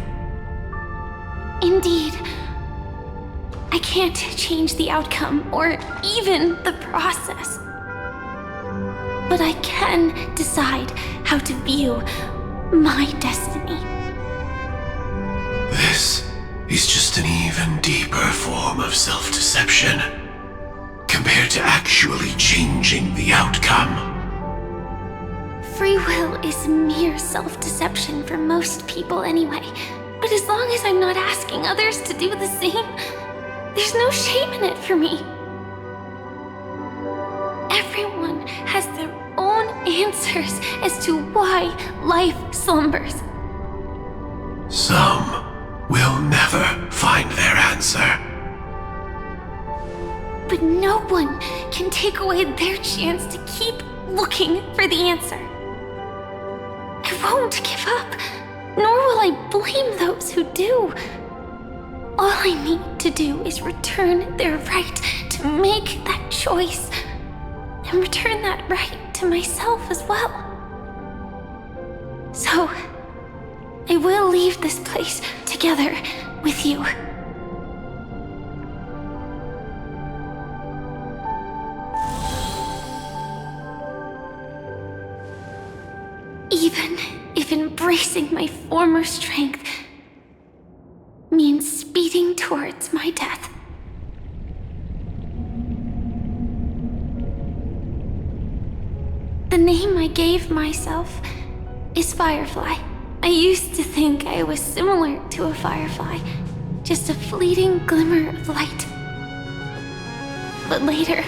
Indeed, I can't change the outcome or even the process. But I can decide how to view my destiny. This is just an even deeper form of self-deception, compared to actually changing the outcome. Free will is mere self-deception for most people anyway. But as long as I'm not asking others to do the same, there's no shame in it for me. Everyone has their own answers as to why life slumbers. Some will never find their answer. But no one can take away their chance to keep looking for the answer. I won't give up, nor will I blame those who do. All I need to do is return their right to make that choice, and return that right to myself as well. So, I will leave this place together with you. Even if embracing my former strength means speeding towards my death. The name I gave myself is Firefly. I used to think I was similar to a firefly, just a fleeting glimmer of light. But later,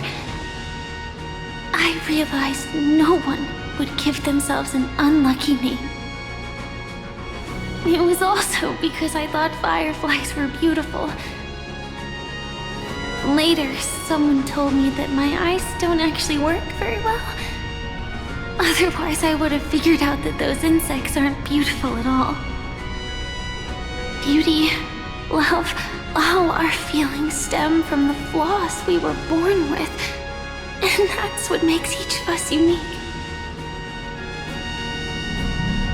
I realized no one would give themselves an unlucky name. It was also because I thought fireflies were beautiful. Later, someone told me that my eyes don't actually work very well. Otherwise, I would have figured out that those insects aren't beautiful at all. Beauty, love, all our feelings stem from the flaws we were born with, and that's what makes each of us unique.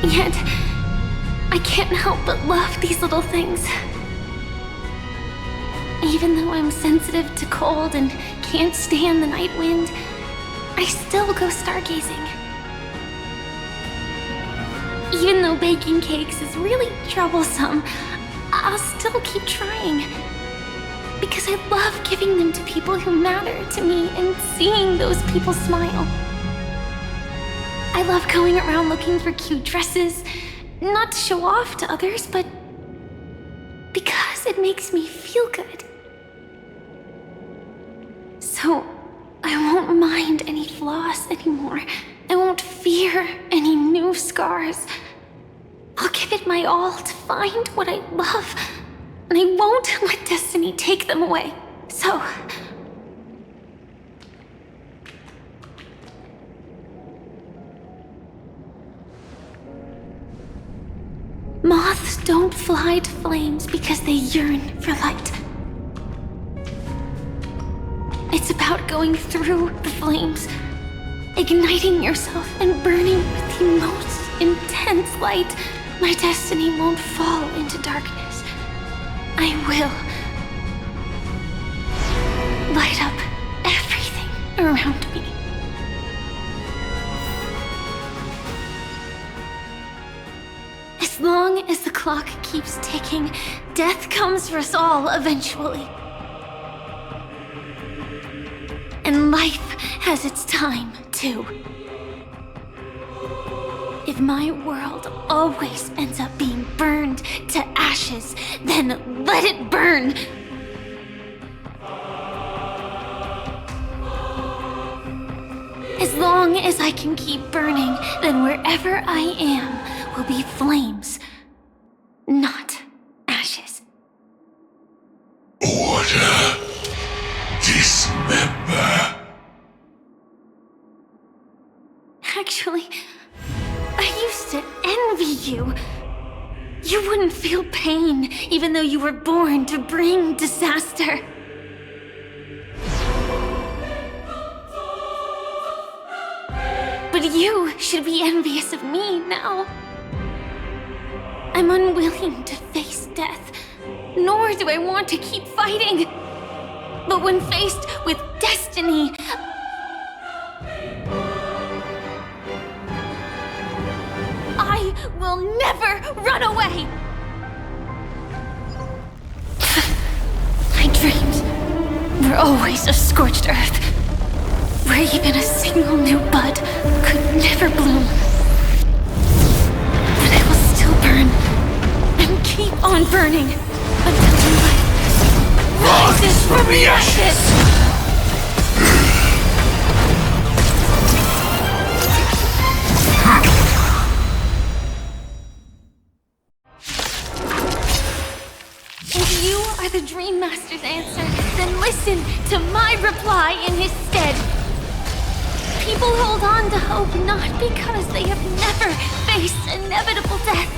Yet, I can't help but love these little things. Even though I'm sensitive to cold and can't stand the night wind, I still go stargazing. Even though baking cakes is really troublesome, I'll still keep trying. Because I love giving them to people who matter to me and seeing those people smile. I love going around looking for cute dresses, not to show off to others, but because it makes me feel good. So, I won't mind any flaws anymore. I won't fear any new scars. I'll give it my all to find what I love, and I won't let destiny take them away. So... moths don't fly to flames because they yearn for light. It's about going through the flames, igniting yourself and burning with the most intense light. My destiny won't fall into darkness. I will light up everything around me. As long as the clock keeps ticking, death comes for us all eventually. And life has its time, too. If my world always ends up being burned to ashes, then let it burn! As long as I can keep burning, then wherever I am will be flames, not ashes. Order. Dismember. Actually, I used to envy you. You wouldn't feel pain, even though you were born to bring disaster. But you should be envious of me now. I'm unwilling to face death, nor do I want to keep fighting. But when faced with destiny, I will never run away! My dreams were always a scorched earth, where even a single new bud could never bloom. But I will still burn, and keep on burning, until the light rises from the ashes! If you are the Dream Master's answer, then listen to my reply in his stead. People hold on to hope not because they have never faced inevitable death.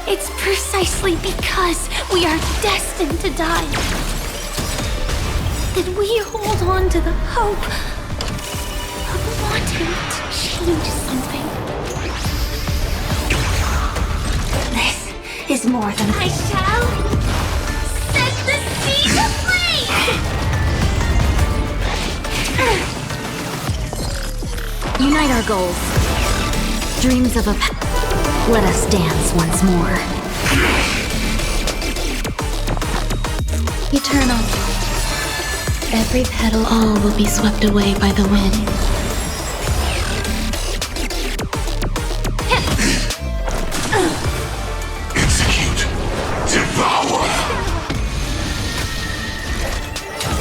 It's precisely because we are destined to die that we hold on to the hope of wanting to change something. This is more than I shall set the seas ablaze! Unite our goals. Dreams of a let us dance once more. Eternal. Every petal, all will be swept away by the wind. Execute. Devour.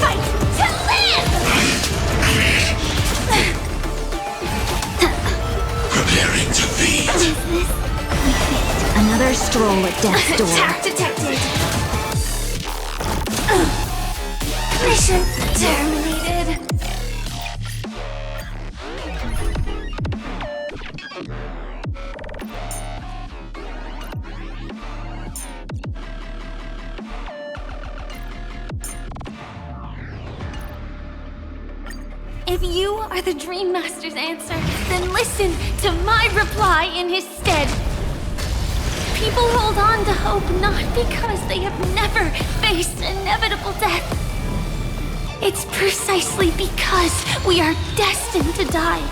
Fight to live! Preparing to feed. Another stroll at death's door. Attack detected. Mission terminated. If you are the Dream Master's answer, then listen to my reply in his stead. People hold on to hope not because they have never faced inevitable death. It's precisely because we are destined to die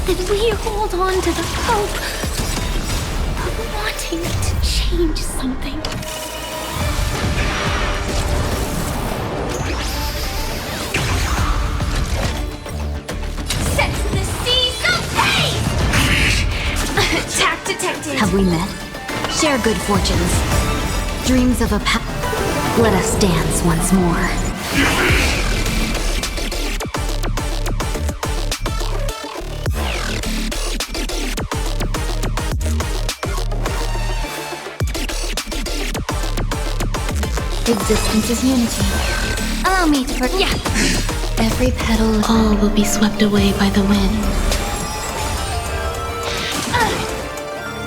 that we hold on to the hope of wanting to change something. Set the seas of pain! Attack detected! Have we met? Share good fortunes. Dreams of a path. Let us dance once more. Existence is unity. Allow me to forget. Every petal, all will be swept away by the wind.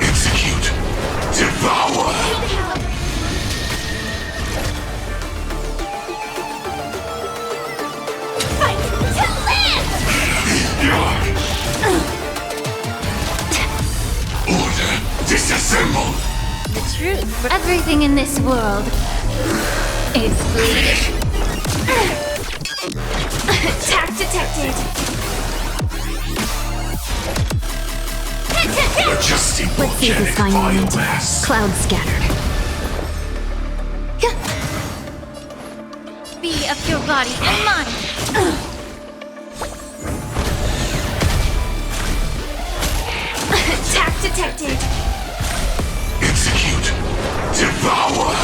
Execute. Devour. Fight to live! Order disassemble. The truth for everything in this world is bleeding. Attack detected. Adjusting Let's see this volcanic fine moment. biomass. Clouds scattered. Be of your body and mind. Attack detected. Execute. Devour.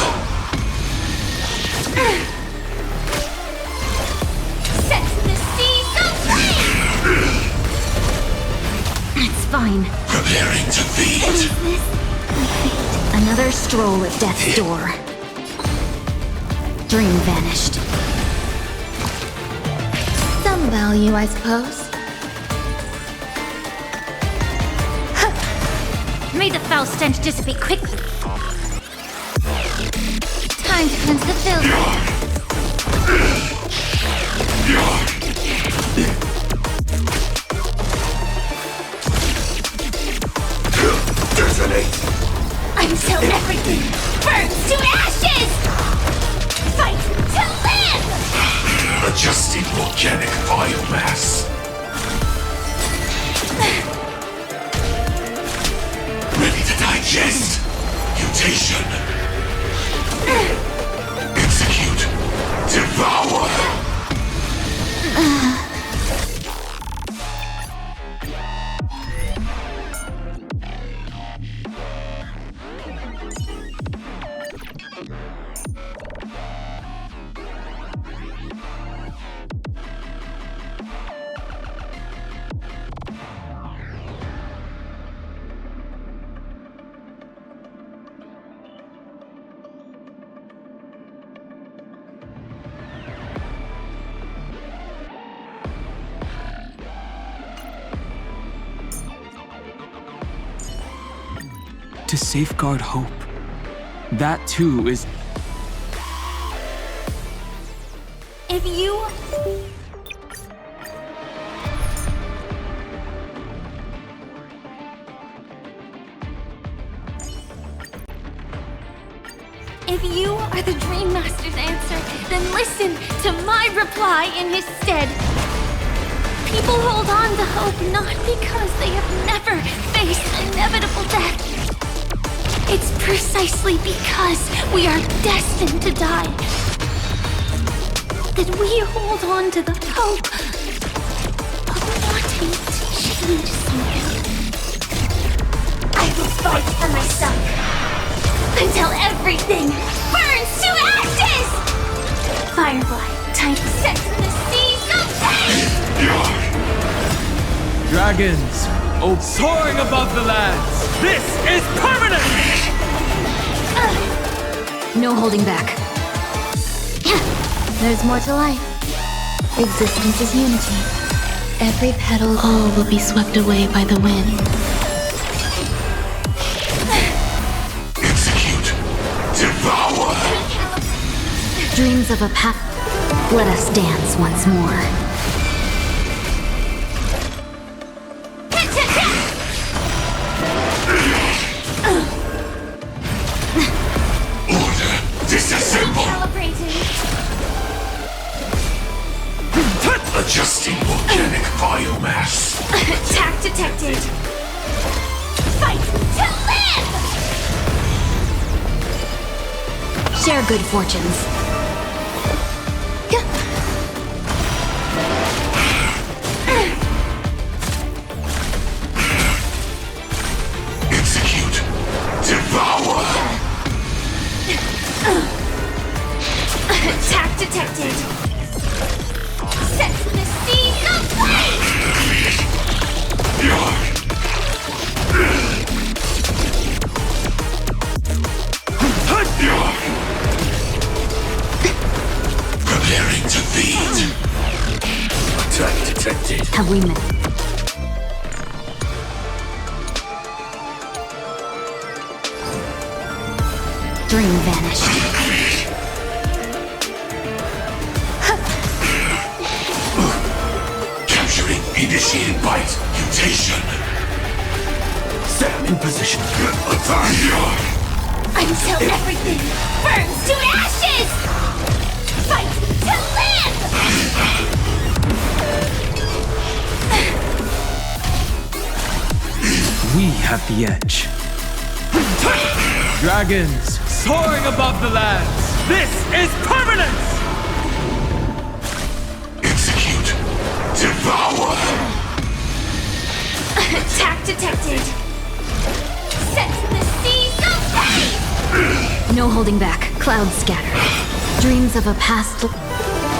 Set the seas of flame. It's fine. Preparing to feed. Another stroll at death's door. Dream vanished. Some value, I suppose. May the foul stench dissipate quickly. Time to cleanse the filth. Detonate. Until everything burns to ashes! Fight to live! Adjusting volcanic biomass. Ready to digest. Mutation. Execute. Devour. To safeguard hope. That too is. If you... If you are the Dream Master's answer, then listen to my reply in his stead. People hold on to hope not because they have never faced inevitable death. It's precisely because we are destined to die that we hold on to the hope of wanting to change something. I will fight for myself until everything burns to ashes! Firefly, time to set the seas of pain! Dragons, oh, soaring above the lands. This is permanent! No holding back. There's more to life. Existence is unity. Every petal, all will be swept away by the wind. Execute. Devour. Dreams of a path. Let us dance once more. Order disassemble. Adjusting volcanic biomass. Attack detected. Fight to live! Share good fortunes. Execute. Devour. Attack detected. Set the seas aflame! Preparing to feed. Attack detected. Have we met? Dream vanished. Capturing initiated bite. Mutation. Sam in position. Attack. Until everything burns to ashes! Fight to live! We have the edge. Dragons soaring above the lands. This is permanence! Execute. Devour. Attack detected. Set the seas aflame! No holding back. Clouds scatter. Dreams of a past.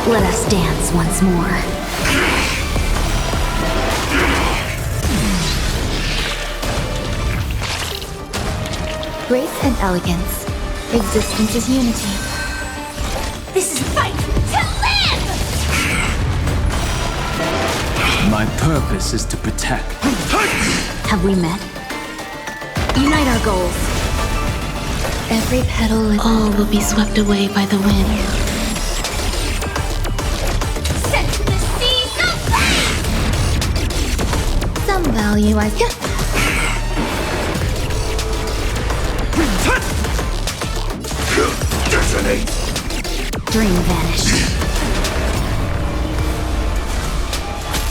Let us dance once more. Grace and elegance. Existence is unity. This is fight to live! My purpose is to protect. Have we met? Unite our goals. Every petal. All will be swept away by the wind. Set the seas aflame! Some value I. Detonate. Dream vanished.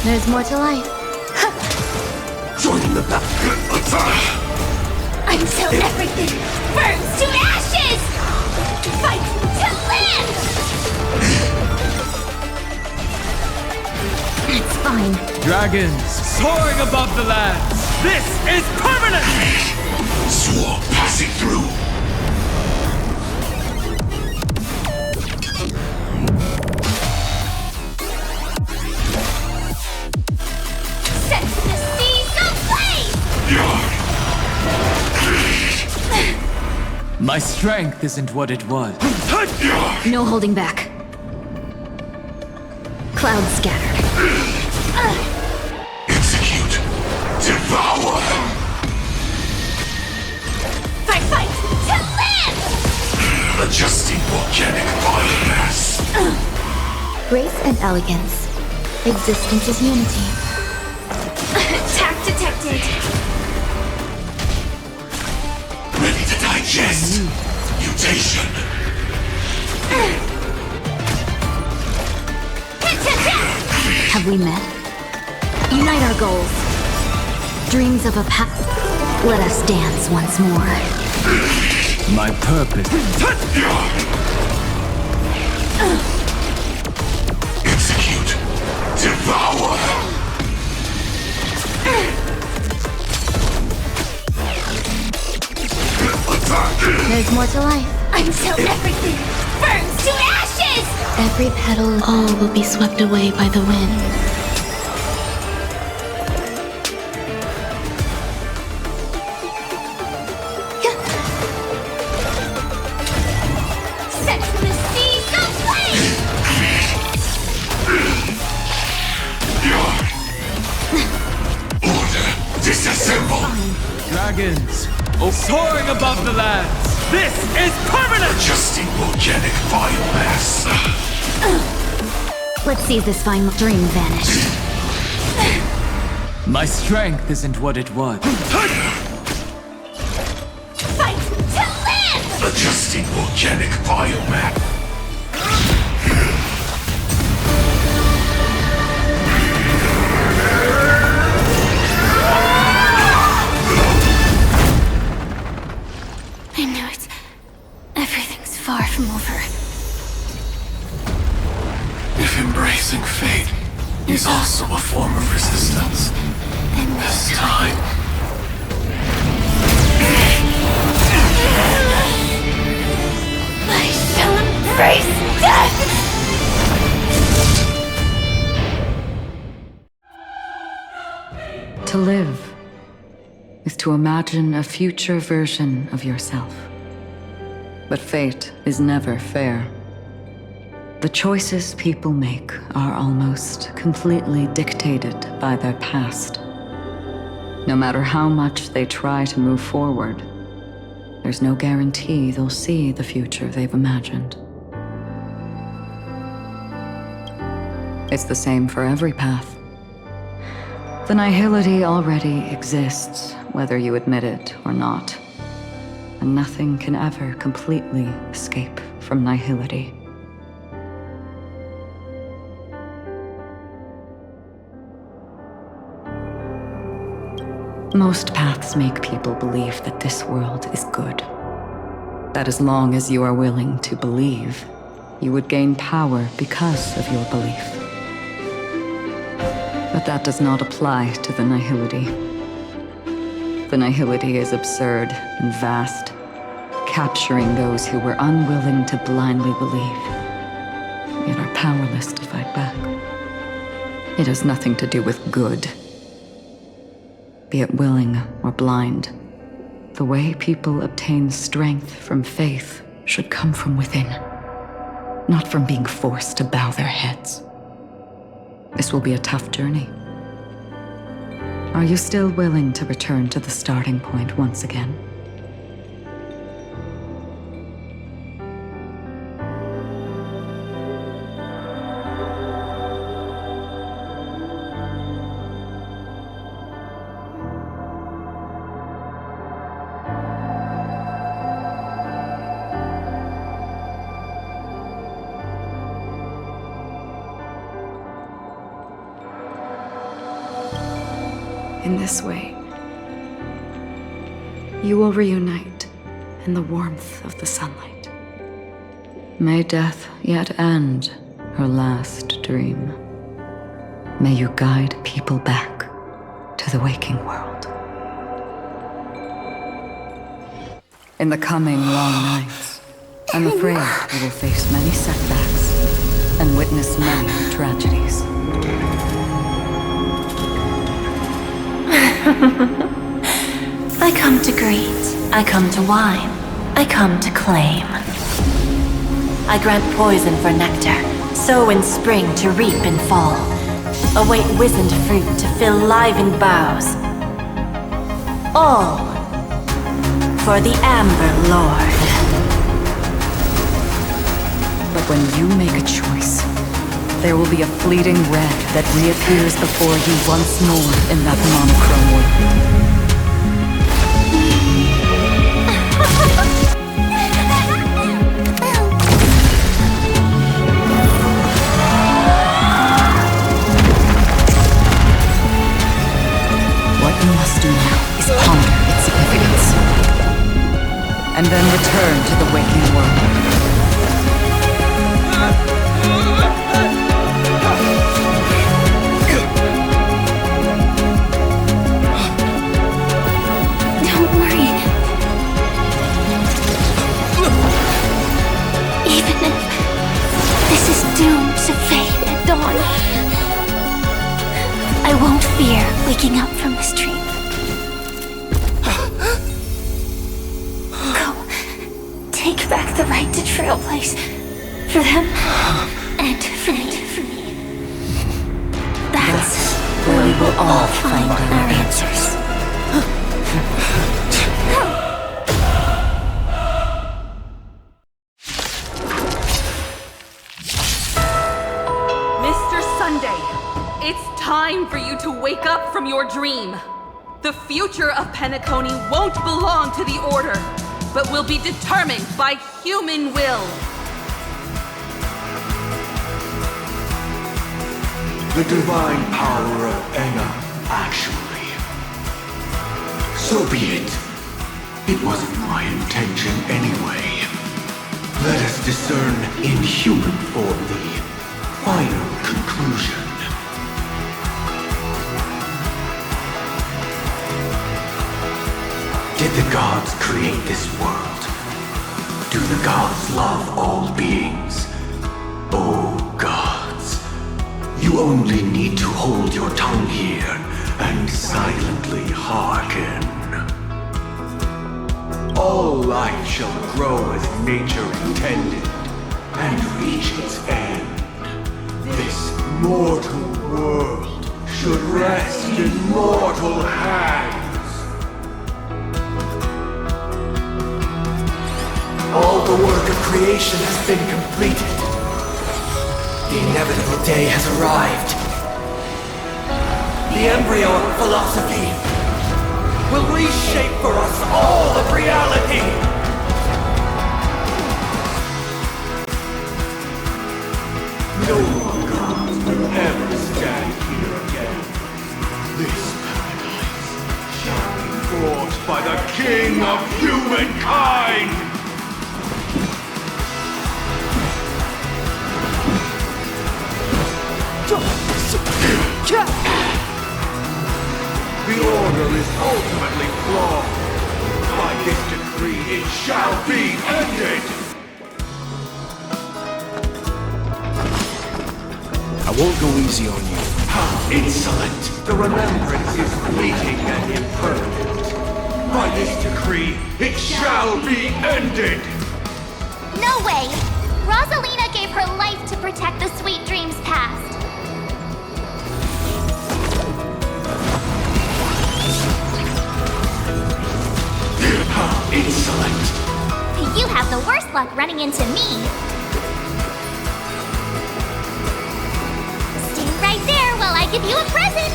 There's more to life. Joining the battle. Attack. Until everything burns to ashes! Fight to live! It's fine. Dragons soaring above the lands. This is permanence! Swarm passing through. Set the seas aflame! My strength isn't what it was. No holding back. Clouds scattered. Execute. Devour. Fight to live! Adjusting volcanic biomass. Grace and elegance. Existence is unity. Attack detected. Ready to digest. Mutation. Have we met? Unite our goals. Dreams of a path. Let us dance once more. My purpose. Execute. Devour. There's more to life. Until everything burns to ashes! Every petal. All will be swept away by the wind. Set the seas aflame! Order. Disassemble. Dragons soaring above the lands. This is permanence! Adjusting volcanic biomass. Let's see this final dream vanish. My strength isn't what it was. Fight to live! Adjusting organic biomass. I knew it. Everything's far from over. If embracing fate is also a form of resistance, Then this time... I shall embrace death! To live is to imagine a future version of yourself. But fate is never fair. The choices people make are almost completely dictated by their past. No matter how much they try to move forward, there's no guarantee they'll see the future they've imagined. It's the same for every path. The nihility already exists, whether you admit it or not. And nothing can ever completely escape from nihility. Most paths make people believe that this world is good. That as long as you are willing to believe, you would gain power because of your belief. But that does not apply to the nihility. The nihility is absurd and vast, capturing those who were unwilling to blindly believe, yet are powerless to fight back. It has nothing to do with good. Be it willing or blind, the way people obtain strength from faith should come from within, not from being forced to bow their heads. This will be a tough journey. Are you still willing to return to the starting point once again? In this way, you will reunite in the warmth of the sunlight. May death yet end her last dream. May you guide people back to the waking world. In the coming long nights, I'm afraid we will face many setbacks and witness many tragedies. I come to greet, I come to whine, I come to claim. I grant poison for nectar, sow in spring to reap in fall. Await wizened fruit to fill livened boughs. All for the Amber Lord. But when you make a choice, there will be a fleeting red that reappears before you once more in that monochrome world. What you must do now is ponder its significance, and then return to the waking world. Doomed to fade at dawn. I won't fear waking up from this dream. Go, take back the right to trailblaze. For them, and for me. That's where we will all find our answers. Sunday. It's time for you to wake up from your dream. The future of Penacony won't belong to the Order, but will be determined by human will. The divine power of Enna, actually. So be it. It wasn't my intention anyway. Let us discern in human form the final conclusion. Did the gods create this world? Do the gods love all beings? Oh gods, you only need to hold your tongue here and silently hearken. All life shall grow as nature intended and reach its end. This mortal world should rest in mortal hands. All the work of creation has been completed. The inevitable day has arrived. The embryo of philosophy will reshape for us all of reality. No more gods will ever stand here again. This paradise shall be forged by the King of humankind. The order is ultimately flawed. By this decree, it shall be ended! I won't go easy on you. How insolent! The remembrance is fleeting and impermanent. By this decree, it shall be ended! No way! Rosalina gave her life to protect the sweet dreams past. How insolent! You have the worst luck running into me. Stay right there while I give you a present!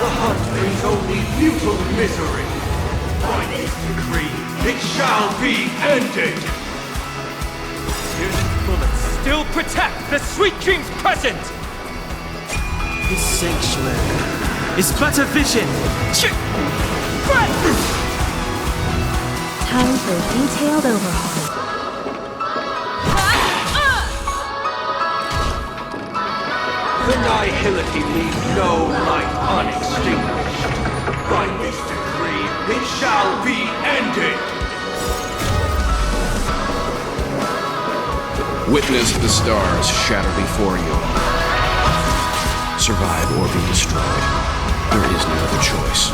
The hunt brings only futile misery. By this decree, it shall be ended! Searing bullets still protect the sweet dreams present! This sanctuary is but a vision. Time for a detailed overhaul. The nihility leaves no light unextinguished. By this decree, it shall be ended! Witness the stars shatter before you. Survive or be destroyed. There is no other choice.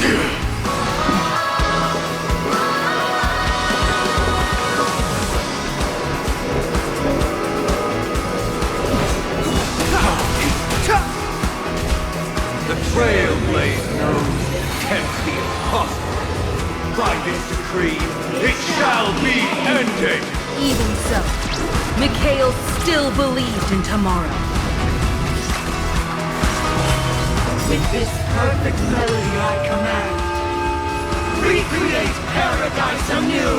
The Trailblazer knows attempts the impossible. By this decree, it shall be ended! Even so, Mikhail still believed in tomorrow. With this perfect melody I command, recreate paradise anew!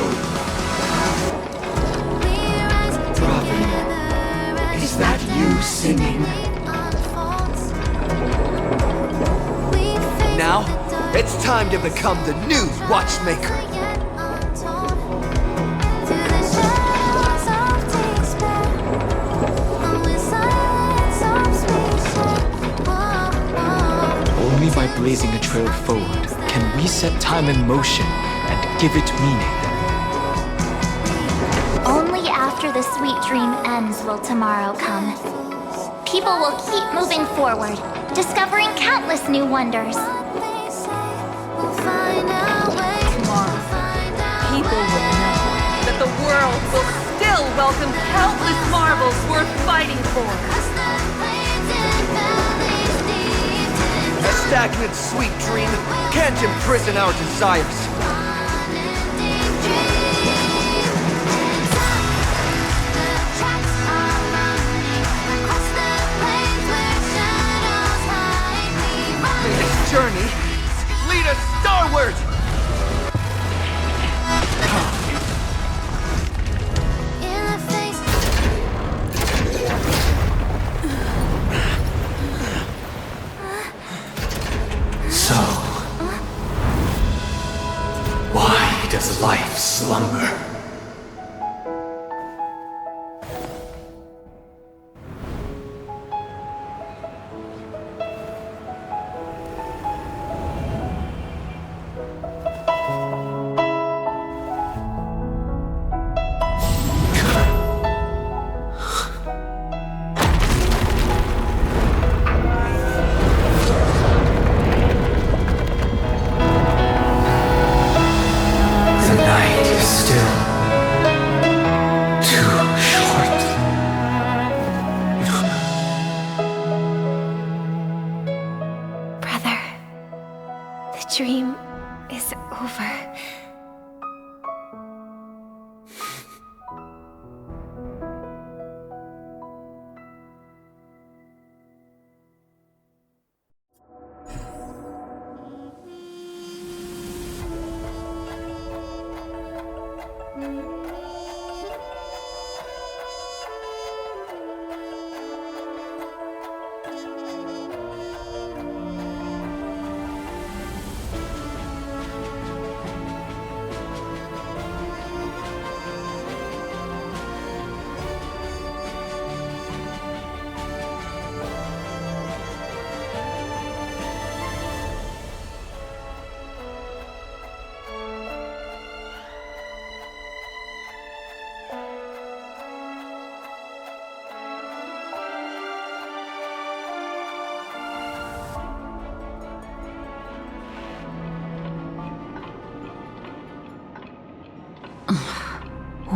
Robin, is that you singing? Now, it's time to become the new watchmaker. Only by blazing a trail forward can we set time in motion and give it meaning. Only after the sweet dream ends will tomorrow come. People will keep moving forward, discovering countless new wonders. People will know that the world will still welcome countless marvels worth fighting for. A stagnant sweet dream can't imprison our desires.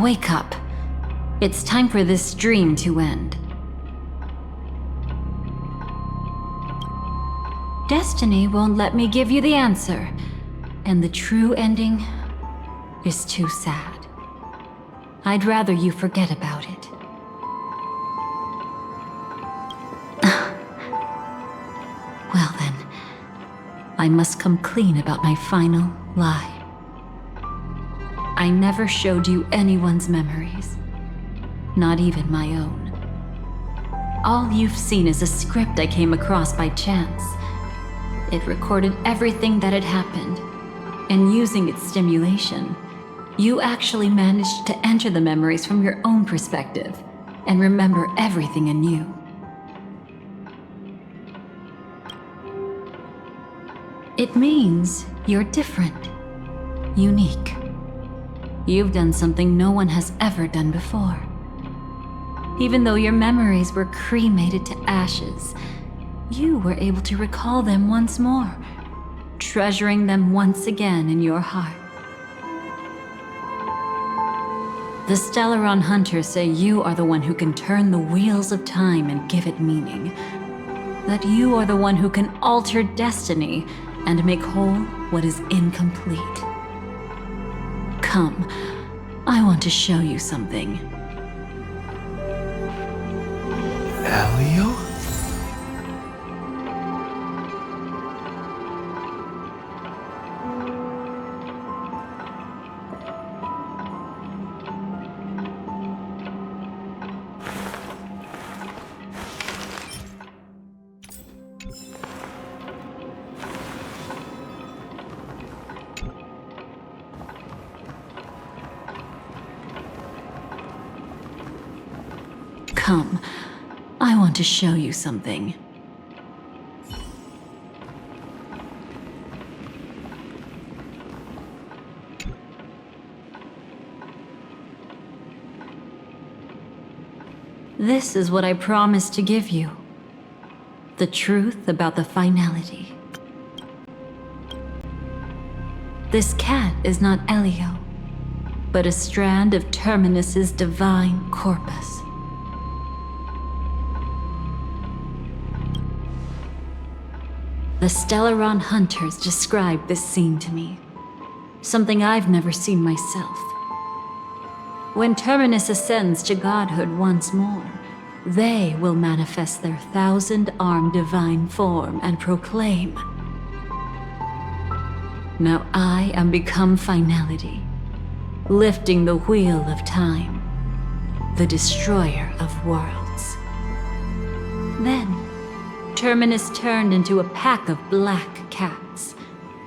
Wake up. It's time for this dream to end. Destiny won't let me give you the answer, and the true ending is too sad. I'd rather you forget about it. Well then, I must come clean about my final lie. I never showed you anyone's memories, not even my own. All you've seen is a script I came across by chance. It recorded everything that had happened, and using its stimulation, you actually managed to enter the memories from your own perspective and remember everything anew. It means you're different, unique. You've done something no one has ever done before. Even though your memories were cremated to ashes, you were able to recall them once more, treasuring them once again in your heart. The Stellaron Hunters say you are the one who can turn the wheels of time and give it meaning. That you are the one who can alter destiny and make whole what is incomplete. Come, I want to show you something. Elio? Come, I want to show you something. This is what I promised to give you. The truth about the Finality. This cat is not Elio, but a strand of Terminus's divine corpus. The Stellaron Hunters described this scene to me. Something I've never seen myself. When Terminus ascends to godhood once more, they will manifest their 1,000-armed divine form and proclaim, "Now I am become Finality, lifting the wheel of time, the destroyer of worlds." Then, Terminus turned into a pack of black cats,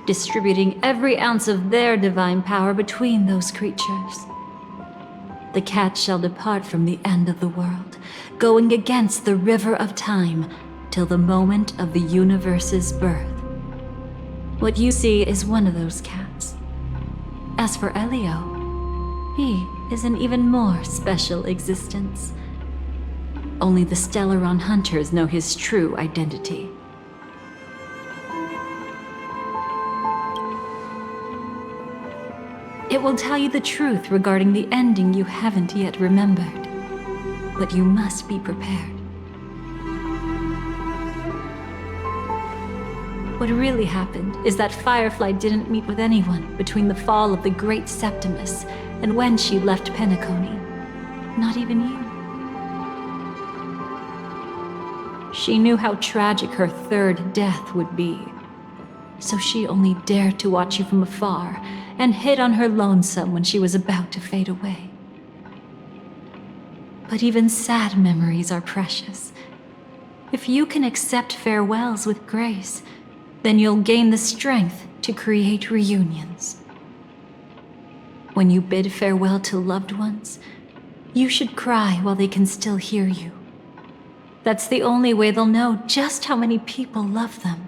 distributing every ounce of their divine power between those creatures. The cats shall depart from the end of the world, going against the river of time till the moment of the universe's birth. What you see is one of those cats. As for Elio, he is an even more special existence. Only the Stellaron Hunters know his true identity. It will tell you the truth regarding the ending you haven't yet remembered. But you must be prepared. What really happened is that Firefly didn't meet with anyone between the fall of the Great Septimus and when she left Penacony. Not even you. She knew how tragic her third death would be. So she only dared to watch you from afar and hid on her lonesome when she was about to fade away. But even sad memories are precious. If you can accept farewells with grace, then you'll gain the strength to create reunions. When you bid farewell to loved ones, you should cry while they can still hear you. That's the only way they'll know just how many people love them.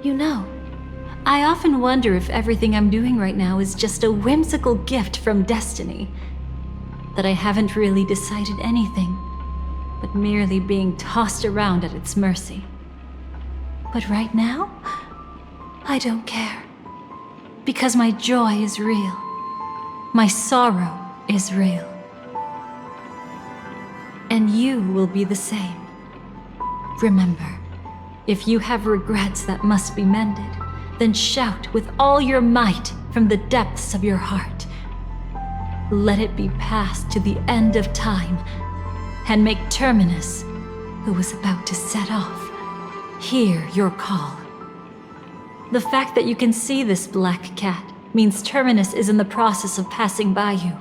You know, I often wonder if everything I'm doing right now is just a whimsical gift from destiny. That I haven't really decided anything, but merely being tossed around at its mercy. But right now, I don't care. Because my joy is real. My sorrow is real. And you will be the same. Remember, if you have regrets that must be mended, then shout with all your might from the depths of your heart. Let it be passed to the end of time, and make Terminus, who is about to set off, hear your call. The fact that you can see this black cat means Terminus is in the process of passing by you.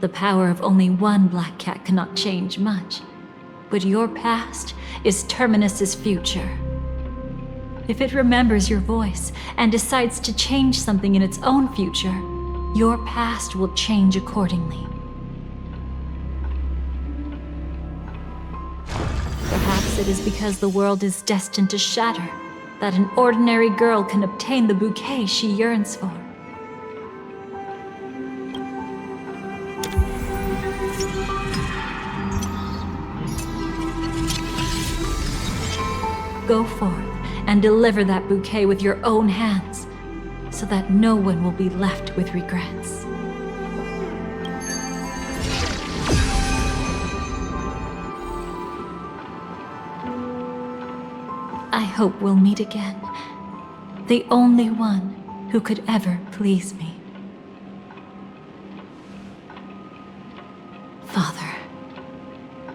The power of only one black cat cannot change much, but your past is Terminus's future. If it remembers your voice and decides to change something in its own future, your past will change accordingly. Perhaps it is because the world is destined to shatter that an ordinary girl can obtain the bouquet she yearns for. Go forth and deliver that bouquet with your own hands, so that no one will be left with regrets. I hope we'll meet again, the only one who could ever please me. Father,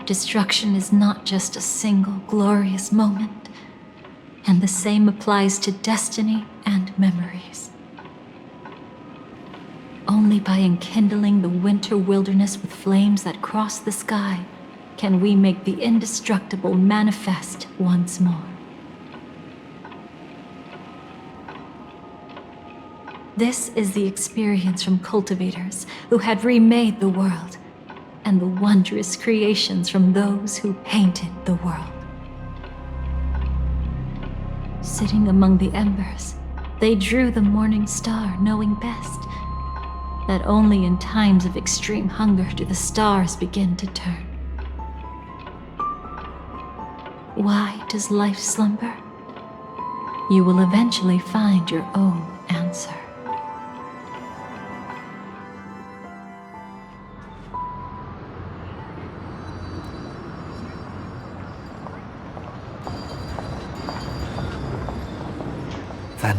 destruction is not just a single glorious moment, and the same applies to destiny and memories. Only by enkindling the winter wilderness with flames that cross the sky can we make the indestructible manifest once more. This is the experience from cultivators who had remade the world, and the wondrous creations from those who painted the world. Sitting among the embers, they drew the morning star, knowing best that only in times of extreme hunger do the stars begin to turn. Why does life slumber? You will eventually find your own answer. Then,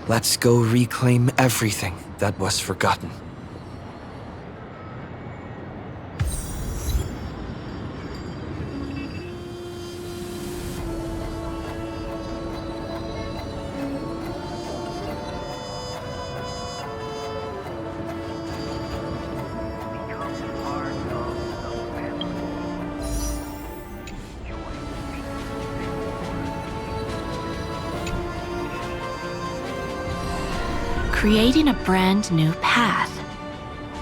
let's go reclaim everything that was forgotten. Creating a brand new path.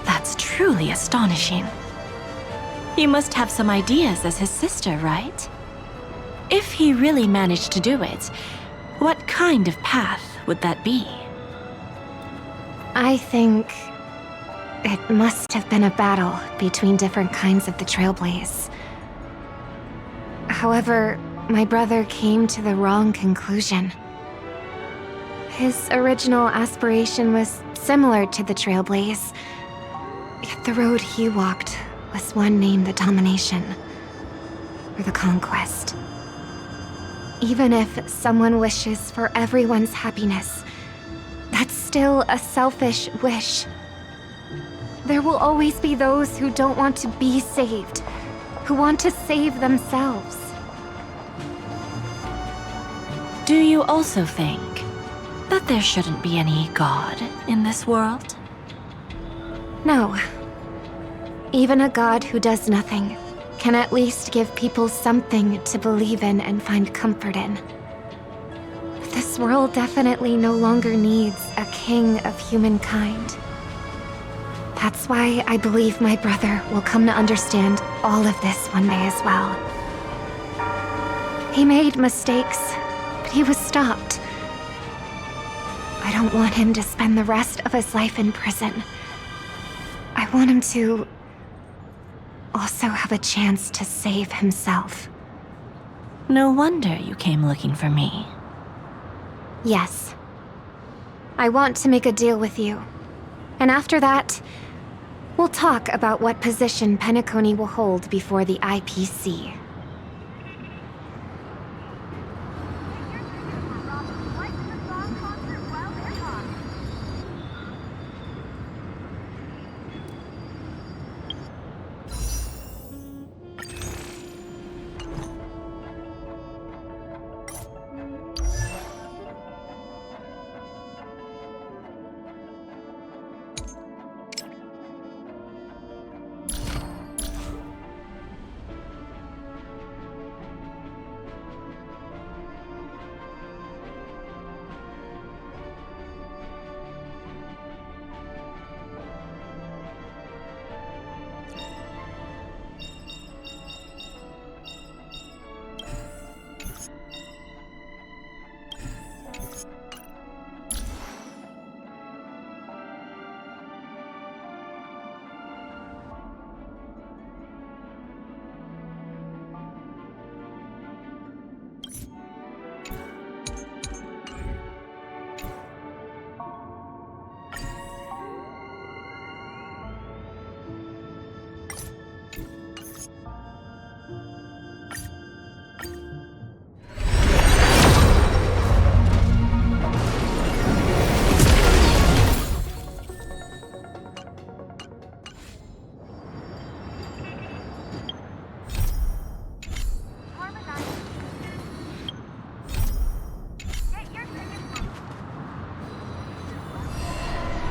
That's truly astonishing. He must have some ideas as his sister, right? If he really managed to do it, what kind of path would that be? I think it must have been a battle between different kinds of the Trailblaze. However, my brother came to the wrong conclusion. His original aspiration was similar to the Trailblaze, yet the road he walked was one named the Domination, or the Conquest. Even if someone wishes for everyone's happiness, that's still a selfish wish. There will always be those who don't want to be saved, who want to save themselves. Do you also think that there shouldn't be any God in this world? No. Even a God who does nothing can at least give people something to believe in and find comfort in. But this world definitely no longer needs a king of humankind. That's why I believe my brother will come to understand all of this one day as well. He made mistakes, but he was stopped. I don't want him to spend the rest of his life in prison. I want him to also have a chance to save himself. No wonder you came looking for me. Yes. I want to make a deal with you. And after that, we'll talk about what position Penacony will hold before the IPC.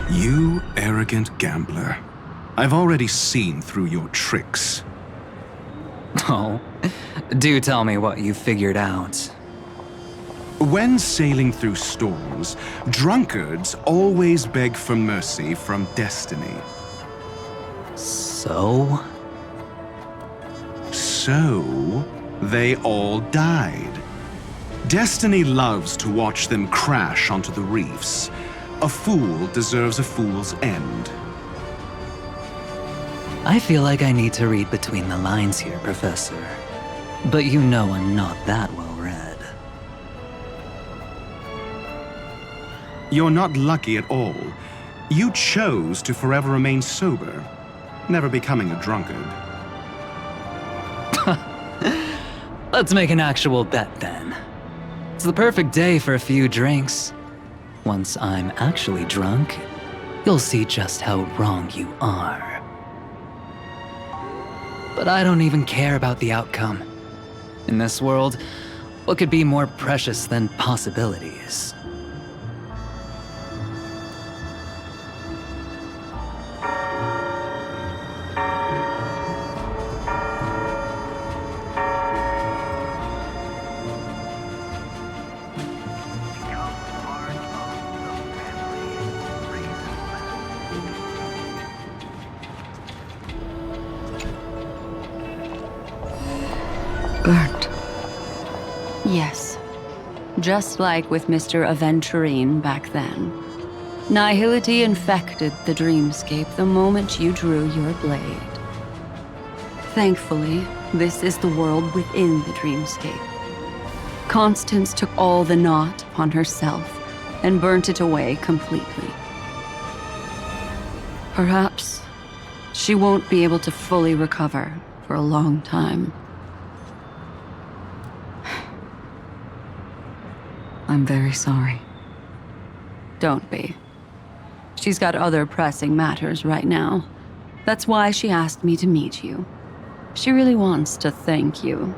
You arrogant gambler. I've already seen through your tricks. Oh, do tell me what you figured out. When sailing through storms, drunkards always beg for mercy from destiny. So? So, they all died. Destiny loves to watch them crash onto the reefs. A fool deserves a fool's end. I feel like I need to read between the lines here, Professor. But you know I'm not that well read. You're not lucky at all. You chose to forever remain sober, never becoming a drunkard. Let's make an actual bet then. It's the perfect day for a few drinks. Once I'm actually drunk, you'll see just how wrong you are. But I don't even care about the outcome. In this world, what could be more precious than possibilities? Burnt. Yes. Just like with Mr. Aventurine back then. Nihility infected the dreamscape the moment you drew your blade. Thankfully, this is the world within the dreamscape. Constance took all the knot upon herself and burnt it away completely. Perhaps she won't be able to fully recover for a long time. I'm very sorry. Don't be. She's got other pressing matters right now. That's why she asked me to meet you. She really wants to thank you.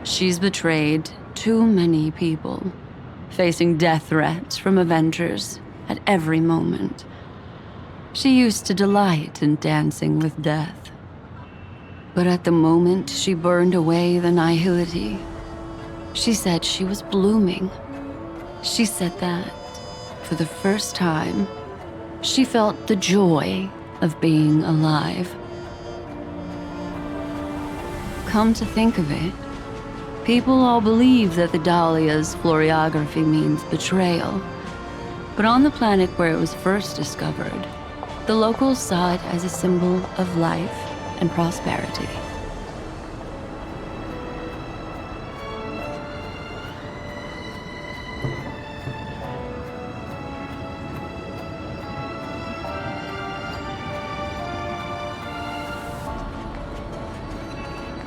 She's betrayed too many people, facing death threats from Avengers at every moment. She used to delight in dancing with death. But at the moment she burned away the Nihility, she said she was blooming. She said that, for the first time, she felt the joy of being alive. Come to think of it, people all believe that the Dahlia's floriography means betrayal. But on the planet where it was first discovered, The locals saw it as a symbol of life and prosperity.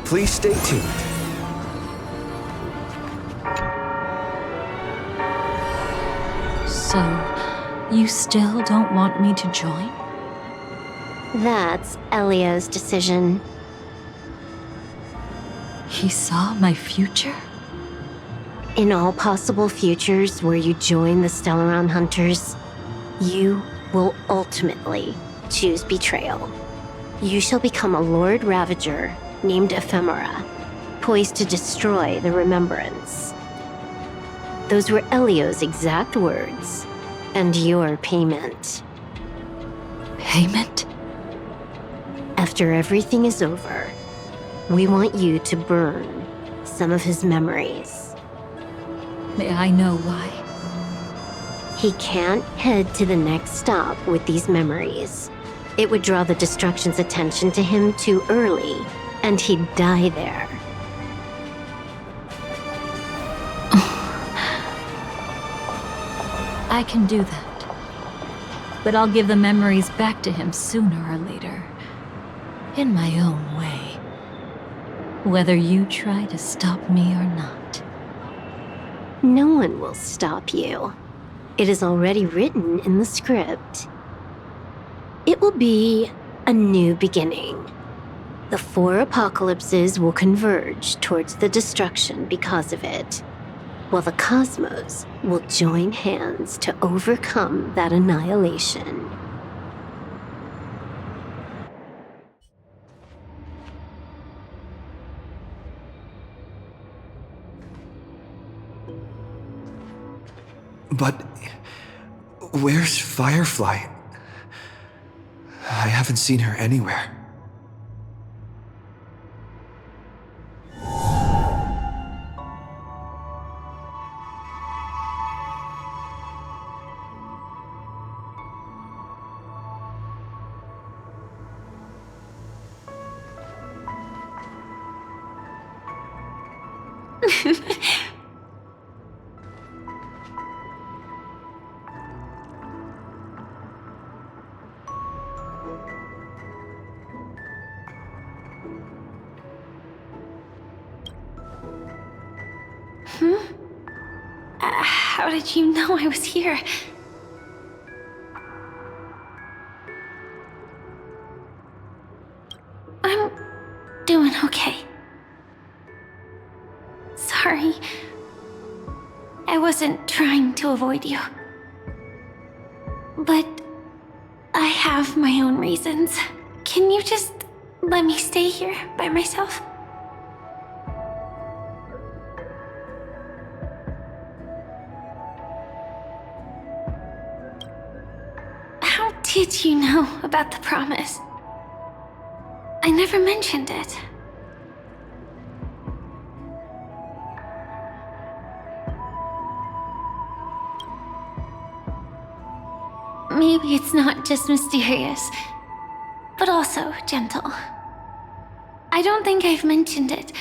Please stay tuned. So, you still don't want me to join? That's Elio's decision. He saw my future? In all possible futures where you join the Stellaron Hunters, you will ultimately choose betrayal. You shall become a Lord Ravager named Ephemera, poised to destroy the Remembrance. Those were Elio's exact words, and your payment. Payment? After everything is over, we want you to burn some of his memories. May I know why? He can't head to the next stop with these memories. It would draw the Destruction's attention to him too early, and he'd die there. I can do that. But I'll give the memories back to him sooner or later. In my own way. Whether you try to stop me or not. No one will stop you. It is already written in the script. It will be a new beginning. The 4 apocalypses will converge towards the destruction because of it, while the cosmos will join hands to overcome that annihilation. But where's Firefly? I haven't seen her anywhere. How did you know I was here? I'm doing okay. Sorry. I wasn't trying to avoid you. But I have my own reasons. Can you just let me stay here by myself? How did you know about the promise? I never mentioned it. Maybe it's not just mysterious, but also gentle. I don't think I've mentioned it,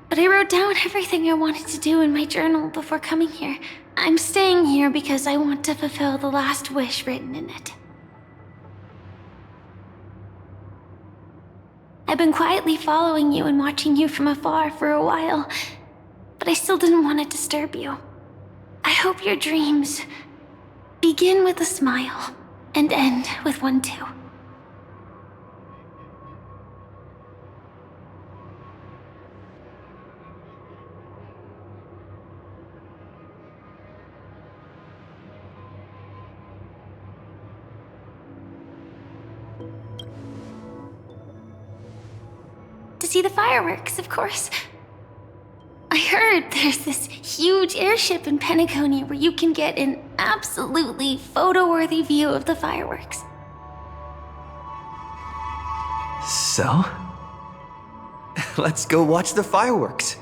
but I wrote down everything I wanted to do in my journal before coming here. I'm staying here because I want to fulfill the last wish written in it. I've been quietly following you and watching you from afar for a while, but I still didn't want to disturb you. I hope your dreams begin with a smile and end with one too. To see the fireworks, of course. I heard there's this huge airship in Penacony where you can get an absolutely photo-worthy view of the fireworks. So? Let's go watch the fireworks.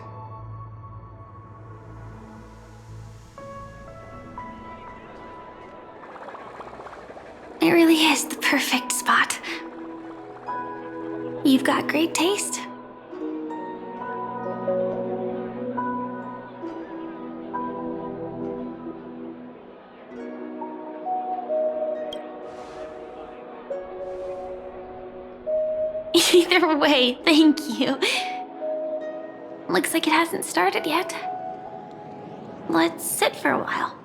It really is the perfect spot. You've got great taste. Either way, thank you. Looks like it hasn't started yet. Let's sit for a while.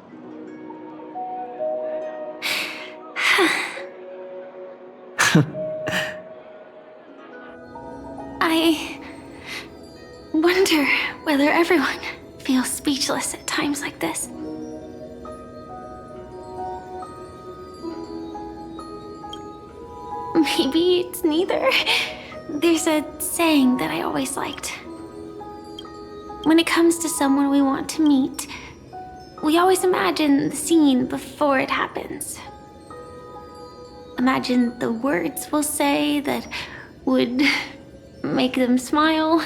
I wonder whether everyone feels speechless at times like this. Maybe it's neither. There's a saying that I always liked. When it comes to someone we want to meet, we always imagine the scene before it happens. Imagine the words we'll say that would make them smile.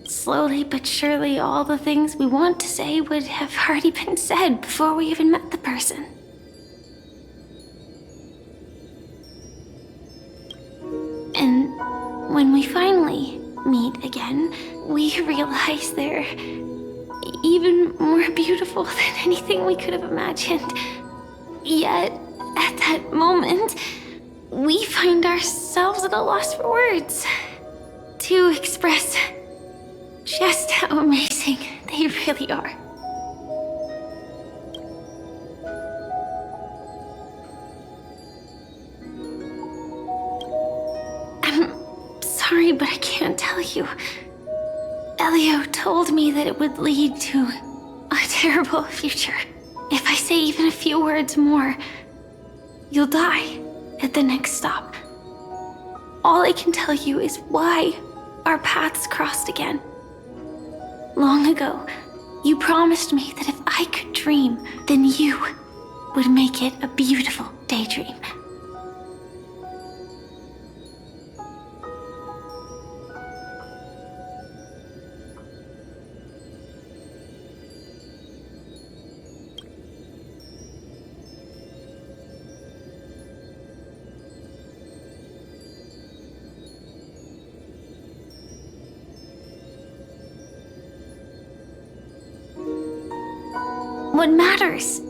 Slowly but surely, all the things we want to say would have already been said before we even met the person. And when we finally meet again, we realize they're even more beautiful than anything we could have imagined. Yet, at that moment, we find ourselves at a loss for words to express just how amazing they really are. I'm sorry, but I can't tell you. Elio told me that it would lead to a terrible future. If I say even a few words more, you'll die at the next stop. All I can tell you is why our paths crossed again. Long ago, you promised me that if I could dream, then you would make it a beautiful daydream. What matters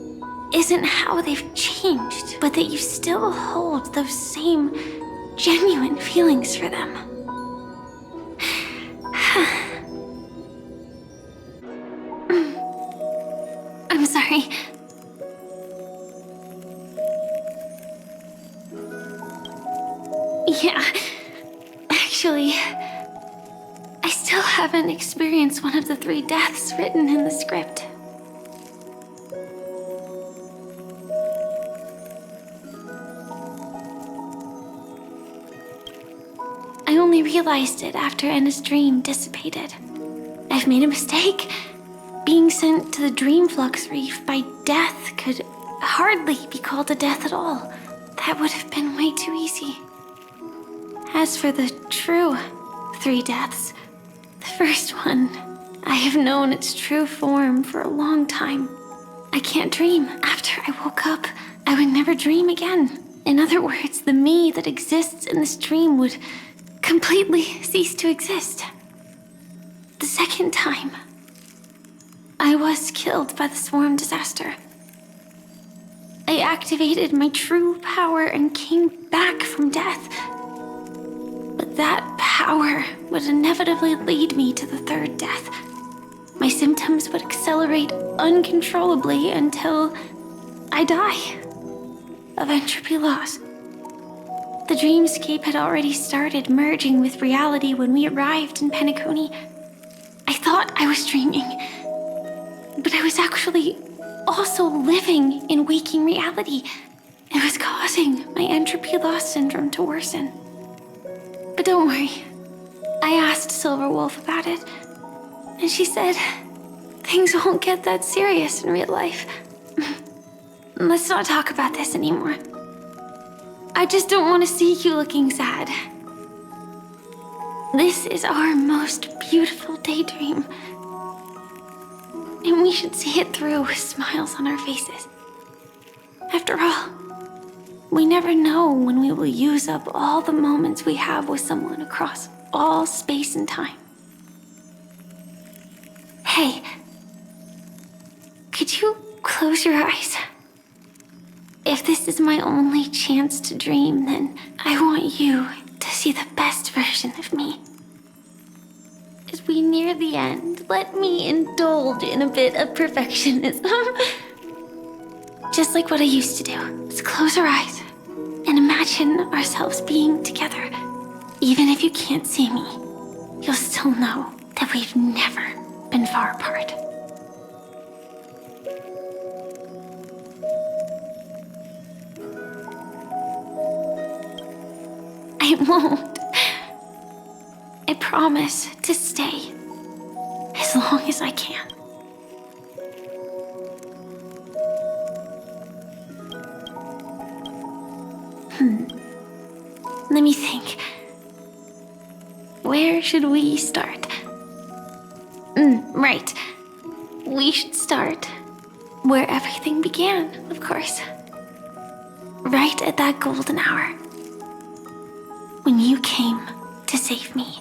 isn't how they've changed, but that you still hold those same genuine feelings for them. I'm sorry. Yeah, actually, I still haven't experienced one of the 3 deaths written in the script. I only realized it after Anna's dream dissipated. I've made a mistake. Being sent to the Dream Flux Reef by death could hardly be called a death at all. That would have been way too easy. As for the true 3 deaths, the first one, I have known its true form for a long time. I can't dream. After I woke up, I would never dream again. In other words, the me that exists in this dream would completely cease to exist. The second time, I was killed by the swarm disaster. I activated my true power and came back from death. But that power would inevitably lead me to the 3rd death. My symptoms would accelerate uncontrollably until I die of entropy loss. The dreamscape had already started merging with reality when we arrived in Penacony. I thought I was dreaming, but I was actually also living in waking reality. It was causing my entropy loss syndrome to worsen. But don't worry, I asked Silver Wolf about it, and she said things won't get that serious in real life. Let's not talk about this anymore. I just don't want to see you looking sad. This is our most beautiful daydream. And we should see it through with smiles on our faces. After all, we never know when we will use up all the moments we have with someone across all space and time. Hey, could you close your eyes? If this is my only chance to dream, then I want you to see the best version of me. As we near the end, let me indulge in a bit of perfectionism. Just like what I used to do. Let's close our eyes and imagine ourselves being together. Even if you can't see me, you'll still know that we've never been far apart. I won't. I promise to stay as long as I can. Let me think. Where should we start? Right. We should start where everything began, of course. Right at that golden hour. When you came to save me.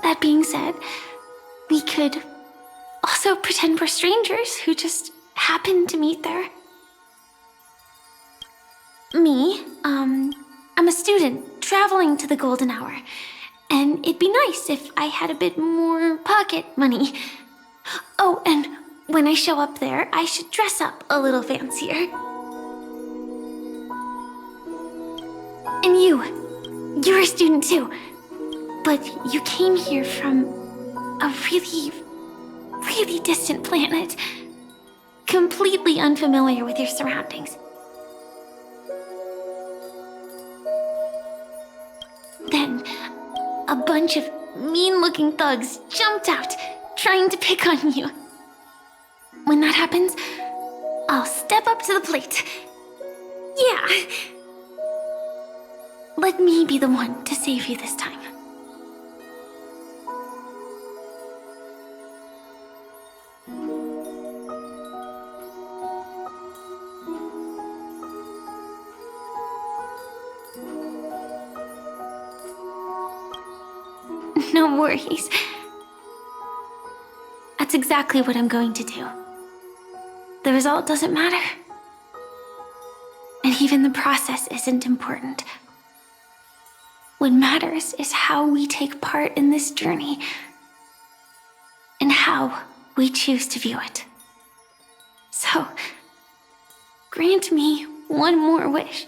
That being said, we could also pretend we're strangers who just happened to meet there. Me, I'm a student traveling to the golden hour, and it'd be nice if I had a bit more pocket money. Oh, and when I show up there, I should dress up a little fancier. And you're a student too, but you came here from a really, really distant planet, completely unfamiliar with your surroundings. Then, a bunch of mean-looking thugs jumped out, trying to pick on you. When that happens, I'll step up to the plate. Yeah. Let me be the one to save you this time. No worries. That's exactly what I'm going to do. The result doesn't matter. And even the process isn't important. What matters is how we take part in this journey and how we choose to view it. So, grant me one more wish.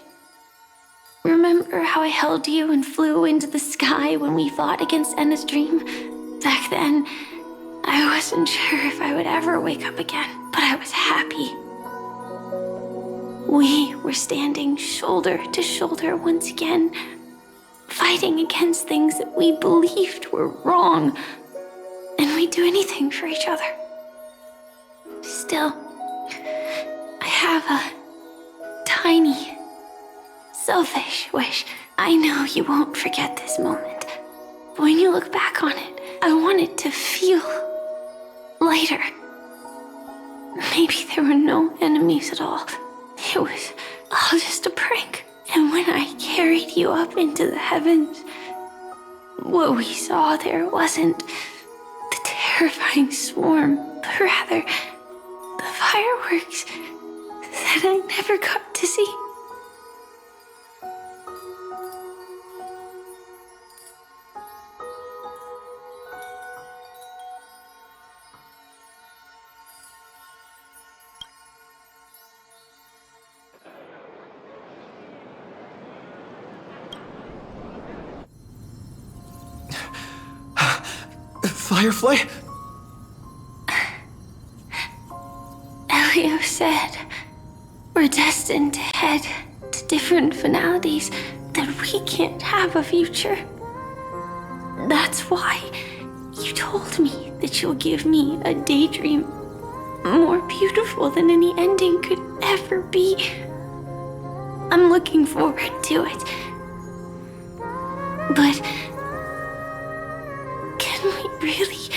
Remember how I held you and flew into the sky when we fought against Enna's dream? Back then, I wasn't sure if I would ever wake up again, but I was happy. We were standing shoulder to shoulder once again, fighting against things that we believed were wrong, and we'd do anything for each other. Still, I have a tiny, selfish wish. I know you won't forget this moment, but when you look back on it, I want it to feel lighter. Maybe there were no enemies at all. It was all just a prank. And when I carried you up into the heavens, what we saw there wasn't the terrifying swarm, but rather the fireworks that I never got to see. Firefly? Elio said we're destined to head to different finalities, that we can't have a future. That's why you told me that you'll give me a daydream more beautiful than any ending could ever be. I'm looking forward to it. But can we really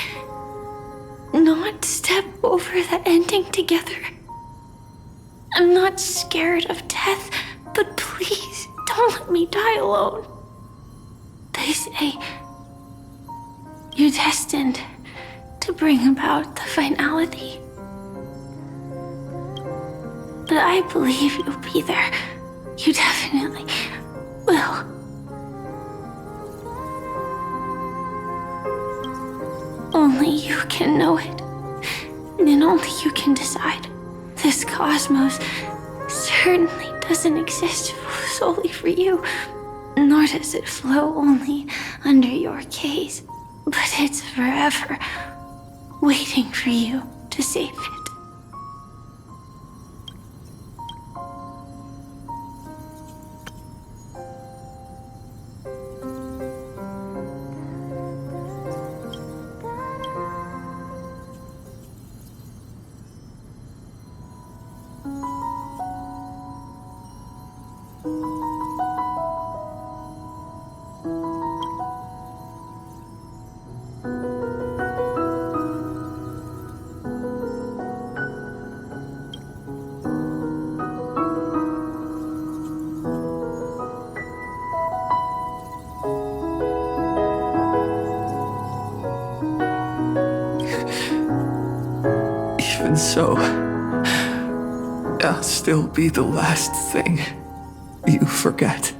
not step over the ending together. I'm not scared of death, but please don't let me die alone. They say you're destined to bring about the finality. But I believe you'll be there. You definitely will. Only you can know it. And only you can decide. This cosmos certainly doesn't exist solely for you, nor does it flow only under your gaze, but it's forever waiting for you to save it. Even so, I'll still be the last thing you forget.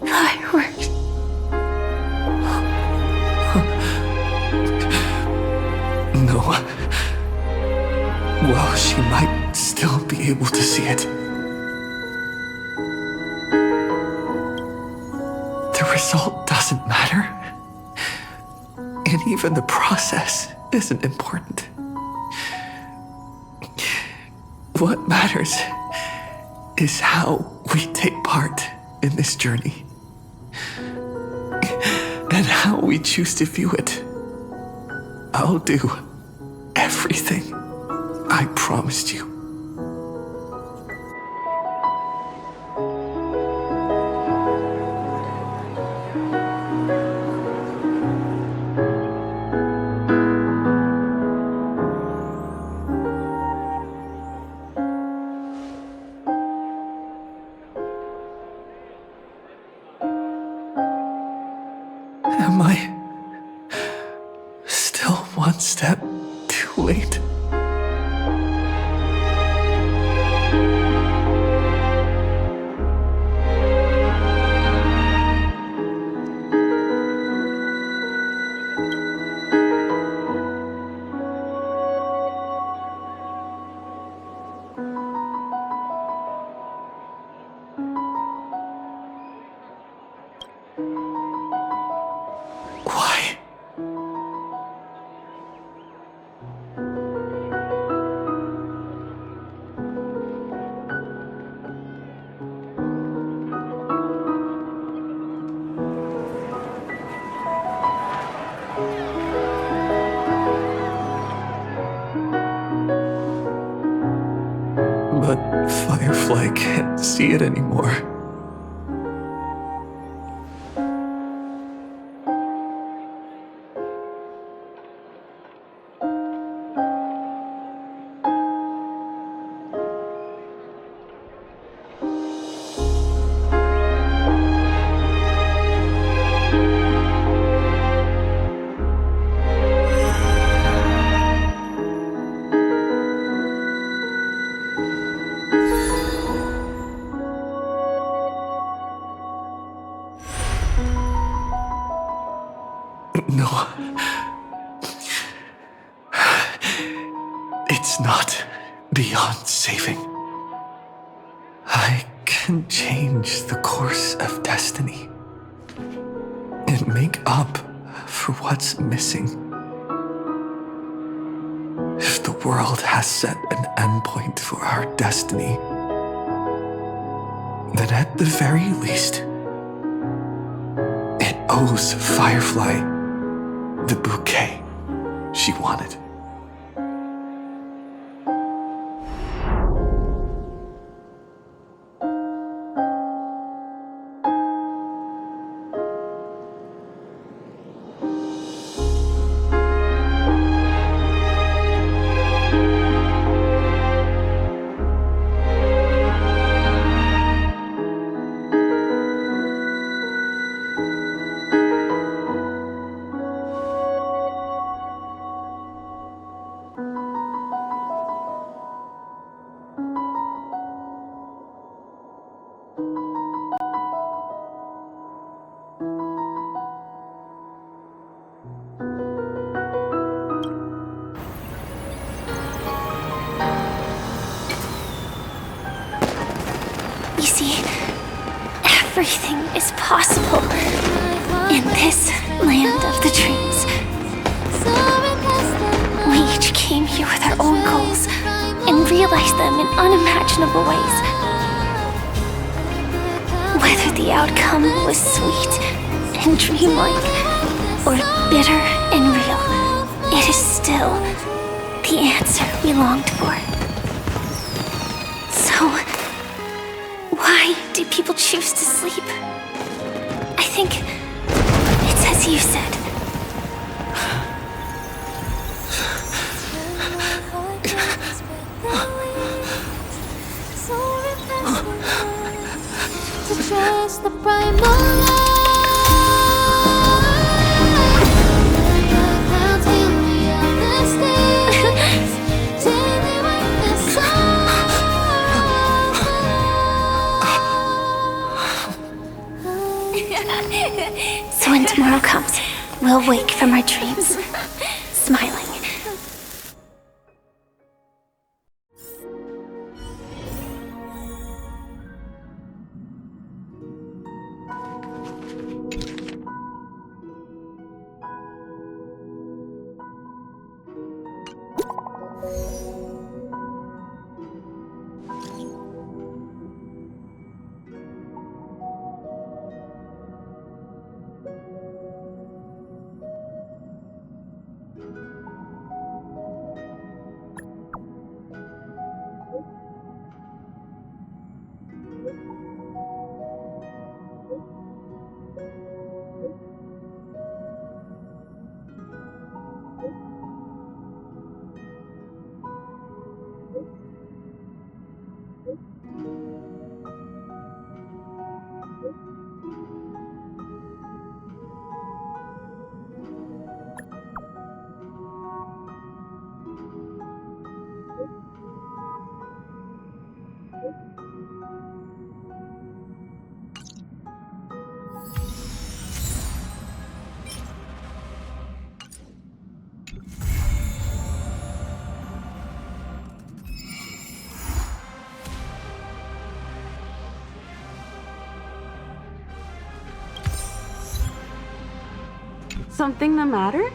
Fireworks. No. Well, she might still be able to see it. The result doesn't matter. And even the process isn't important. What matters is how we take part in this journey. And how we choose to view it. I'll do everything I promised you. Am I still one step too late? Why? But Firefly can't see it anymore. No. It's not beyond saving. I can change the course of destiny and make up for what's missing. If the world has set an endpoint for our destiny, then at the very least, it owes Firefly the bouquet she wanted. Everything is possible in this land of the dreams. We each came here with our own goals and realized them in unimaginable ways. Whether the outcome was sweet and dreamlike or bitter and real, it is still the answer we longed for. So, why do people choose to sleep? I think it's as you said. To trust the primal So when tomorrow comes, we'll wake from our dreams, smiling. Something the matter?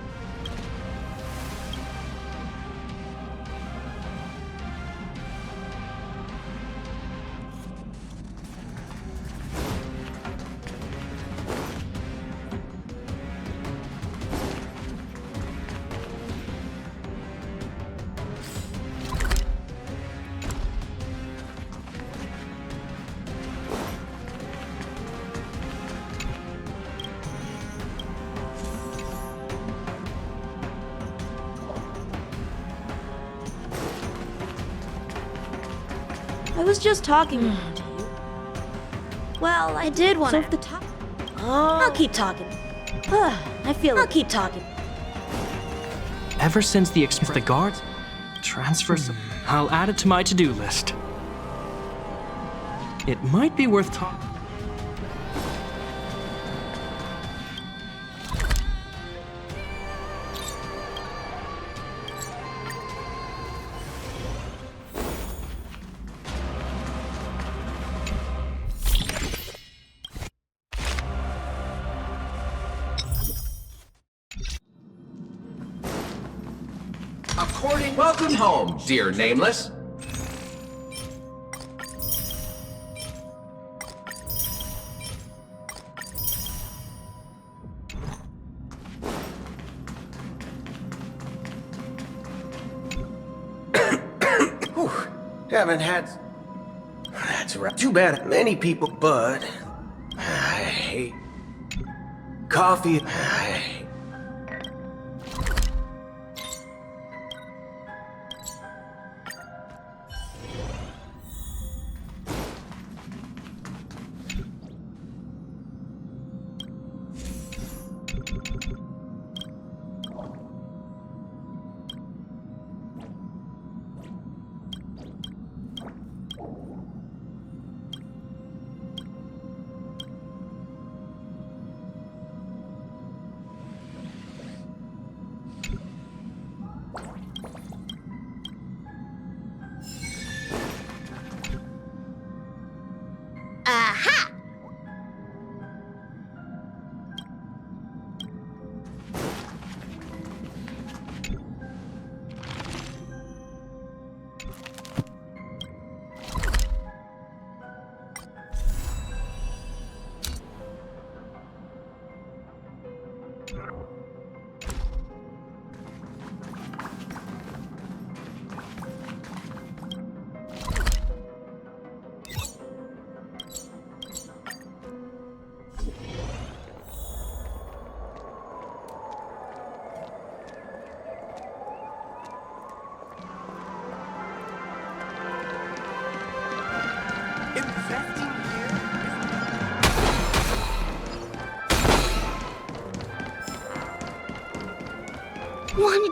I was just talking to you. Well, I did want to. I'll keep talking. I feel I'll keep talking. Ever since the guards transfers, I'll add it to my to-do list. It might be worth talking. Welcome home, dear Nameless. Haven't had... That's right. Too bad many people, but... I hate... Coffee...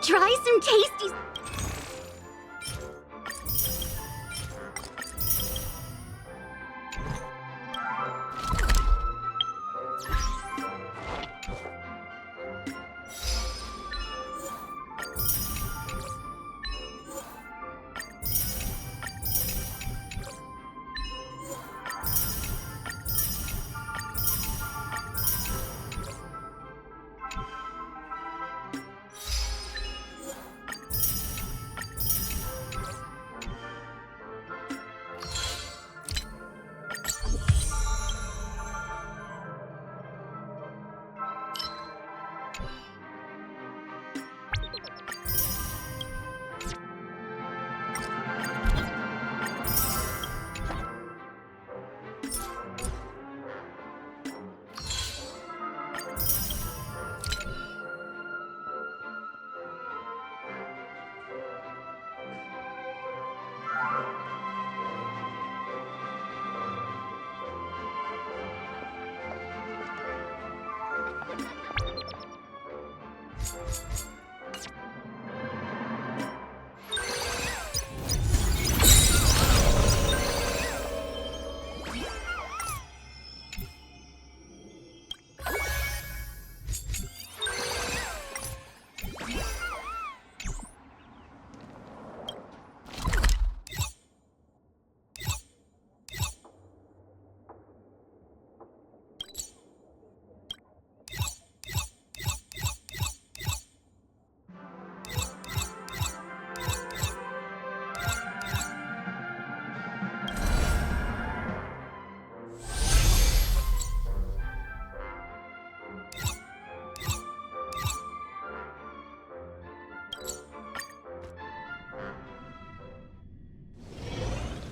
try some tasty...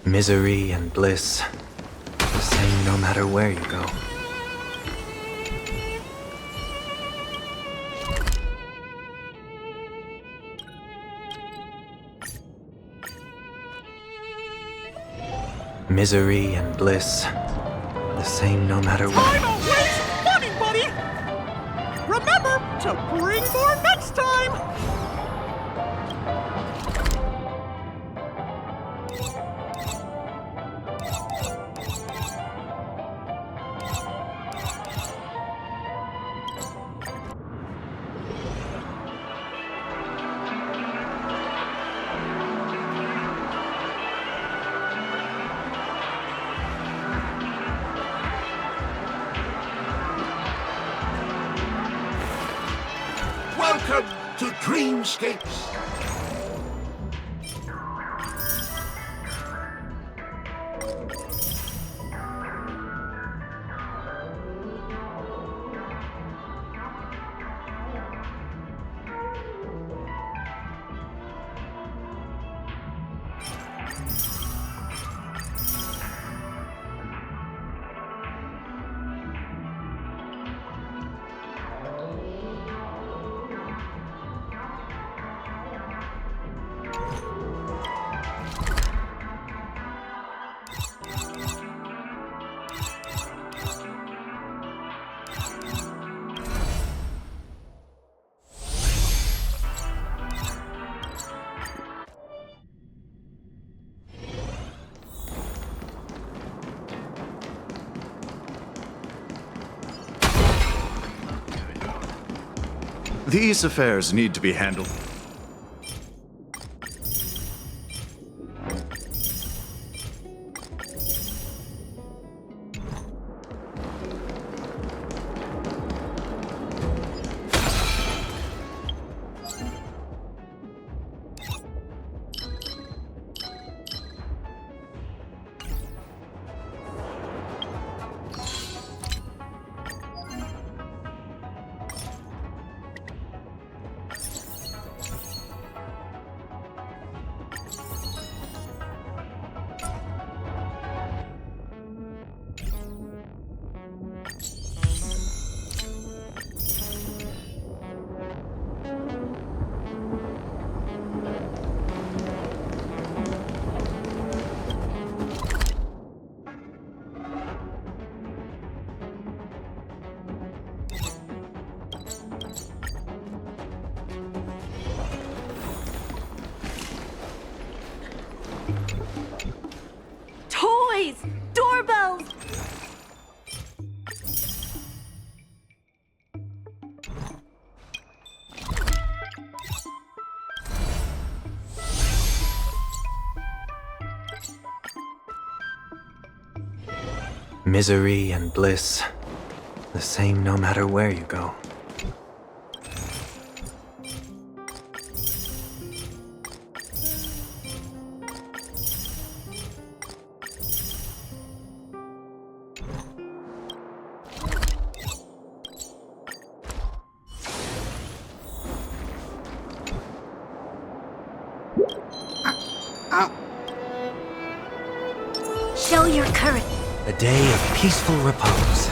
Misery and bliss, the same no matter where you go. Misery and bliss, the same no matter where. I'm always funny, buddy! Remember to bring more next time! Welcome to Dreamscapes. These affairs need to be handled. Misery and bliss, the same no matter where you go. Show your courage. A day of peaceful repose.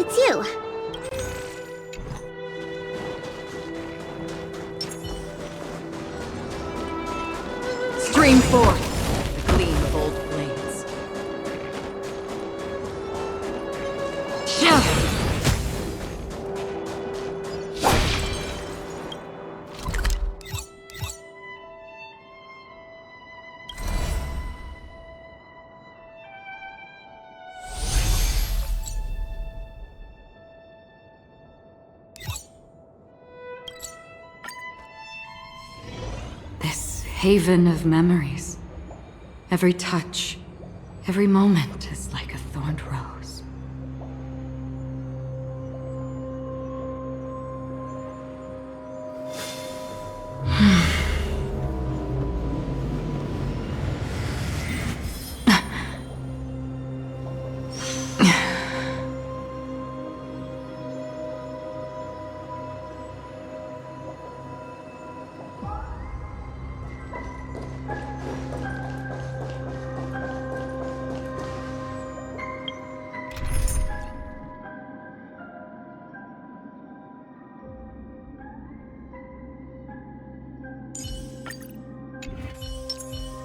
It's you. Stream forth the gleam of old flames. This haven of memories. Every touch, every moment is like a thorned rose.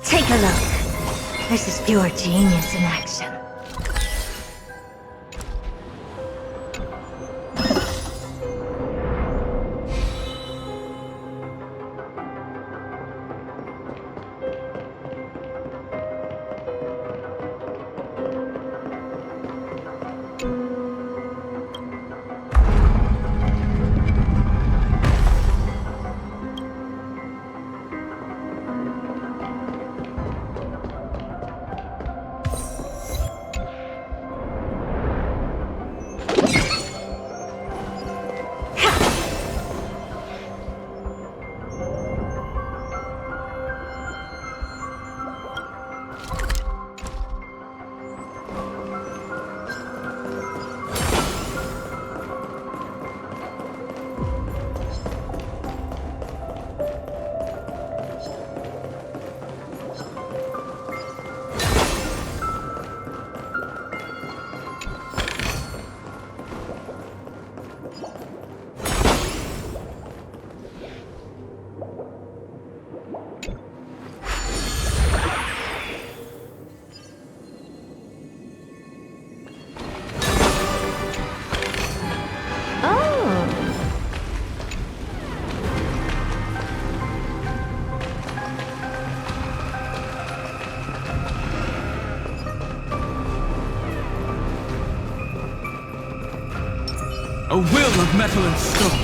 Take a look. This is pure genius in action. A will of metal and stone.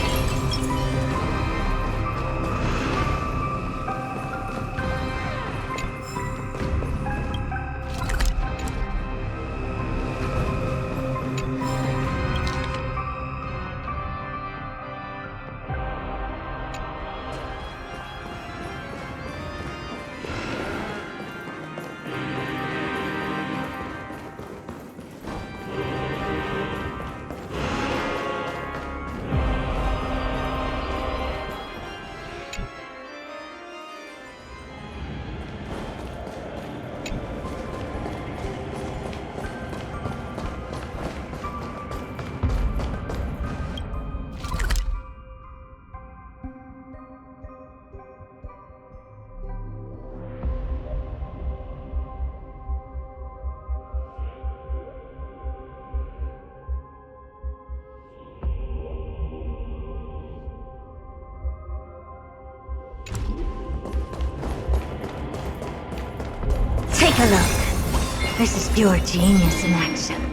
Look, this is pure genius in action.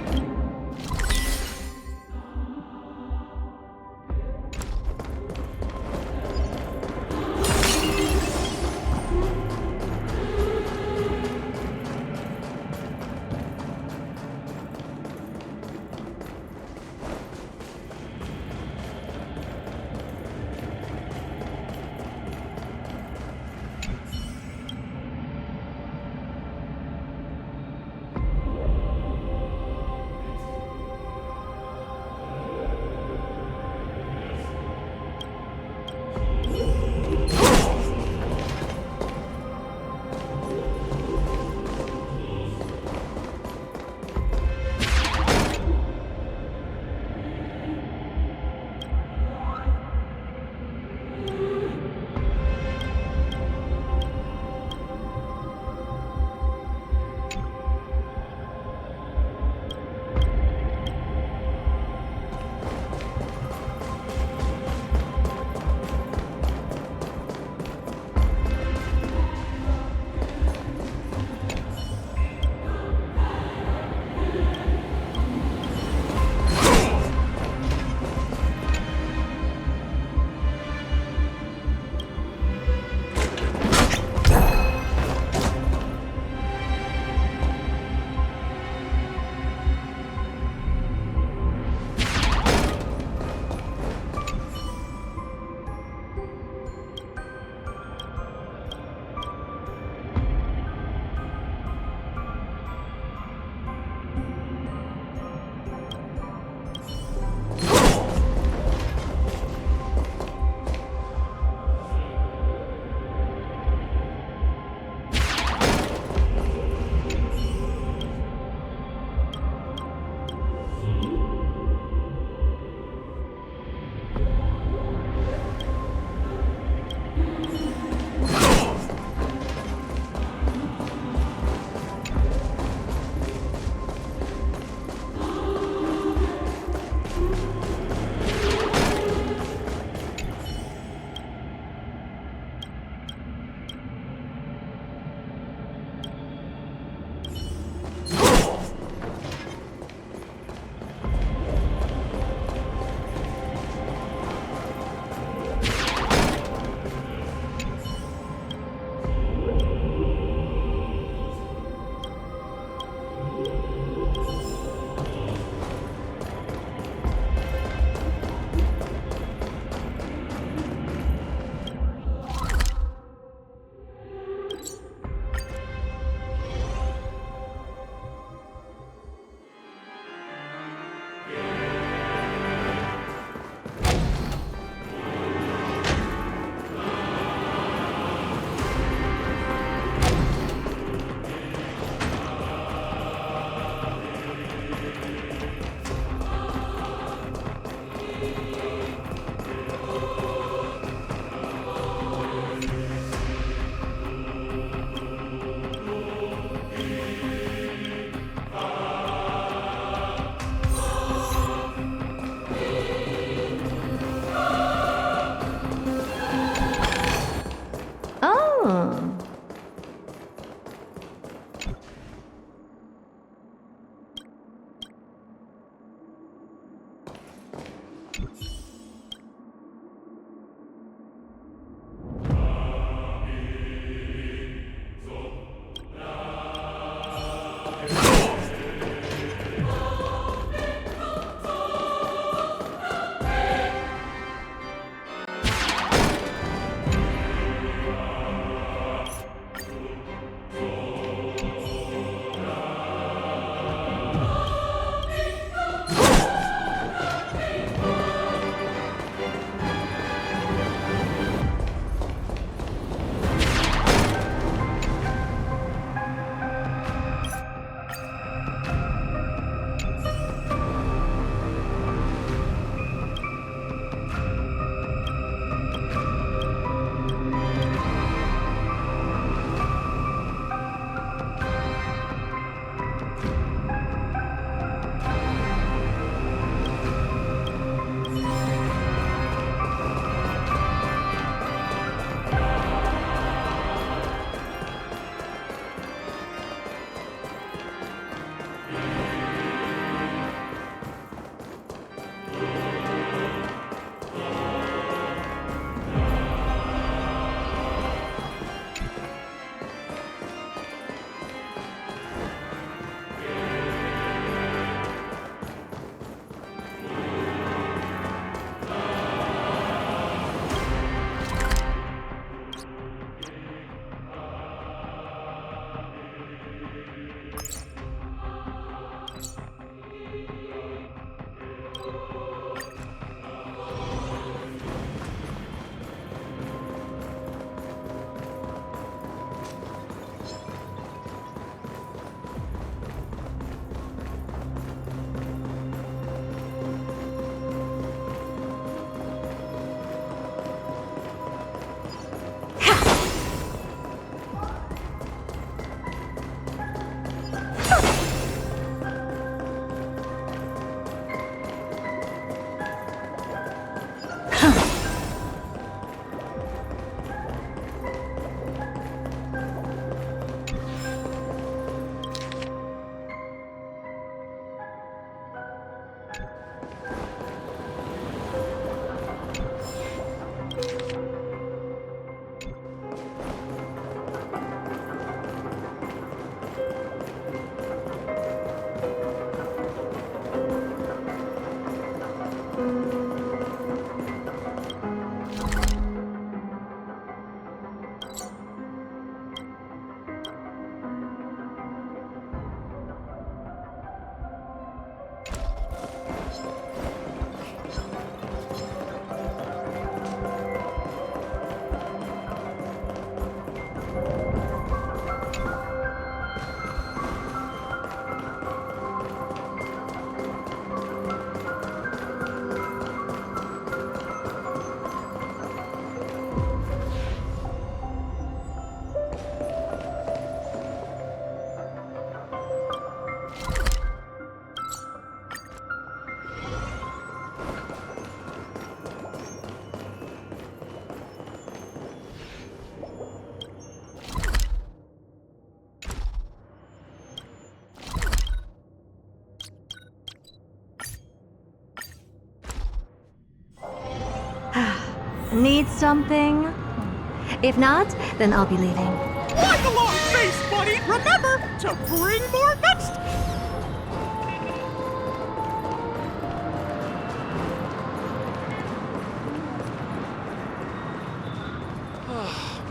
Need something? If not, then I'll be leaving. Like a long face, buddy! Remember to bring more next time!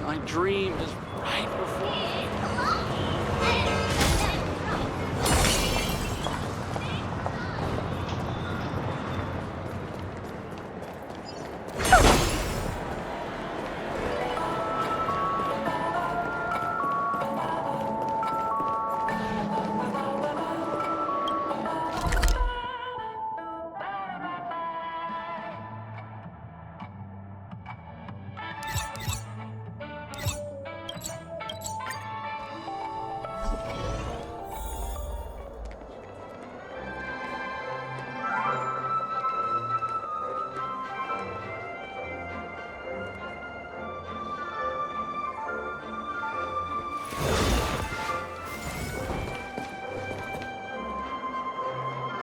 My dream is right before me.